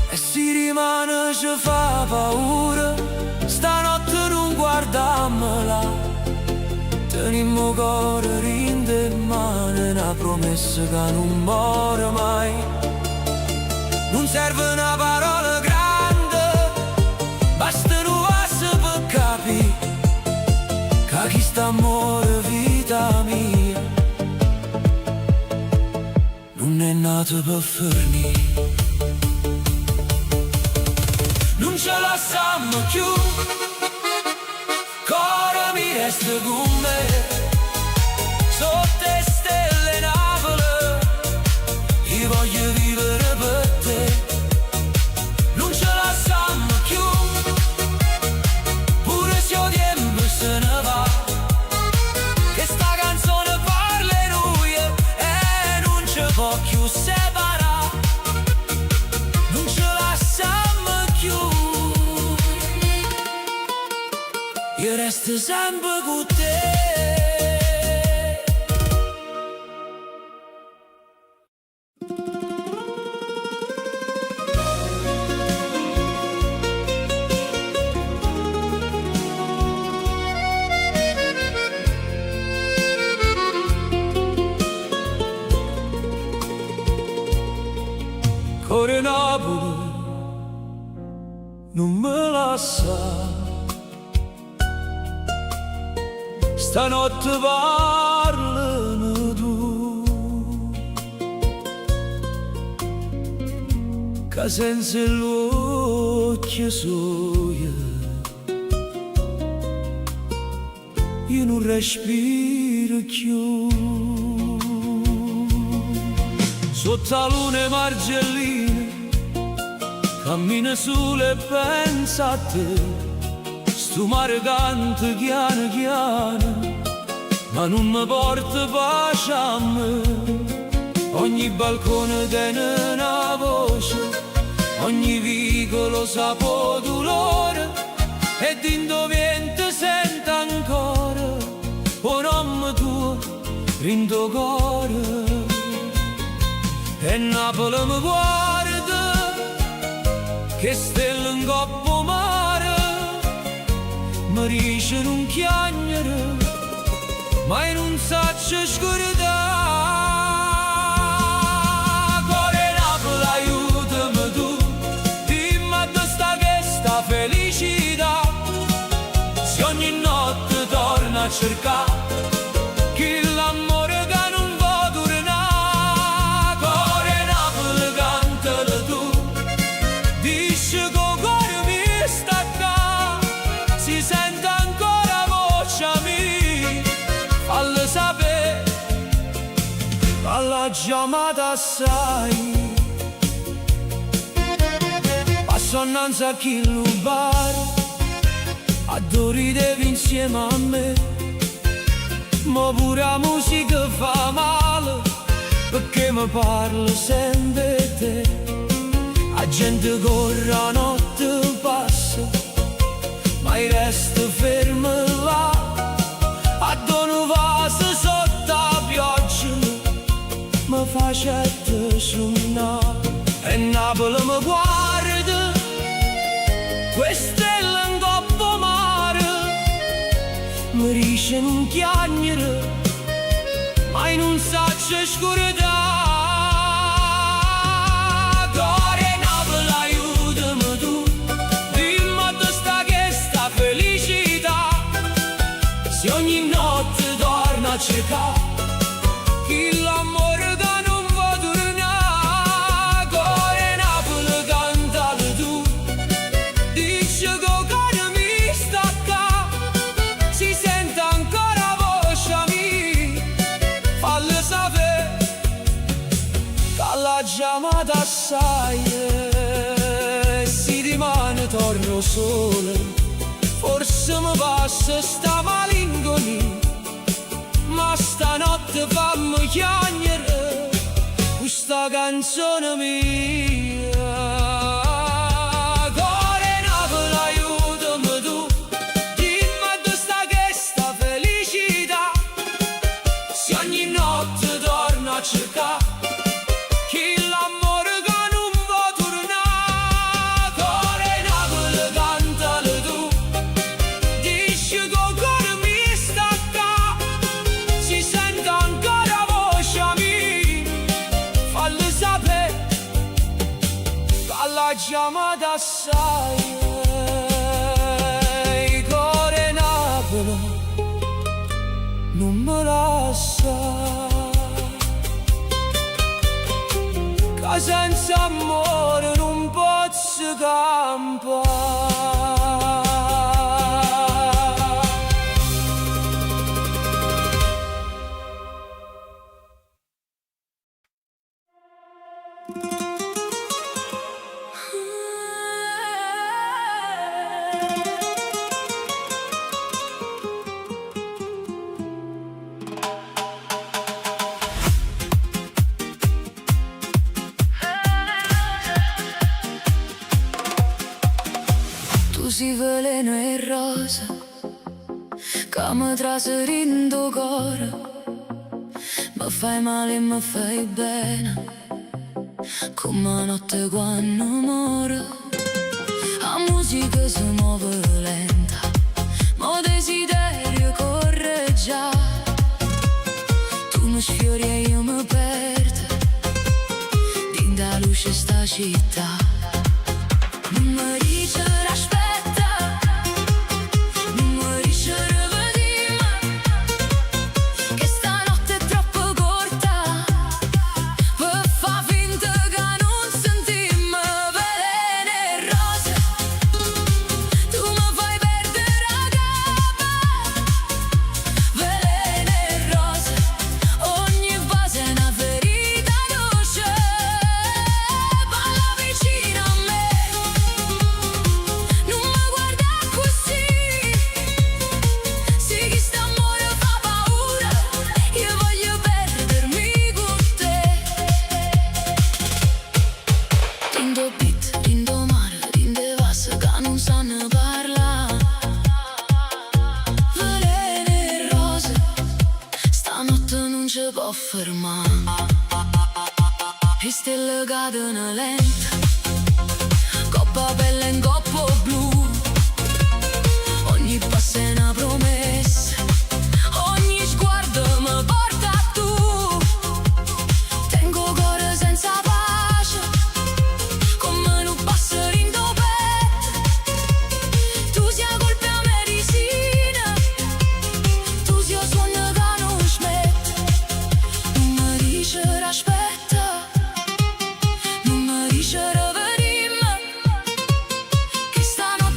E si rimane ci fa paura, stanotte non guardamola. Tenimmo cuore rinde in mano, una promessa che non muore mai. Non serve una parola grande, basta un oasis per capire che chi sta amore vita mia non è nato per fermare. Non ce la lasciamo più, cuore mi resta con me. Sotto le stelle Napoli, io voglio vivere per te. Non ce la lasciamo più, pure se il tempo se ne va, che sta canzone parla in noi e non ci può più separare. Non ce la lasciamo più, io resto sempre con te. Cuore Napoli, non me lascia, stanotte parlano tu, che senza l'occhio soia io non respiro più. Sotto la luna margellina cammina solo e pensa a te. Sto mare canta chiano chiano, ma non mi porta pace a me. Ogni balcone tiene una voce, ogni vicolo sapo dolore, e dentro vento sente ancora un nome tuo rindo cuore. E Napoli mi guarda, che stelle in coppa mare, mi dice non chiagnere, ma non saccio scordare. alla chiamata sai. Passo annanzi a chi lo bar, a dormidevi insieme a me, ma pure la musica fa male, perché mi parla sempre te. La gente corre, la notte passa, ma io resto fermo là, a dove vaso sotto la pioggia, mi facette suonare. E Napoli mi guarda, queste stelle in coppa mare, mi dice non chiagnere, ma in un sacco scurità. Cuore Napoli, aiutami tu, dimmi dove sta questa felicità, se ogni notte torna a cercare chi l'amore che non va tornare. Cuore Napoli, cantalo tu, dice che il cuore mi stacca, si sente ancora voce mia, fallo sapere che la chiamata assai. Si rimane torno sole, forse mi passa sta malinconia, ma stanotte fammi chiagnere questa canzone mia. Cuore Napoli, aiutami tu, dimmi dove sta questa felicità, se ogni notte torno a cercare chi l'amore che non va tornare. Cuore Napoli, cantalo tu, dici che il cuore mi stacca, si sente ancora voce mia, fallo sapere che la chiamata assai. Cuore Napoli, non me lascia, che senza amore non posso campare. Tu sei veleno e rosa, che mi traserindo cuore, mi fai male e mi fai bene, come notte quando muore. La musica si muove lenta, ma desiderio corre già. Tu mi sfiori e io mi perdo, dinda la luce sta città. Non mi dice aspetta, non mi dice rivediamo, che stanotte è troppo corta per fa finta che non sentimmo. Veleno e rose, tu mi fai perdere la capa. Veleno e rose, ogni base è una ferita dolce, parla vicino a me. Non mi guarda così, sì che st'amore fa paura, io voglio perdermi con te. Rindo beat, rindo mare, rinde vasse che non sanno parlare. Veleno e rose, stanotte non ci può fermare. E stelle cadono lenta, coppa pelle in coppo blu, ogni passo è una promessa, ogni sguardo mi porta a tu. Tengo cuore senza pace, come un passerino petto. Tu sia colpa a medicina, tu sia sogno che non smette. Non mi dice aspetta, non mi dice rivediamo, che stanotte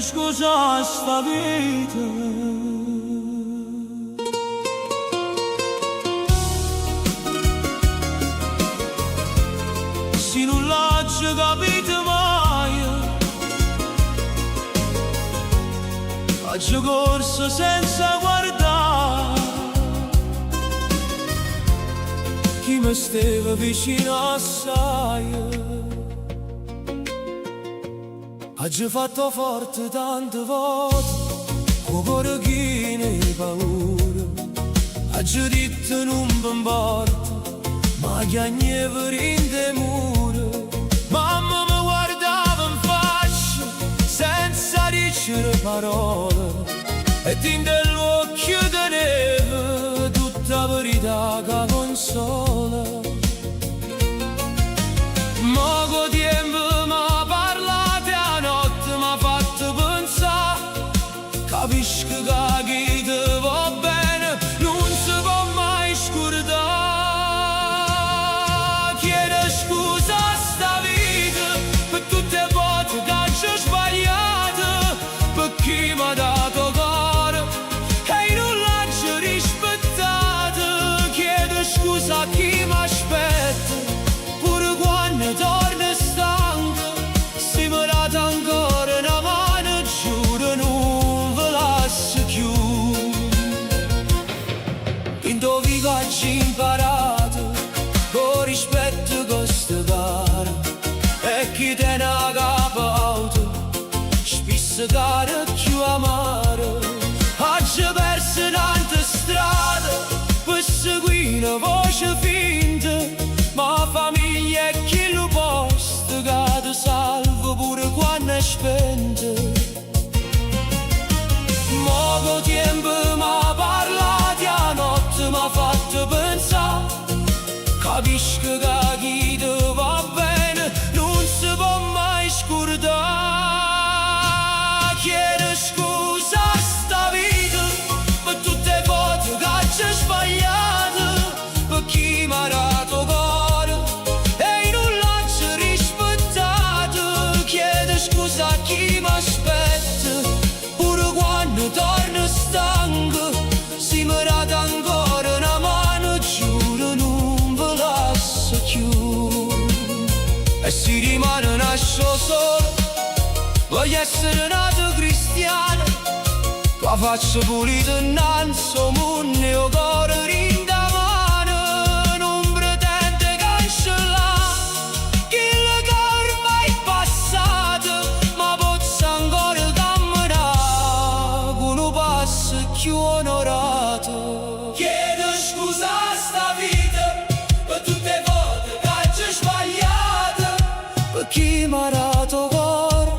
scusa sta vita. Se non l'ha capito mai, oggi corso senza guardare chi mi stava vicino assai. Oggi fatto forte tante volte, con cuore chine e paura. Oggi detto non mi importa, ma che agneva rinde mura. Mamma mi guardava in faccia, senza dicere parole, e dentro l'occhio teneva tutta la verità che consola. Ma con tempo capisco che chi ti va bene non si può mai scordare. Chiedo scusa a sta vita per tutte le volte che ci ho sbagliato, per chi mi ha dato cuore e non l'ha rispettato. Chiedo scusa a chi mi aspetta, pure quando torna stanco. Se mi date ancora una mano, giuro non ci imparato con rispetto questo caro, e chi te ne ha capato spesso cara più amaro. Oggi perso tante strade per seguire una voce finta, ma famiglia è chi lo posto che ti salva pure quando è spento. Poco tempo mi parlati a notte, mi ha fatto pensare, capisco che chi ti va bene non si può mai scordare. Chiedo scusa a sta vita per tutte le volte che ci ho sbagliato, per chi mi ha dato cuore e non l'ha rispettato. Chiedo scusa a chi mi aspetta, pure quando torno stanco. Se mi date ancora una mano, giuro non ve lascio più. E se rimane nasco solo, voglio essere nato cristiano. La faccia pulita innanzi al mondo e il cuore rinda mano. Non pretende cancellare quello che ormai è passato, ma posso ancora camminare con un passo più onorato. Chiedo scusa a sta vita per tutte le volte che ci ho sbagliato, per chi mi ha dato cuore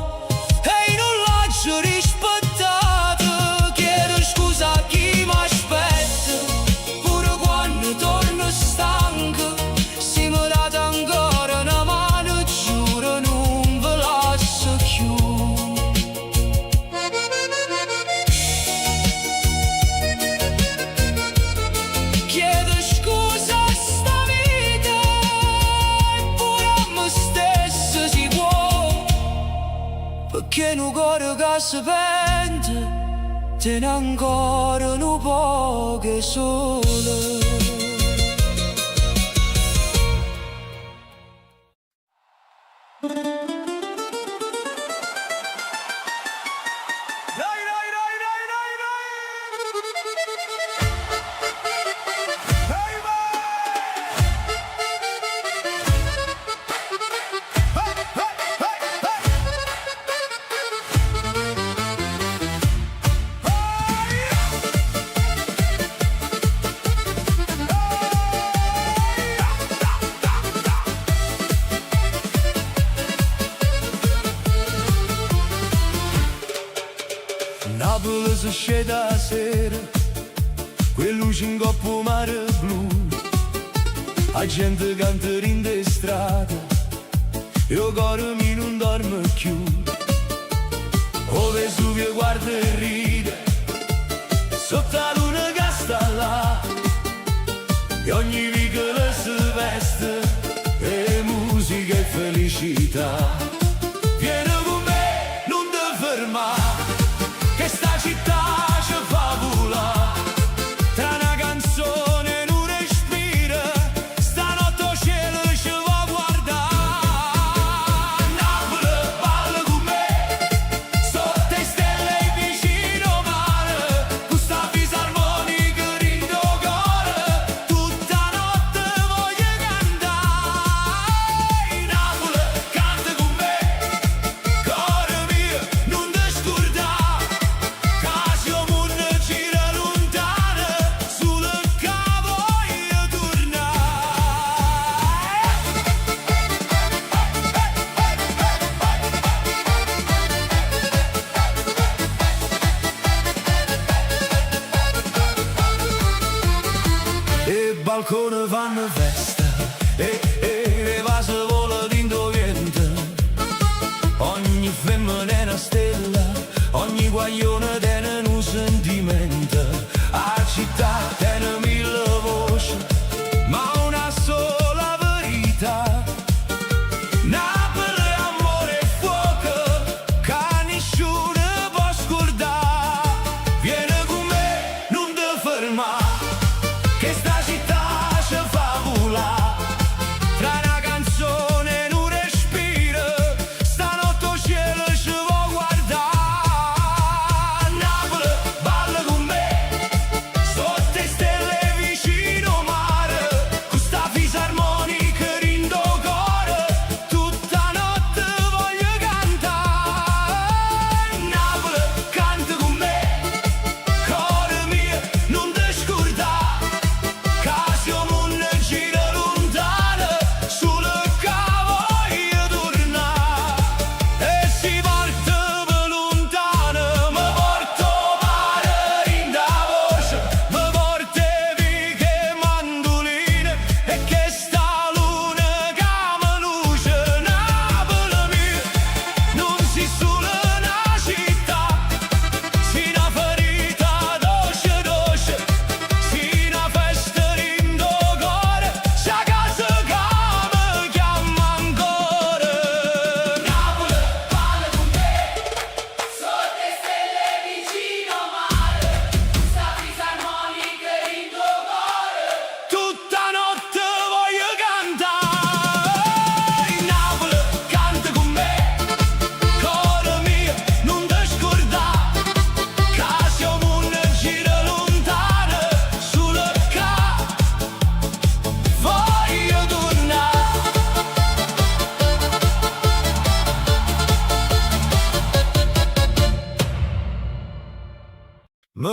e non l'ho rispettato. Chiedo scusa a chi mi aspetta, pure quando torno stanco. Se mi date ancora una mano, giuro non ve lascio più. Chiedo scusa a sta vita, pure a me stesso si può, perché un cuore che si pente tiene ancora un po' che sole. Napoli si scende a sera, quei luci in coppa mare blu, la gente canta in de strada, e il cuore mi non dorme più. O Vesuvio guarda e ride, sotto la luna che sta là, e ogni vicolo si veste, e musica e felicità. Vieni con me, non ti fermare.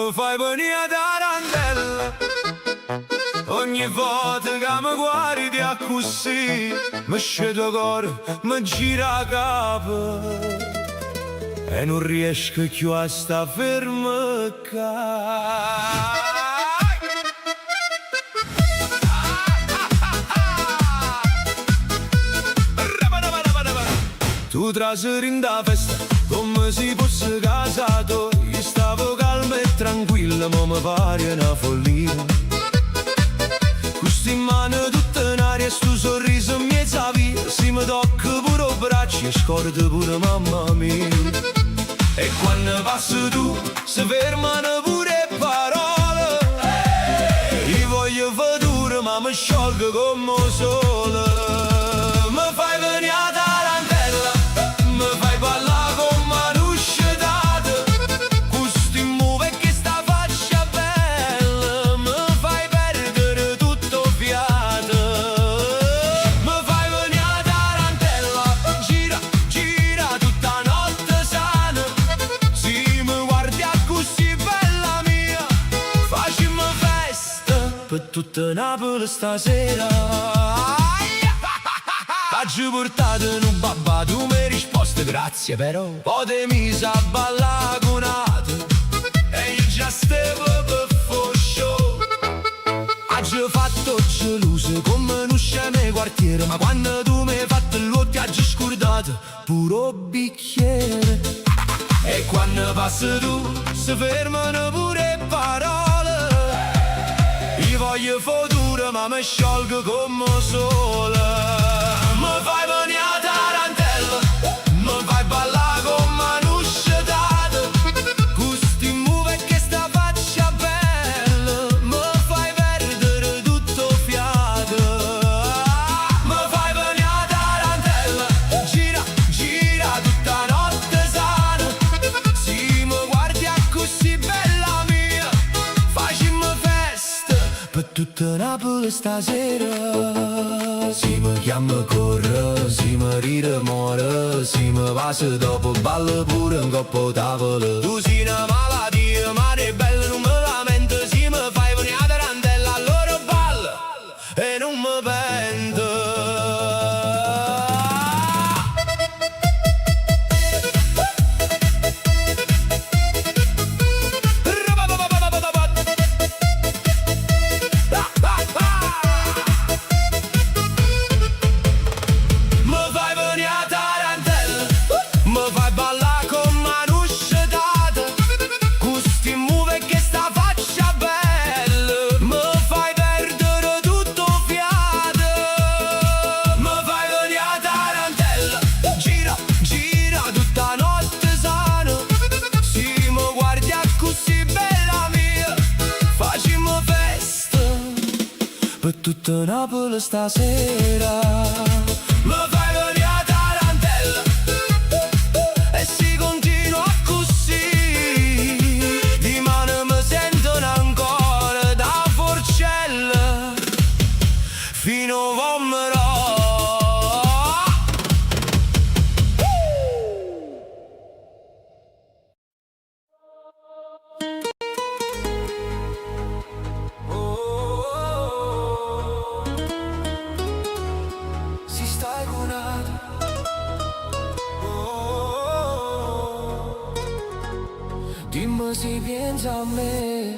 mi fai venire tarantella. Ogni volta che mi guardi a così, mi scende il cuore, mi gira capo e non riesco più a sta fermo qua. Tu traseri in da festa come se fosse casato. Io stavo calmo e tranquillo, ma mi pare una follia. Questi in mano tutta in aria, sto sorriso in mezzo a via. Se mi tocca pure il braccio e scordo pure mamma mia. E quando passi tu si fermano pure parole. Io voglio futuro ma mi sciolgo come il sole. Mi fai venire a tarantella, mi fai ballare come un'uscitata. Questo muove che sta faccia bella, mi fai perdere tutto fiato. Mi fai venire a tarantella, gira, gira tutta notte sana. Se mi guardi a così bella mia, facciamo festa per tutta Napoli stasera. T'ho portato in un babà, tu mi hai risposto grazie però poi te mi sa ballare con altri e io già stavo per fare show. Ho fatto geloso come non scemo nei quartiere, ma quando tu mi hai fatto l'otto ti ho scordato pure un bicchiere. E quando passi tu si fermano pure parole. Io voglio futuro ma mi sciolgo come il sole. Mi fai venire a tarantella, mi fai ballare come un'uscitata. Questi muove che sta faccia bella, mi fai perdere tutto fiato. Mi fai venire a tarantella, gira, gira tutta notte sana. Se mi guardi a così bella mia, facciamo festa per tutta Napoli stasera. Si mi chiama corre, si mi ride muore, si mi passa dopo ballo pure un coppo tavola. Tu sei una malattia, ma è bella non me lamento. Si mi fai venire a tarantella, allora ballo e non mi pento. Per tutta Napoli stasera. Mi fai venire a tarantella e si continua così. Di mano mi sentono ancora da forcella fino a vomero. Dimmi se pensi a me.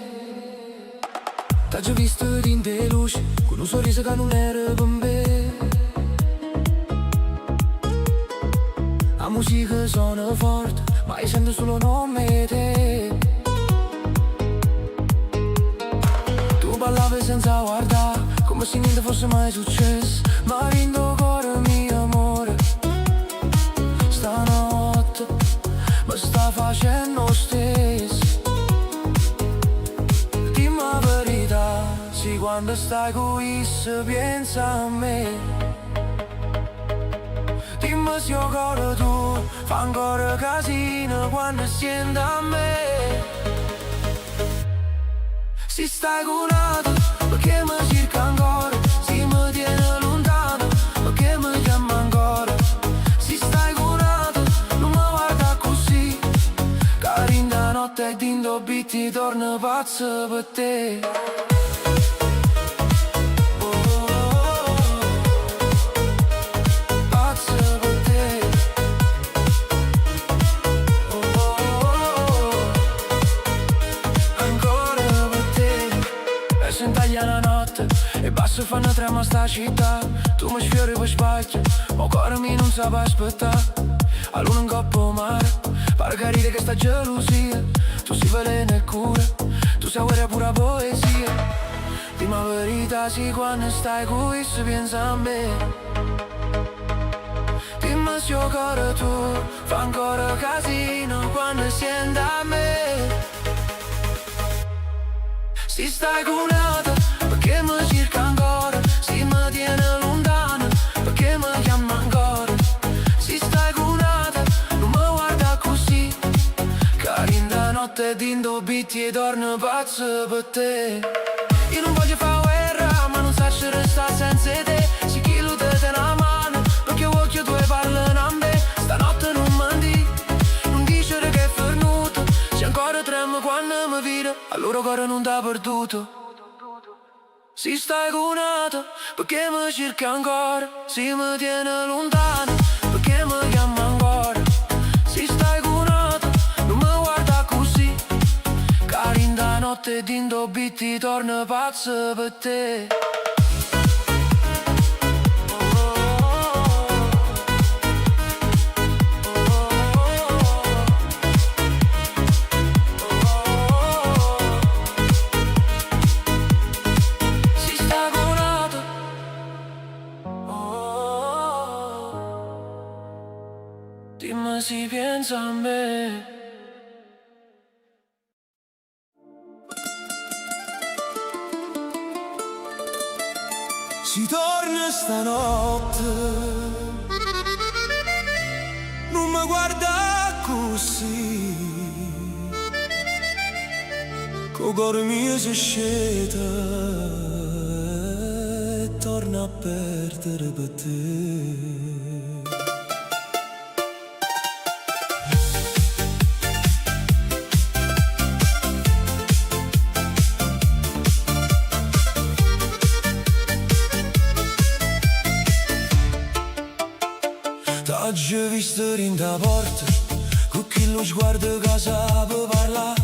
T'ho già visto in te luce con un sorriso che non era per me. La musica suona forte ma io sento solo nome te. Tu ballavi senza guardare come se niente fosse mai successo. Ma rindo cuore mio amore. Stanotte mi sta facendo stesso. Dimmi la verità, sì, quando stai con issa pensa a me. Dimmi se il cuore tu fa ancora casino quando senti a me. Se stai con altro perché mi cerca ancora. Se mi tiene lontano perché mi chiama ancora. Se stai con altro non mi guarda così. Carinda notte e dindo obitti torna pazzo per te. Pazzo per te. Ancora per te. E se intaglia la notte e basso fanno trema sta città. Tu mi sfiori per spacchio, ma cuore mi non sa aspettare. A luna in coppo mare, pare carire che sta gelosia. Tu si veleno e cura, tu sai guerra pura poesia. Dimmi la verità, sì, quando stai qui si pensa a me. Dimmi se il cuore tu fa ancora casino quando senti a me. Si stai curata, perché mi cerca ancora. Si mi tiene lontana, perché mi chiama ancora. Si stai curata, non mi guarda così. Carinda notte di indobitti e torno pazzo per te. Io non voglio fare guerra, ma non so se resta senza te. Si chilo te una mano, perché occhio tu parlano a me. Stanotte non mandi, non dicere che è venuto. Se ancora tremo quando mi vedo, allora cuore non t'ha perduto. Si stai curata, perché mi cerca ancora. Si mi tiene lontano, perché mi chiama ancora. Si stai curata, non mi guarda così. Carinda notte di indobitti torna pazzo per te. Dimmi si pensa a me. Si torna stanotte, non mi guarda così. Con cuore mio si sceta e torna a perdere per te. T'ho visto in da porta, con chi lo sguardo che sape parlare.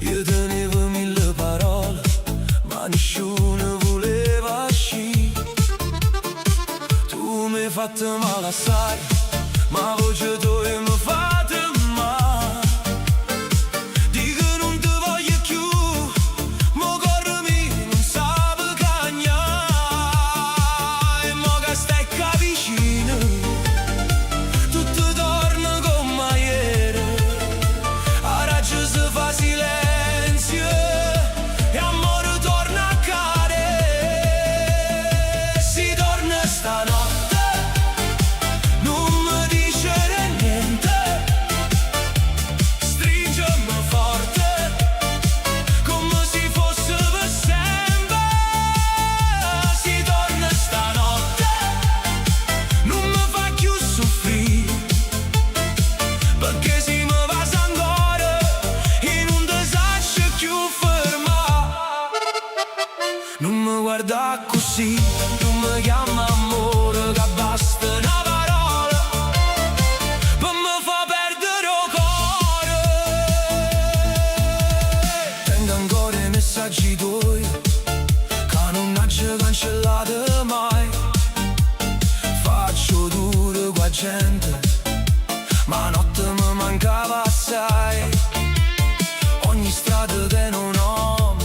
Io tenevo mille parole, ma nessuno voleva uscire. Tu mi hai fatto male assai, ma voce tua mi fate male. Dico non ti voglio più, mo corro mio non sape cagnare. E mo che stai qua vicino, tutto torna come ieri. A raggio si fa silenzio e amore torna a cadere. Si torna stanotte, non mi dicere niente. Stringimi forte, come se fosse per sempre. Si torna stanotte, non mi fa più soffrire, perché si mi va ancora e non ti saccio più fermare. Non mi guarda così, non mi chiama amore, che basta una parola per mi fa perdere il cuore. Tengo ancora i messaggi tuoi, che non ci cancellate mai. Faccio duro qua gente, ma notte mi mancava assai. Ogni strada che non ho,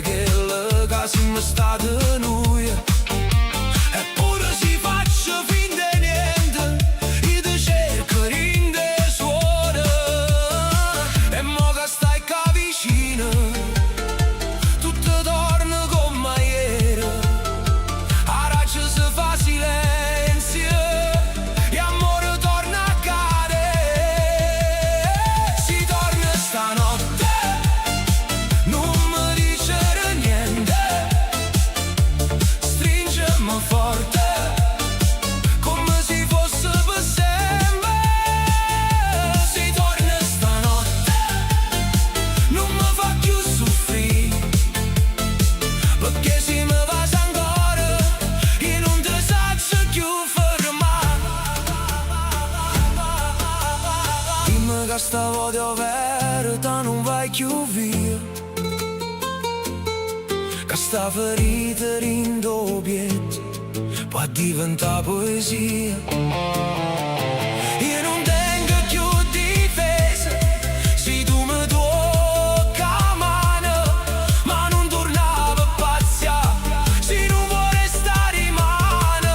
che le case mi state noi. Eppure si faccio finta di niente, io ti cerco rinde suona. E mo che stai qua vicino, tutto torna come ieri. A raggio si fa silenzio e amore odio vero, ta non vai più via. Che sta ferita rindobbiet può diventare poesia. Io non tengo più difesa, se tu mi tocca la mano, ma non tornavo pazzia, se non vuole stare in mano.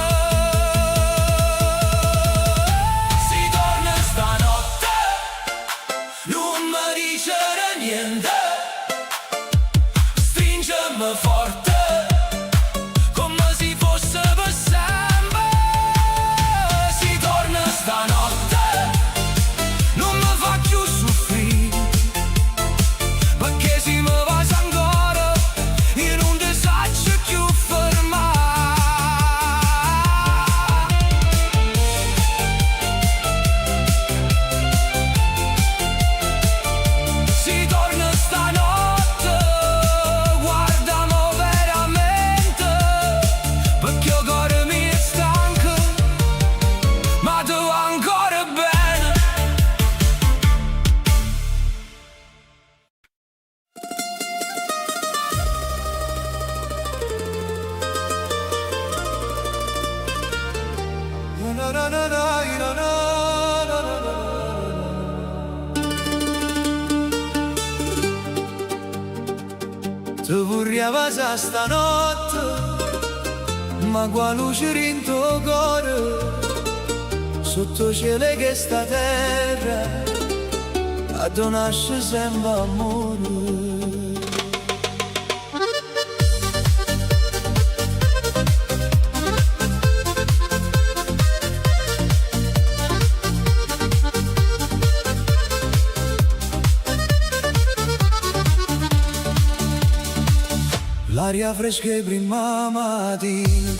Si torna stanotte, non mi dicere niente, stringimi forte come se fosse per sempre. Si torna stanotte, non mi fa più soffrire, perché se mi vas ancora io non ti saccio più fermare. Si torna stanotte, guardamo veramente, perché il cuore mi è stanco, ma tu ancora bene. Na na na na na na na na na. Ti vorrei passare stanotte, ma qua luce in tuo cuore, sotto cielo che sta terra, a donarci sempre amore. L'aria fresca e prima mattina,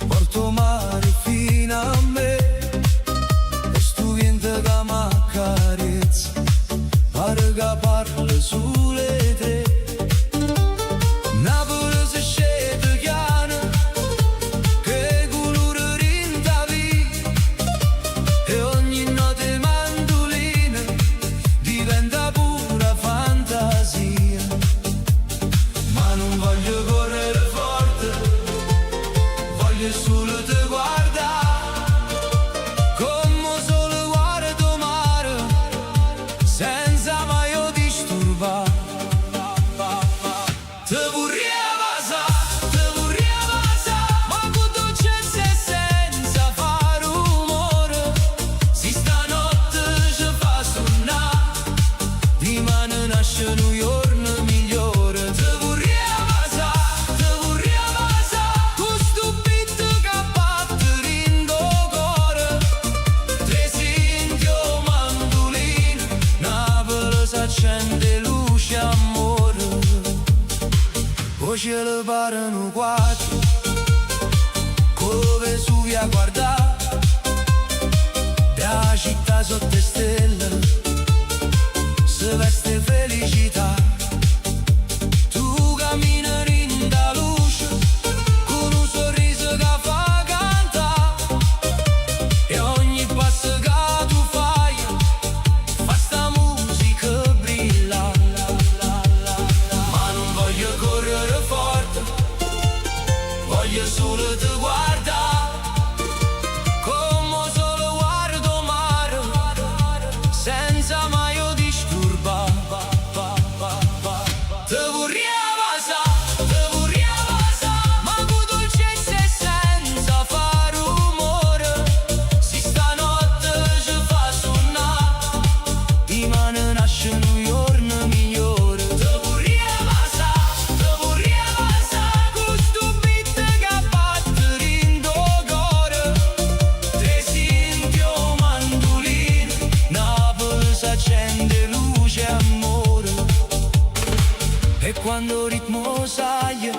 porto mare fino a me, e sto vento che m'accarezza, pare che parla sulle tre. Napoli si scende chiana, che colore rinda via, e ogni notte mandolina diventa pura fantasia. Ma non voglio correre forte, voglio solo te guardare, come solo guardo mare, senza mai disturbare. Te vorrei passare, ma con dolcezza e senza fare rumore. Se stanotte ci fa suonare, dimani nasce un giorno migliore. Te vorrei passare, con sto beat che batte in tuo cuore. Tre senti o mandolino, Napoli s'accende luce amore. O cielo pare un quadro, come Vesuvio a guardare, la città sotto le stelle, se veste felicità. Tu cammini in da luce, con un sorriso che fa cantare, e ogni passo che tu fai fa sta musica brilla. Ma non voglio correre forte, voglio solo te guardare, come solo guardo mare, senza mai disturbare. Te vorrei passare, ma con dolcezza e senza fare rumore. Se stanotte ci fa suonare, dimani nasce un giorno migliore. Te vorrei passare, con sto beat che batte in tuo cuore. Tre senti o mandolino, Napoli s'accende luce amore. E quando il ritmo sale,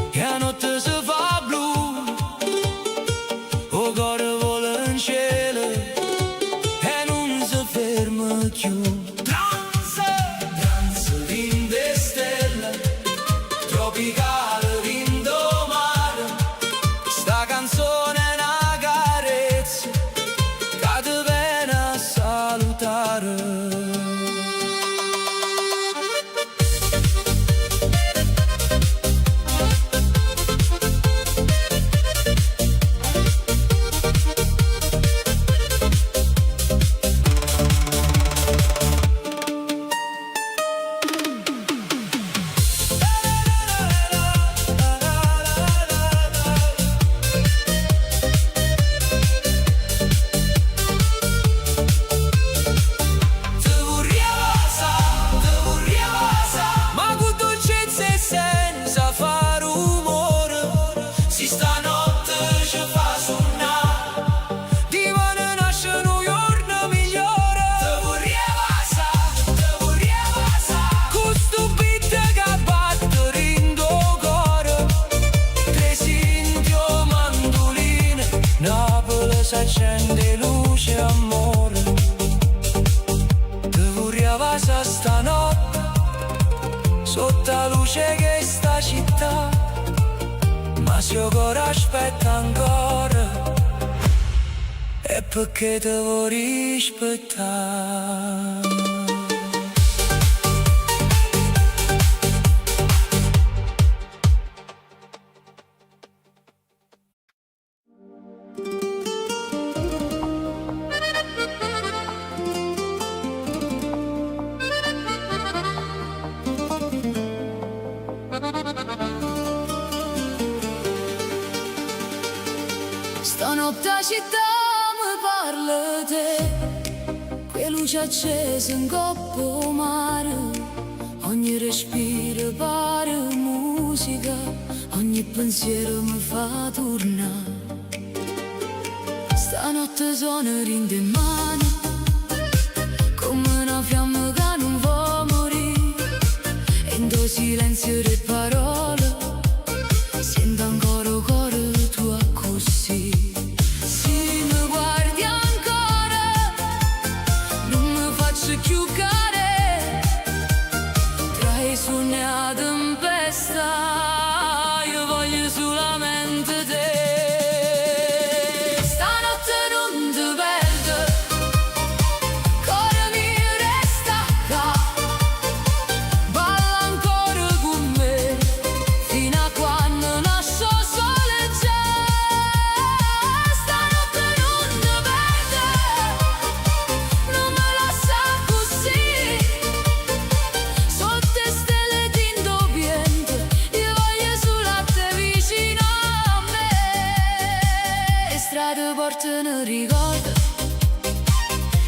che la notte si fa blu, o cuore vola in cielo e non si ferma più. Danza in de stelle, tropicale in do mare. Sta canzone è una carezza che ti viene a salutare. si accende luce amore. Ti vorrei stanotte sotto la luce che sta città, ma se io cuore aspetta ancora è perché ti vuoi rispettare. Stanotte la città mi parla te, quella luce accesa in coppa mare, ogni respiro pare musica, ogni pensiero mi fa tornare. Stanotte suona rinde in mano, come una fiamma che non vuole morire, e in tuo silenzio le parole sento ancora il cuore tuo così. Se mi guardi ancora non mi faccio più care, tra i sogni a tempesta io voglio solamente te. Stanotte non ti perdo, cuore mio resta qua, balla ancora con me fino a quando nasce il sole già. Stanotte non ti perdo, non me lascia così, sotto stelle tinto piente io voglio solo a te vicino a me. Le strade portano ricordo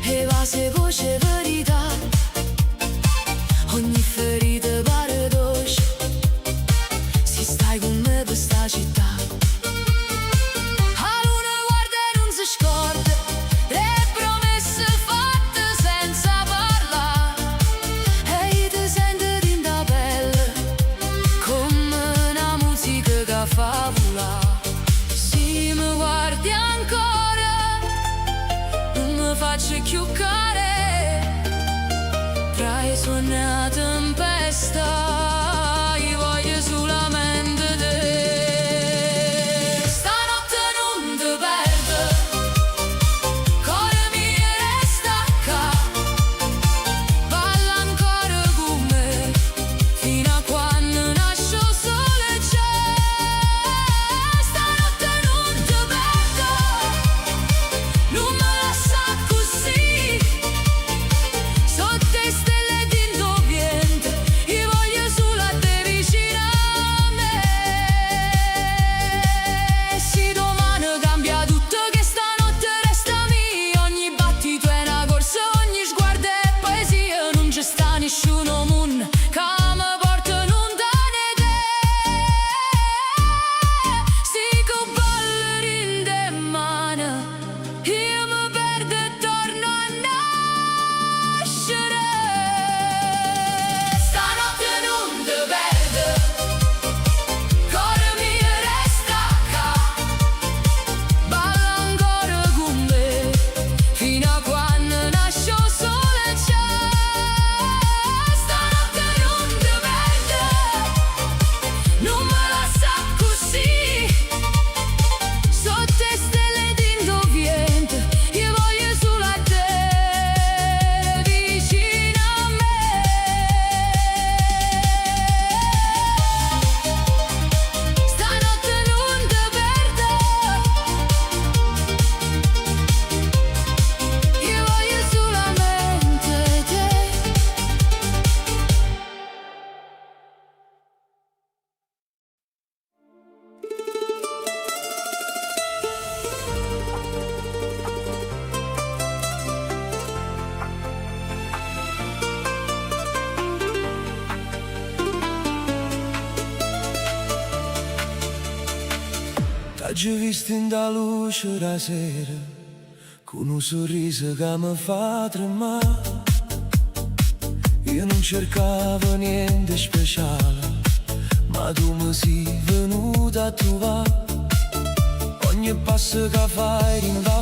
e vasi voce verità, ogni ferita pare dolce se stai con me per sta città. La luna guarda e non si scorda le promesse fatte senza parlare, e io ti sento in da pelle come una musica che fa volare. Se mi guardi ancora non mi faccio più care, tra i sogni a tempesta io voglio solamente te. Stanotte non ti perdo, cuore mio resta qua, balla ancora con me fino a quando nasce il sole già. Stanotte non ti perdo, non me lascia così, sotto stelle tinto piente io voglio solo a te vicino a me. Se domani cambia tutto che stanotte resta mia, ogni battito è una corsa, ogni sguardo è poesia, non c'è sta nessuno moon che mi porta lontano te. Se con ballerine in mano io mi perdo e torno a nascere. Stanotte non ti perdo, cuore mio resta qua, balla ancora con me fino a quando nasce il sole già. Stanotte non ti perdo, non me lascia così, sotto stelle tinto piente io voglio solo a te vicino a me. Stanotte non ti perdo, io voglio solamente te. T'ho già visto in da luce la sera, con un sorriso che mi fa tremare. Io non cercavo niente speciale, ma tu mi sei venuta a trovare. Ogni passo che fai rinva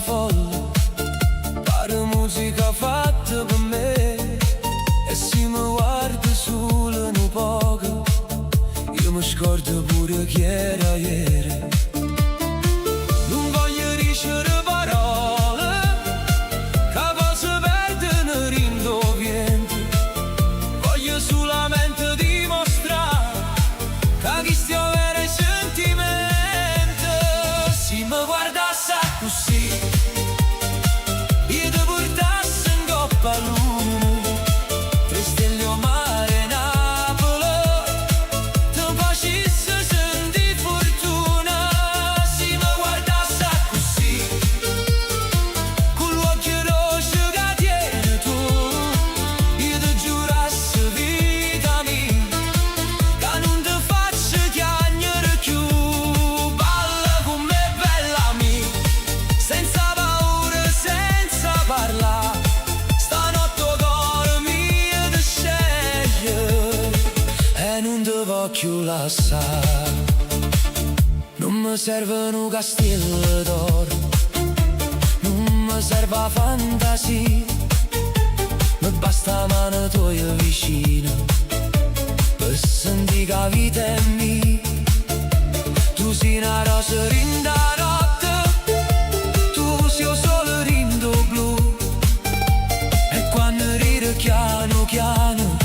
l'occhio la sa. Non mi servono castelli d'oro, non mi serve fantasia, mi basta mano tua vicina per sentire che la vita è mia. Tu sei una rosa rinda notte, tu sei il sole rindo blu, e quando ride piano piano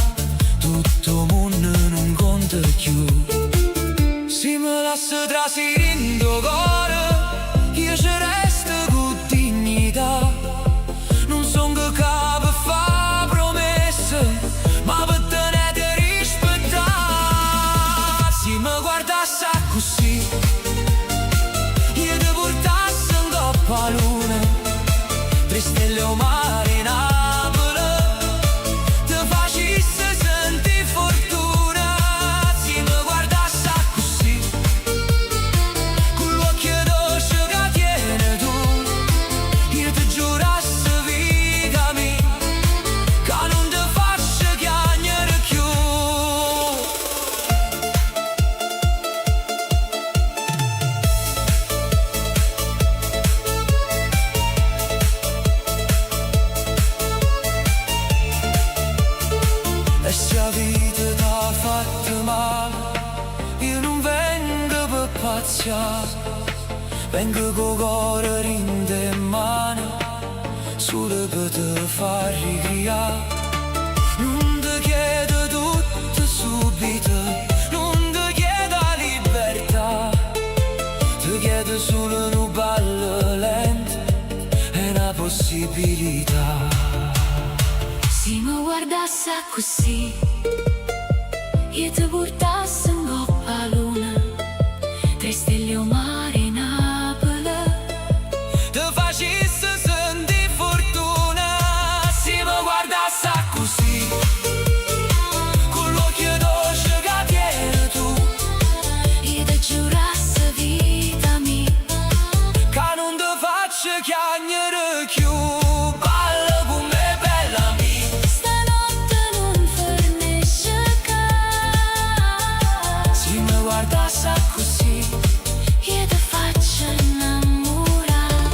tutto il mondo non conta più. Se mi lascia trasire in tuo cuore, io ci resto con dignità. Non son che capo e fa promesse, ma per tenere rispettare. Se mi guardasse così, io ti portassi in coppa alla luna, 3 stelle o mare in Napoli, ti facessi sentire fortuna. Se mi guardasse così, con l'occhio dolce che tieni tu, io ti giurassi vita mia, che non ti faccio piangere più. E se la vita t'ha fatto male, io non vengo per pazziare, vengo con cuore rinde in mano, solo per te far ricriare. Non ti chiedo tutto subito, non ti chiedo la libertà, ti chiedo solo un ballo lento e una possibilità. Se mi guardasse così, io ti portassi in coppa alla luna, 3 stelle o mare in Napoli, ti facessi sentire fortuna. Se mi guardasse così, con l'occhio dolce che tieni tu, io ti giurassi vita mia, che non ti faccio piangere più. Balla con me bella mia, stanotte non fornisce che. Se mi guardasse così, io ti faccio innamorare.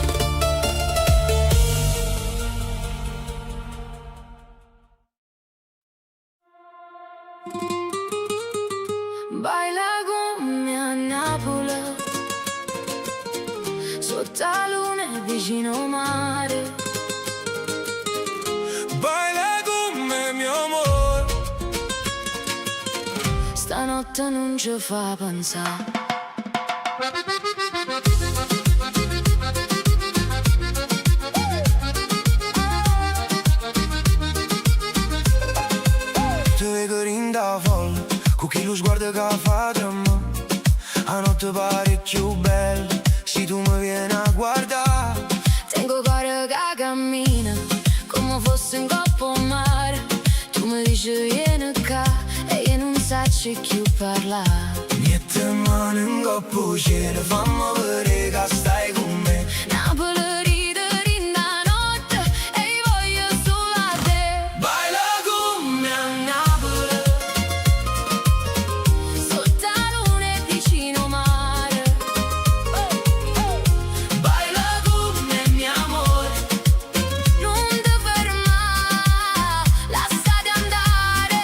Baila con me a Napoli, sotto la luna vicino al mare. Baila con me, mio amore. Stanotte non ci fa pensare. Ti vedo rinda folle, con chi lo sguardo che fa tra me. A notte pare più bella, se tu mi vieni a guardare. Tengo cuore che cammina, come fosse un coppo al mare. Tu mi dici vieni qua, e io non saccio più parlare. Niente mano in coppo c'era, fammi vedere che stai con me. Napoli ride rinda notte, e io voglio solo a te. Baila con me a Napoli, Sotto la luna e vicino al mare. baila con me mio amore. Non ti fermare, lasciati andare.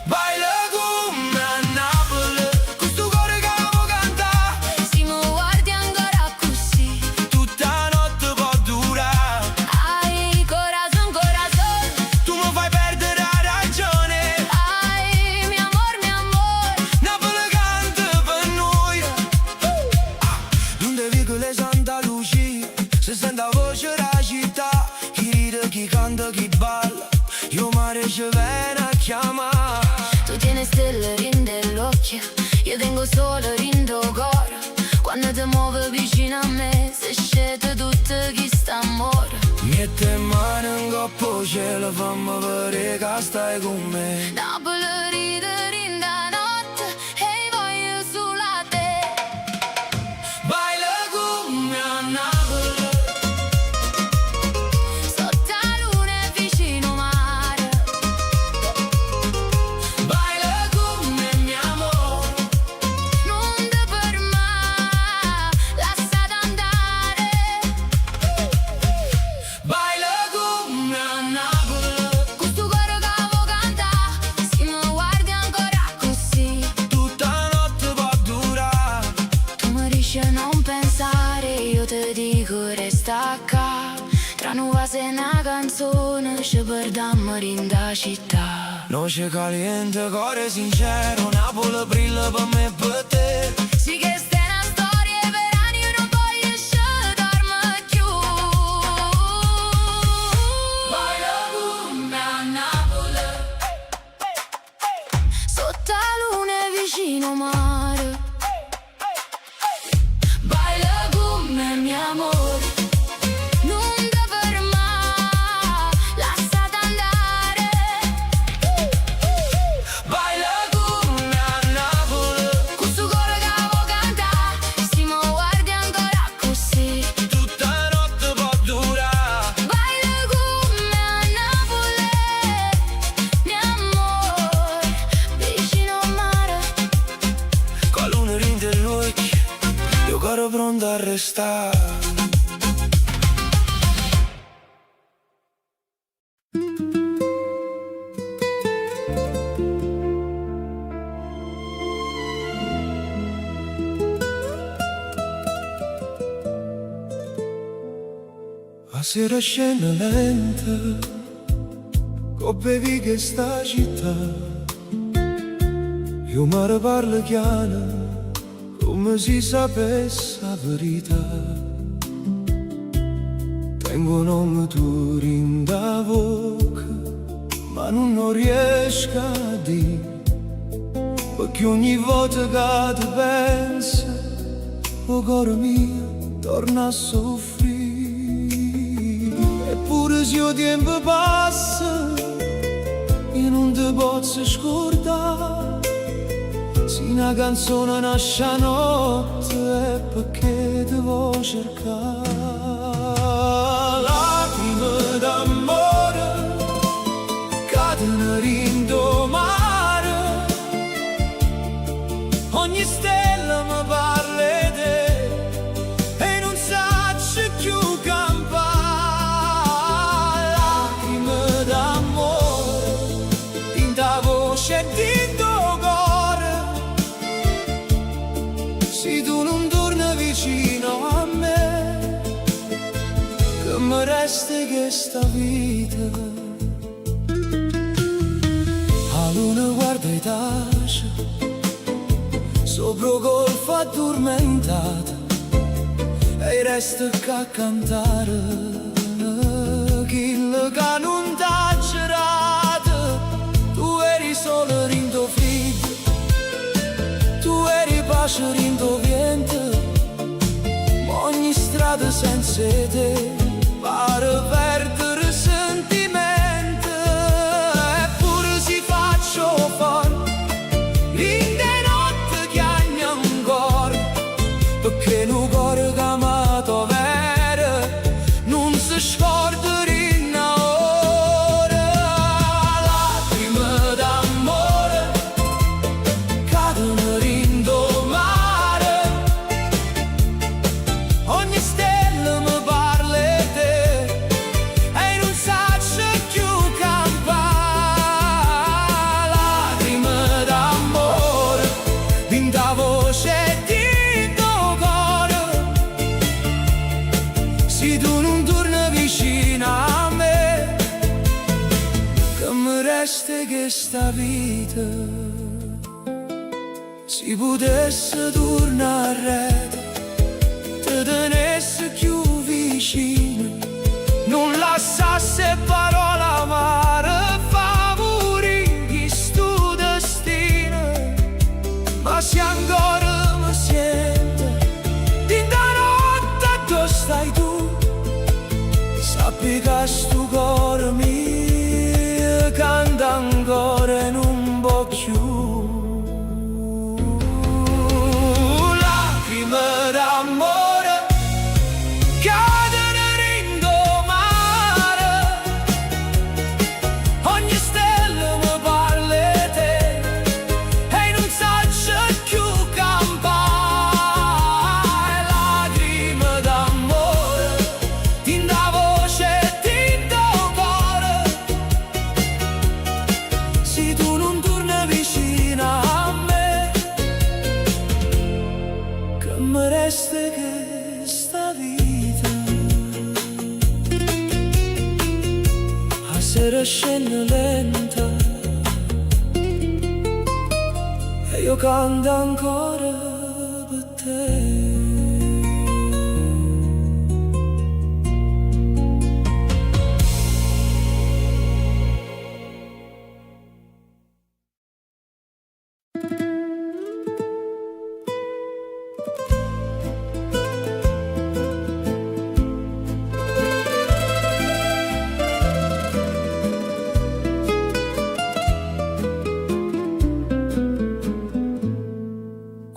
Baila con me a Napoli, questo cuore che amo cantare. Se mi guardi ancora così, Tutta notte può durare, ai corazon, corazon. tu mi fai perdere la ragione. Ai, mi amor, mi amor. Napoli canta per noi. Non devi che le Santa Lucia, se sente la voce della città, chi ride, chi canta, chi balla, io mare ci viene a chiamare. Tu tieni stelle rinde l'occhio, io tengo solo rindo cuore. Quando ti muovi vicino a me, se scende tutto chi sta amore. Mette mano in coppo cielo, fammi vedere che stai con me. Napoli ride rinda notte, e io voglio solo a te. Baila con me a Napoli, Sotto la luna e vicino al mare. baila che resta qua. Tra nuove e una canzone ci perdiamo in da città. Noce caliente, cuore sincero, Napoli brilla per me e per te. Sì che sta una storia per anni, io non voglio scedarmi più. Baila con me a Napoli, sotto la luna vicino mare. Baila con me mio amore, non ti fermare, lasciati andare. Baila con me a Napoli, Questo cuore che vuoi cantare, stiamo guardi ancora così. tutta la notte può durare. Baila con me a Napoli, mio amore, vicino al mare. Con la luna rinde gli occhi, io cuore pronto a restare. A sera scena lenta, bevi che sta città. Io mi parlo chiana, come si sapesse la verità. Tengo un nome tuo in da bocca, ma non riesco a dire, perché ogni volta che ti penso, il cuore mio torna a soffrire. Eppure se il tempo passa, io non ti posso scordare. Se una canzone nasce a notte è perché ti vuoi cercare. Lacrime d'amore cadono rindo mare, ogni stella mi parla di te e non saccio più campare. Lacrime d'amore in da voce e in tuo cuore, se tu non torni vicino a me, che mi resta questa vita. La luna guarda e tace sopra il golfo addormentata, e resta che a cantare quello che non t'ha girato. Tu eri solo rindo freddo, tu eri pace rindo vento, ma ogni strada senza te pare perdere sentimento. Eppure si faccio forte, rinde notte chiagna ancora, perché un cuore che amato vero non si scorda rinna ora. Lacrime d'amore cadono rindo mare, ogni stella mi parla di te e non saccio più campare. Lacrime d'amore in da voce e in tuo cuore, se tu non torni vicino a me, che mi resta questa vita. Se potesse tornare, ti tenesse più vicino, non lasciasse parola amare, favori questo destino. Ma se ancora mi sento in da notte dove stai tu, sappi che sto cuore mio canta ancora e non può più. Lacrime d'amore cadono rindo mare, ogni stella mi parla di te e non saccio più campare. Lacrime d'amore in da voce e in tuo cuore, sera scende lenta e io canto ancora per te.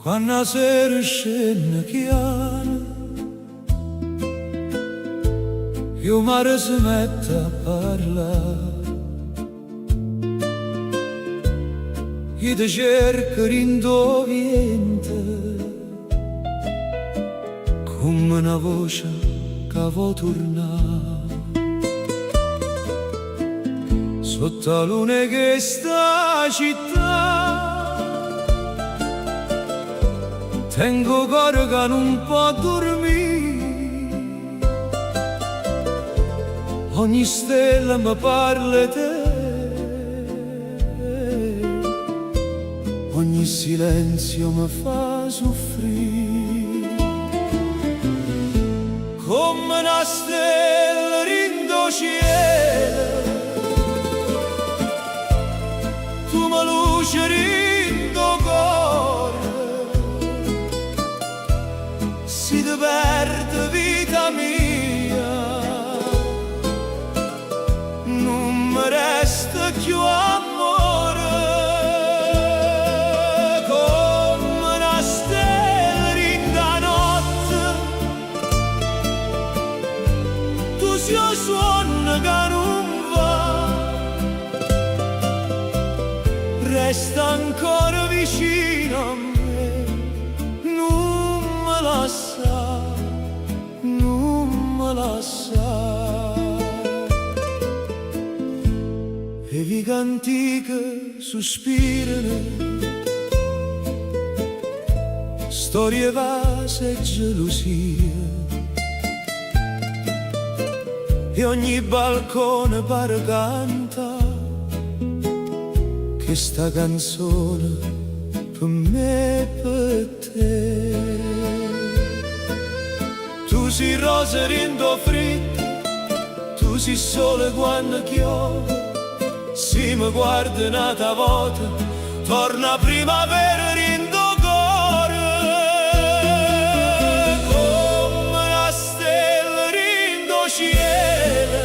Quando la sera scende chiara, il mare si mette a parlare, io ti cerco rindoviente, come una voce che vuol tornare. Sotto la luna che sta città tengo cuore che non può dormire, ogni stella mi parla di te, ogni silenzio mi fa soffrire. Come una stella rindo cielo, tu mi luce rindo cuore, si ti perde vita mia, non mi resta più amore. Come una stella in da notte, tu sei il suono che non va, resta ancora vicino a me, non me la sa, non me la sa. E vi cantiche sospirano, storie vase e gelosie, e ogni balcone pare canta che sta canzone per me e per te. Tu sei rosa rindo fritto, tu sei sole quando piove, se mi guarda un'altra volta torna primavera rindo cuore. Come una stella rindo cielo,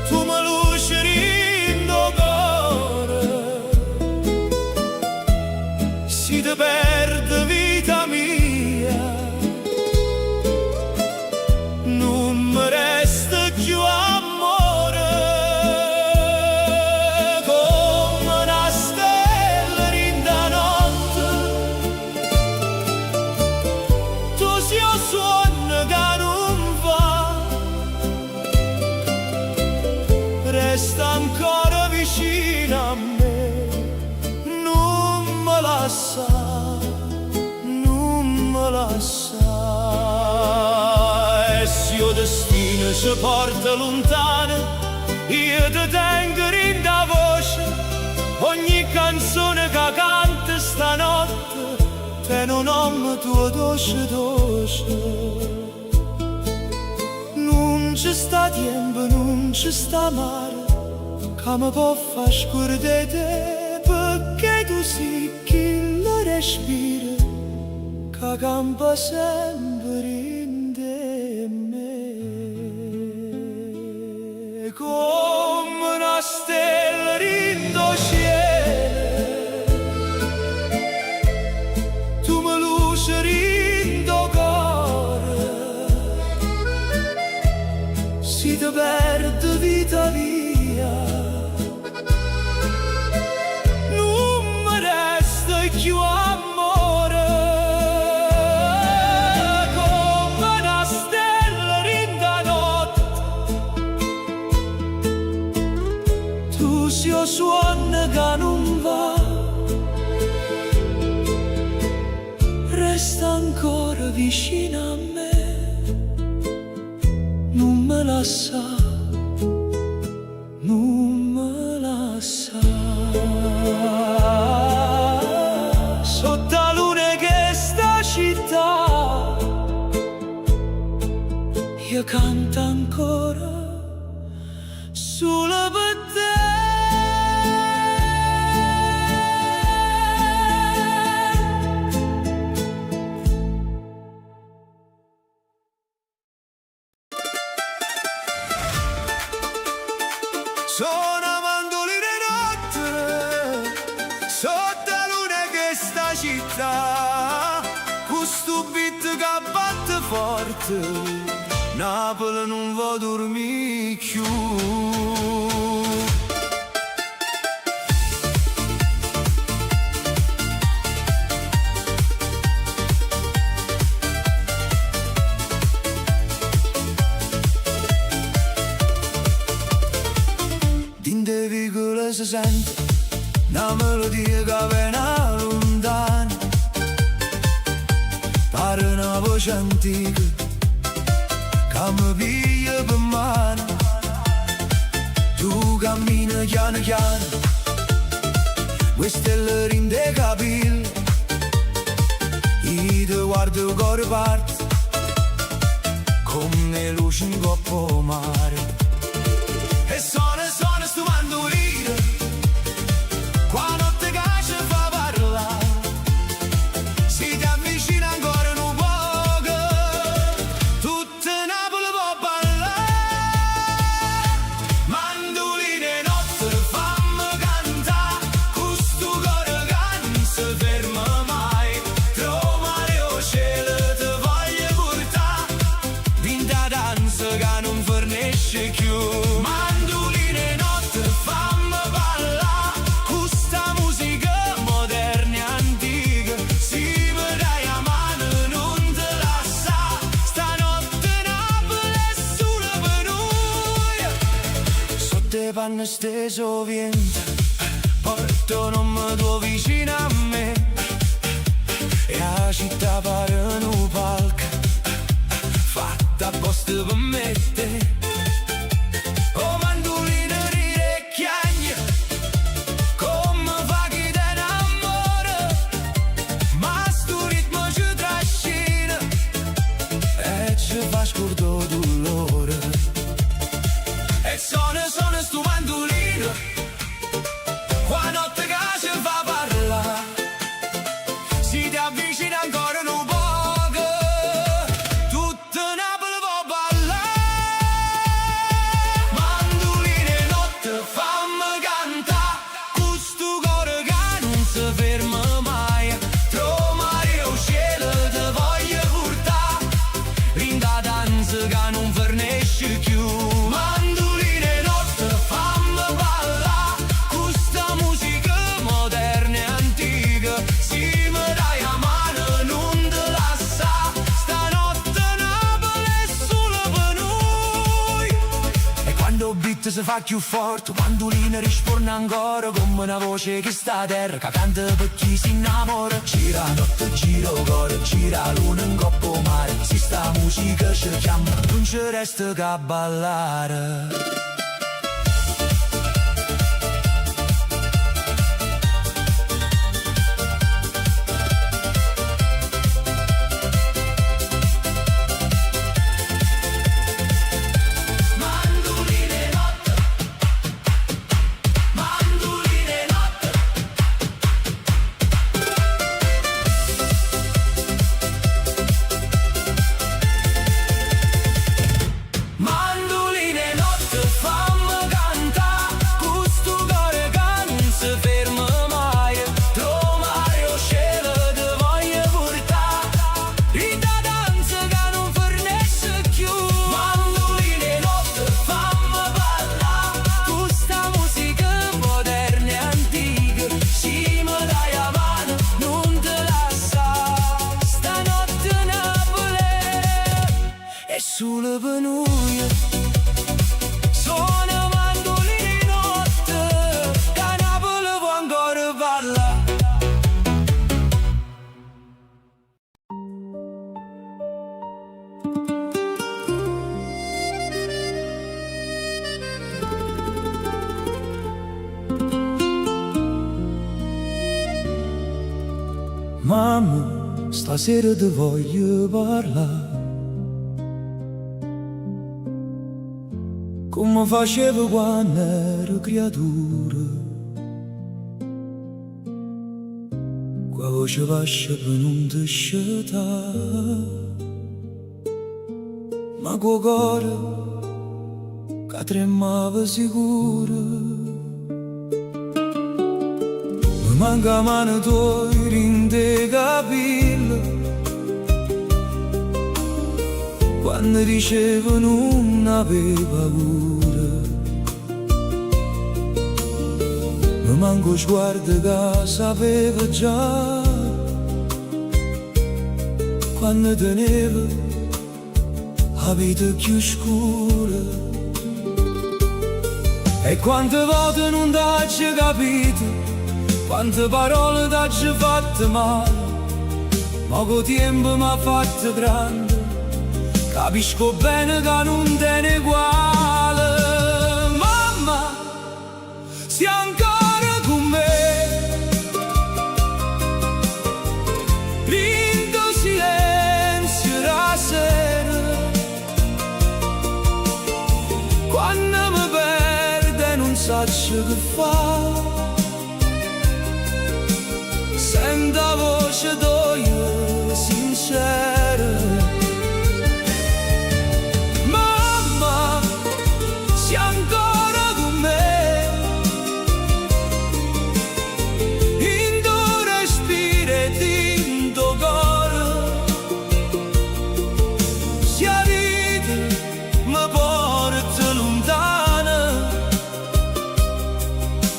tu mi luce rindo cuore, si ti perde vita mia, non mi resta più amore. Come una stella rinda notte, tu sei il suono che non va, resta ancora vicino a me, non me la sa, non me la sa. E se il destino ci porta lontano, io ti tengo in da voce, ogni canzone che canta stanotte te non nome tuo dolce dolce. Non ci sta tempo, non ci sta mare che mi può far scordare te, perché tu sei chi la respira, che campa sempre in te me. Come una stella rindo cielo, tu mi luce rindo cuore, si ti perde vita via, non mi resta più amore. Come una stella rinda notte, tu sei il suono che non va, resta ancora vicino a me, non mi me lascia, non me lascia. Sotto la luna che sta città, io canto ancora solo per te. Sono mandolina notte sotto la luna che sta città, questo beat che batte forte, Napoli non va dormire più. Dinte vicole si sente una melodia che viene lontana, pare una voce antica che mi piglia per mano. Tu cammini piano piano, quelle stelle rinde capelli, io ti guardo il cuore parte come luce in coppa mare. E suona sto mandolino, qua notte che ci fa parlare, si ti avvicina ancora un poco, tutta Napoli può ballare. Mandoline notte fammi cantare, questo cuore che non si ferma mai, tra mare e cielo ti voglio portare, vinta danza che non fornisce più. Panno steso vento, porto nome tuo vicino a me, e la città pare un palco fatta apposta per me e te. Oh mandolina ride e chiagna, come fa chi te innamora, ma sto ritmo ci trascina e ci fa scordare dolore. E suona sto mandolino, qua notte che ci fa parlare, si ti avvicina ancora un poco, tutta Napoli può ballare. Mandoline notte fammi cantare, questo cuore che non si ferma mai, tra mare e cielo ti voglio portare, rinda danza che non fornisce più. Si fa più forte, mandolina risponde ancora come una voce che sta a terra, che canta per chi si innamora. Gira notte, gira il cuore, gira luna in coppa mare, se sta musica ci chiama, non ci resta che ballare. Sulle penurie suona mandolini di notte, che Napoli può ancora parlare. mamma, stasera ti voglio parlare. Come facevo quando ero creatura, qua voce vascia per non ti scettare. Ma quel cuore che tremava sicuro, mi manca mano tua in te capelli, quando dicevo non avevo paura. Mi manco sguardo che sapevo già, quando tenevo la vita più scura. E quante volte non t'hai capito, quante parole t'hai fatte male, ma col tempo m'ha fatto grande, capisco bene che non te ne uguale. Mamma, sei ancora con me, lindo silenzio la sera, quando mi perde non so che fa. Sento la voce tua sincera. Mamma, sei ancora con me, in tuo respiro e in tuo cuore. Se la vita mi porta lontana,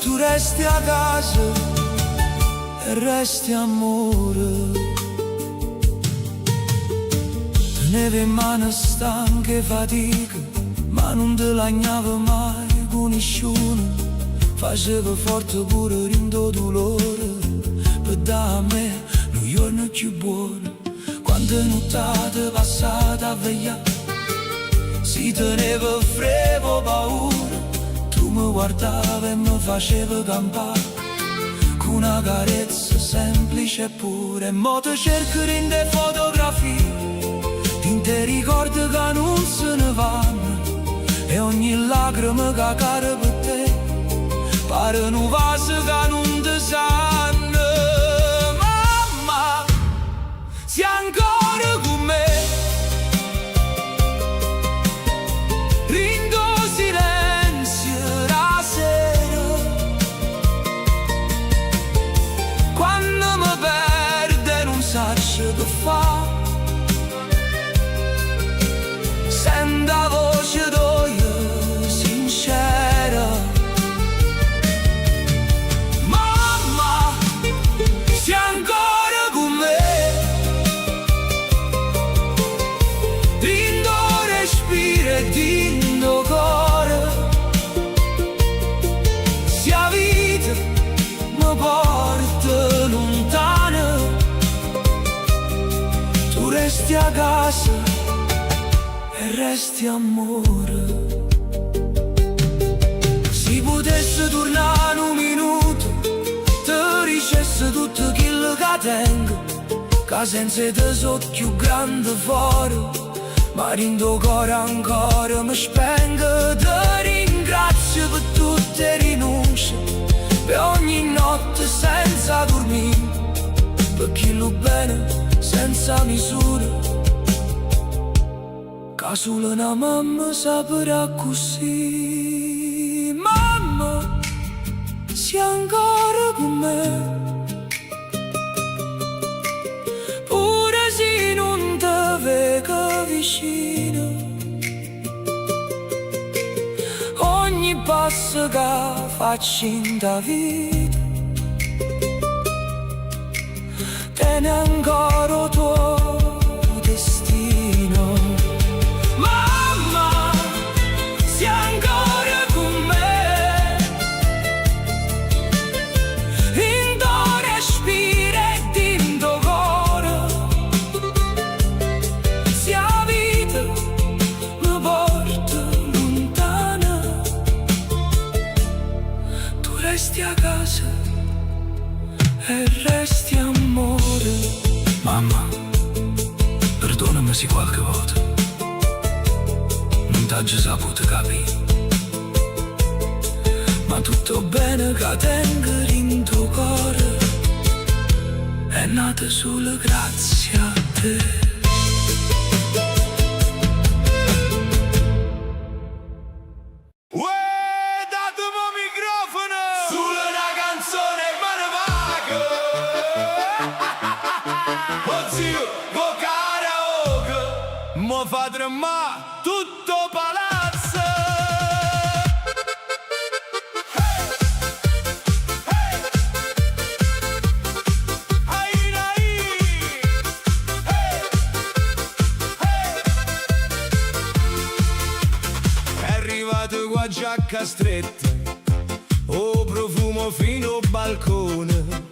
tu resti a casa e resti amore. Tenevo in mano stanche fatica, ma non te lagnavo mai con nessuno. Facevo forte pure in tuo dolore, per dare a me un giorno più buono. Quante nottate passate a vegliare, si teneva frevo paura, tu mi guardavi e mi facevi campare con una carezza semplice e pure. E mo te cerco in te fotografie, in te ricordi che non se ne vanno, e ogni lacrima che cade per te pare un vaso che non ti sanno. Mamma, sei ancora con me, in tuo silenzio la sera, quando mi perde non so che fa. Sento la voce tua sincera. Mamma, sei ancora con me, in tuo respiro e in tuo cuore. Se la vita mi porta lontana, tu resti a casa e resti amore. Si potesse tornare un minuto, ti dicesse tutto quello che tengo, che senza te so più grande fuori, ma in tuo cuore ancora mi spengo. Ti ringrazio per tutte le rinunce, per ogni notte senza dormire, per chi lo bene senza misura, che solo una mamma saprà così. Mamma, sei ancora con me, pure se non ti vedo vicino. Ogni passo che faccio in ta vita tiene ancora il tuo destino. Mamma, sei ancora con me, in tuo respiro e in tuo cuore. Se la vita mi porta lontana, tu resti a casa e resti amore. Mamma, perdonami se qualche volta non t'ho saputo capire, ma tutto bene che tengo in tuo cuore è nata solo grazie a te. Mo fa tremà tutto palazzo. Hey! Hey! Ai, ai! Hey! Hey! È arrivato qua giacca stretta, oh profumo fino al balcone.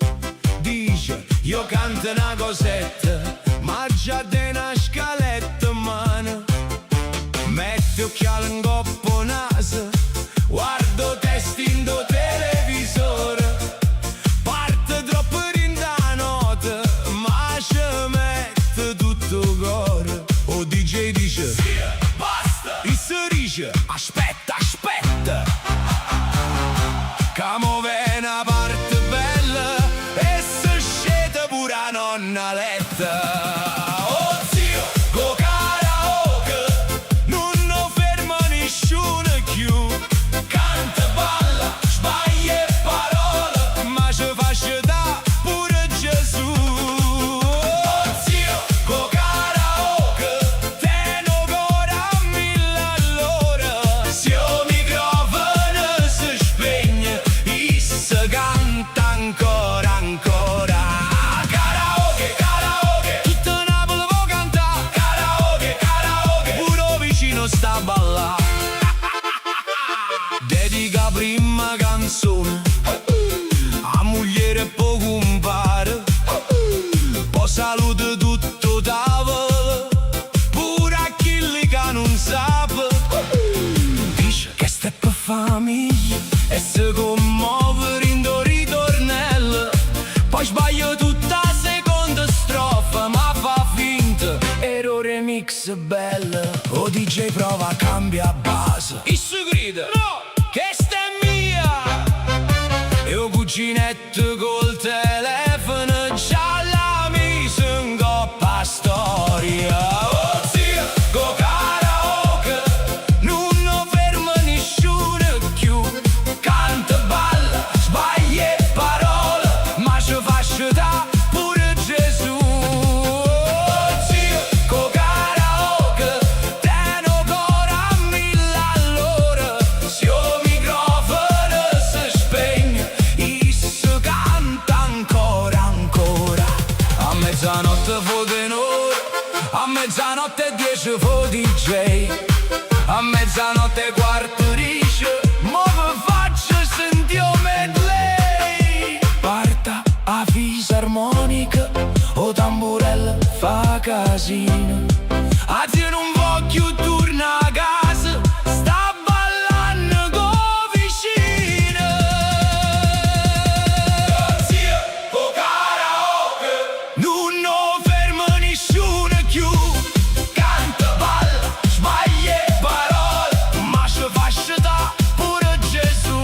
Dice, io canto una cosetta, ma già de una scaletta in mano. Metti occhiali in coppo naso, guardo testi in do televisore. Parte troppo rinda notte, ma ci mette tutto cuore. O DJ dice, sì, basta. E si dice, aspetta, aspetta, che mo ve una parte bella e si scende pure a nonna letta. Dedica prima canzone a moglie e poco compare, poi saluta tutto tavolo, pure a chi che non sa. Dice che sta per famiglia e si commuove in do ritornello. Poi sbaglia tutta la seconda strofa, ma fa finta, errore mix bella. O DJ prova a cambiare base e si grida, no, che sta è mia. E o cuginetto col telefono già la mise in coppa storia. Oh zia, go karaoke, non ferma nessuno più. Canta, balla, sbaglia parole, ma ci fa sciutare pure Gesù. Oh zia, go karaoke, teno ancora a 1000 all'ora. Se il microfono si spegne e si canta ancora, ancora. A mezzanotte fu tenore, a mezzanotte e 10 fu DJ, a mezzanotte e quarto dice, mo vi faccio sentire un medley. Parta a fisarmonica, o tamburella fa casino. A te non voglio tornare a casa, sta ballando con vicino. Zia, o karaoke, non ferma nessuno più. Canta, balla, sbaglia parole, ma ci fa sciutare pure Gesù.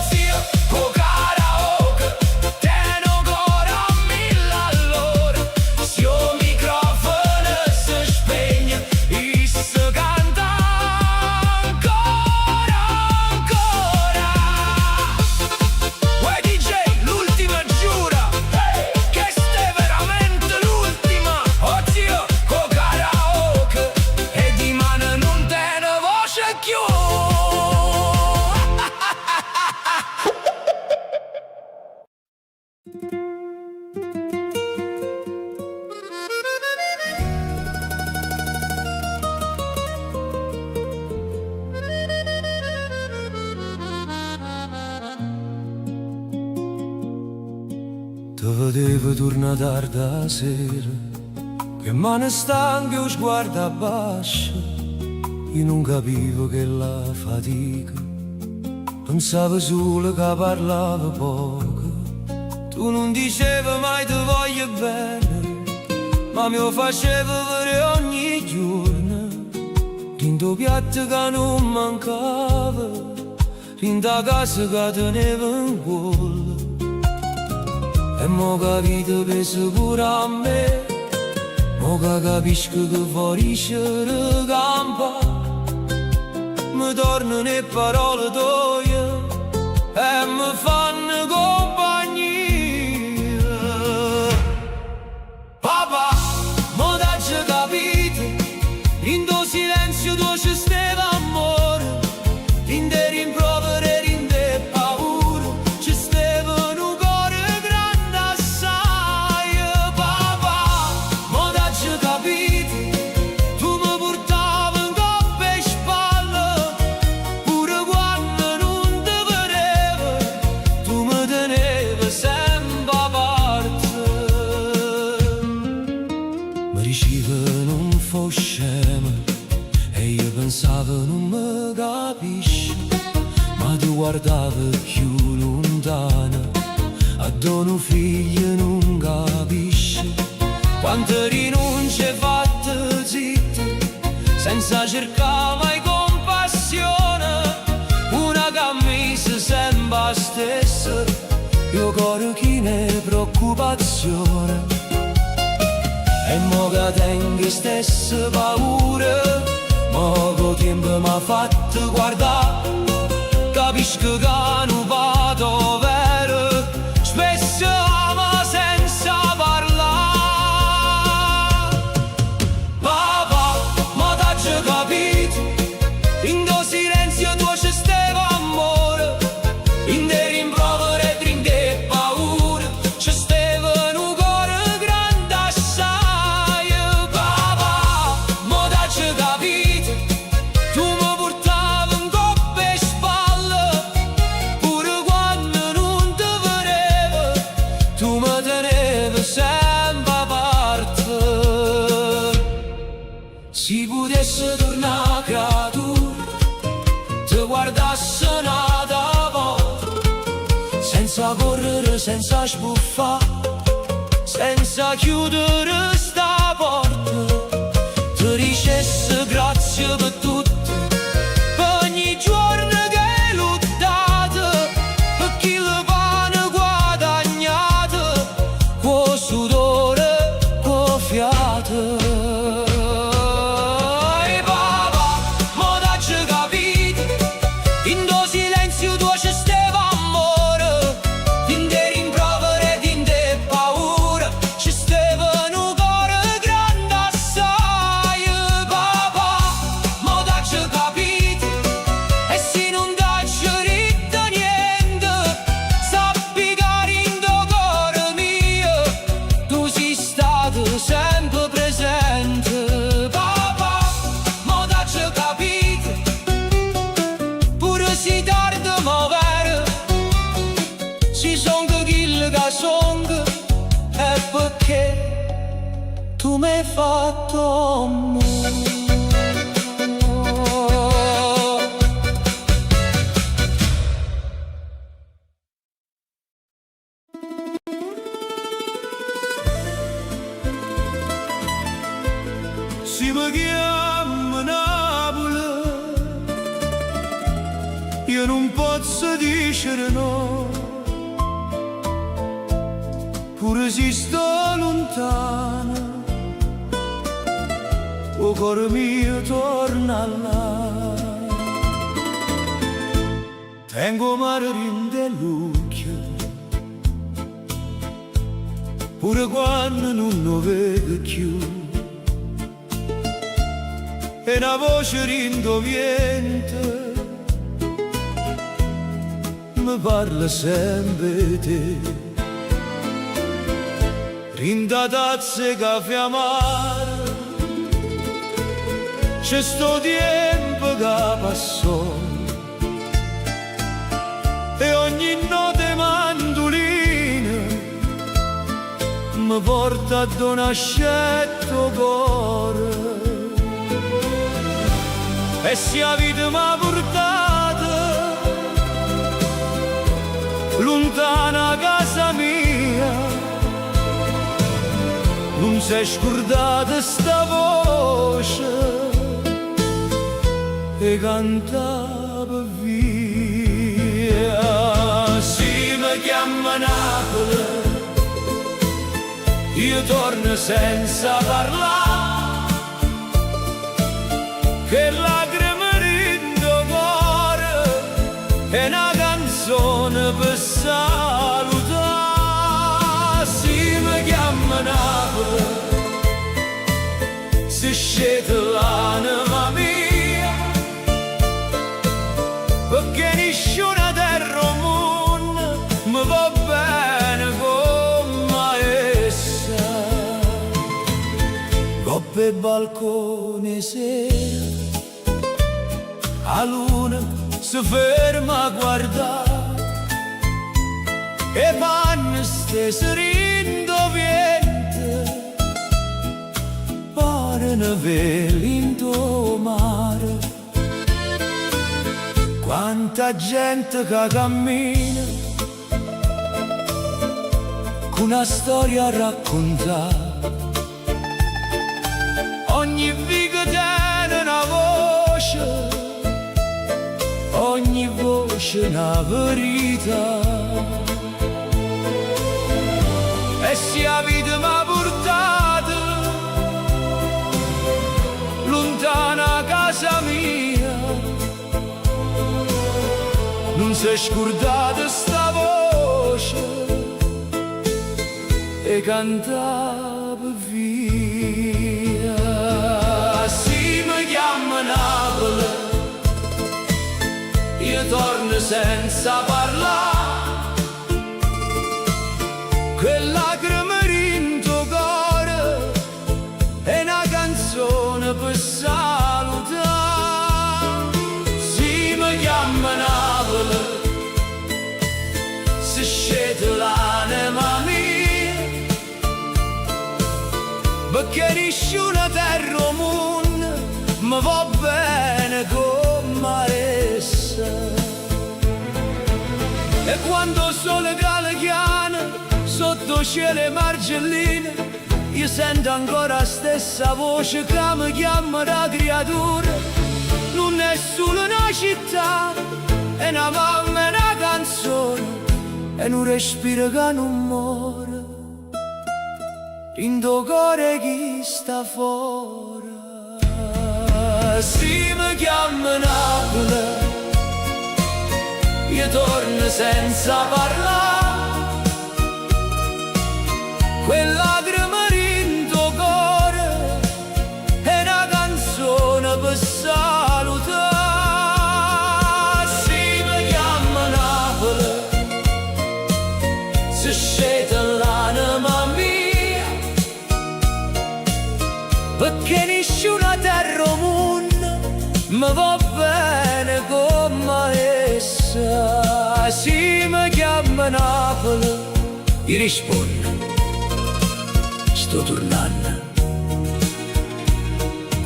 Zia, o karaoke, teno ancora a 1000 all'ora. Se il microfono si spegne e si canta ancora, ancora. Uè DJ, l'ultima giura, che ste veramente l'ultima. Oh zio, co karaoke, e di mano non te ne voce più. Te vedevo tornare tardi a sera, che mano stanca o sguardo abbascio. Io non capivo che la fatica, pensavo solo che parlava poco. Tu Tu non dicevi mai ti voglio bene, ma mi lo facevi vedere ogni giorno. Rindo piatto che non mancava, rinda casa che tenevo in cuore. E mo capito penso pure a me, mo che capisco che fuori c'era campa. Mi tornano le parole tue e mi fanno compagnia. Papà, mo t'hai capito, in do silenzio tu ci stava amore, in de rimproveri, in de paura, ci stava un cuore grande assai. Papà, mo t'hai capito, tu mi portavi in coppa e spalle, pure quando non ti vedevo, tu mi tenevi sempre a parte. Mi dicevano non fo scema e io pensavo non mi capisci, ma tu guardavi più lontana, a dono figlio non capisci. Quante rinunce fatte zitte, senza cercare mai compassione, una camisa sempre stessa, io cuore chi ne preoccupazione. E mo che tengo stesse paure, poco tempo m'ha fatto guardare, capisco che non vado vero, spesso ama senza parlare. Papà, ma t'hai capito, in do silenzio tu ci stava amore, in de rimproveri e in de paura, ci stava un cuore grande assai. Papà, ma t'hai capito, tu mi portavi in coppa e spalle, pure quando non ti vedevo, tu mi tenevi sempre a parte. Si potesse tornare a creatura, ti guardasse un'altra volta, senza correre, senza sbuffare, senza chiudere sta porta, ti dicesse grazie per tutto, per ogni giorno che hai lottato, per chi le pane guadagnate, con sudore, con fiato. E papà, mo t'hai capito, in do silenzio tu ci stava amore, in de rimproveri ed in de paura, ci stava un cuore grande assai. Papà, mo t'hai capito, e se non t'hai detto niente, sappi che in do cuore mio, tu sei stato sempre presente. Papà, mo t'hai capito, pure si tardi ma vero, si son che chi che son, è perché tu mi hai fatto amore. Si mi chiama Napoli, io non posso dire no, pure se sto lontano, o cuore mio torna là. Tengo mare dell'occhio, pure quando non lo vedo più, e una voce rindoviente mi parla sempre di te. Rinda tazze caffè amaro, c'è sto tempo che passò, e ogni notte mandolina mi porta ad un ascetto cuore. E se la vita m'ha portata lontana a casa mia, s'è scordata sta voce e cantava via. Si mi chiama Napoli, io torno senza parlare, che lacrime rindo cuore è una canzone per salutare. Si mi chiama Napoli, si scende l'anima mia, perché nessuna terra o mondo mi va bene come essa. Coppe e balcone sera, a luna si ferma a guardare, e panne stesse rindoviente, pare ne velinto mare. Quanta gente che cammina con una storia a raccontare, ogni viga tiene una voce, ogni voce una verità. E se la vita m'ha portato lontana a casa mia, non si è scordata sta voce e cantava via. Si mi chiama Napoli, io torno senza parlare, che lacrime rindo cuore è una canzone per salutare. Si mi chiama Napoli, si scende l'anima mia, perché nessuna terra o mondo mi va bene come essa. E quando il sole cala chiana sotto cielo e margelline, io sento ancora la stessa voce che mi chiama la creatura. Non è solo una città, è una mamma e una canzone, è un respiro che non muore, in tuo cuore chi sta fuori. Si mi chiama Napoli, io torno senza parlare, quella lacrima rindo cuore è una canzone per salutare. Si mi chiama Napoli, si scende l'anima mia, perché nessuna terra o mondo mi va bene come essa. Si mi chiama Napoli, io rispondo: sto tornando,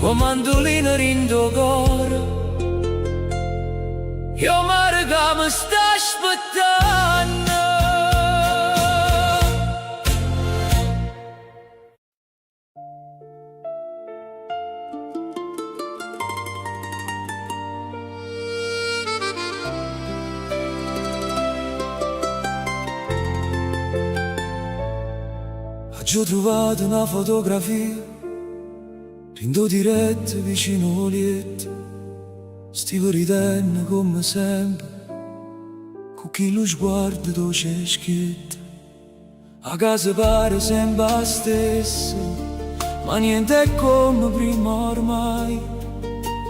con mandolino rindo cuore, io mare che mi sta aspettando. Oggi ho trovato una fotografia, rindo diretto vicino Oliette, stivo ridendo come sempre, con chi lo sguardo dolce schietto. A casa pare sempre la stessa, ma niente è come prima ormai,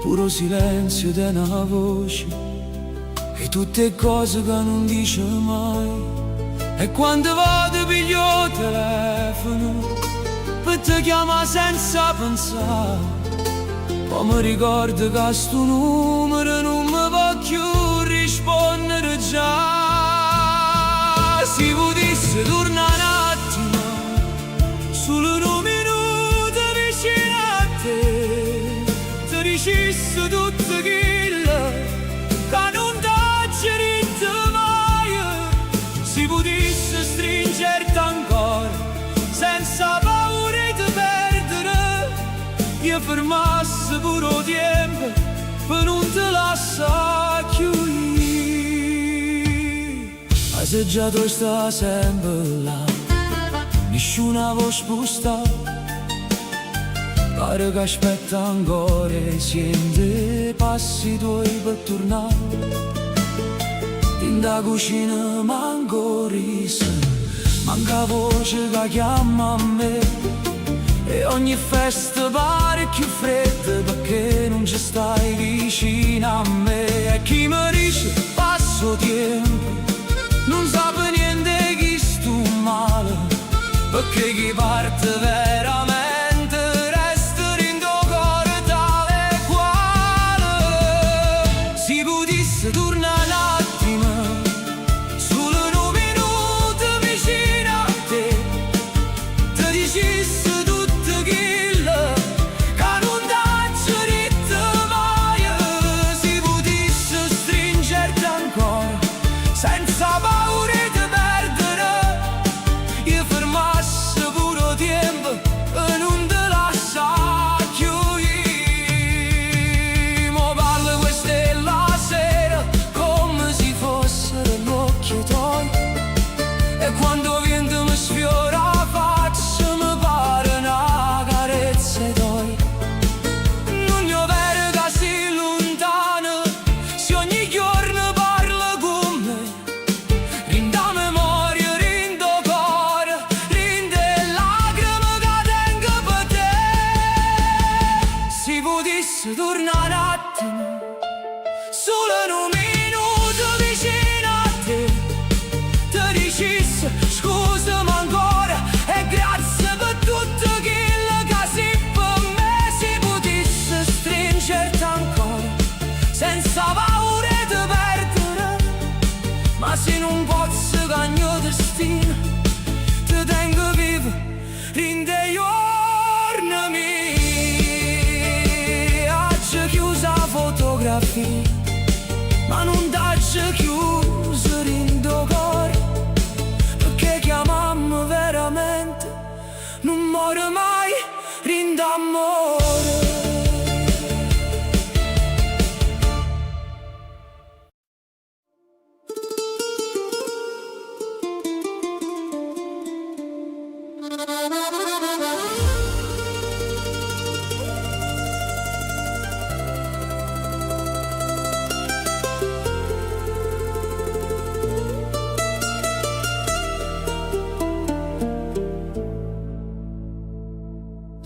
puro silenzio di una voce e tutte cose che non dice mai. E quando vado piglio il telefono per te chiamare senza pensare, poi mi ricordo che sto numero non mi va più rispondere già. Si potesse tornare un attimo, solo un minuto vicino a te, ti dicessi tutto quello che non t'ho detto mai. Si potesse stringerti ancora senza paura di perdere. fermasse puro tempo per non te lasciare chiudere. Se già tu stai sempre là, nessuna voce spusta, pare che aspetta ancora e siente passi tuoi per tornare. In da cucina manco risa, manca voce che chiama a me, e ogni festa pare più fredda perché non ci stai vicino a me. E chi mi dice passo tempo non sa per niente chi sto male, perché chi parte veramente resta dentro cuore tale e quale. Si potesse tornare un attimo, solo un minuto vicino a te, ti dicesse tutto quello che non t'ho detto mai. Si potesse stringerti ancora senza paura di perdere, io fermasse puro tempo e non te lascia chiudere. Mo parlo questa è la sera come se fossero gli occhi tuoi, e quando vento mi sfiora la faccia mi pare una carezza tuoi. Non io vero che sei lontano, se ogni giorno parla con me, rinda memoria, rindo cuore, rinde lacrime che tengo per te. Si potesse tornare un attimo, solo un minuto vicino a te, ti dicesse scusami ancora e grazie per tutto quello che sei per me. Si potesse stringerti ancora senza paura di perdere, ma se non posso cagno destino, ti tengo vivo, rinde giorni miei. Oggi chiusa la fotografia, ma non t'ho chiuso rindo cuore, perché chiamammo veramente non muore mai, rindo amore.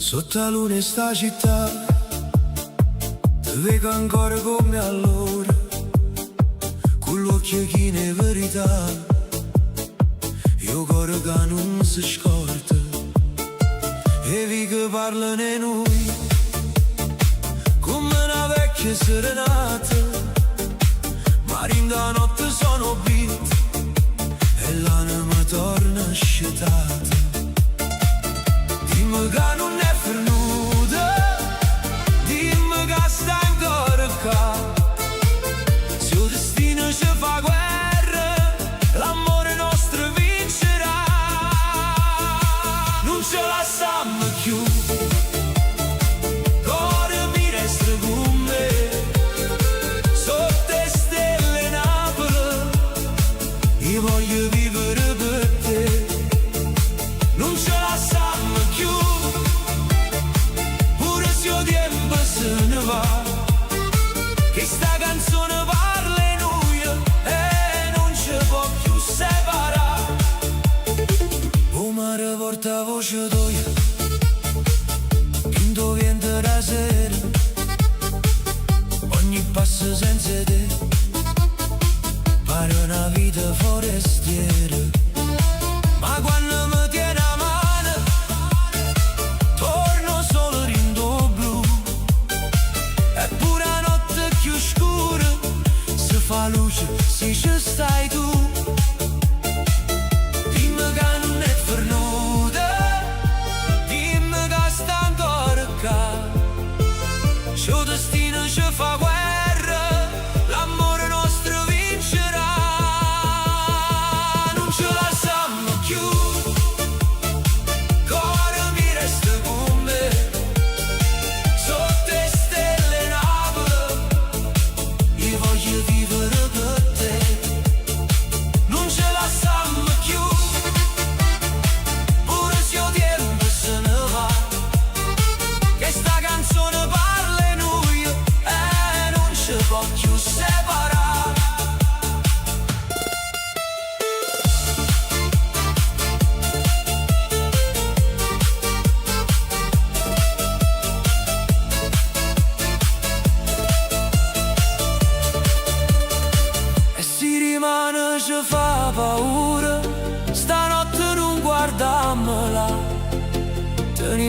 Sotto la luna in sta città ti vedo ancora come allora, con l'occhio che ne verità, io cuore che non si scorda, e vi che parlano in noi come una vecchia serenata, ma rinda notte sono beat e l'anima torna scetata. Dimmi che non è venuta, dimmi che stai ancora qua, se il destino ci fa guerra, l'amore nostro vincerà. Non ce la stanno più, cuore mi resta con me, sotto le stelle Napoli, io voglio vivere per te. Non ce la stanno più, pure se il tempo se ne va, che sta canzone parla in noi e non ci può più separare. O mare porta voce tua, quinto vento da sera, ogni passo senza te pare una vita forestiera. Ma quando mi tieni a mano torno solo rindo blu, eppure la notte più scura si fa luce se ci stai tu. Dimmi che non è venuta, dimmi che sta ancora qua, se il destino ci fa guerra, l'amore nostro vincerà. Non ce la sanno più, cuore mi resta con me,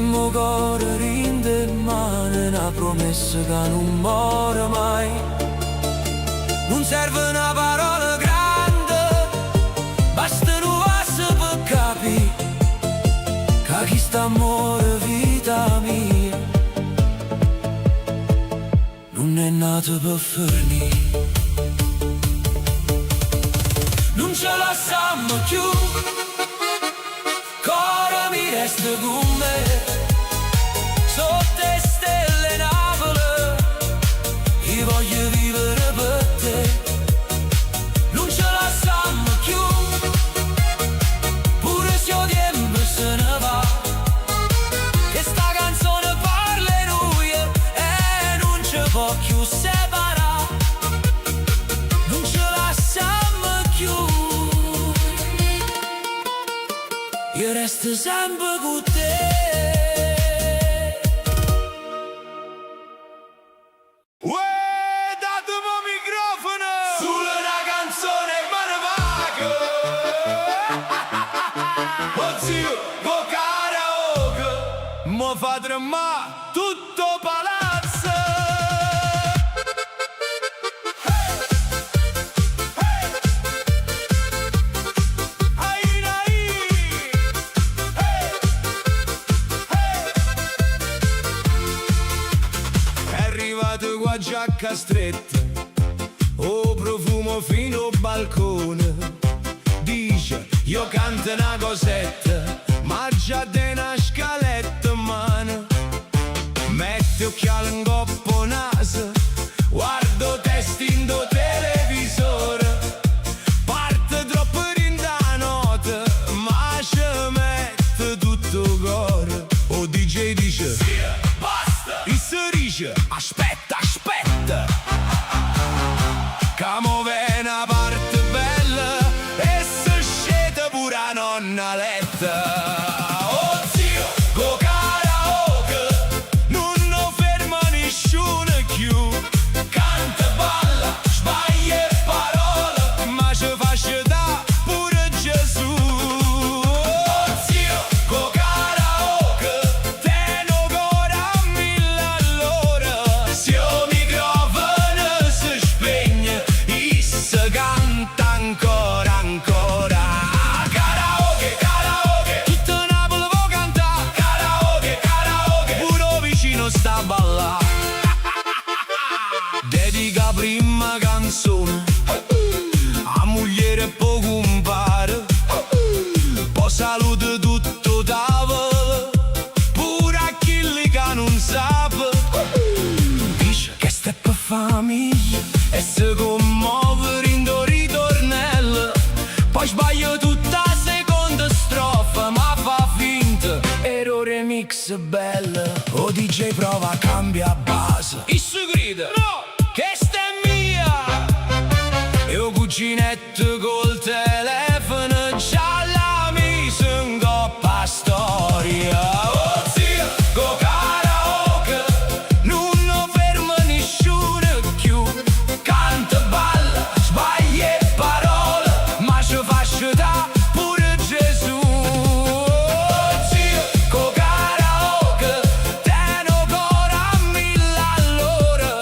mo cuore rinde in mano una promessa che non muore mai. Non serve una parola grande, basta un passo per capire che chi sta amore vita mia non è nato per fornire. Non ce la siamo più, cora mi resta con me, sotto le stelle Napoli, io voglio vivere per te. Non ce la siamo più, pure se il tempo se ne va, che sta canzone parla di noi e non ci può più separare. Non ce la siamo più, io resto sempre con te. Uè, datemi un microfono! Sulla una canzone me ne vago! Oh zio, go karaoke! Mo fa tremare tutto palazzo! Hey! Hey! Ai, ai! Hey! Hey! È arrivato qua giacca stretta, oh profumo fino al balcone. Dice, io canto una cosetta, ma già de una scaletta in mano. Mette occhiali in coppo naso, guardo testi in do televisore. Parte troppo in da notte, ma ci mette tutto cuore. Oh DJ dice, sì, basta. E si dice, aspetta, aspetta, che mo ve una parte bella e se scende pure a nonna letta. Oh zio, go karaoke, non no ferma nessuno più. Canta, balla, sbaglia parole, ma ci fa scendere pure Gesù. Oh zio, go karaoke, te no ancora a 1000 all'ora. Se il microfono si spegne, e si canta ancora, ancora. Karaoke, karaoke, tutta Napoli può cantare. Karaoke, karaoke, pure vicino sta a ballare. Dedica prima canzone a moglie e poi compare, poi saluta tutto tavolo, pure a chi che non sa. Dice che sta per famiglia e si commuove in do ritornello. Poi sbaglia tutta la seconda strofa, ma fa finta, errore mix bella. O DJ prova, cambia base, e si grida, no, che sta è mia. E o cuginetto col telefono già la mise in coppa storia. Oh zio, go karaoke, non no ferma nessuno più. Canta, balla, sbaglia parole, ma ci fa scendere pure Gesù. Oh zio, go karaoke, te no ancora a 1000 all'ora.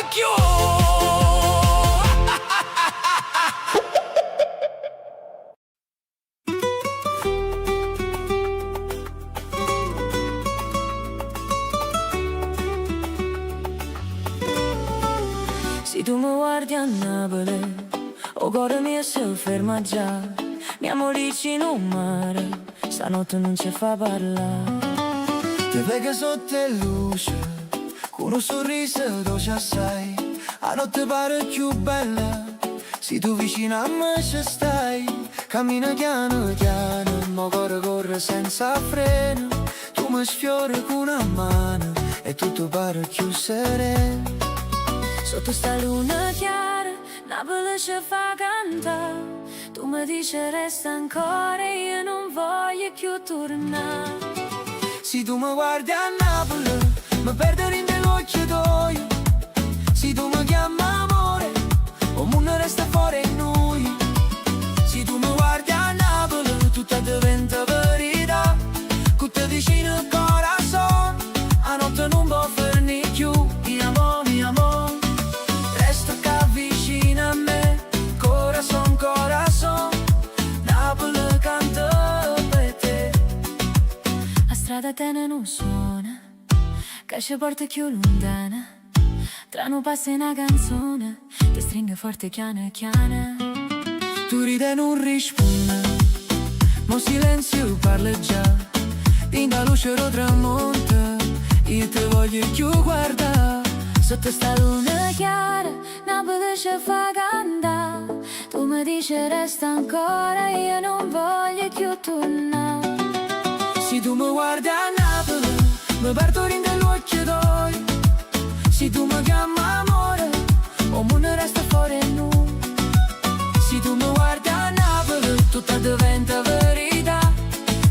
più. Se tu mi guardi a Napoli, o cuore mio si ferma già. Andiamo vicino al mare, stanotte non ci fa parlare. Ti vega sotto le luce, con un sorriso dolce assai. La notte pare più bella, se tu vicino a me ci stai. Cammina piano piano, il mio cuore corre senza freno. Tu mi sfiori con una mano e tutto pare più sereno. Sotto sta luna chiara, Napoli ci fa cantare. Tu mi dici resta ancora e io non voglio più tornare. Se tu mi guardi a Napoli, mi perdo in occhi tuoi. Se tu mi chiami amore, o mondo resta fuori in noi. Se tu mi guardi a Napoli, tutta diventa verità. Con te vicino al corazon, a notte non può finire più. Mi amo, resta qua vicino a me. Corazon, corazon, Napoli canta per te. La strada tene non suona, che ci porta più lontana. Tra non passa una canzone, ti stringe forte chiana chiana. Tu ride e non risponde, ma silenzio parla già. In da luce lo tramonta, io ti voglio più guardare. Sotto sta luna chiara, Napoli ci fa cantare. Tu mi dici resta ancora, io non voglio più tornare. Se tu mi guardi a Napoli, mi perdo in occhi tuoi. Se tu mi chiami amore, o mondo resta fuori in noi. Se tu mi guardi a Napoli, tutta diventa verità.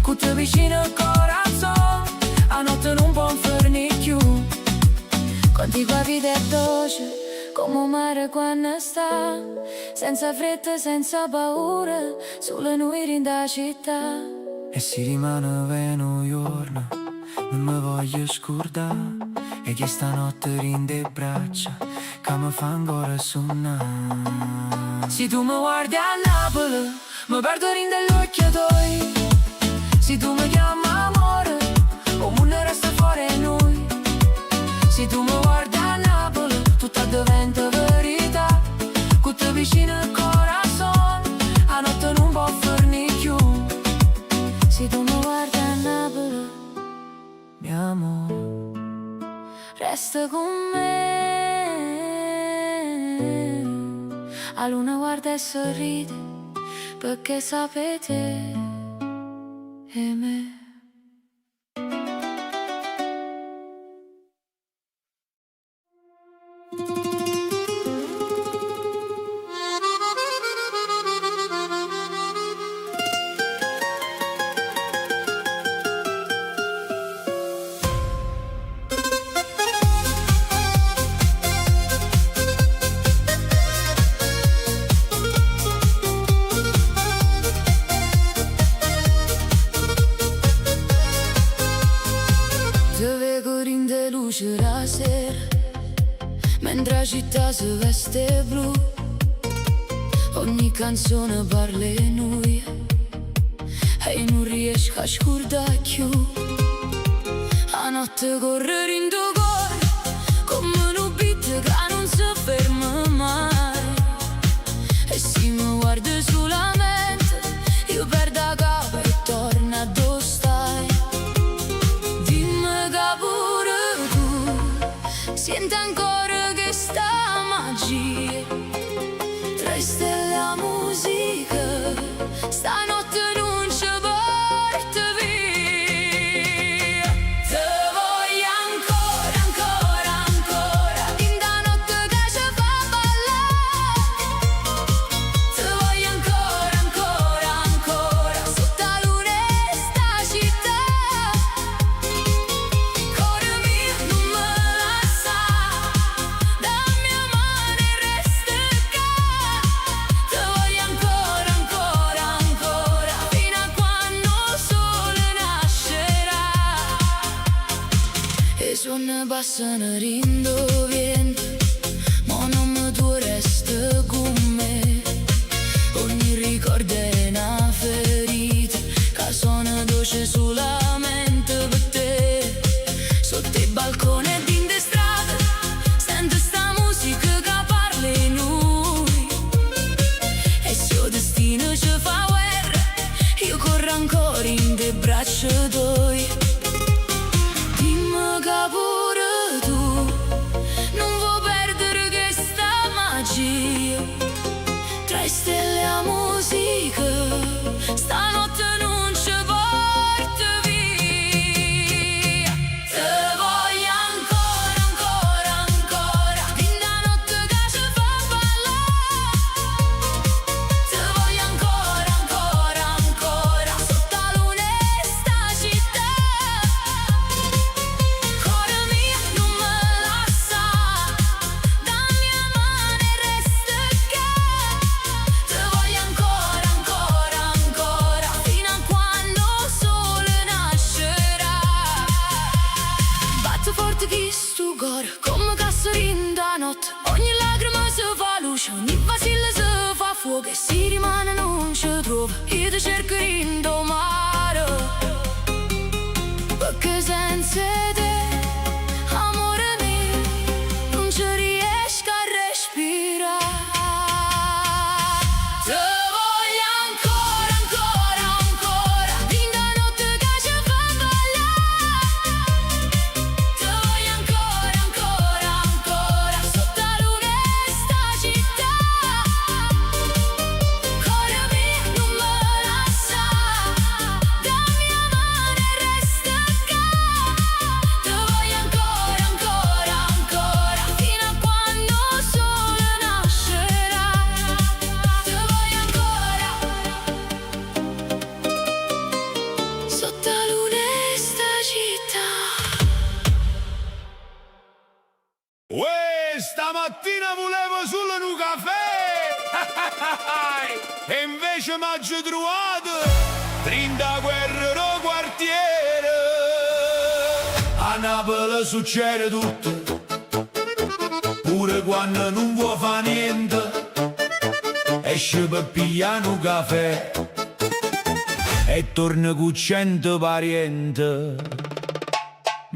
Con te vicino al corazon, a notte non può finire più. Quanti qua vita è dolce, come un mare quando sta. Senza fretta, senza paura, solo noi in da città. E si rimane veno giorno, non mi voglio scordare. E che stanotte rinde braccia, che mi fa ancora suonare. Se tu mi guardi a Napoli, mi perdo rinde occhi tuoi. Se tu mi chiami amore, o mondo resta fuori in noi. Se tu mi guardi a Napoli, tutta diventa verità. Con te vicino al corazon, a notte non può finire più. Se tu mi guardi a Napoli, mio amore, resta con me. A luna guarda e sorride, perché sapete e me. Luce la sera, mentre la città si veste blu. Ogni canzone parla di noi e non riesco a scordare più. La notte corre in tuo cuore come un beat che non si ferma mai. E se mi guardi solamente io perdo la capa e torno a dove stai. Dimmi che pure senti ancora che sta magia tra le stelle e la musica. Stanotte non ci porta via. Te voglio ancora, ancora, ancora. In da notte che ci fa ballare. Te voglio ancora, ancora, ancora. Sotto la luna e sta città. Cuore mio non me lascia, dammi a mano e resta qua. Te voglio ancora, ancora, ancora, fino a quando il sole nascerà. E sonno passano rindo vento, ti cerco rindomare, perché senza te, amore mio, non ci riesco a respirare. Te voglio ancora, ancora, ancora, fin da notte che ci fa ballare. Te voglio ancora, ancora, ancora, sotto la luna e sta città. Cuore mio, non me lascia, dammi la mano e resta qua. Te voglio ancora, ancora, ancora, fino a quando il sole nascerà. Te voglio ancora, sotto la luna e sta città. Uè, stamattina volevo solo un caffè e invece m'ho trovato 30 guerriero quartiere. A Napoli succede tutto, pure quando non vuoi fa niente. Esce per pigliare un caffè e torna con 100 parenti.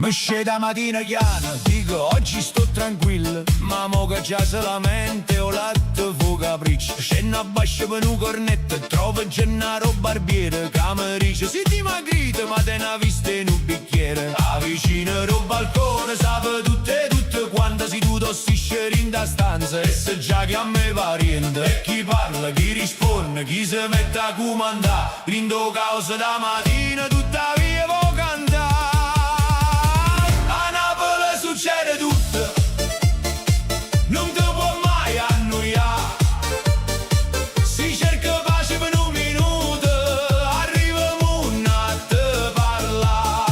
Mi scende la mattina chiara, dico oggi sto tranquillo, ma mo che già se la mente o latte fu capriccio. Scendo a bascio per un cornetto e trovo Gennaro barbiere che mi dice si dimagrite ma te ne vista in un bicchiere. Avvicino al balcone, sape tutte quante si tu tossisce in da stanza e se già chiama i parenti. E chi parla, chi risponde, chi si mette a comandare, rindo causa da mattina tutta via vo cantare. Succede tutto, non ti può mai annoiare. Si cerca pace per un minuto, arriviamo un attimo a parlare.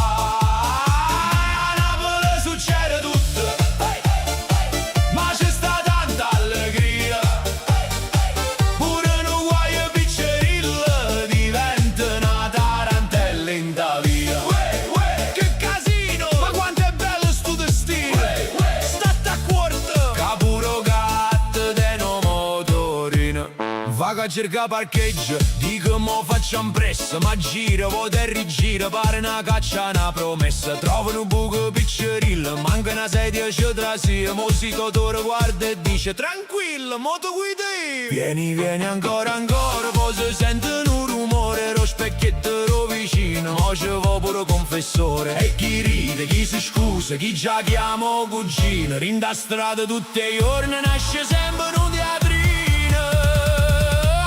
A Napoli succede tutto, ma c'è sta tanta allegria. Pure un guaio piccerilla diventa una tarantella in ta via. Che casino, ma quanto è bello sto destino. State a quarto, capuro gatto de no motorino. Vaga a cercare parcheggio, dico mo facciamo presso, ma gira, vuota e rigira, pare una caccia, una promessa. Trovo un buco piccerilla, manca una sedia, ci trasia, musicatore guarda e dice tranquillo, mo tu guida io. Vieni, vieni ancora, ancora, poi si sente un rumore, lo specchietto ro vicino, mo ci va pure confessore. E chi ride, chi si scusa, chi già chiama cugino, rinda strada tutti i giorni, nasce sempre un teatrino.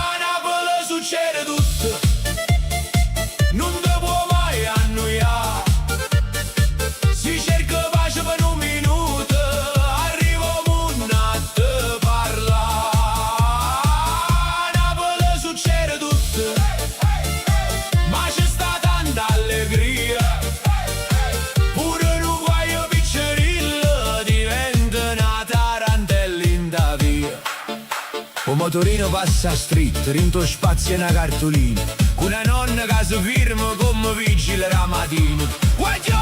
A Napoli succede tutto, non ti può mai annoiare. Si cerca pace per un minuto, arriviamo un attimo a parlare. A Napoli succede tutto, ma c'è sta tanta allegria. Pure un guaio piccerilla diventa una tarantella in da via. Un motorino passa street, rinto spazio una cartolina, con una nonna che si firma come vigile la mattina. Guaglio,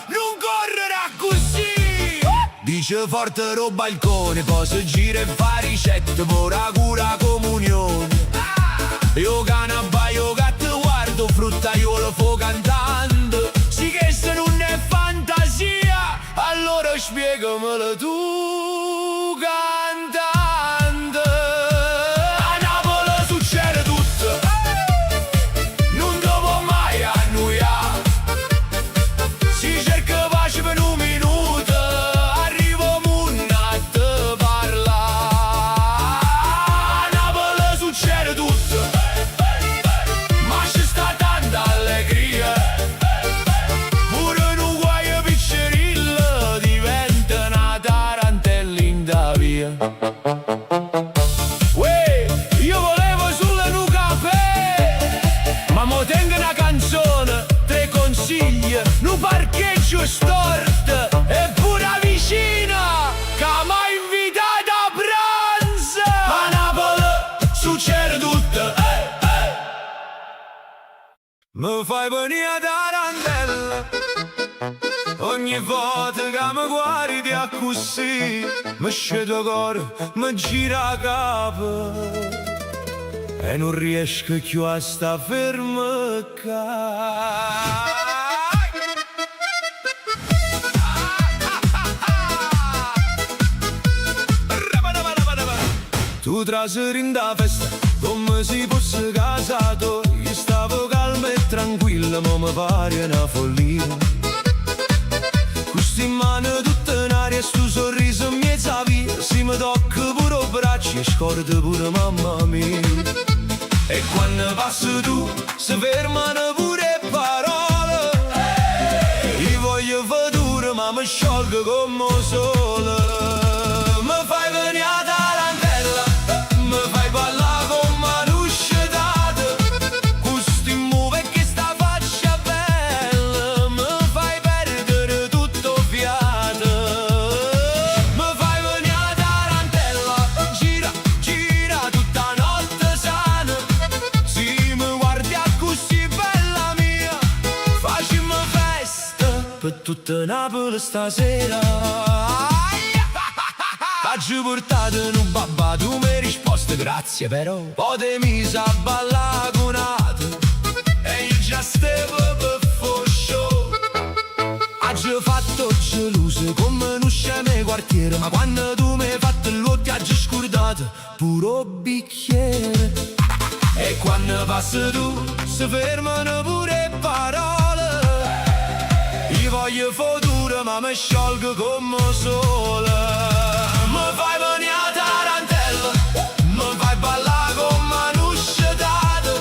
non correre così! Dice forte ro balcone, poi si gira e fa ricette, ora cura comunione. Io cane abbaio, gatto guardo, fruttaiolo fo cantando. Sì che se non è fantasia, allora spiegamelo tu cantando. A Napoli succede tutto, non ti può mai annoiare. Si cerca pace per un minuto, arriviamo un attimo a parlare. A Napoli succede tutto, ma c'è sta tanta allegria. Pure un guaio piccerilla diventa una tarantella in da via. Uè, io volevo solo un caffè, ma mo tengo una canzone, tre consigli, un parcheggio storto e pure vicina che m'ha invitato a pranzo. A Napoli succede tutto, mi fai venire a tarantella ogni volta che mi guardi a così, mi scende il cuore, mi gira la capo. e non riesco più a sta ferma qua. Tu traseri in da festa come si fosse casato. Io stavo calmo e tranquillo, ma mi pare una follia. Questi in mano tutta in aria, sto sorriso in mezzo a via. Si mi tocca pure il braccio e scorda pure mamma mia. E quando passi tu si fermano pure parole. Io voglio futura ma mi sciolgo come sole. Mi fai venire a tarantella, mi fai ballare come un'uscitata. Questi muove che sta faccia bella, mi fai perdere tutto fiato. Mi fai venire a tarantella, gira, gira tutta notte sana. Se mi guardi a così bella mia, facciamo festa per tutta Napoli stasera. Faccio portato in un babà, tu mi hai risposto grazie però potemi sa ballare con altro. E io già stavo per show. Ho fatto geloso come un scemo quartiere, ma quando tu mi hai fatto l'otto ti hai scordato pure un bicchiere. E quando passi tu si fermano pure parole. Io voglio futuro ma mi sciolgo come sole. Mi fai venire a tarantella, mi fai ballare come un'uscitata.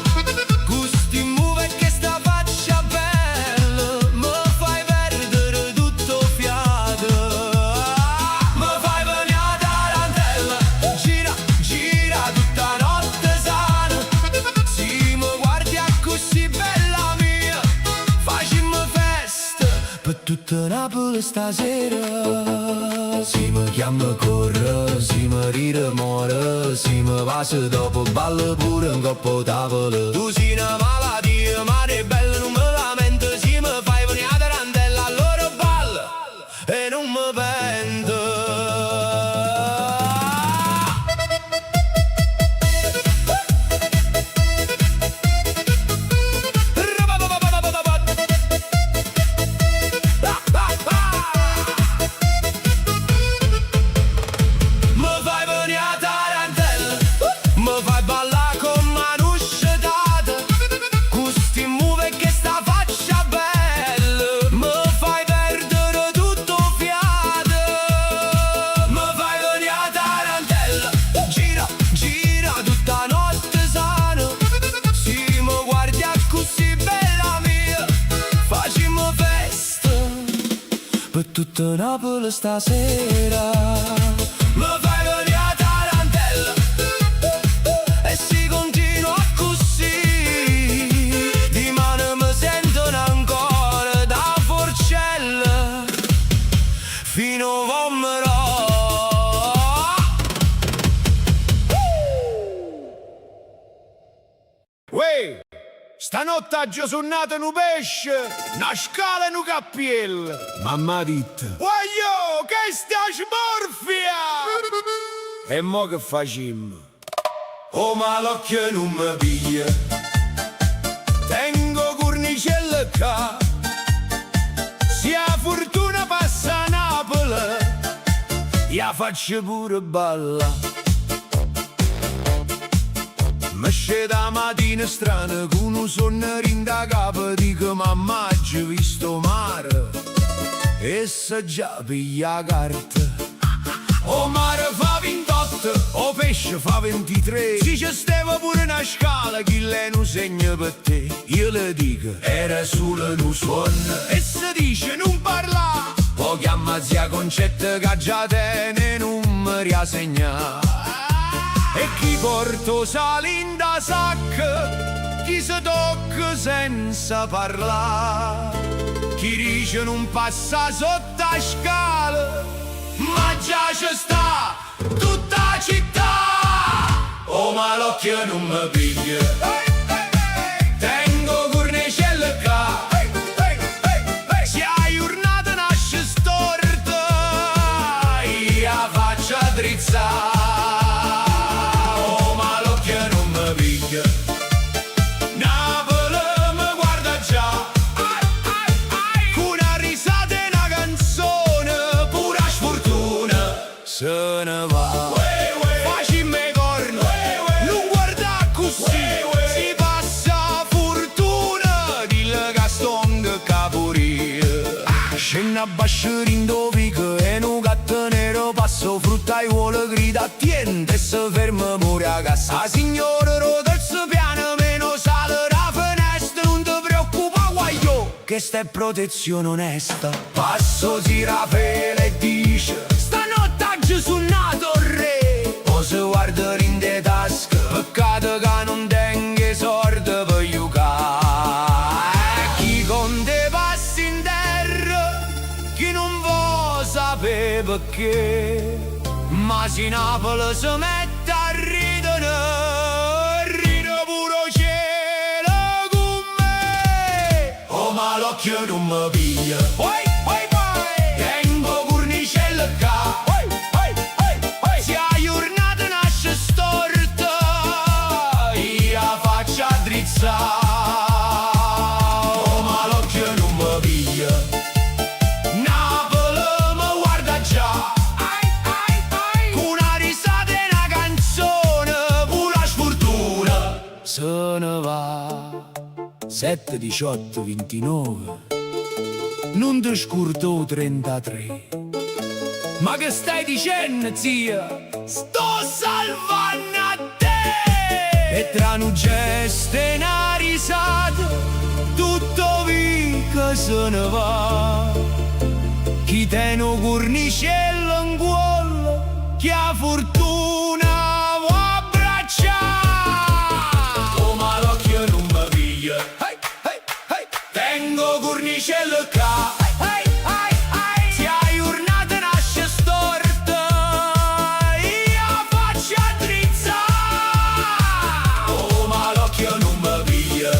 Questi muove che sta faccia bella, mi fai perdere tutto fiato. Mi fai venire a tarantella, gira, gira tutta notte sana. Se mi guardi a così bella mia, facciamo festa per tutta Napoli stasera. Si mi chiama corre, si mi ride muore, si mi passa dopo ballo pure un coppo tavola. Tu sei una malattia, ma è bella non me lamento. Si mi fai venire a tarantella, allora ballo e non mi pento. Per tutta Napoli stasera. Mi fai venire a tarantella e si continua così. Di mano mi sentono ancora da forcella fino a vomero. Uè, stanotte ho sonnato un pesce, una scala e un cappiello. Mamma ditta. Voglio, che stia smorfia! E mo che facciamo? Oh ma l'occhio non mi piglia, Tengo cornicelle qua, se la fortuna passa a Napoli, io faccio pure balla. Mi scende la mattina strana con un sonno rinda capo. Dico mamma oggi visto mare e se già piglia carta. o mare fa 28, o pesce fa 23. Se c'è stava pure una scala che lei non segna per te, io le dico era solo un suono. E se dice non parla, o chiama zia Concetta che già tiene non mi riasegna. e chi porto salinda sacca, chi si tocca senza parlare, chi dice non passa sotto la scala, ma già ci sta tutta la città. Oh ma l'occhio non mi piglia, Tengo cornicelle qua, se hai giornata nasce storta, io faccia drizzare. Oh ma l'occhio non mi piglia, ne va. Facimi corno, non guarda così, si passa fortuna, dille che stonde caporia. Scena bascirin dovico e un gatto nero passo frutta e vuole grida attende e se ferma muore a casa. Signore roda il piano meno sale la finestra, non ti preoccupa guaglio, che sta è protezione onesta. Passo si rafele e dice stanotte oggi sono nato re. O se guarda in de tasca, peccato che non tenga sordi per giocare. Chi con te passi in terra, chi non vuole sapere perché, ma si Napoli si mette a ridere, ride pure cielo con me. Oh ma l'occhio non mi piglia, tengo cornicello qua, se a giornata nasce storta, io la faccio drizzare. Oh ma l'occhio non mi piglia, Napoli mi guarda già, con una risata e una canzone, pure la sfortuna se ne va. 7, 18, 29, non ti scordo 33. Ma che stai dicendo, zia? Sto salvando a te! E tra un gesto e una risata, tutto vica se ne va. Chi te no cornicello in cuore, chi ha fortuna vuoi abbracciare. Oh ma l'occhio non mi piglia, tengo cornicello qua, se a giornata nasce storta, io la faccio drizzare. Oh ma l'occhio non mi piglia,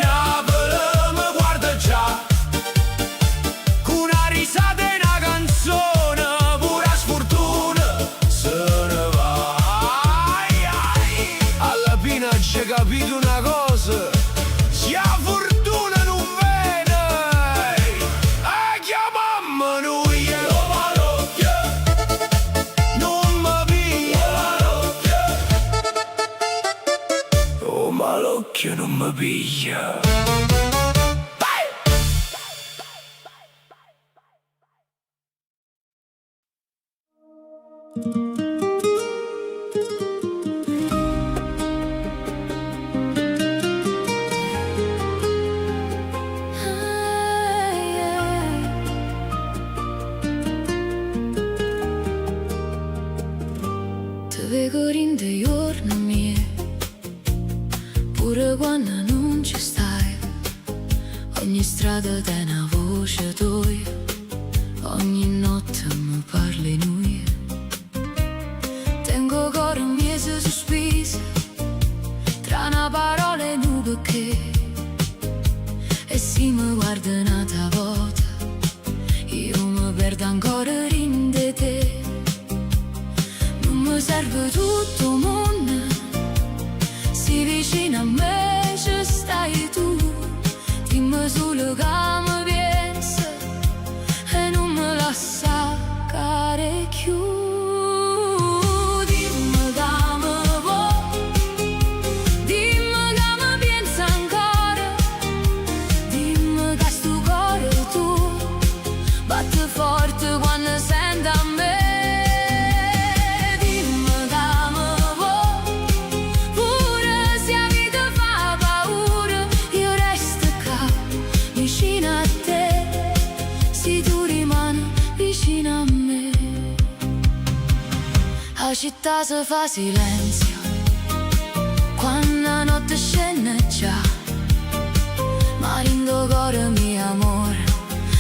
Napoli mi guarda già, con una risata e una canzone, pure la sfortuna se ne va. Alla fine c'è capito una cosa, si ha fortuna non viene, chiamammo noi. Oh ma l'occhio non mi piglia, oh ma l'occhio non mi piglia. Te vedo in de giorni miei, pure quando non ci stai. Ogni strada te una voce tua, ogni notte mi parli noi. Tengo cuore un mese sospeso, tra una parola e un perché. E se mi guarda un'altra volta, io mi perdo ancora in de te. Non mi serve tutto il mondo, si vicino a me ci stai tu. Dimmi solo che mi pensi e non mi lascia cadere più. Dimmi che mi vuoi, dimmi che mi pensi ancora, dimmi che sto cuore tu batte forte quando senti a me. La città si fa silenzio quando la notte scende già, ma in do cuore mio amore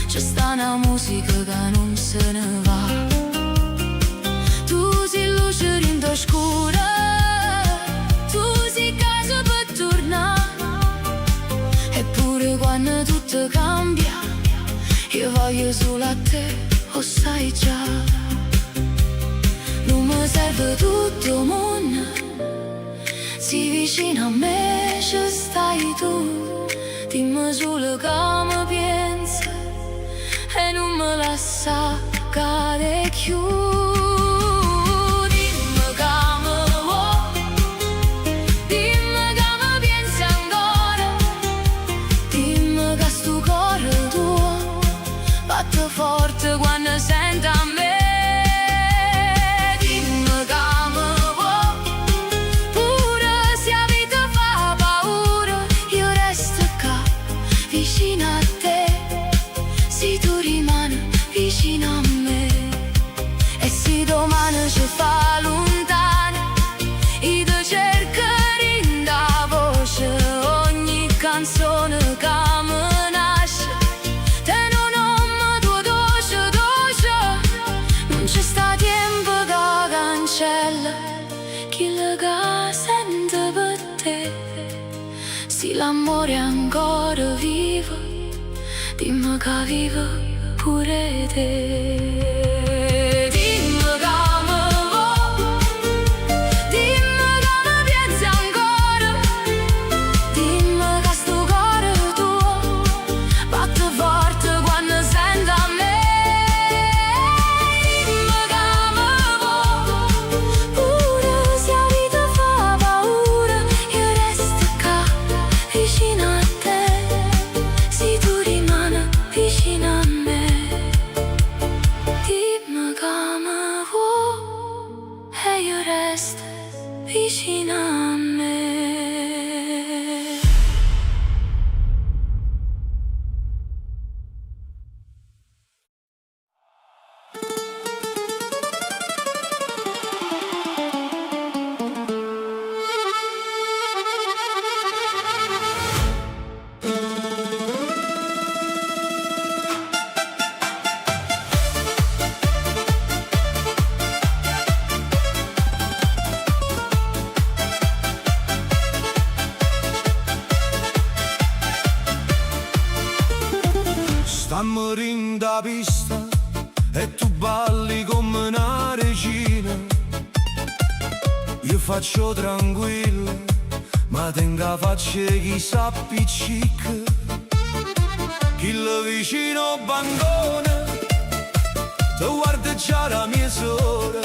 c'è sta una musica che non se ne va. Tu sei luce in do scura, tu sei casa per tornare, eppure quando tutto cambia io voglio solo a te, lo sai già. Non mi serve tutto il mondo, si vicino a me ci stai tu. Dimmi solo che mi pensi e non mi lascia cadere più. cella, chi lega sente per te. Se l'amore è ancora vivo, dimmi che vivo pure te. Dimmi che mi vuoi, dimmi che mi piensi ancora, dimmi che sto cuore tuo batte forte quando sento a me. Dimmi che mi vuoi, pure se la vita fa paura, io resto qua vicino a te, se tu rimani vicino a me. Dimmi che mi vuoi e io resto vicino a me. Stammo rinda pista e tu balli come una regina. Io faccio tranquillo, ma tengo a faccia chi sa appiccica. Chi lo vicino bancone, ti guarda già la mia sora.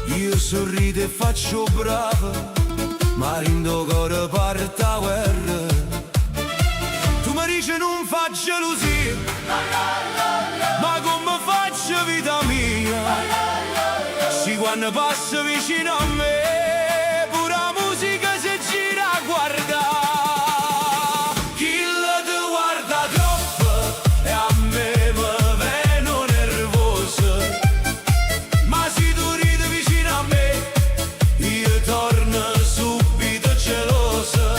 Io sorrido e faccio brava, ma rindo cuore parte a guerra. Non fa gelosia, ma come faccio vita mia? Se quando passa vicino a me, pure la musica si gira a guardare. Chi ti guarda troppo e a me mi viene nervoso, ma se tu ridi vicino a me, io torno subito geloso.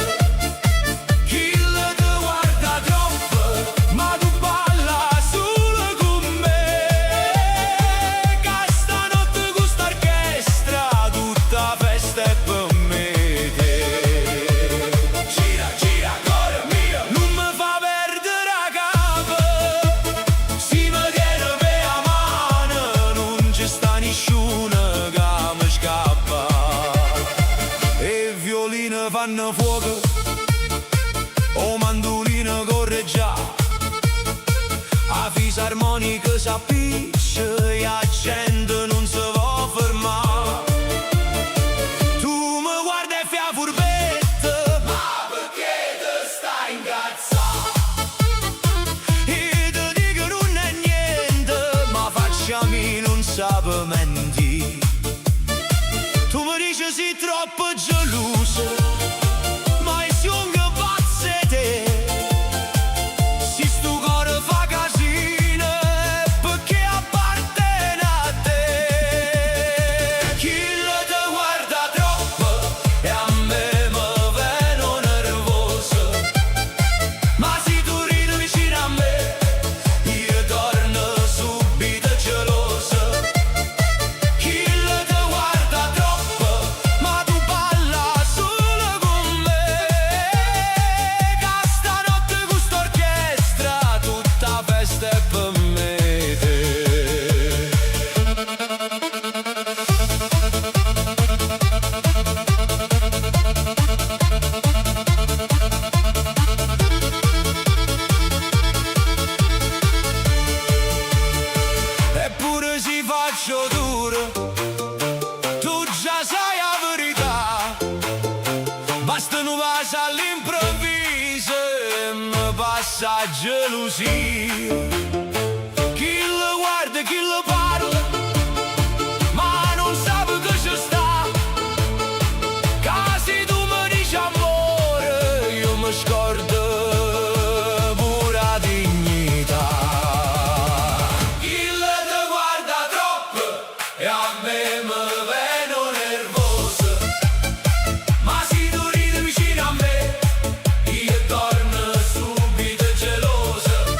Fanno fuoco, o mandolina corre già, a fisarmonica s'appiccia e la gente non si può fermare. Tu mi guardi e fai furbetta, ma perché te stai incazzando? E ti dico non è niente, ma facciami non sape mentire. Tu mi dici sei troppo gelosa, faccio duro, tu già sai la verità. Basta non vas all'improvviso e mi passa gelosia. Chi lo guarda, chi lo parla, ma non sa che ci sta. Casi tu mi dici amore, io mi scordo pure la dignità. E a me mi viene nervoso, ma se tu ridi vicino a me, io torno subito geloso.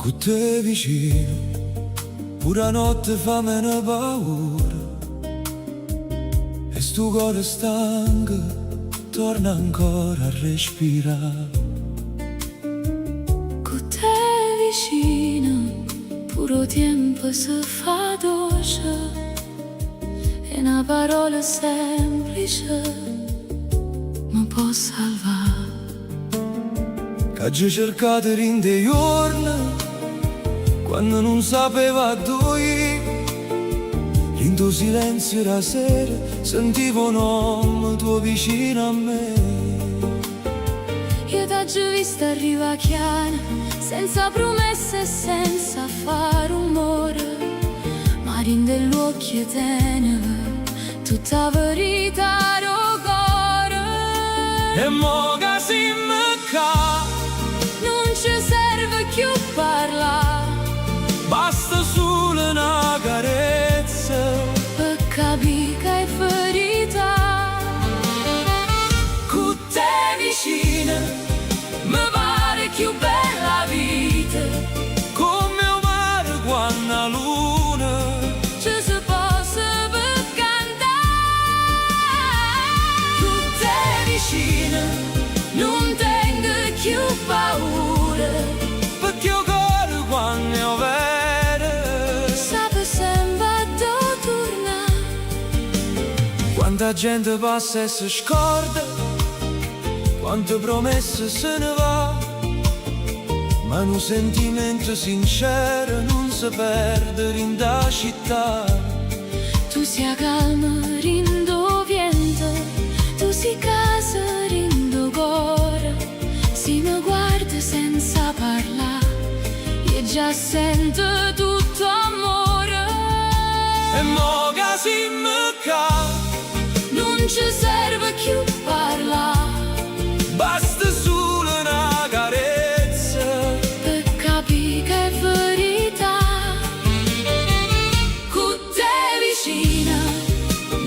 Cu te vicino, pura notte fa meno paura, e sto cuore stanco torna ancora a respirare. Cu te vicino, puro tempo si fa dolce, e una parola semplice mi può salvare. Che ci cercate in dei giorni quando non sapeva dove, in tuo silenzio la sera sentivo un nome tuo vicino a me. Io t'ho vista arrivare chiara, senza promesse e senza far rumore, ma rinde gli occhi tenere tutta verità al cuore. E mo che si me ca, Non ci serve più parlare, basta solo una carezza, per capire che è verità. con te vicina, Mi pare più bella vita, come un mare quando la luna. ci si possa per cantare. Con te vicina, non tengo più paura, Perché il cuore quando io vedo, sape sempre dove tornare. quanta gente passa e si scorda, quante promesse se ne va, ma un sentimento sincero non si perde in da città. Tu sia calma, rindo vento, tu si casa, rindo cuore. Se mi guardi senza parlare, io già sento tutto amore. E mo che si me ca, Non ci serve più parlare, basta solo una carezza, per capire che è verità. Con te vicina,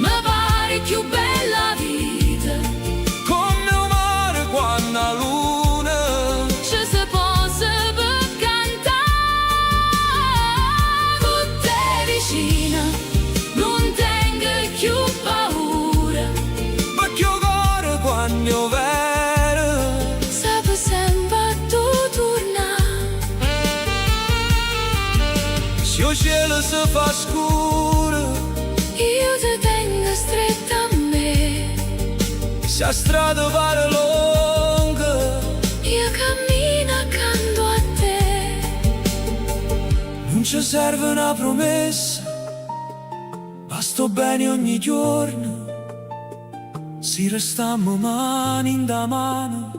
mi pare più bella vita, come un mare quando la luna. ci si possa per cantare. Con te vicina, non tengo più paura, Perché il cuore quando io vedo, sape sempre dove tornare. se il cielo si fa scuro, Io ti tengo stretta a me, se la strada pare lunga, io cammino accanto a te. non ci serve una promessa, basta bene ogni giorno, si restiamo mano in da mano,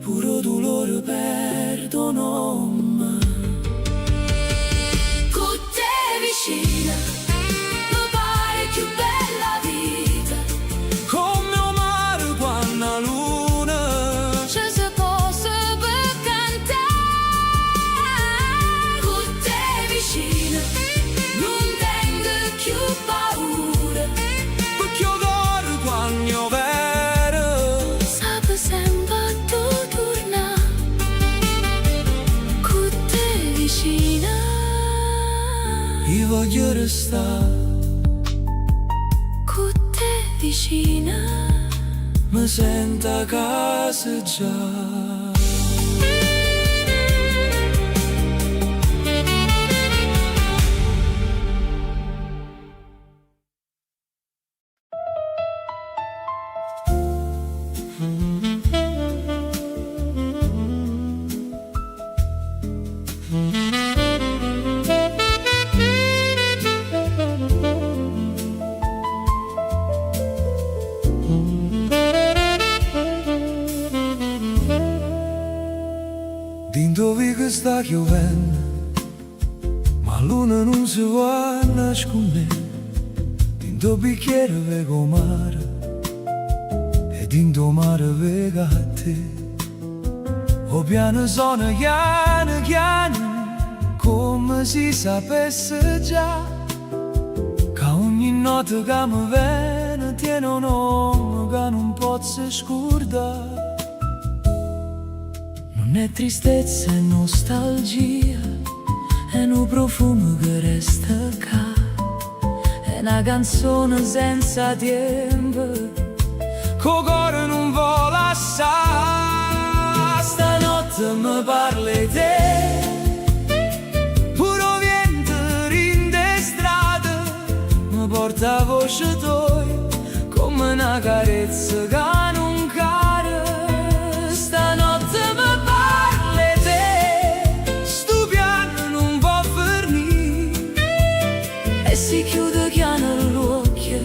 puro dolore perdono. Con te vicina, mi pare più bella vita, Come un mare quando la luna. ci si possa per cantare. Con te vicina, non tengo più paura, Perché il cuore quando io vedo, sape sempre dove tornare. Con te vicina, io voglio restare, con te vicina. mi sento a casa già. Din dove che sta piovendo, ma luna non si va a nascondere. Din do bicchiere vedo mare, e din do mare vedo a te. O piano sono chiano chiano, come si sapesse già, che ogni notte che mi viene tiene un nome che non posso scordare. Non è tristezza e nostalgia, una canzone senza tempo, co cuore non vola assai. Stanotte mi parli te, puro vento rinde strade, mi porta a voce tua come una carezza che non cade. Stanotte mi parli te, sto piano non può finire, e si chiude chiano l'occhio,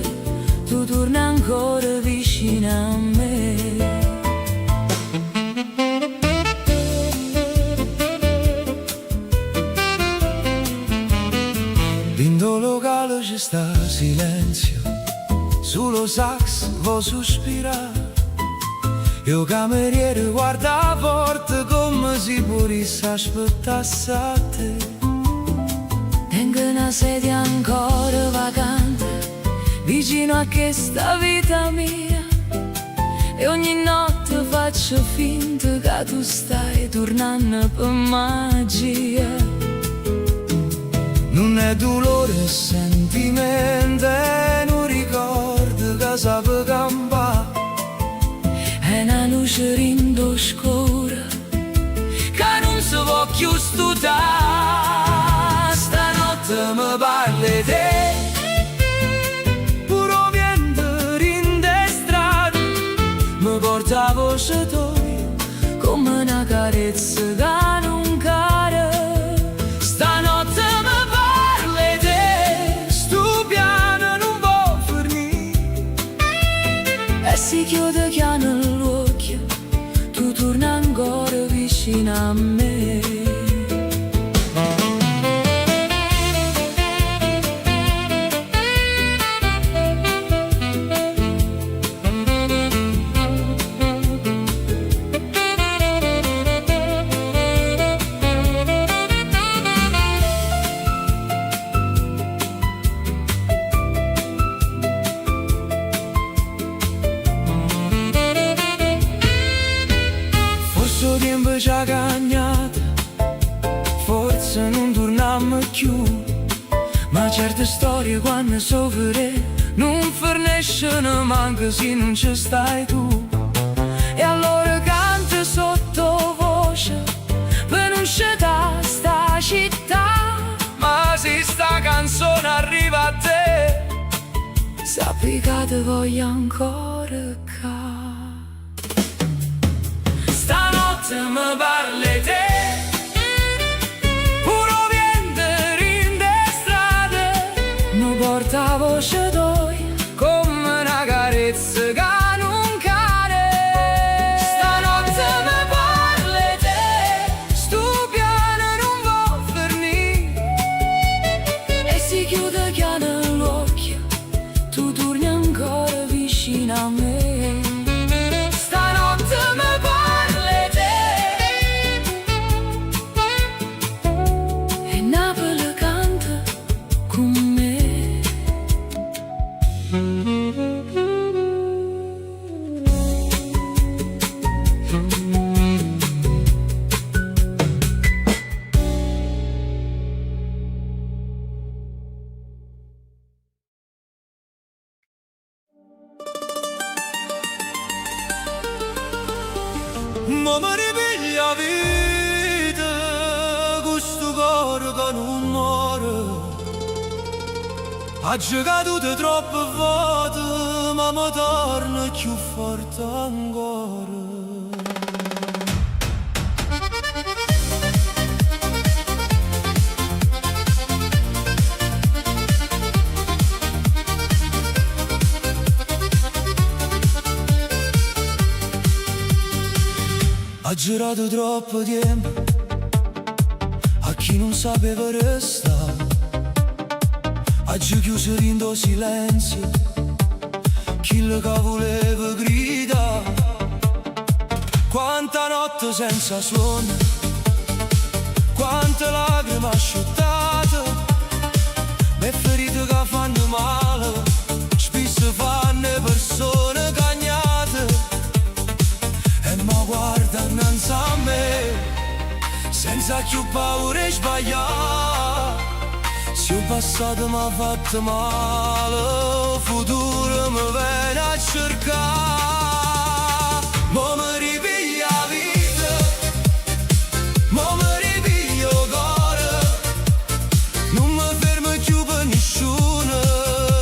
tu torni ancora vicino a me. Dentro locale ci sta silenzio, solo sax vuoi sospirare. Io cameriere guarda la porta come si potesse aspettasse a te. Tengo una sedia ancora vacante vicino a questa vita mia, e ogni notte faccio finta che tu stai tornando per magia. Non è dolore, è sentimento, è un ricordo che sape campare. È una luce rindo scura Che non si può più studiare. Stanotte mi parli te, puro vento rinde strade, mi porta a voce tua come una carezza che non cade. Stanotte mi parli te, sto piano non può finire, E si chiude chiano l'occhio, tu torni ancora vicino a me. Forse il tempo ci ha cagnato, forse non torniamo più, ma certe storie quando soffre non finiscono manco se non ci stai tu. E allora canta sottovoce per non scendere sta città. Ma se sta canzone arriva a te, Sappi che ti voglio ancora ca. stanotte mi parli te, puro vento rinde strade, Mi porta a voce tua come una carezza che non cade. Stanotte mi parli te, sto piano non può finire, e si chiude chiano l'occhio, tu torni ancora vicino a me. stanotte mi parli te, E Napoli canta con me. ma mi ripiglia vita questo cuore che non muore. Ha giocato troppe volte, ma mi torna più forte ancora. Ha girato troppo tempo a chi non sapeva restare, ha chiuso dentro silenzio chi che voleva gridare. Quanta notte senza suono, quante lacrime asciuttate, le ferite che fanno male, spesso fanno persone cagnate. E ma guarda innanzi a me, senza più paura e sbagliare, Se il passato m'ha fatto male, il futuro mi viene a cercare. Mo mi ripiglia la vita, mo mi ripiglio il cuore. Non mi fermo più per nessuno,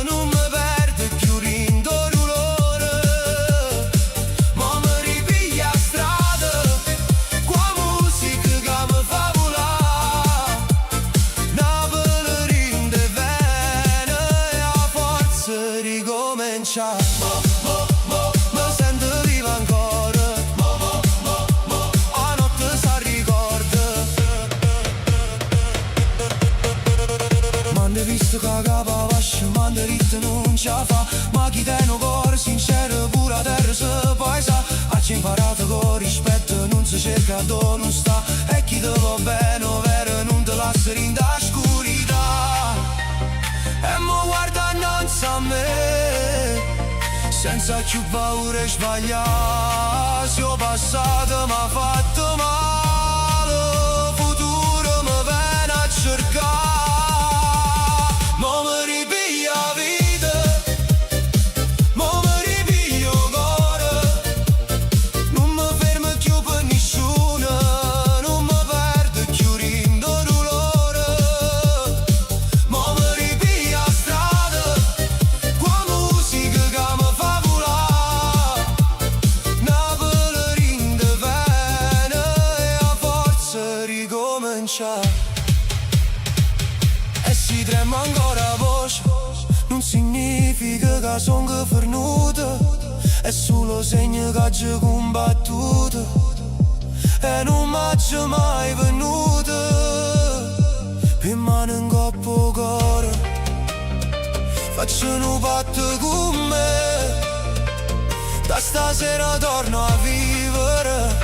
non mi perdo più in dolore. Mo mi ripiglia la strada, qua musica che mi fa volare. Una ballerina di vene e a forza ricominciare. Mi sento viva ancora, a notte si ricorda. M'hanno visto che capa vascia, m'hanno detto non ce la fa. Ma chi tiene un cuore sincero pure a terra si paesa. Ci imparato con rispetto, non si cerca dove non sta. E chi te va bene o vero non te lascia in da oscurità. E mo guarda innanzi a me, senza più paura e sbagliare. Se il passato m'ha fatto male, il futuro mi viene a cercare. Mo mi ripiglia la vita, mo mi ripiglio il cuore. Non mi fermo più per nessuno, non mi perdo più in dolore. Mo mi ripiglia la strada, qua musica che mi fa volare. Una ballerina di vene e a forza ricominciare. E si trema ancora la voce, non significa che sono fornuta. È solo segno che ci combattuto e non m'ha mai venuta. Per mano in coppa cuore, faccio un patto con me. Da stasera torno a vivere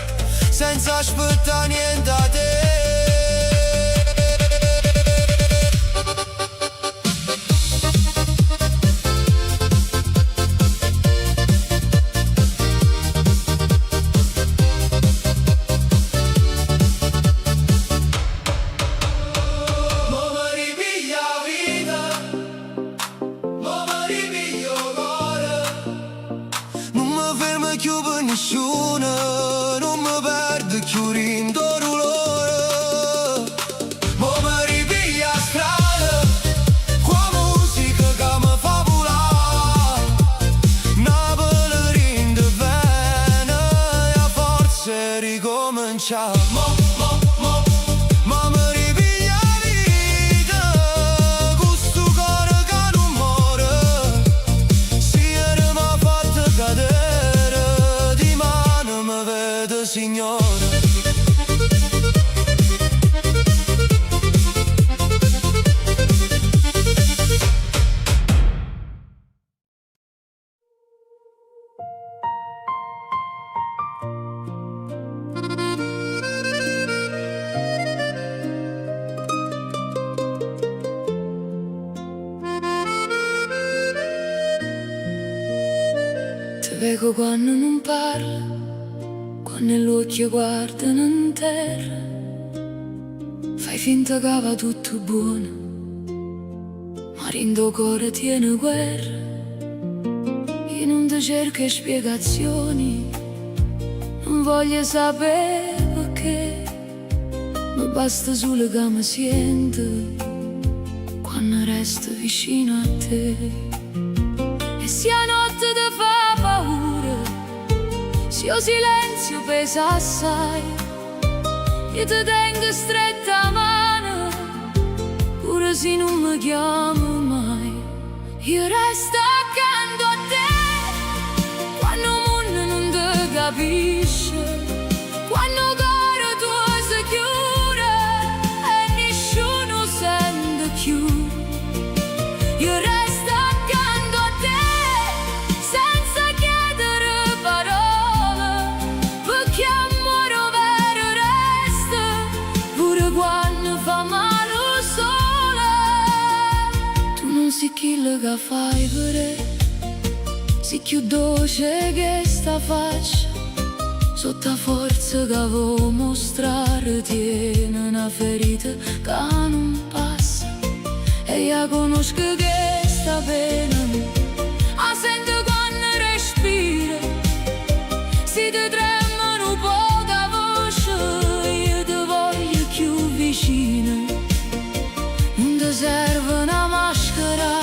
senza aspettare niente da te. Mo mi ripiglia la vita, mo mi ripiglio il cuore. Non mi fermo più per nessuno, non mi perdo più in dolore. Mo mi ripiglia la strada, qua musica che mi fa volare. Una ballerina di vene e a forza ricominciare. Ma mi ripiglia la vita, questo cuore che non muore. Se ieri m'ha fatto cadere, di mano mi vede signore. Ti vedo quando non parla, quando gli occhi guardano in terra. Fai finta che va tutto buono, ma rindo cuore tiene guerra. Io non ti cerco spiegazioni, non voglio sapere perché. Mi basta solo che mi sento quando resto vicino a te. E se la notte ti fa paura, se il silenzio pesa assai, io ti tengo stretta la mano, pure se non mi chiamo mai. Io resto accanto a te, quando il mondo non ti capisce, quando il cuore tuo si chiude e nessuno sente più. Io resto accanto a te, senza chiedere parole, perché amore vero resta, pure quando fa male il sole. Tu non sei quello che fai vedere, sei più dolce che sta faccia, sotto la forza che vuoi mostrare tiene una ferita che non passa. E io conosco che sta bene, a sento quando respira, si ti tremano poca voce, io ti voglio più vicino. Non ti serve una maschera,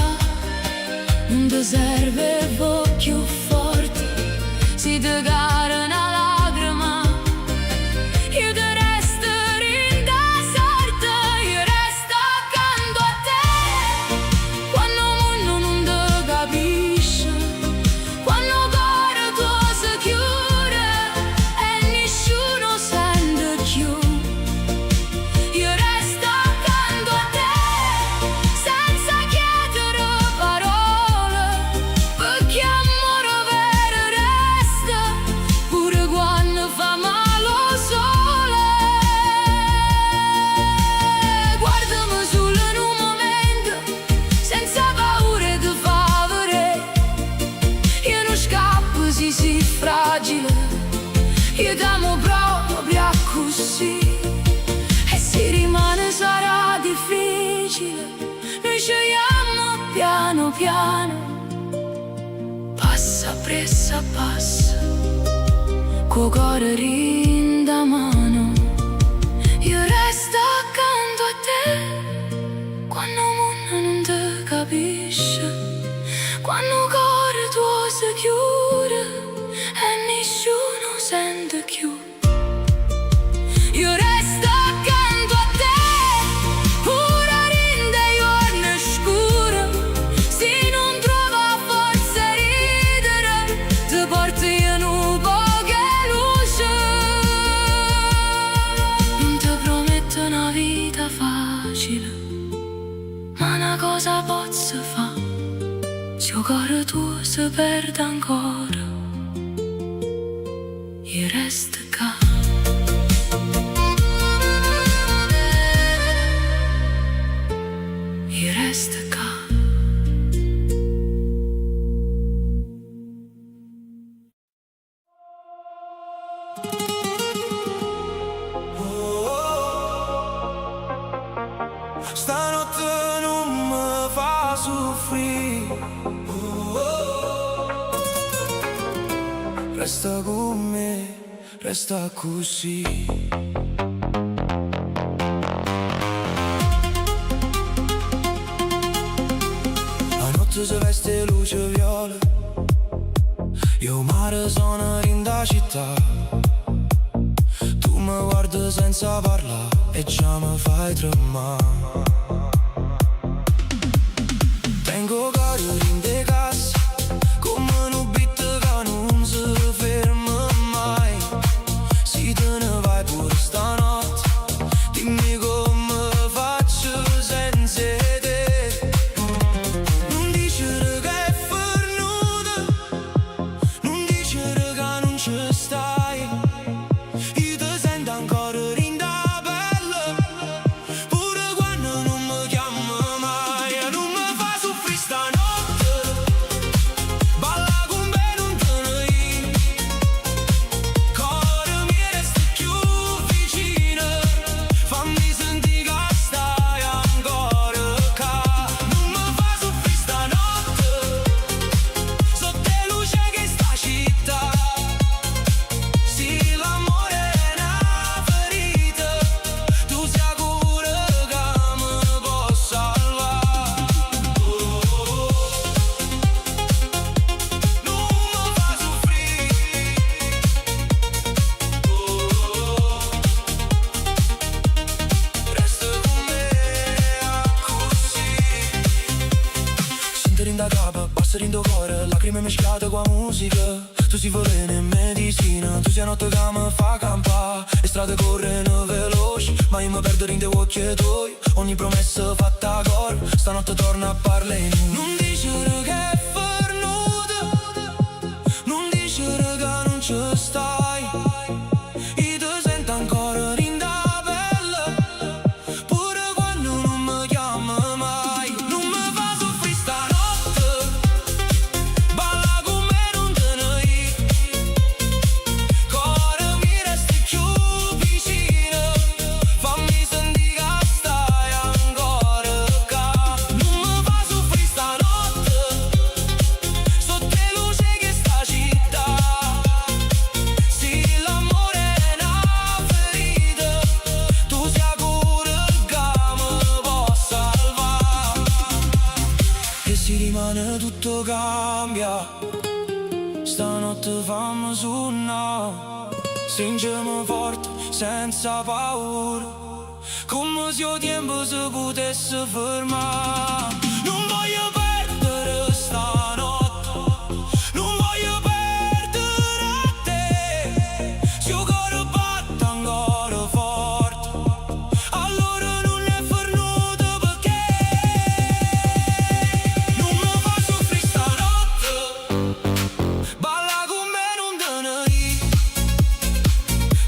non ti serve occhi forti, si ti cara una lacrima, io ti resto in da sorte, io resto accanto a te. Quando uno non ti capisce, quando il cuore tuo si chiude e nessuno sente più, io resto accanto a te, senza chiedere parole, perché amore vero resta, pure quando fa male sole. Guardami solo in un momento, senza paura di favore, io non scappo, sì fragile, io t'amo proprio così, e se rimane sarà difficile, noi scegliamo piano piano, passa pressa passa, co cuore rinda mano, io resto accanto a te, quando uno non ti capisce, quando il cuore tuo si chiude e nessuno sente più, io resto accanto a te, pure rinde giorni scuri, se non trova forza ridere, ti porto in un po' che luce. Non ti prometto una vita facile, ma una cosa posso fare, se il cuore tuo si perde ancora, io resto qua. Io resto qua. Stanotte non mi fa soffrire, resta con me, resta così. La notte si veste luce viola, io mare sono in da città, tu mi guardi senza parlare e già mi fai tremare. Tengo cuore in de cassa, come un beat che non si ferma mai. Se te ne vai pure stanotte, dimmi come faccio senza te. Non dicere che è fornuta, non dicere che non ci stai, io ti sento ancora in da pelle, pure quando non mi chiamo mai. Non mi fa soffrire stanotte, balla con me non te ne vai, cuore mi resta più vicino, fammi sentire che stai ancora qua. Non mi fa soffrire stanotte, sotto le luci che sta città, se l'amore è una ferita, tu sei sicura che mi posso salvare. Non mi fa soffrire, resta con me così. Sento rinda capa, passa rindo cuore, lacrime mescolate con musica. Tu sei veleno e medicina, tu sei notte che mi fa campare, e strade corrono veloci, ma io mi perdo in dei occhi tuoi. Ogni promessa fatta a cor, stanotte torna a parlare in noi. Non dicere che è fornuta, non dicere che non ci stai, io ti sento ancora in da pelle, pure quando non mi chiamo mai. Non mi fa soffrire stanotte, balla con me non te ne vai, cuore mi resti più vicino, fammi sentire che stai ancora qua. Non mi tutto cambia. Stanotte fammi suonare, stringiamo forte, senza paura, come se il tempo si potesse fermare. Non voglio perdere stanotte, non voglio perdere a te. Se il cuore batte ancora forte, allora non è fermato perché non mi fa soffrire stanotte. Balla con me, non te ne ri,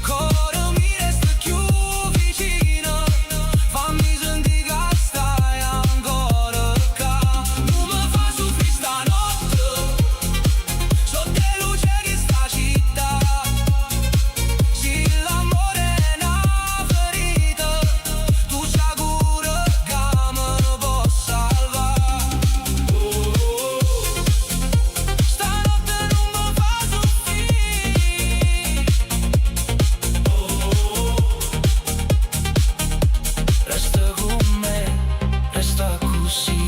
cuore mi resta più vicino. Fammi sentire che stai ancora qua. Non mi fa soffrire stanotte, sotto le luci di sta città. Se l'amore è una ferita, tu sai pure che me ne può salvare. Stanotte non mi fa soffrire. Resta con me, resta così.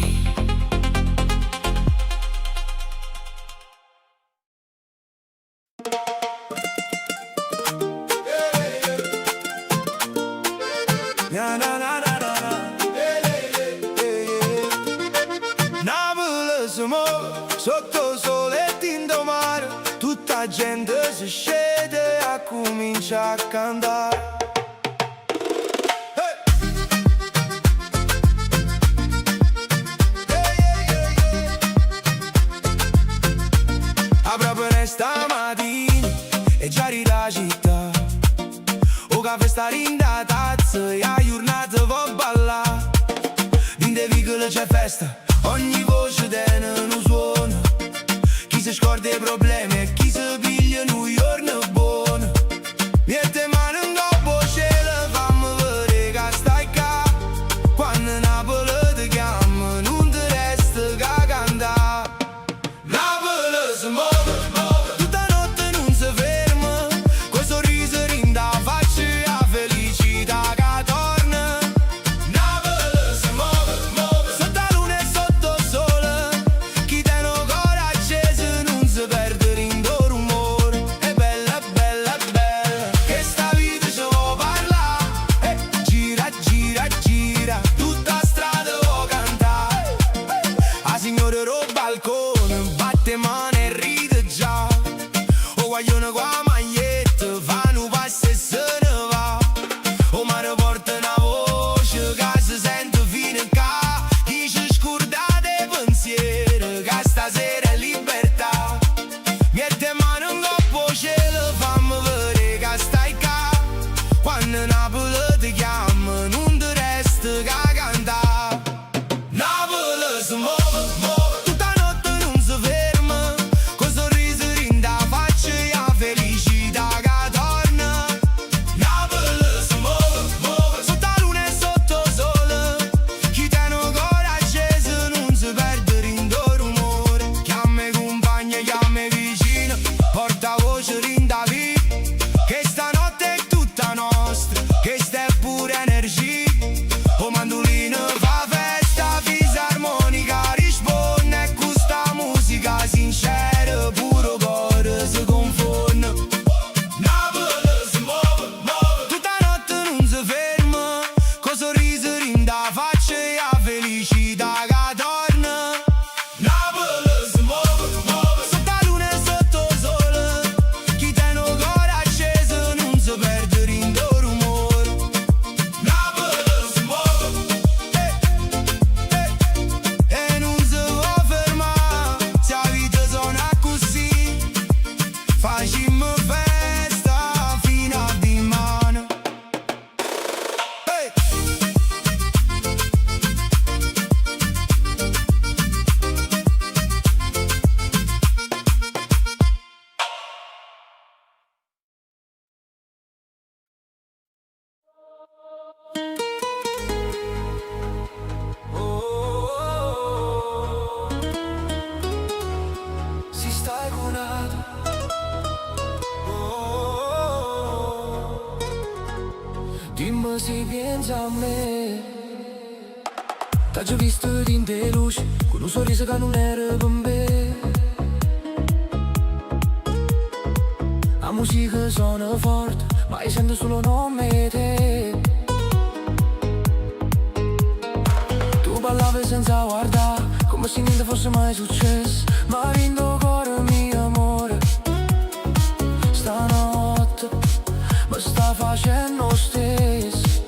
Na na na na na na. Napoli siamo sotto sole e tinto mare, tutta gente si scende a comincia a cantare. Proprio stamattina e già la città, o caffè sta rinda tazza e a giornata va ballare. In de vicoli c'è festa, ogni voce tiene un suono. Chi si scorda i problemi e chi si piglia un giorno buono. Mette mano in coppa cielo, fammi vedere che stai qua. Quando Napoli ti chiama non ti resta che cantare. Napoli si muove, tutta notte non si ferma, col sorriso rinda faccia la felicità che torna. Napoli si muove, sotto la luna e sotto il sole, chi tiene il cuore acceso non si perde in do rumore. È bella, bella, bella, che sta vita ci vuole parlare. Gira, gira, gira, tutta strada vuoi cantare. La signora roba al balcone, batte mano e ride già. O guaglione con la maglietta, fanno passo e se ne va. O mare porta una voce che si sente fino a qua. Dice scordate pensieri che stasera è libertà. Mette mano in coppa cielo, fammi vedere che stai qua. Quando Napoli ti chiama non ti resta che cantare. Napoli si muove, tutta notte non si ferma, col sorriso rinda faccia la felicità che torna. Napoli si muove, sotto la luna e sotto il sole, chi tiene il cuore acceso non si perde in do rumore. Chiama i compagni, chiama i vicini, porta voce rinda via, che stanotte è tutta nostra, che sta è pure energia. O mandolino fa festa, fisarmonica risponde, e questa musica sincera, puro cuore si confonde. Napoli si muove, tutta notte non si ferma, col sorriso rinda faccia la felicità che torna. Napoli si muove, sotto la luna e sotto il sole, chi tiene il cuore acceso non si perde in do rumore. Napoli si muove, e non si può fermare, se la vita suona così, facciamo festa fino a dimane. Si stai con altro, dimmi se pensa a me. T'ho già visto in te luce, con un sorriso che non era per me. musica suona forte, ma io sento solo nome te. Tu ballavi senza guardare, come se niente fosse mai successo. Ma vinto cuore mio amore, stanotte mi sta facendo stesso.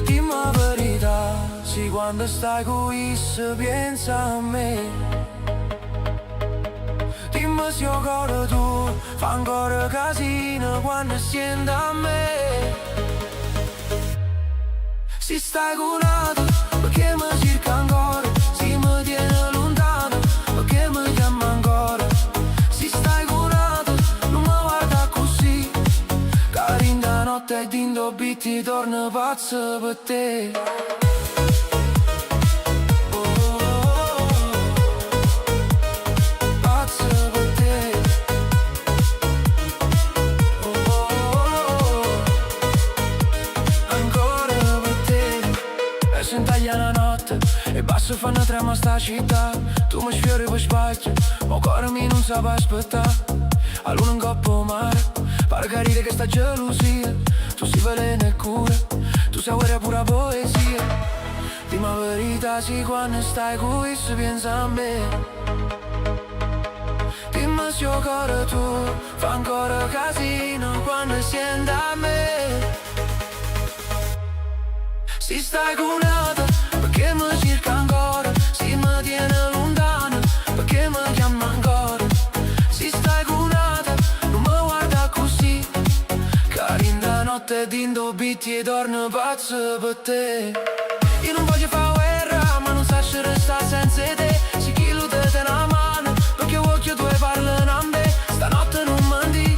Dimmi la verità, sì, quando stai qui se pensa a me. Dimmi se io cuore tu fa ancora casino quando senti a me. Si stai curata perché mi cerca ancora, si mi tiene lontano perché mi chiama ancora. Si stai curata non mi guarda così, carinda notte e dindo bitti torna pazzo per te. La notte e basso fanno trema sta città. Tu mi sfiori per spazio, ma cuore mio non sa aspettare. A luna in coppa mare, pare carire che sta gelosia. Tu si veleno e cura, tu sai guerra pura poesia. Dimmi la verità, sì, quando stai qui se pensa a me. Dimmi se io cuore tu fa ancora casino quando senti a me. Si stai curata perché mi cerca ancora, si mi tiene lontano perché mi chiama ancora. Si stai curata non mi guarda così, carinda notte dindo bitti e torno pazzo per te. Io non voglio fare guerra ma non saprei restare senza te. Se chi lo te una mano perché occhio tu parlano a me. Stanotte non mandi,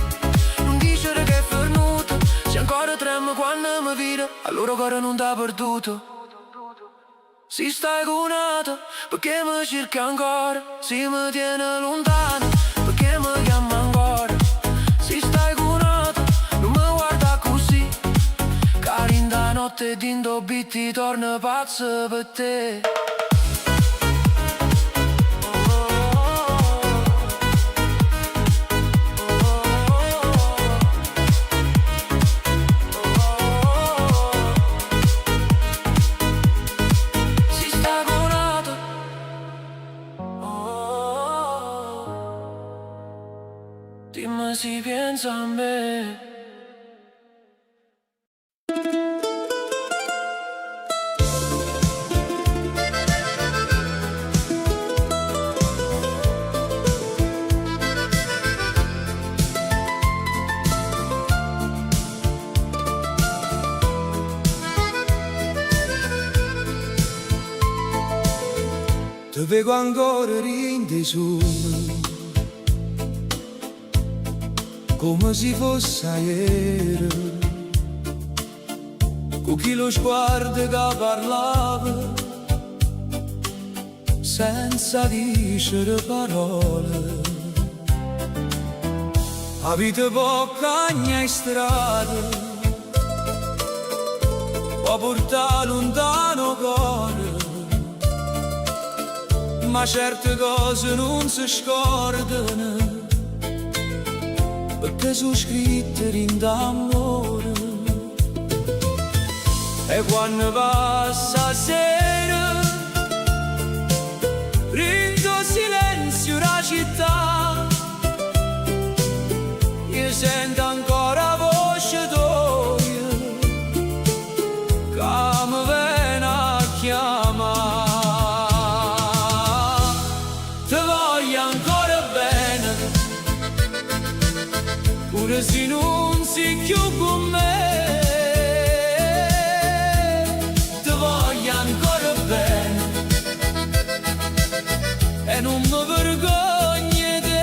non dicere che è fernuto, se ancora tremo quando mi vedo, allora cuore non t'ha perduto. Si stai curata perché mi cerca ancora, si mi tiene lontano perché mi chiama ancora. Si stai curata non mi guarda così, carinda notte dindo bitti torna pazzo per te. Dimmi se pensa a me. Ti vedo ancora rinde su come se fosse ieri, con chi lo sguardo che parlava senza dicere parole. A vita poca in strada può portare lontano cuore, ma certe cose non si scordano perché sono scritte in d'amore. E quando passa la sera rindo silenzio la città, io sento ancora voce tua che mi viene a chiamare. Ti voglio ancora bene pure se non sei più con me. Ti voglio ancora bene e non mi vergogno di te.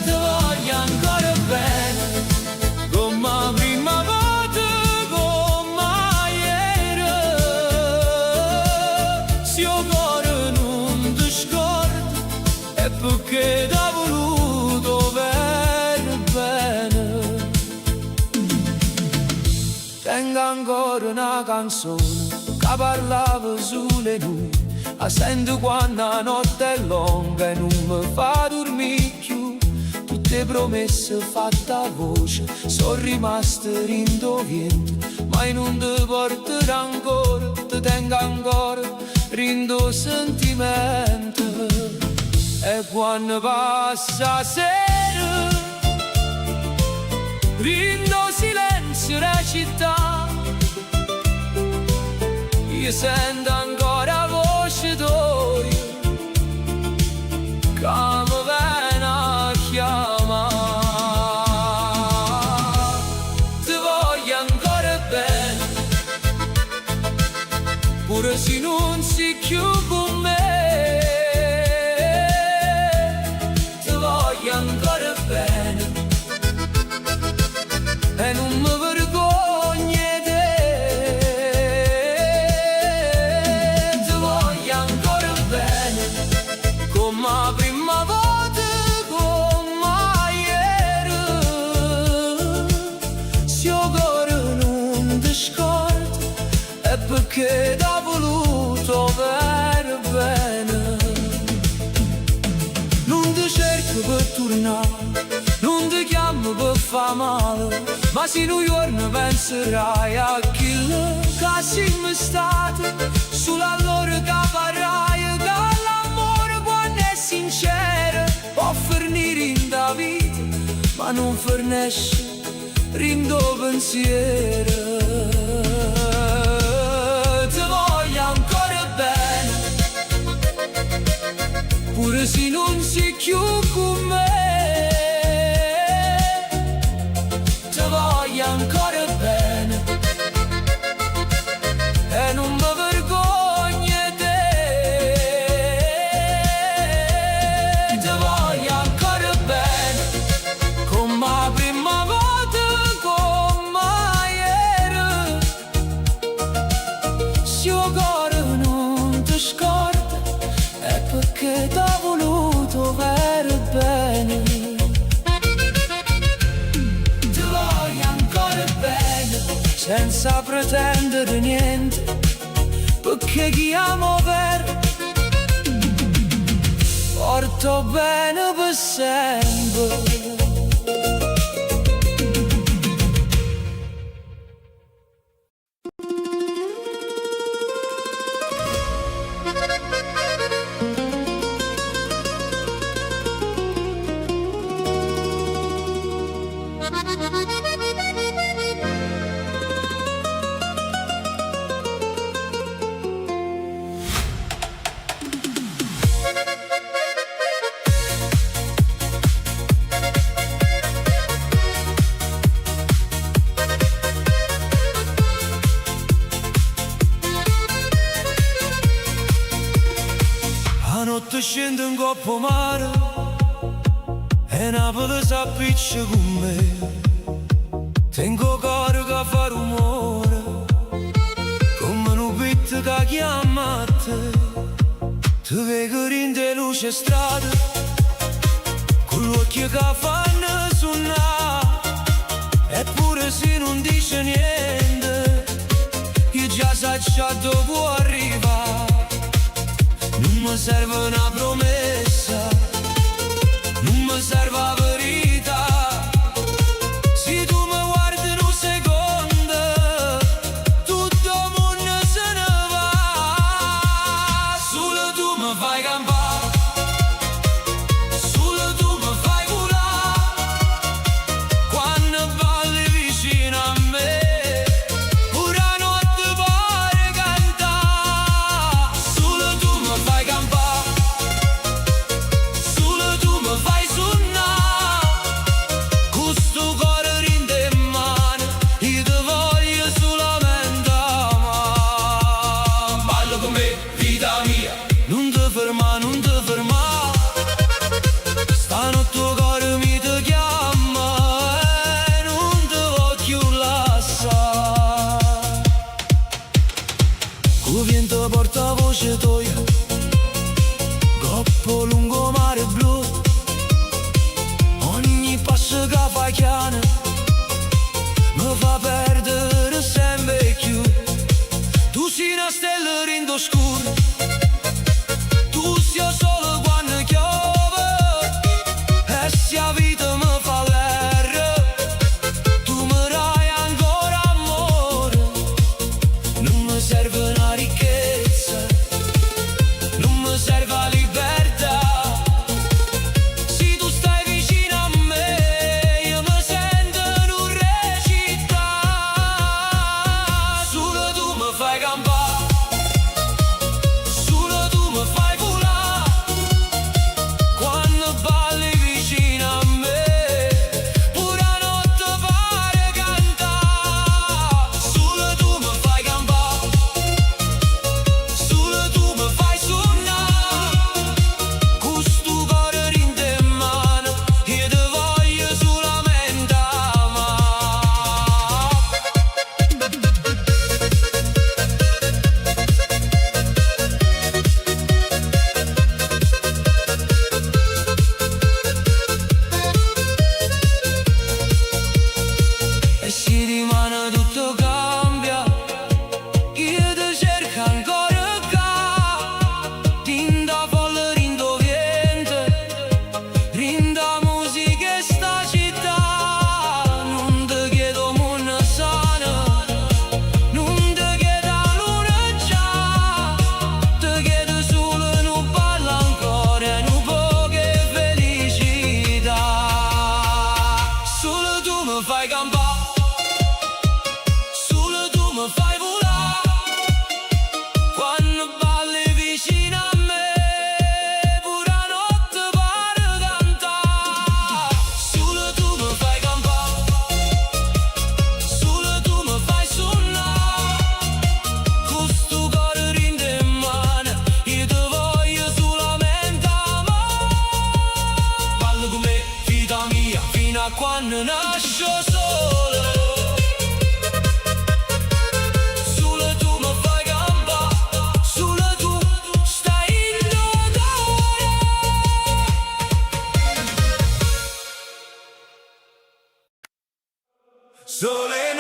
Ti voglio ancora bene come la prima volta, come ieri. Se io cuore non ti scordo è perché t'ha voluto bene. Tengo ancora una canzone che parlava sulle nuvole, sento quando la notte è lunga e non mi fa dormire più. Tutte promesse fatte a voce sono rimaste rindoviente, ma non ti porterò ancora, ti tengo ancora rindo sentimento. E quando passa sera rindo silenzio la città, io sento ancora voce tua che mi viene a chiamare. Ti voglio ancora bene, pure se non sei più con me. Ti voglio ancora bene e non mi vergogno di te. Ti voglio ancora bene come la prima volta, come ieri. Se il cuore non ti scorda è perché t'ha voluto per bene. Non ti cerco per tornare, non ti chiamo per far male, ma se un giorno penserai a quello che siamo stati, solo allora che farai che l'amore quando è sincero può finire in da vita, ma non fornisce rindo pensiero. Ti voglio ancora bene, pure se non sei più con me. Ti voglio ancora bene e non mi vergogno di te. Ti voglio ancora bene come la prima volta, come ieri. Se il cuore non ti scorda è perché t'ha voluto per bene. Ti voglio ancora bene senza pretendere niente, perché chi amo vero porto bene per sempre. La notte scende in coppa mare e Napoli s'appiccia con me. Tengo cuore che fa rumore come un pit che chiama a te. Ti vedo rinde luce strada con gli occhi che fanno suonare, eppure se non dice niente io già sai dove può arrivare. Non mi serve una promessa, non mi serve la verità. Se tu mi guardi un secondo, tutto il mondo se ne va. Solo tu mi fai campare, solo tu mi fai volare. Quando balli vicino a me, pure la notte pare cantare. Solo tu mi fai campare, solo tu mi fai suonare. Questo cuore rinde in mano, io ti voglio solamente amare. Ballo con me, vita mia, non ti ferma, non ti ferma. Stanotte il cuore mi ti chiama e non ti voglio lasciare. Il vento porta voce tua, coppo lungo mare blu. Ogni passo che fai chiana mi fa perdere sempre più. Tu sei una stella rindo scuro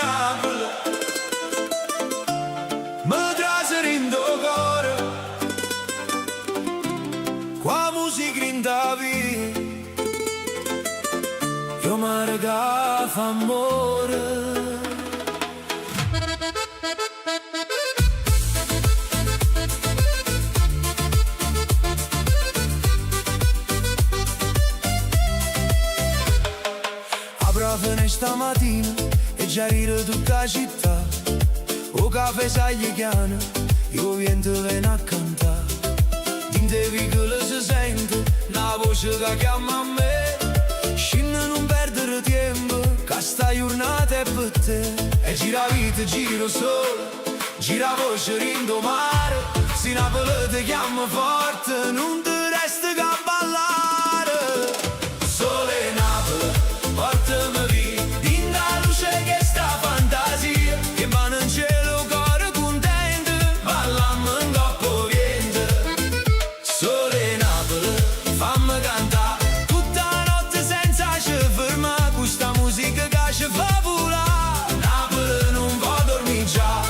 Napoli mi traserindo cuore qua musica in Davi io mi regà fa amore. Stamattina e già ride tutta la città. O caffè sagliano, io vento viene a cantare. Dinte piccole si sente una voce che chiama a me. Scende non perdere tempo, che sta giornata è per te. E gira vita, giro solo, gira voce rindo mare. Se Napoli ti chiama forte, non ti resta che a ballare. Sole Napoli, portami via. Che sta fantasia che va nel cielo cuore contento ballammo in coppo vento. Sole Napoli fammi cantare tutta la notte senza ci fermare questa musica che ci fa volare. Napoli non può dormire già.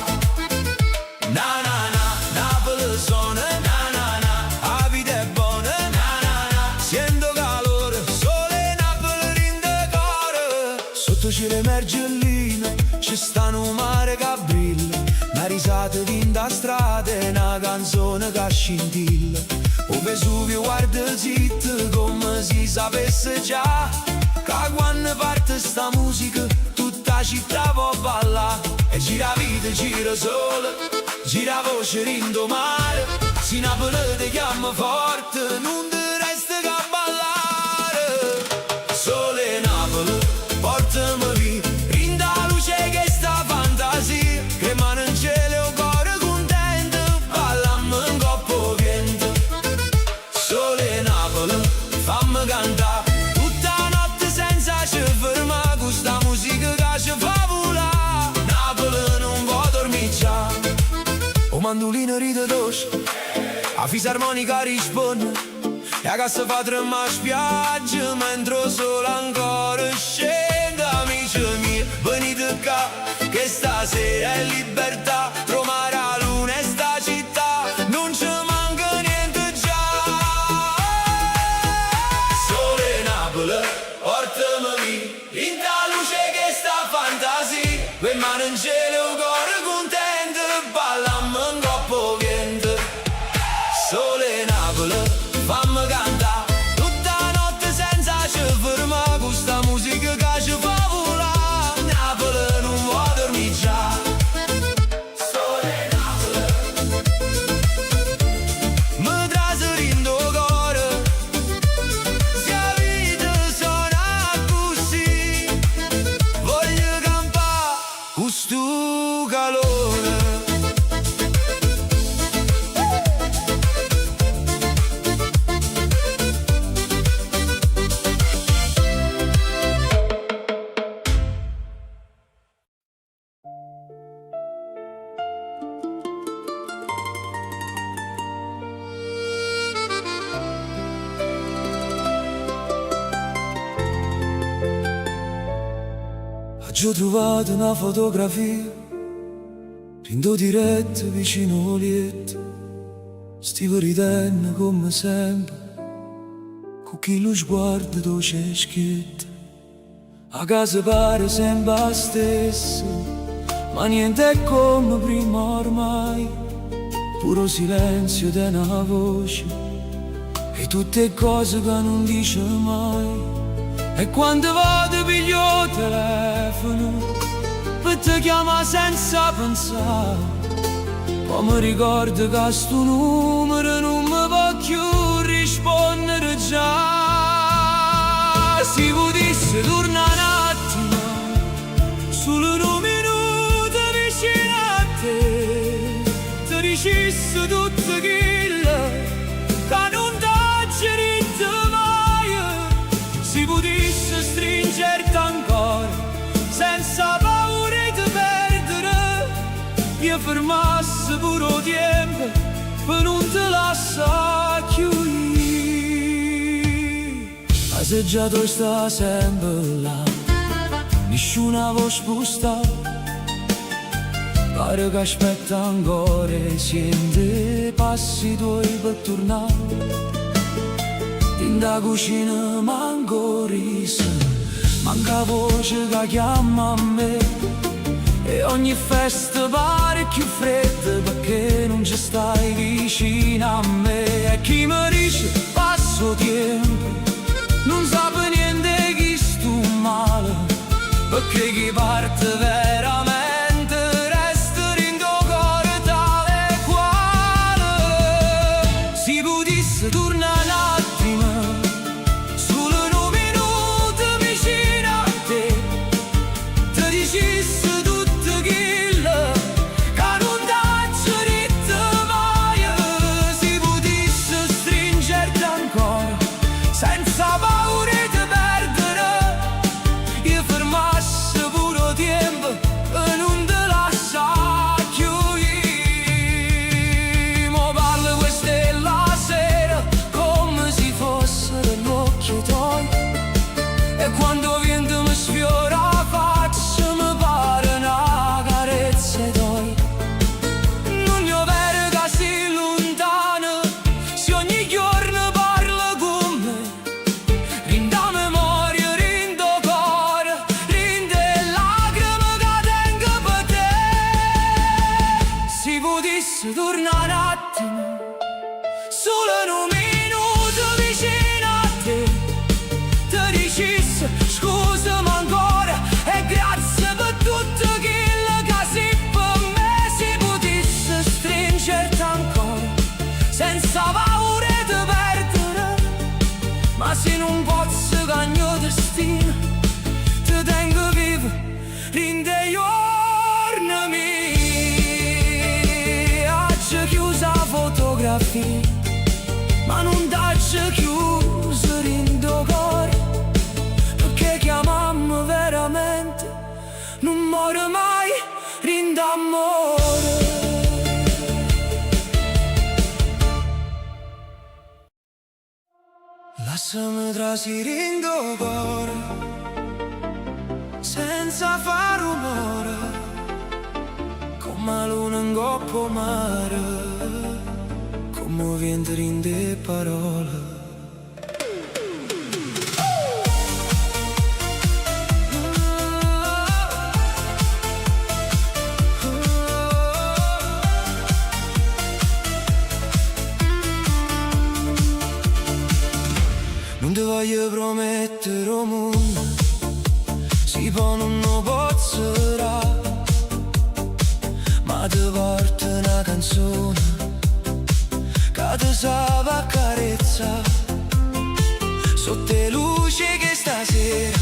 Na na na Napoli suona na na na la vita è buona na na na sento calore sole Napoli rinde cuore. Sotto cielo emerge ci stanno un mare che brilla, una risata vinta strada e una canzone che scintilla. O Vesuvio guarda zitto come si sapesse già che quando parte sta musica tutta la città può ballare. E gira vita, gira sole, gira voce rindo mare. Se Napoli ti chiama forte non ti resta che a ballare. Sole Napoli, portami via. Che sta fantasia che mano in cielo cuore contento ballammo in coppo vento. Sole Napoli fammi cantare tutta la notte senza ci fermare questa musica che ci fa volare. Napoli non può dormire già. O mandolino ride dolce a fisarmonica risponde e a casa fa tremare spiaggia mentre solo ancora scende. Amici miei venite qua che stasera è libertà. Trovare la luna e sta città non ci manca niente già. Sole Napoli portami via in ta luce che sta fantasia. Per mano in cielo cuore contento ballammo in coppo vento. Sole Napoli fammi cantare tutta la notte senza ci fermare questa musica che ci fa volare. Napoli non può dormire già. Sole Napoli mi traserindo cuore. Se la vita suona così voglio campare questo calore. Oggi ho trovato una fotografia, rindo diretto vicino al letto. Stivo ridendo come sempre, con chi lo sguardo dolce e schietto. A casa pare sempre la stessa, ma niente è come prima ormai. Puro silenzio di una voce e tutte cose che non dice mai. E quando vado piglio il telefono per te chiama senza pensare, poi mi ricordo che sto numero non mi può più rispondere già. Si potesse tornare un attimo, solo un minuto vicino a te, ti dicessi tutto quello che non t'ho detto mai. Si potesse stringerti ancora senza paura di perdere, io fermassi pure il tempo per non te lasciare più. Passeggiato sta sempre là, nessuna voce sposta, pare che aspetta ancora e sente passi tuoi per tornare. In da cucina manco riso, manca voce che chiama a me, e ogni festa pare più fredda perché non ci stai vicino a me. E chi mi dice passo tempo non sa per niente chi sto male, perché chi parte veramente resta in tuo cuore tale e quale. Si potesse tornare un attimo, solo un minuto vicino a te, ti dicesse tutto quello che non t'ho detto mai. Si potesse stringerti ancora senza paura di perdere, e fermasse pure tempo e non te lascia più. Mo parlo questa è la sera come se fossero gli occhi tuoi, e quando vento mi sfiora la faccia mi pare una carezza tuoi. Non è vero che sei lontano, se ogni giorno parla con me, rinda memoria, rindo cuore, rinde lacrime che tengo per te. Si potesse tornare un attimo, solo un minuto vicino a te, ti dicesse scusami ancora e grazie per tutto quello che sei per me. Si potesse stringerti ancora senza paura di perdere, ma se non posso cagno destino, ti tengo vivo, rinde i giorni miei. Oggi chiusa la fotografia, ma non t'ho chiuso in tuo cuore, perché chiamammo veramente non muore mai, rinde amore. Lasciami trasire in tuo cuore senza fare rumore, come la luna in coppa mare, come vento rinde parole. Non ti voglio promettere un mondo, si può non lo pozzerà, ma ti porto una canzone che ti sa accarezza sotto le luci che stasera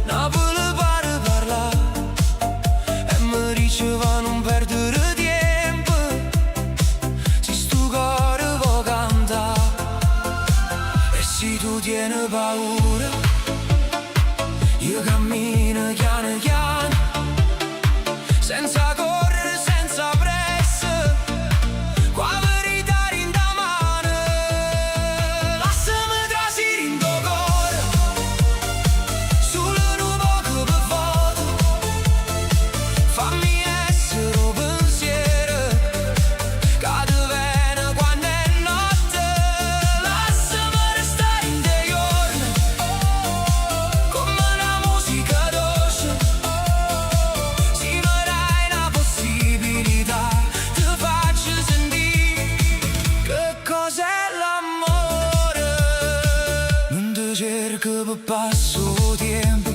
Napoli pare parla e mi diceva non perdere tempo, se sto cuore può cantare. E se tu tieni paura, io cammino piano piano, senza correre, senza pressa, qua verità rinda mano. Lasciami trasire in tuo cuore, solo un poco per foto, fammi essere un pensiero che ti viene quando è notte. Lasciami restare in te giorni come una musica dolce, se mi dai la possibilità ti faccio sentire che cos'è l'amore. Non ti cerco per passo tempo,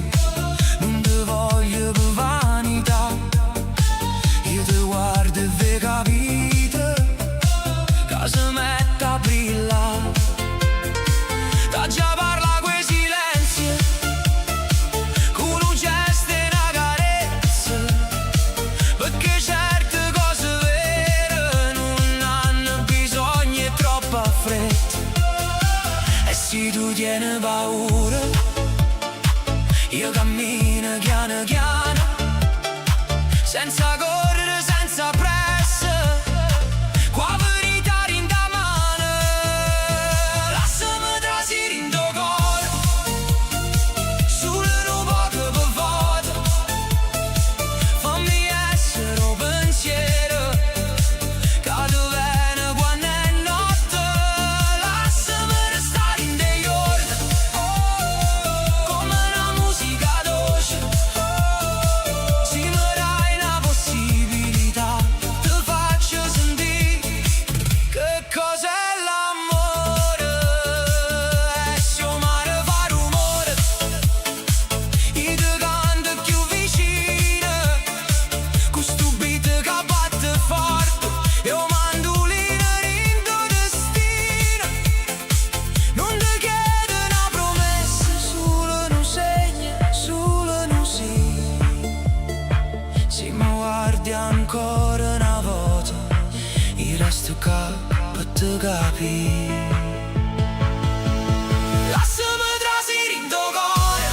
non ti voglio per vanità, io ti guardo e ve capite che si mette a brillare. Da già parla quei silenzi con un gesto e una carezza, perché certe cose vere non hanno bisogno e troppa fretta. E se tu tieni paura, io cammino piano piano, senza correre, senza pressa, qua verità rinda mano. Lasciami trasire in tuo cuore, solo un poco per foto, fammi essere se mi guardi ancora una volta, il resto per te capire. Lasciami trasire in tuo cuore,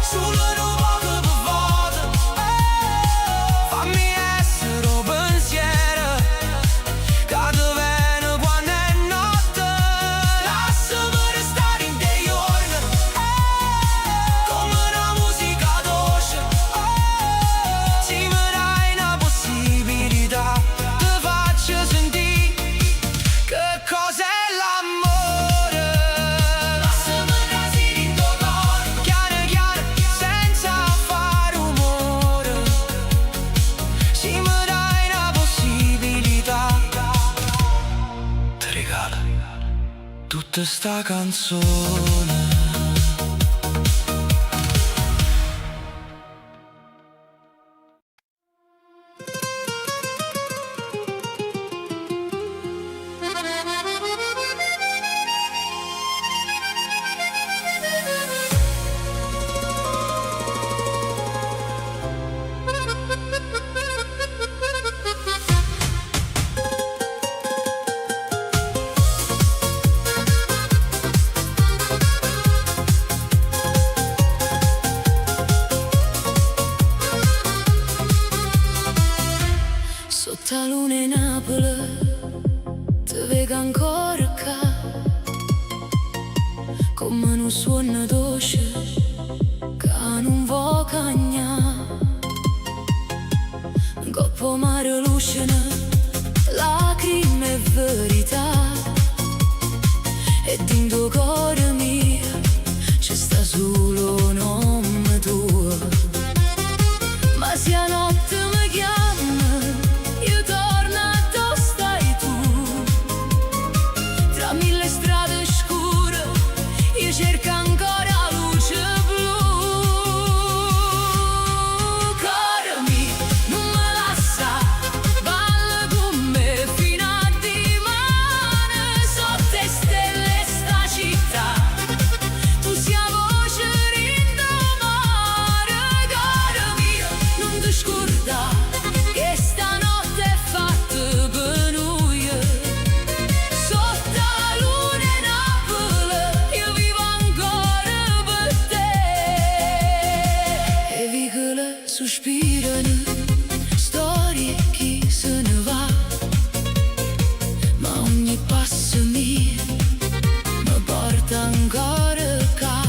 solo un poco per volta, fammi essere un pensiero che ti viene quando è notte. Lasciami restare in te giorni, come una musica dolce. Se mi dai una possibilità, ti faccio sentire che cos'è l'amore. Lasciami trasire in tuo cuore, chiaro chiaro, senza fare rumore. Se mi dai una possibilità, ti regalo tutta sta canzone. Sotto la luna in Napoli ti vedo ancora qua, come un suono dolce che non vuoi cagnare. Un coppo mare lucina, lacrime e verità, e dentro il cuore mio c'è sta solo un nome tuo. Ma se a notte mi chiama, io torno dove stai tu. Tra mille strade scure io cerco ancora luce blu. Cuore mio, non me lascia, balla con me fino a dimane. Sotto le stelle sta città, tu sia voce rindomare. Cuore mio, non ti scorda che stanotte è fatta per noi. Sotto la luna in Napoli io vivo ancora per te. E vicole sospirano, storie chi se ne va, ma ogni passo mio mi porta ancora qua.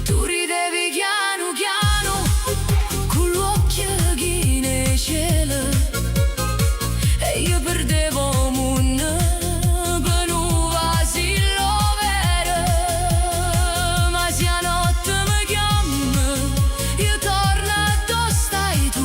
Tu ridevi piano piano, con l'occhio che ne cielo, e io perdevo mondo per un vasillo vero. Ma se a notte mi chiama, io torno dove stai tu.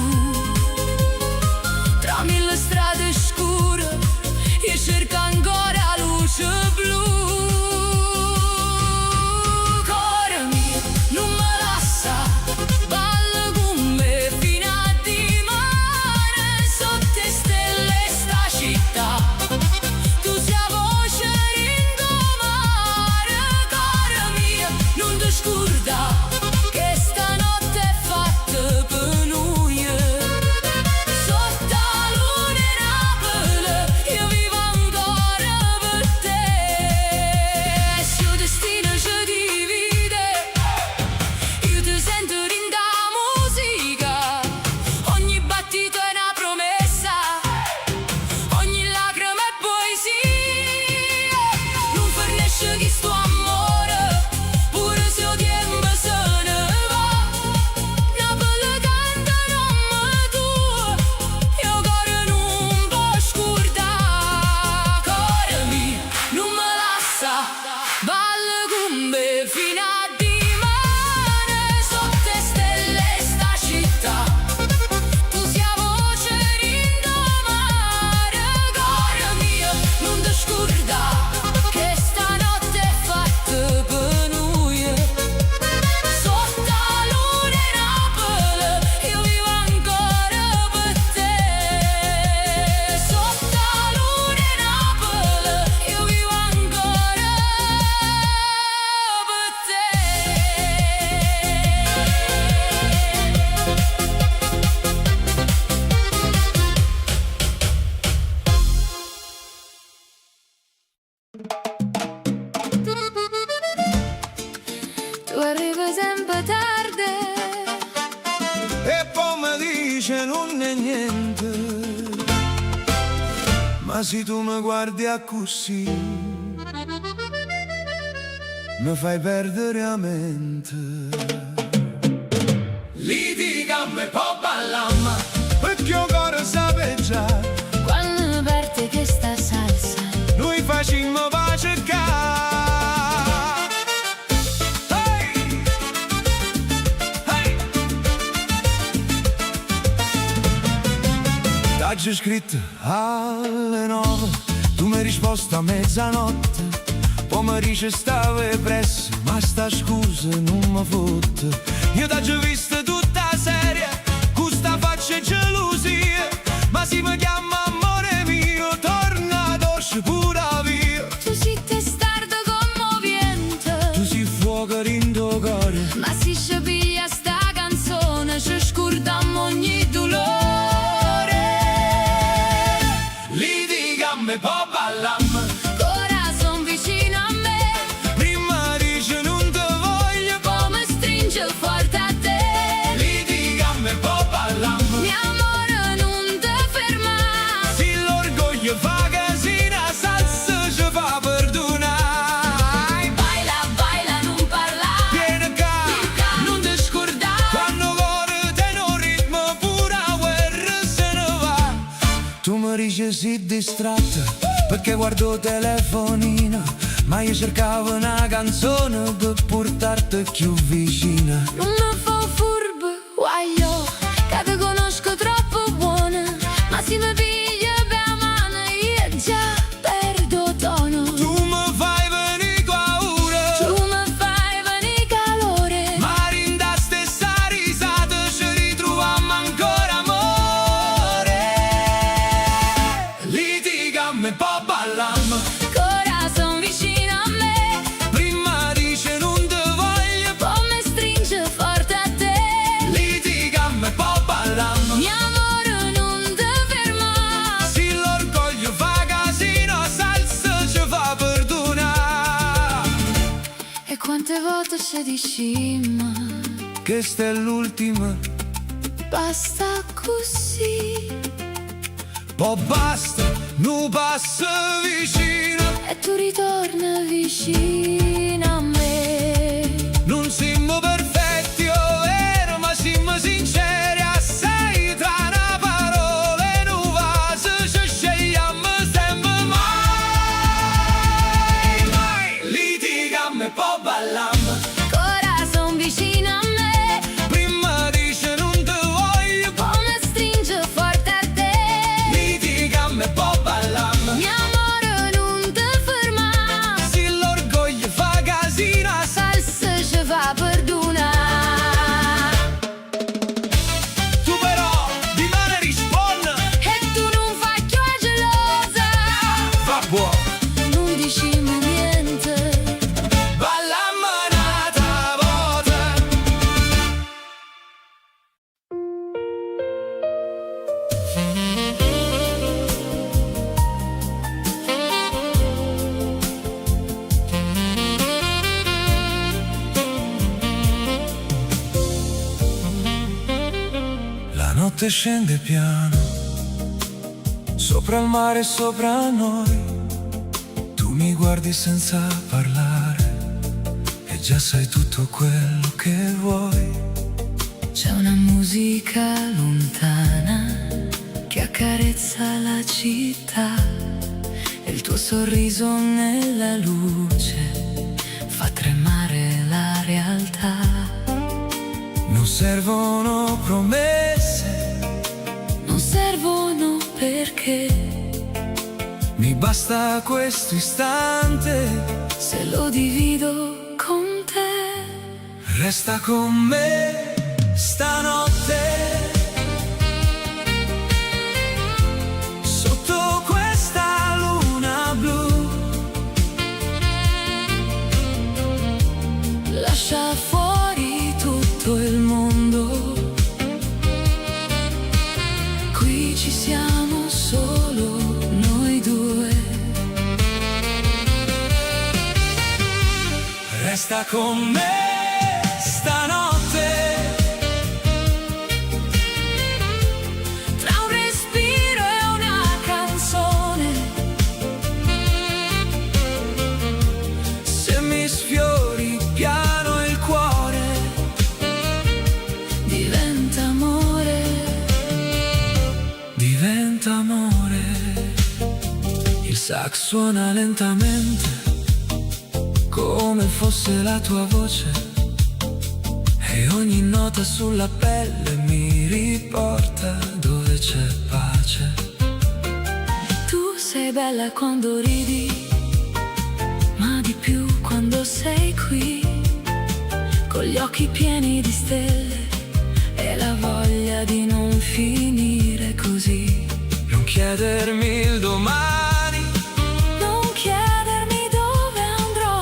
dice non è niente, ma se tu mi guardi a così mi fai perdere la mente. Litigam e poi ballam, Perché il cuore sape già Quando parte questa salsa, noi facciamo pa cercare. hey! Hey! T'hai scritto alle 9, tu mi hai risposto a mezzanotte. Pomeriggio stavo presso, ma sta scusa non mi fotte. Io t'ho visto tutta seria, con sta faccia e gelosia. Ma se mi chiama amore mio, torna dolce pure via. tu sei testardo commovente, Tu sei fuoco in tuo cuore, ma si scapiglia sta canzone, ci scordammo ogni dolore. Litigam e poi ballam, Corazon vicino a me, prima dice non te voglio. come stringe forte a te. litigam e poi ballam. Mio amore non te ferma, Se l'orgoglio fa casino, salsa ci fa perdonare. baila, baila, non parla, Vieni qua, non te scordare. quando cuore te non ritmo pure la guerra se ne va. Tu mi dici sei distratta perché guardo il telefonino, ma io cercavo una canzone per portarti più vicina. Non mi fa un furbo, guaglio, che te conosco troppo buona, ma se mi piglia per mano io già perdo tono. Tu mi fai venire paura, Tu mi fai venire calore, ma in da stessa risata ci ritroviamo ancora amore. Litigam e poi ballam, corazon vicino a me, prima dice non te voglio. come stringe forte a te. Litigam e poi ballam, Mio amore non te ferma, se l'orgoglio fa casino, salsa ci fa perdonare. e quante volte ci dicimmo, Questa è l'ultima, basta così, poi basta, non passa vicino. e tu ritorna vicino a me. Non siamo perfetti, oh vero, ma siamo sinceri assai. Tra una parola e un vaso ci scegliamo sempre mai, mai. Litigam e poi ballam, Corazon vicino a me, prima dice non te voglio. come stringe forte a te. Litigam e poi ballam, Mio amore non te ferma, se l'orgoglio fa casino, salsa ci fa perdonare. tu però di male rispondi. E tu non fai più la gelosa, Va buono. non dicimi niente. Ballam un'altra volta. La notte scende piano, sopra il mare, sopra noi. Tu mi guardi senza parlare e già sai tutto quello che vuoi. C'è una musica lontana che accarezza la città, e il tuo sorriso nella luce fa tremare la realtà. Non servono promesse, Non servono perché, mi basta questo istante. se lo divido con te. Resta con me stanotte, sotto questa luna blu. Lascia fuori tutto il mondo, qui ci siamo solo noi due. Resta con me stanotte, sax suona lentamente come fosse la tua voce, e ogni nota sulla pelle mi riporta dove c'è pace. Tu sei bella quando ridi, ma di più quando sei qui, con gli occhi pieni di stelle e la voglia di non finire così. Non chiedermi il domani, Non chiedermi dove andrò,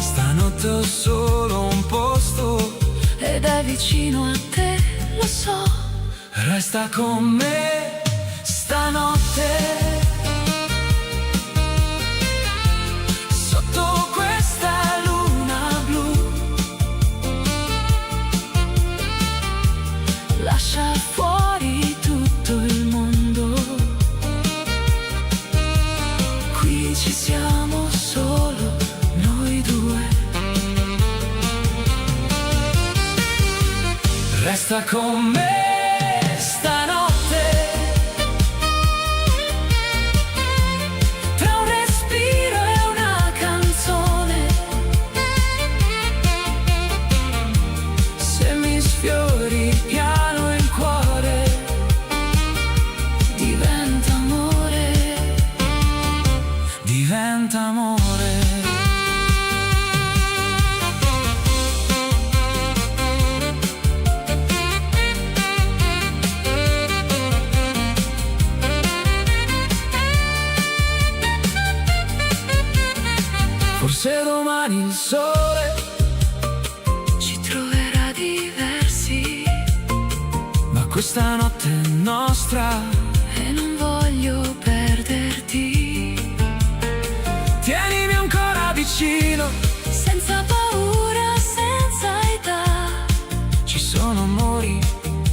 stanotte ho solo un posto ed è vicino a te, lo so. Resta con me stanotte, sotto questa luna blu. Lascia fuori tutto il mondo, qui ci siamo solo noi due. Resta con me stanotte, Tra un respiro e una canzone, se mi sfiori piano il cuore, diventa amore. diventa amore. Forse domani il sole Ci troverà diversi ma questa notte è nostra. e non voglio perderti. Tienimi ancora vicino, Senza paura, senza età, ci sono amori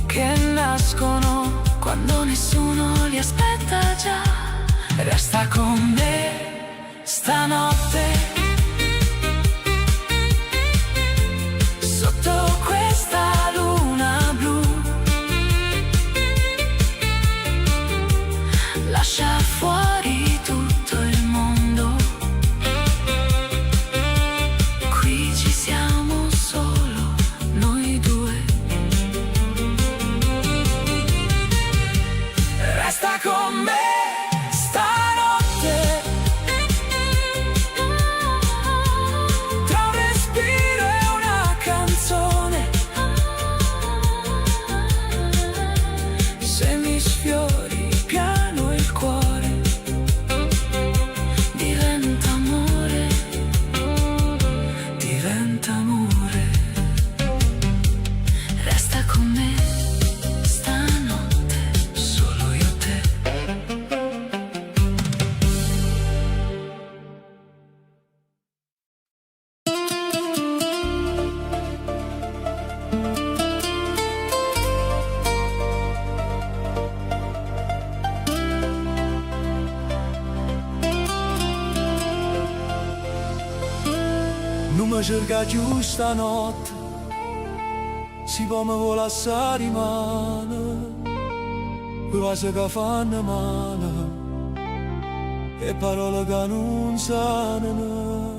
che nascono quando nessuno li aspetta già. Resta con me stanotte, Sotto questa luna blu, lascia fuori tutto il mondo, qui ci siamo solo noi due. resta con me stanotte, tra un respiro e una canzone, se mi sfiori piano il cuore, Diventa amore, diventa amore. resta con me stanotte. Solo io e te. Non mi cerca più stanotte, si può mi vuole assare di mano, cose che fanno male e parole che non sanno.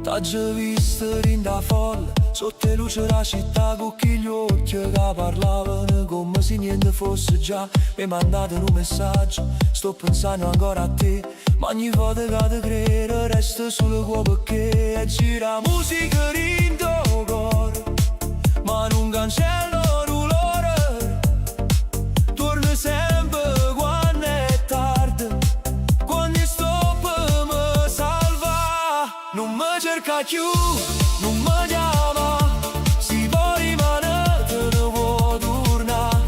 T'ho visto in da folla, sotto le luci della città, con gli occhi che parlavano come se niente fosse già. Mi mandate un messaggio, sto pensando ancora a te, ma ogni volta che ti credo resto solo qua perché gira musica in tuo cuore, ma non cancello l'olore. Torno sempre quando è tardi, quando sto per me salva. Non mi cerca più, non mi chiama, si può rimanere, te ne può tornare.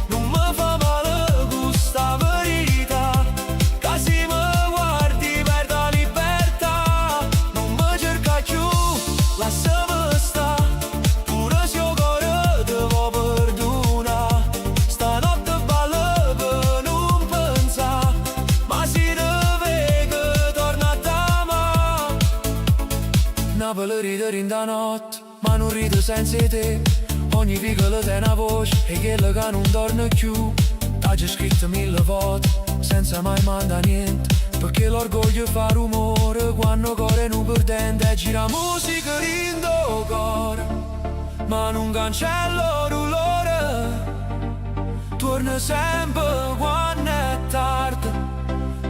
Non mi fa male questa verità, che se mi guardi perdo la libertà. Non mi cerca più, lasciami stare, pure se io cuore te vuoi perdonare. Stanotte ballo per non pensare, ma si deve che torna a t'amare. Napoli ride in da notte, ma non ride senza te. Ogni piccola è una voce e quella che non torna più. T'hai già scritto 1000 volte, senza mai manda niente, perché l'orgoglio fa rumore quando cuore non perdente e gira musica rindo cuore, ma non cancello l'olore. Torna sempre quando è tardi,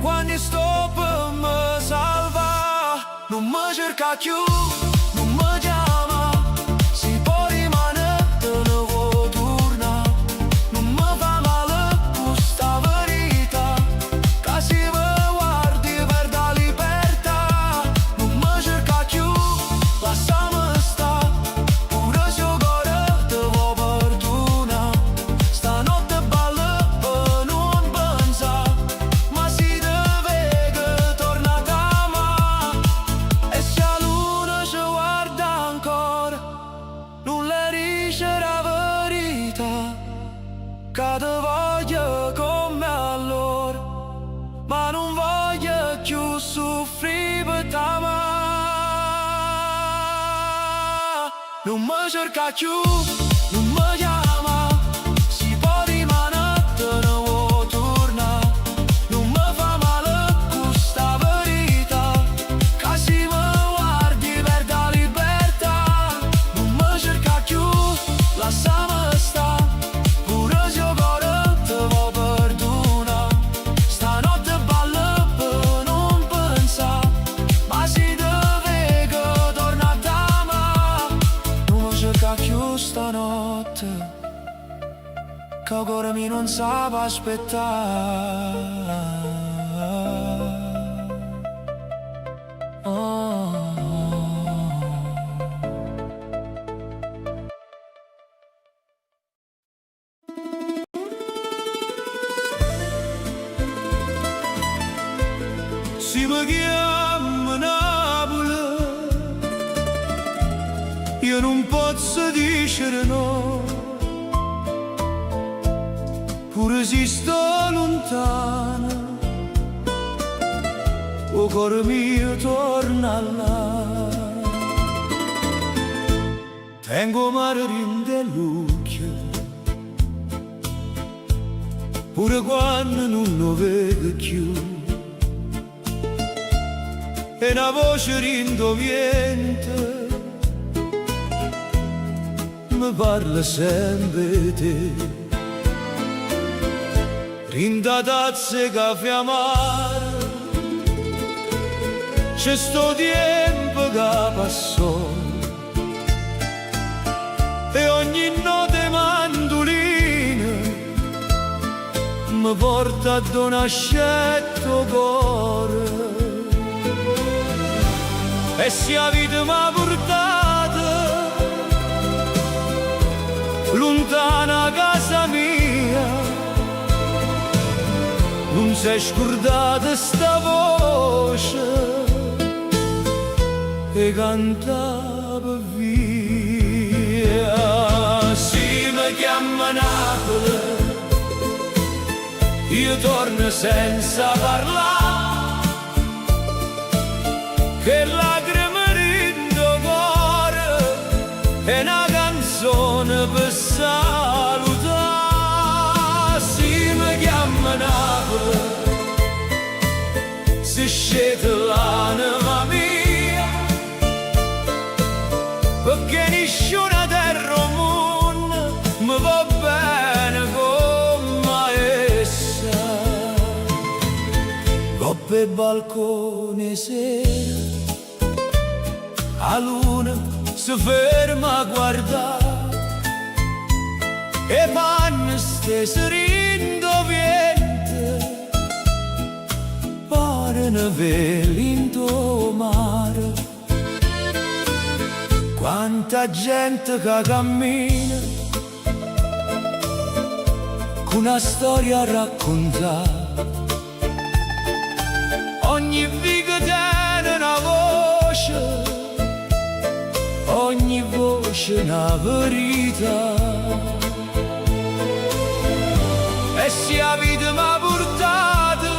quando sto per me salva. Non mi cerca più, non mi chiama, si può rimanere, te ne vuoi tornare. Non mi fa male questa verità, che si mi guardi per la libertà. Non mi cerca più, lasciami sta, pure se il cuore te vuoi perdonare. Stanotte ballo per non pensare, ma si deve che torna da me. E se la luna ci guarda ancora, non le dice la verità, che te voglio come allora, ma non voglio più soffrire per te. Non mi cerca più, non mi chiama, si può rimanere, te ne vuoi tornare. Non mi fa male questa verità, che si mi guardi per la libertà. Non mi cerca più, lasciami sta, pure se il cuore te vuoi perdonare. Stanotte ballo per non pensare, ma si deve che torna da me. Non mi cerca più stanotte, che il cuore mi non sa aspettare. Oh. Si mi chiama Napoli, io non posso dire no, pure se sto lontano, il cuore mio torna là. Tengo mare rindelucchio, pure quando non lo vedo più, e una voce rindoviente mi parla sempre te. Rinda tazze caffè amaro, c'è sto tempo che passò, e ogni notte mandolina mi porta ad un ascetto cuore. E se la vita m'ha portata lontana a casa mia, non si è scordata sta voce e cantava via. Si mi chiama Napoli, io torno senza parlare, che lacrime rindo cuore e una canzone per salutare. Si mi chiama Napoli, si scende l'anima mia, perché nessuna terra o mondo mi va bene come essa. Coppe e balcone sera, la luna si ferma a guardare, e panne stesse rindoviente pare ne veli in tuo mare. Quanta gente che cammina con una storia a raccontare, ogni viga tiene una voce, ogni voce una verità. E se la vita m'ha portato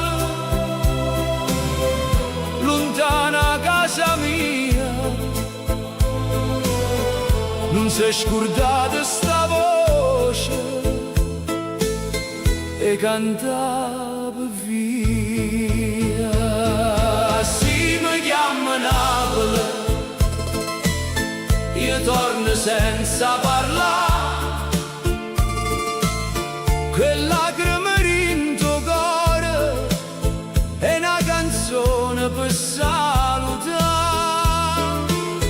lontana a casa mia, non si è scordata sta voce e cantava via. senza parlare, quella grimerito cuore è una canzone per salutare.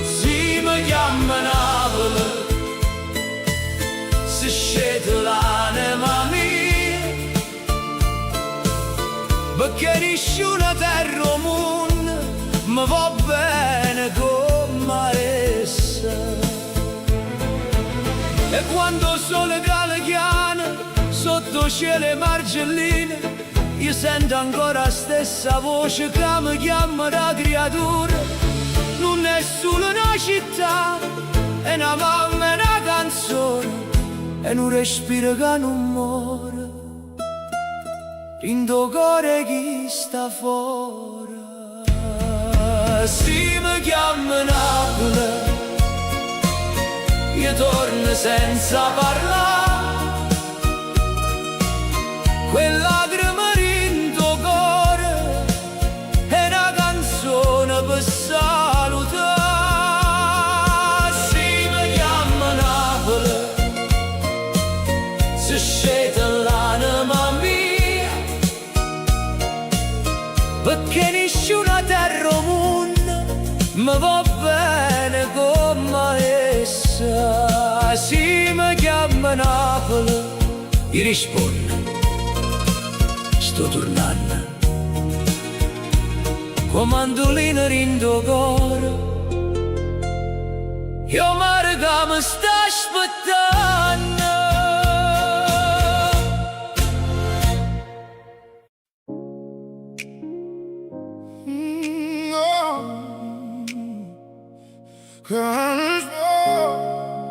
Si mi chiama Napoli, si scende l'anima mia, perché nessuna terra o mondo mi va bene come essa. E quando il sole cala chiana sotto cielo e margelline, io sento ancora la stessa voce che mi chiama da creatura. Non è solo una città, è una mamma e una canzone, è un respiro che non muore in tuo cuore chi sta fuori. Si mi chiama Napoli, io torno senza parlare, quella grimerito in tuo cuore è una canzone per salutare. Si mi chiama Napoli, si scende l'anima mia, perché nessuna terra o mondo mi va bene come essa. Si mi chiama Napoli, io rispondo, sto tornando, con mandolina in tuo cuore, io mare che mi sta aspettando.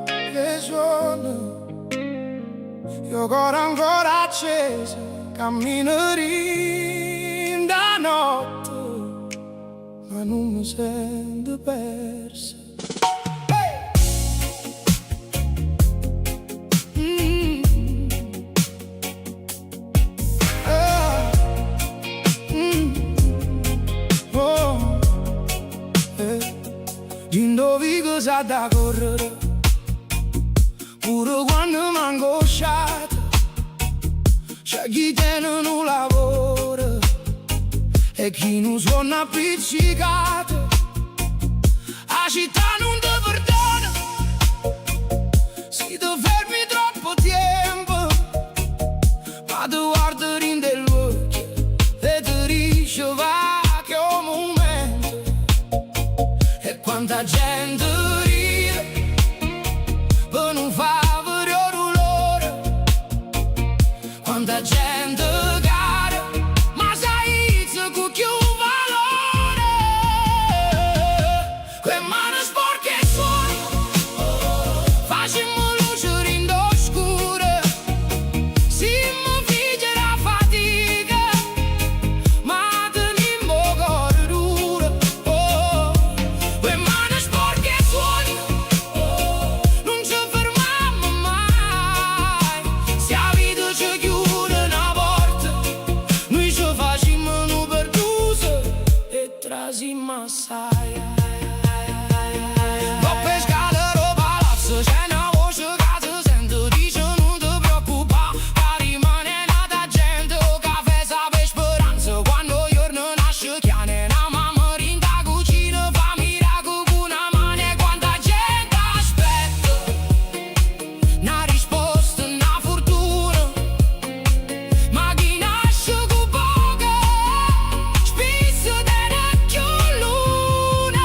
Che giorno io cuore ancora acceso, camminerò da notte, ma non mi sento persa. Indovi sa da correre, pure quando mi angosciato, c'è chi tiene un lavoro e chi non suona appiccicato. La città non ti perdona se ti fermi troppo tempo, ma ti guardi in dell'occhio e ti dice va che è un momento. E quanta gente ride per non fare l'ora, quanta gente cade, ma sai se con più valore. Que mani sporche e suoni, facciamo luce in oscure, si mi figlia la fatica, ma tenimo cuore duro. Que mani sporche e suoni, non ci fermiamo mai, se la vita ci chiude una porta, noi ci facciamo un perduso e trasimmo assai. Ho pescato lo palazzo, c'è una voce che si sente, dice non ti preoccupare, che rimane nata gente, o caffè sape speranza, quando il giorno nasce chiane, una mamma in da cucina, fa miracolo con una mano, e quanta gente aspetta una risposta, una fortuna, ma chi nasce con poco, spesso tiene più luna.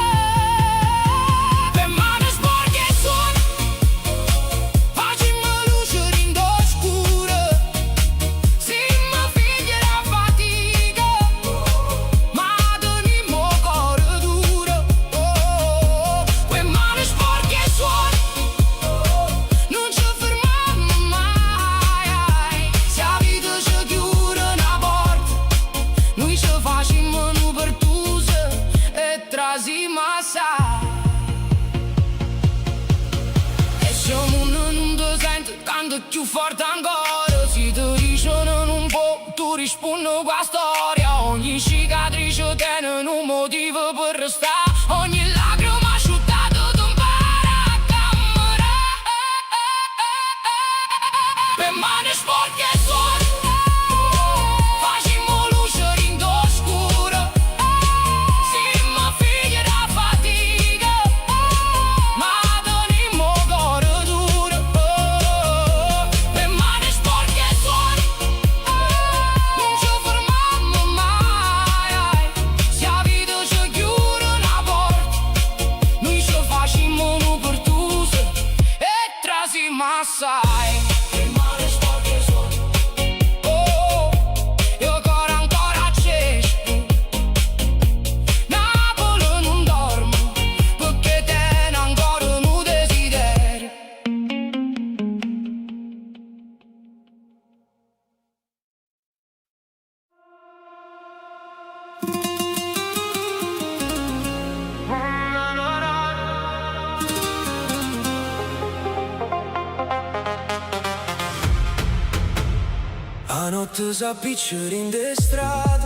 Per mani sporche e suoni, facciamo luce in oscure, si mi figlia la fatica, ma tenimo cuore duro. Que mani sporche e suoni, non ci fermiamo mai, se la vita ci chiude una porta, noi ci facciamo un pertuso e trasimmo assai. E se il mondo non ti sente, canta più forte ancora, se ti dicono non può, tu rispondi con la storia. Ogni cicatrice tiene un motivo per restare, ogni lacrima asciuttata ti impara a camminare. pe mani sporche suor facciamo luce in oscuro si mi figlia da fatica ma tenimo cuore duro pe mani sporche suor non ci fermiamo mai se la vita ci chiude una porta noi ci facciamo un pertuso e trasimo assai. A notte s'appicciano in de strade,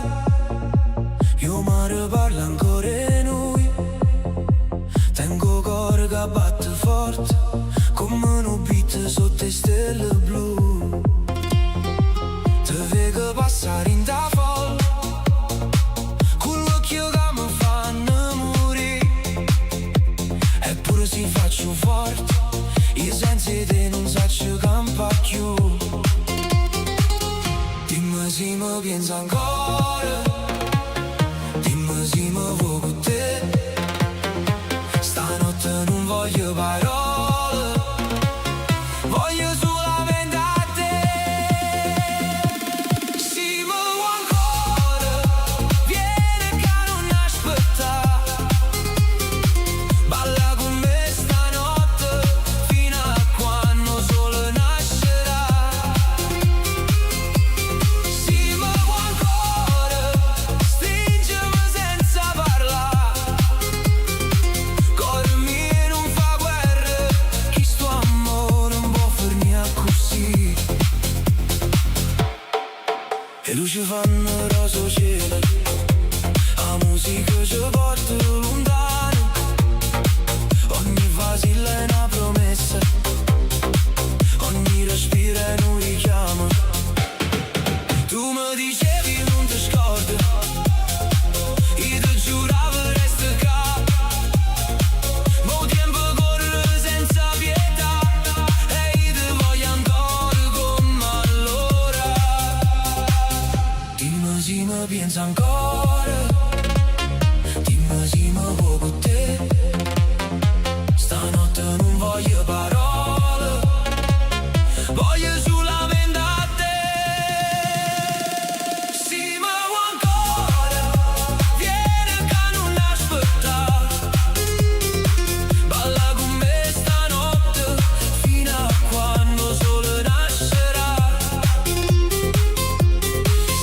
io mi parla ancora e noi. Tengo cuore che batte forte, come un beat sotto le stelle blu. Te vedo passare in da folla, con l'occhio che mi fanno morire. Eppure si faccio forte, io senza te non saccio campa più. Dimmi se mi pensa ancora, dimmi se mi vuoi con te. Stanotte non voglio parole, voglio solamente a te. Se mi vuoi ancora, vieni che non aspetta. Balla con me stanotte, fino a quando sole nascerà. Le luci fanno rosa cielo, la musica ci porta lontano. Ogni vasilla è una promessa, ogni respiro è un richiamo. Tu mi dicevi non ti scordi, io ti giuravo resta qua. Ma il tempo corre senza pietà e io ti voglio ancora come allora. Dimmi se mi pensa ancora, dimmi se mi vuoi con te. Stanotte non voglio parole, voglio solamente a te. Se mi vuoi ancora, vieni che non aspetta. Balla con me stanotte, fino a quando sole nascerà.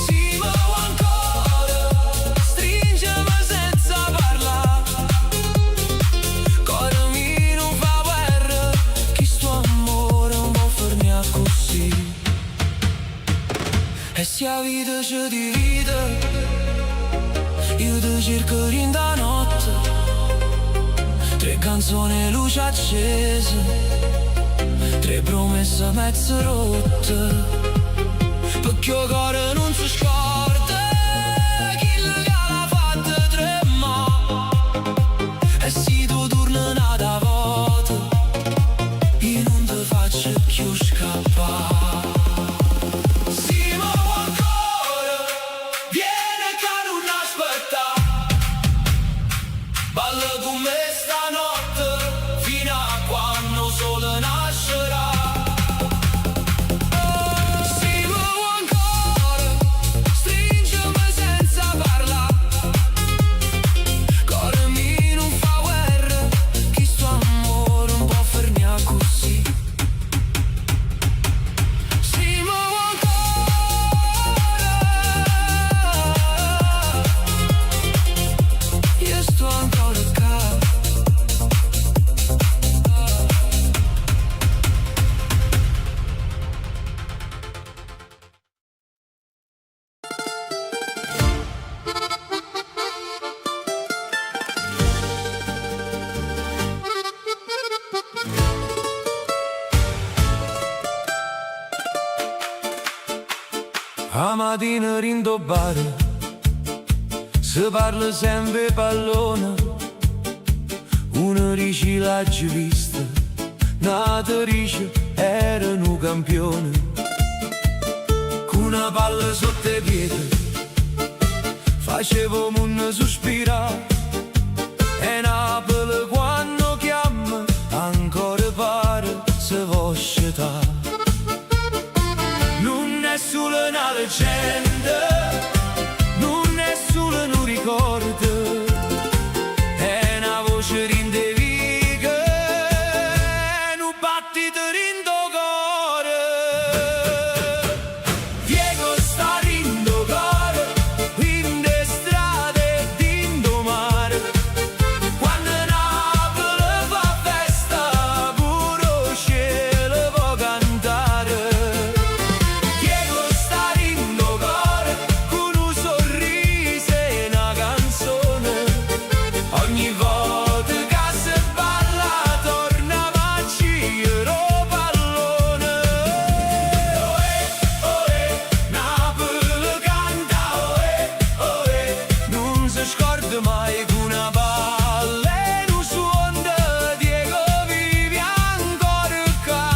Se mi vuoi ancora, stringimi senza parlare. Cuore mio non fa guerra, che sto amore non può fermare così. E se la vita ci divide, io ti cerco in da notte. 3 canzoni, luce accese, 3 promesse mezze rotte. Perché il cuore non si scorda chi l'ha fatta tremare. E se tu torni nata volta, io non ti faccio più scappare. Se mi vuoi ancora, vieni che non aspetta. Balla con me stanotte, fino a quando sole nascerà. Se mi vuoi ancora, A mattina rindo bar si parla sempre pallone. Una dice l'ha già vista, un'altra dice era un campione. Con una palla sotto i piedi facevo un sospirare. E Napoli quando chiama ancora pare se vuoi scettare. Non è solo una leggenda, non è solo un ricordo, è una voce rindeviga, è un battito rindo cuore. Diego sta rindo cuore, in de strade e rindo mare. Quando Napoli fa festa, pure il cielo può cantare. Diego sta rindo cuore, con un sorriso e una canzone. Ogni volta che si balla torna a girare pallone. Ohè, ohè, Napoli canta, ohè, ohè. Non si scorda mai che una palla e un suono. Diego vive ancora qua.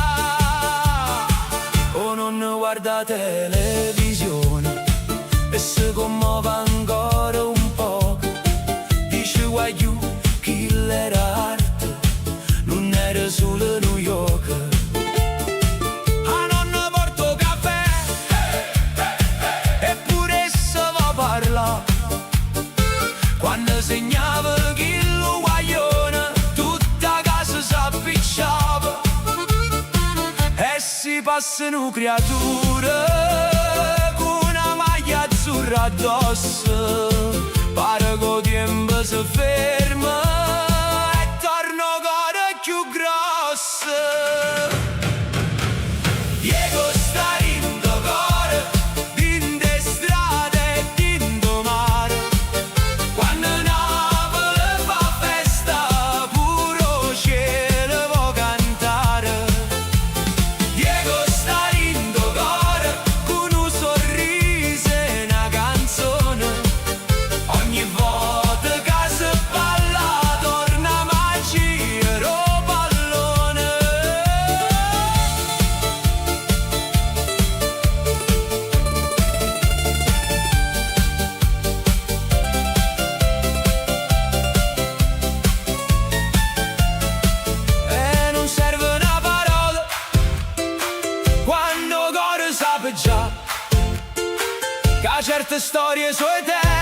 O non guarda televisione e si commuove ancora un po'. Dice guagliù, chi era arte, non era solo New York. A nonna porto caffè, eppure se va parla. Quando segnava chi lo guaglione, tutta casa s'appicciava. E si passano creature con una maglia azzurra addosso. Pare che il tempo si ferma e torna ancora più grosso. Diego sta rindo cuore, in de strade e rindo mare. Quando Napoli fa festa, pure il cielo può cantare. Diego sta rindo cuore, con un sorriso e una canzone. Ogni volta che si balla torna a girare pallone. E non serve una parola quando il cuore sa già che certe storie sono eterne.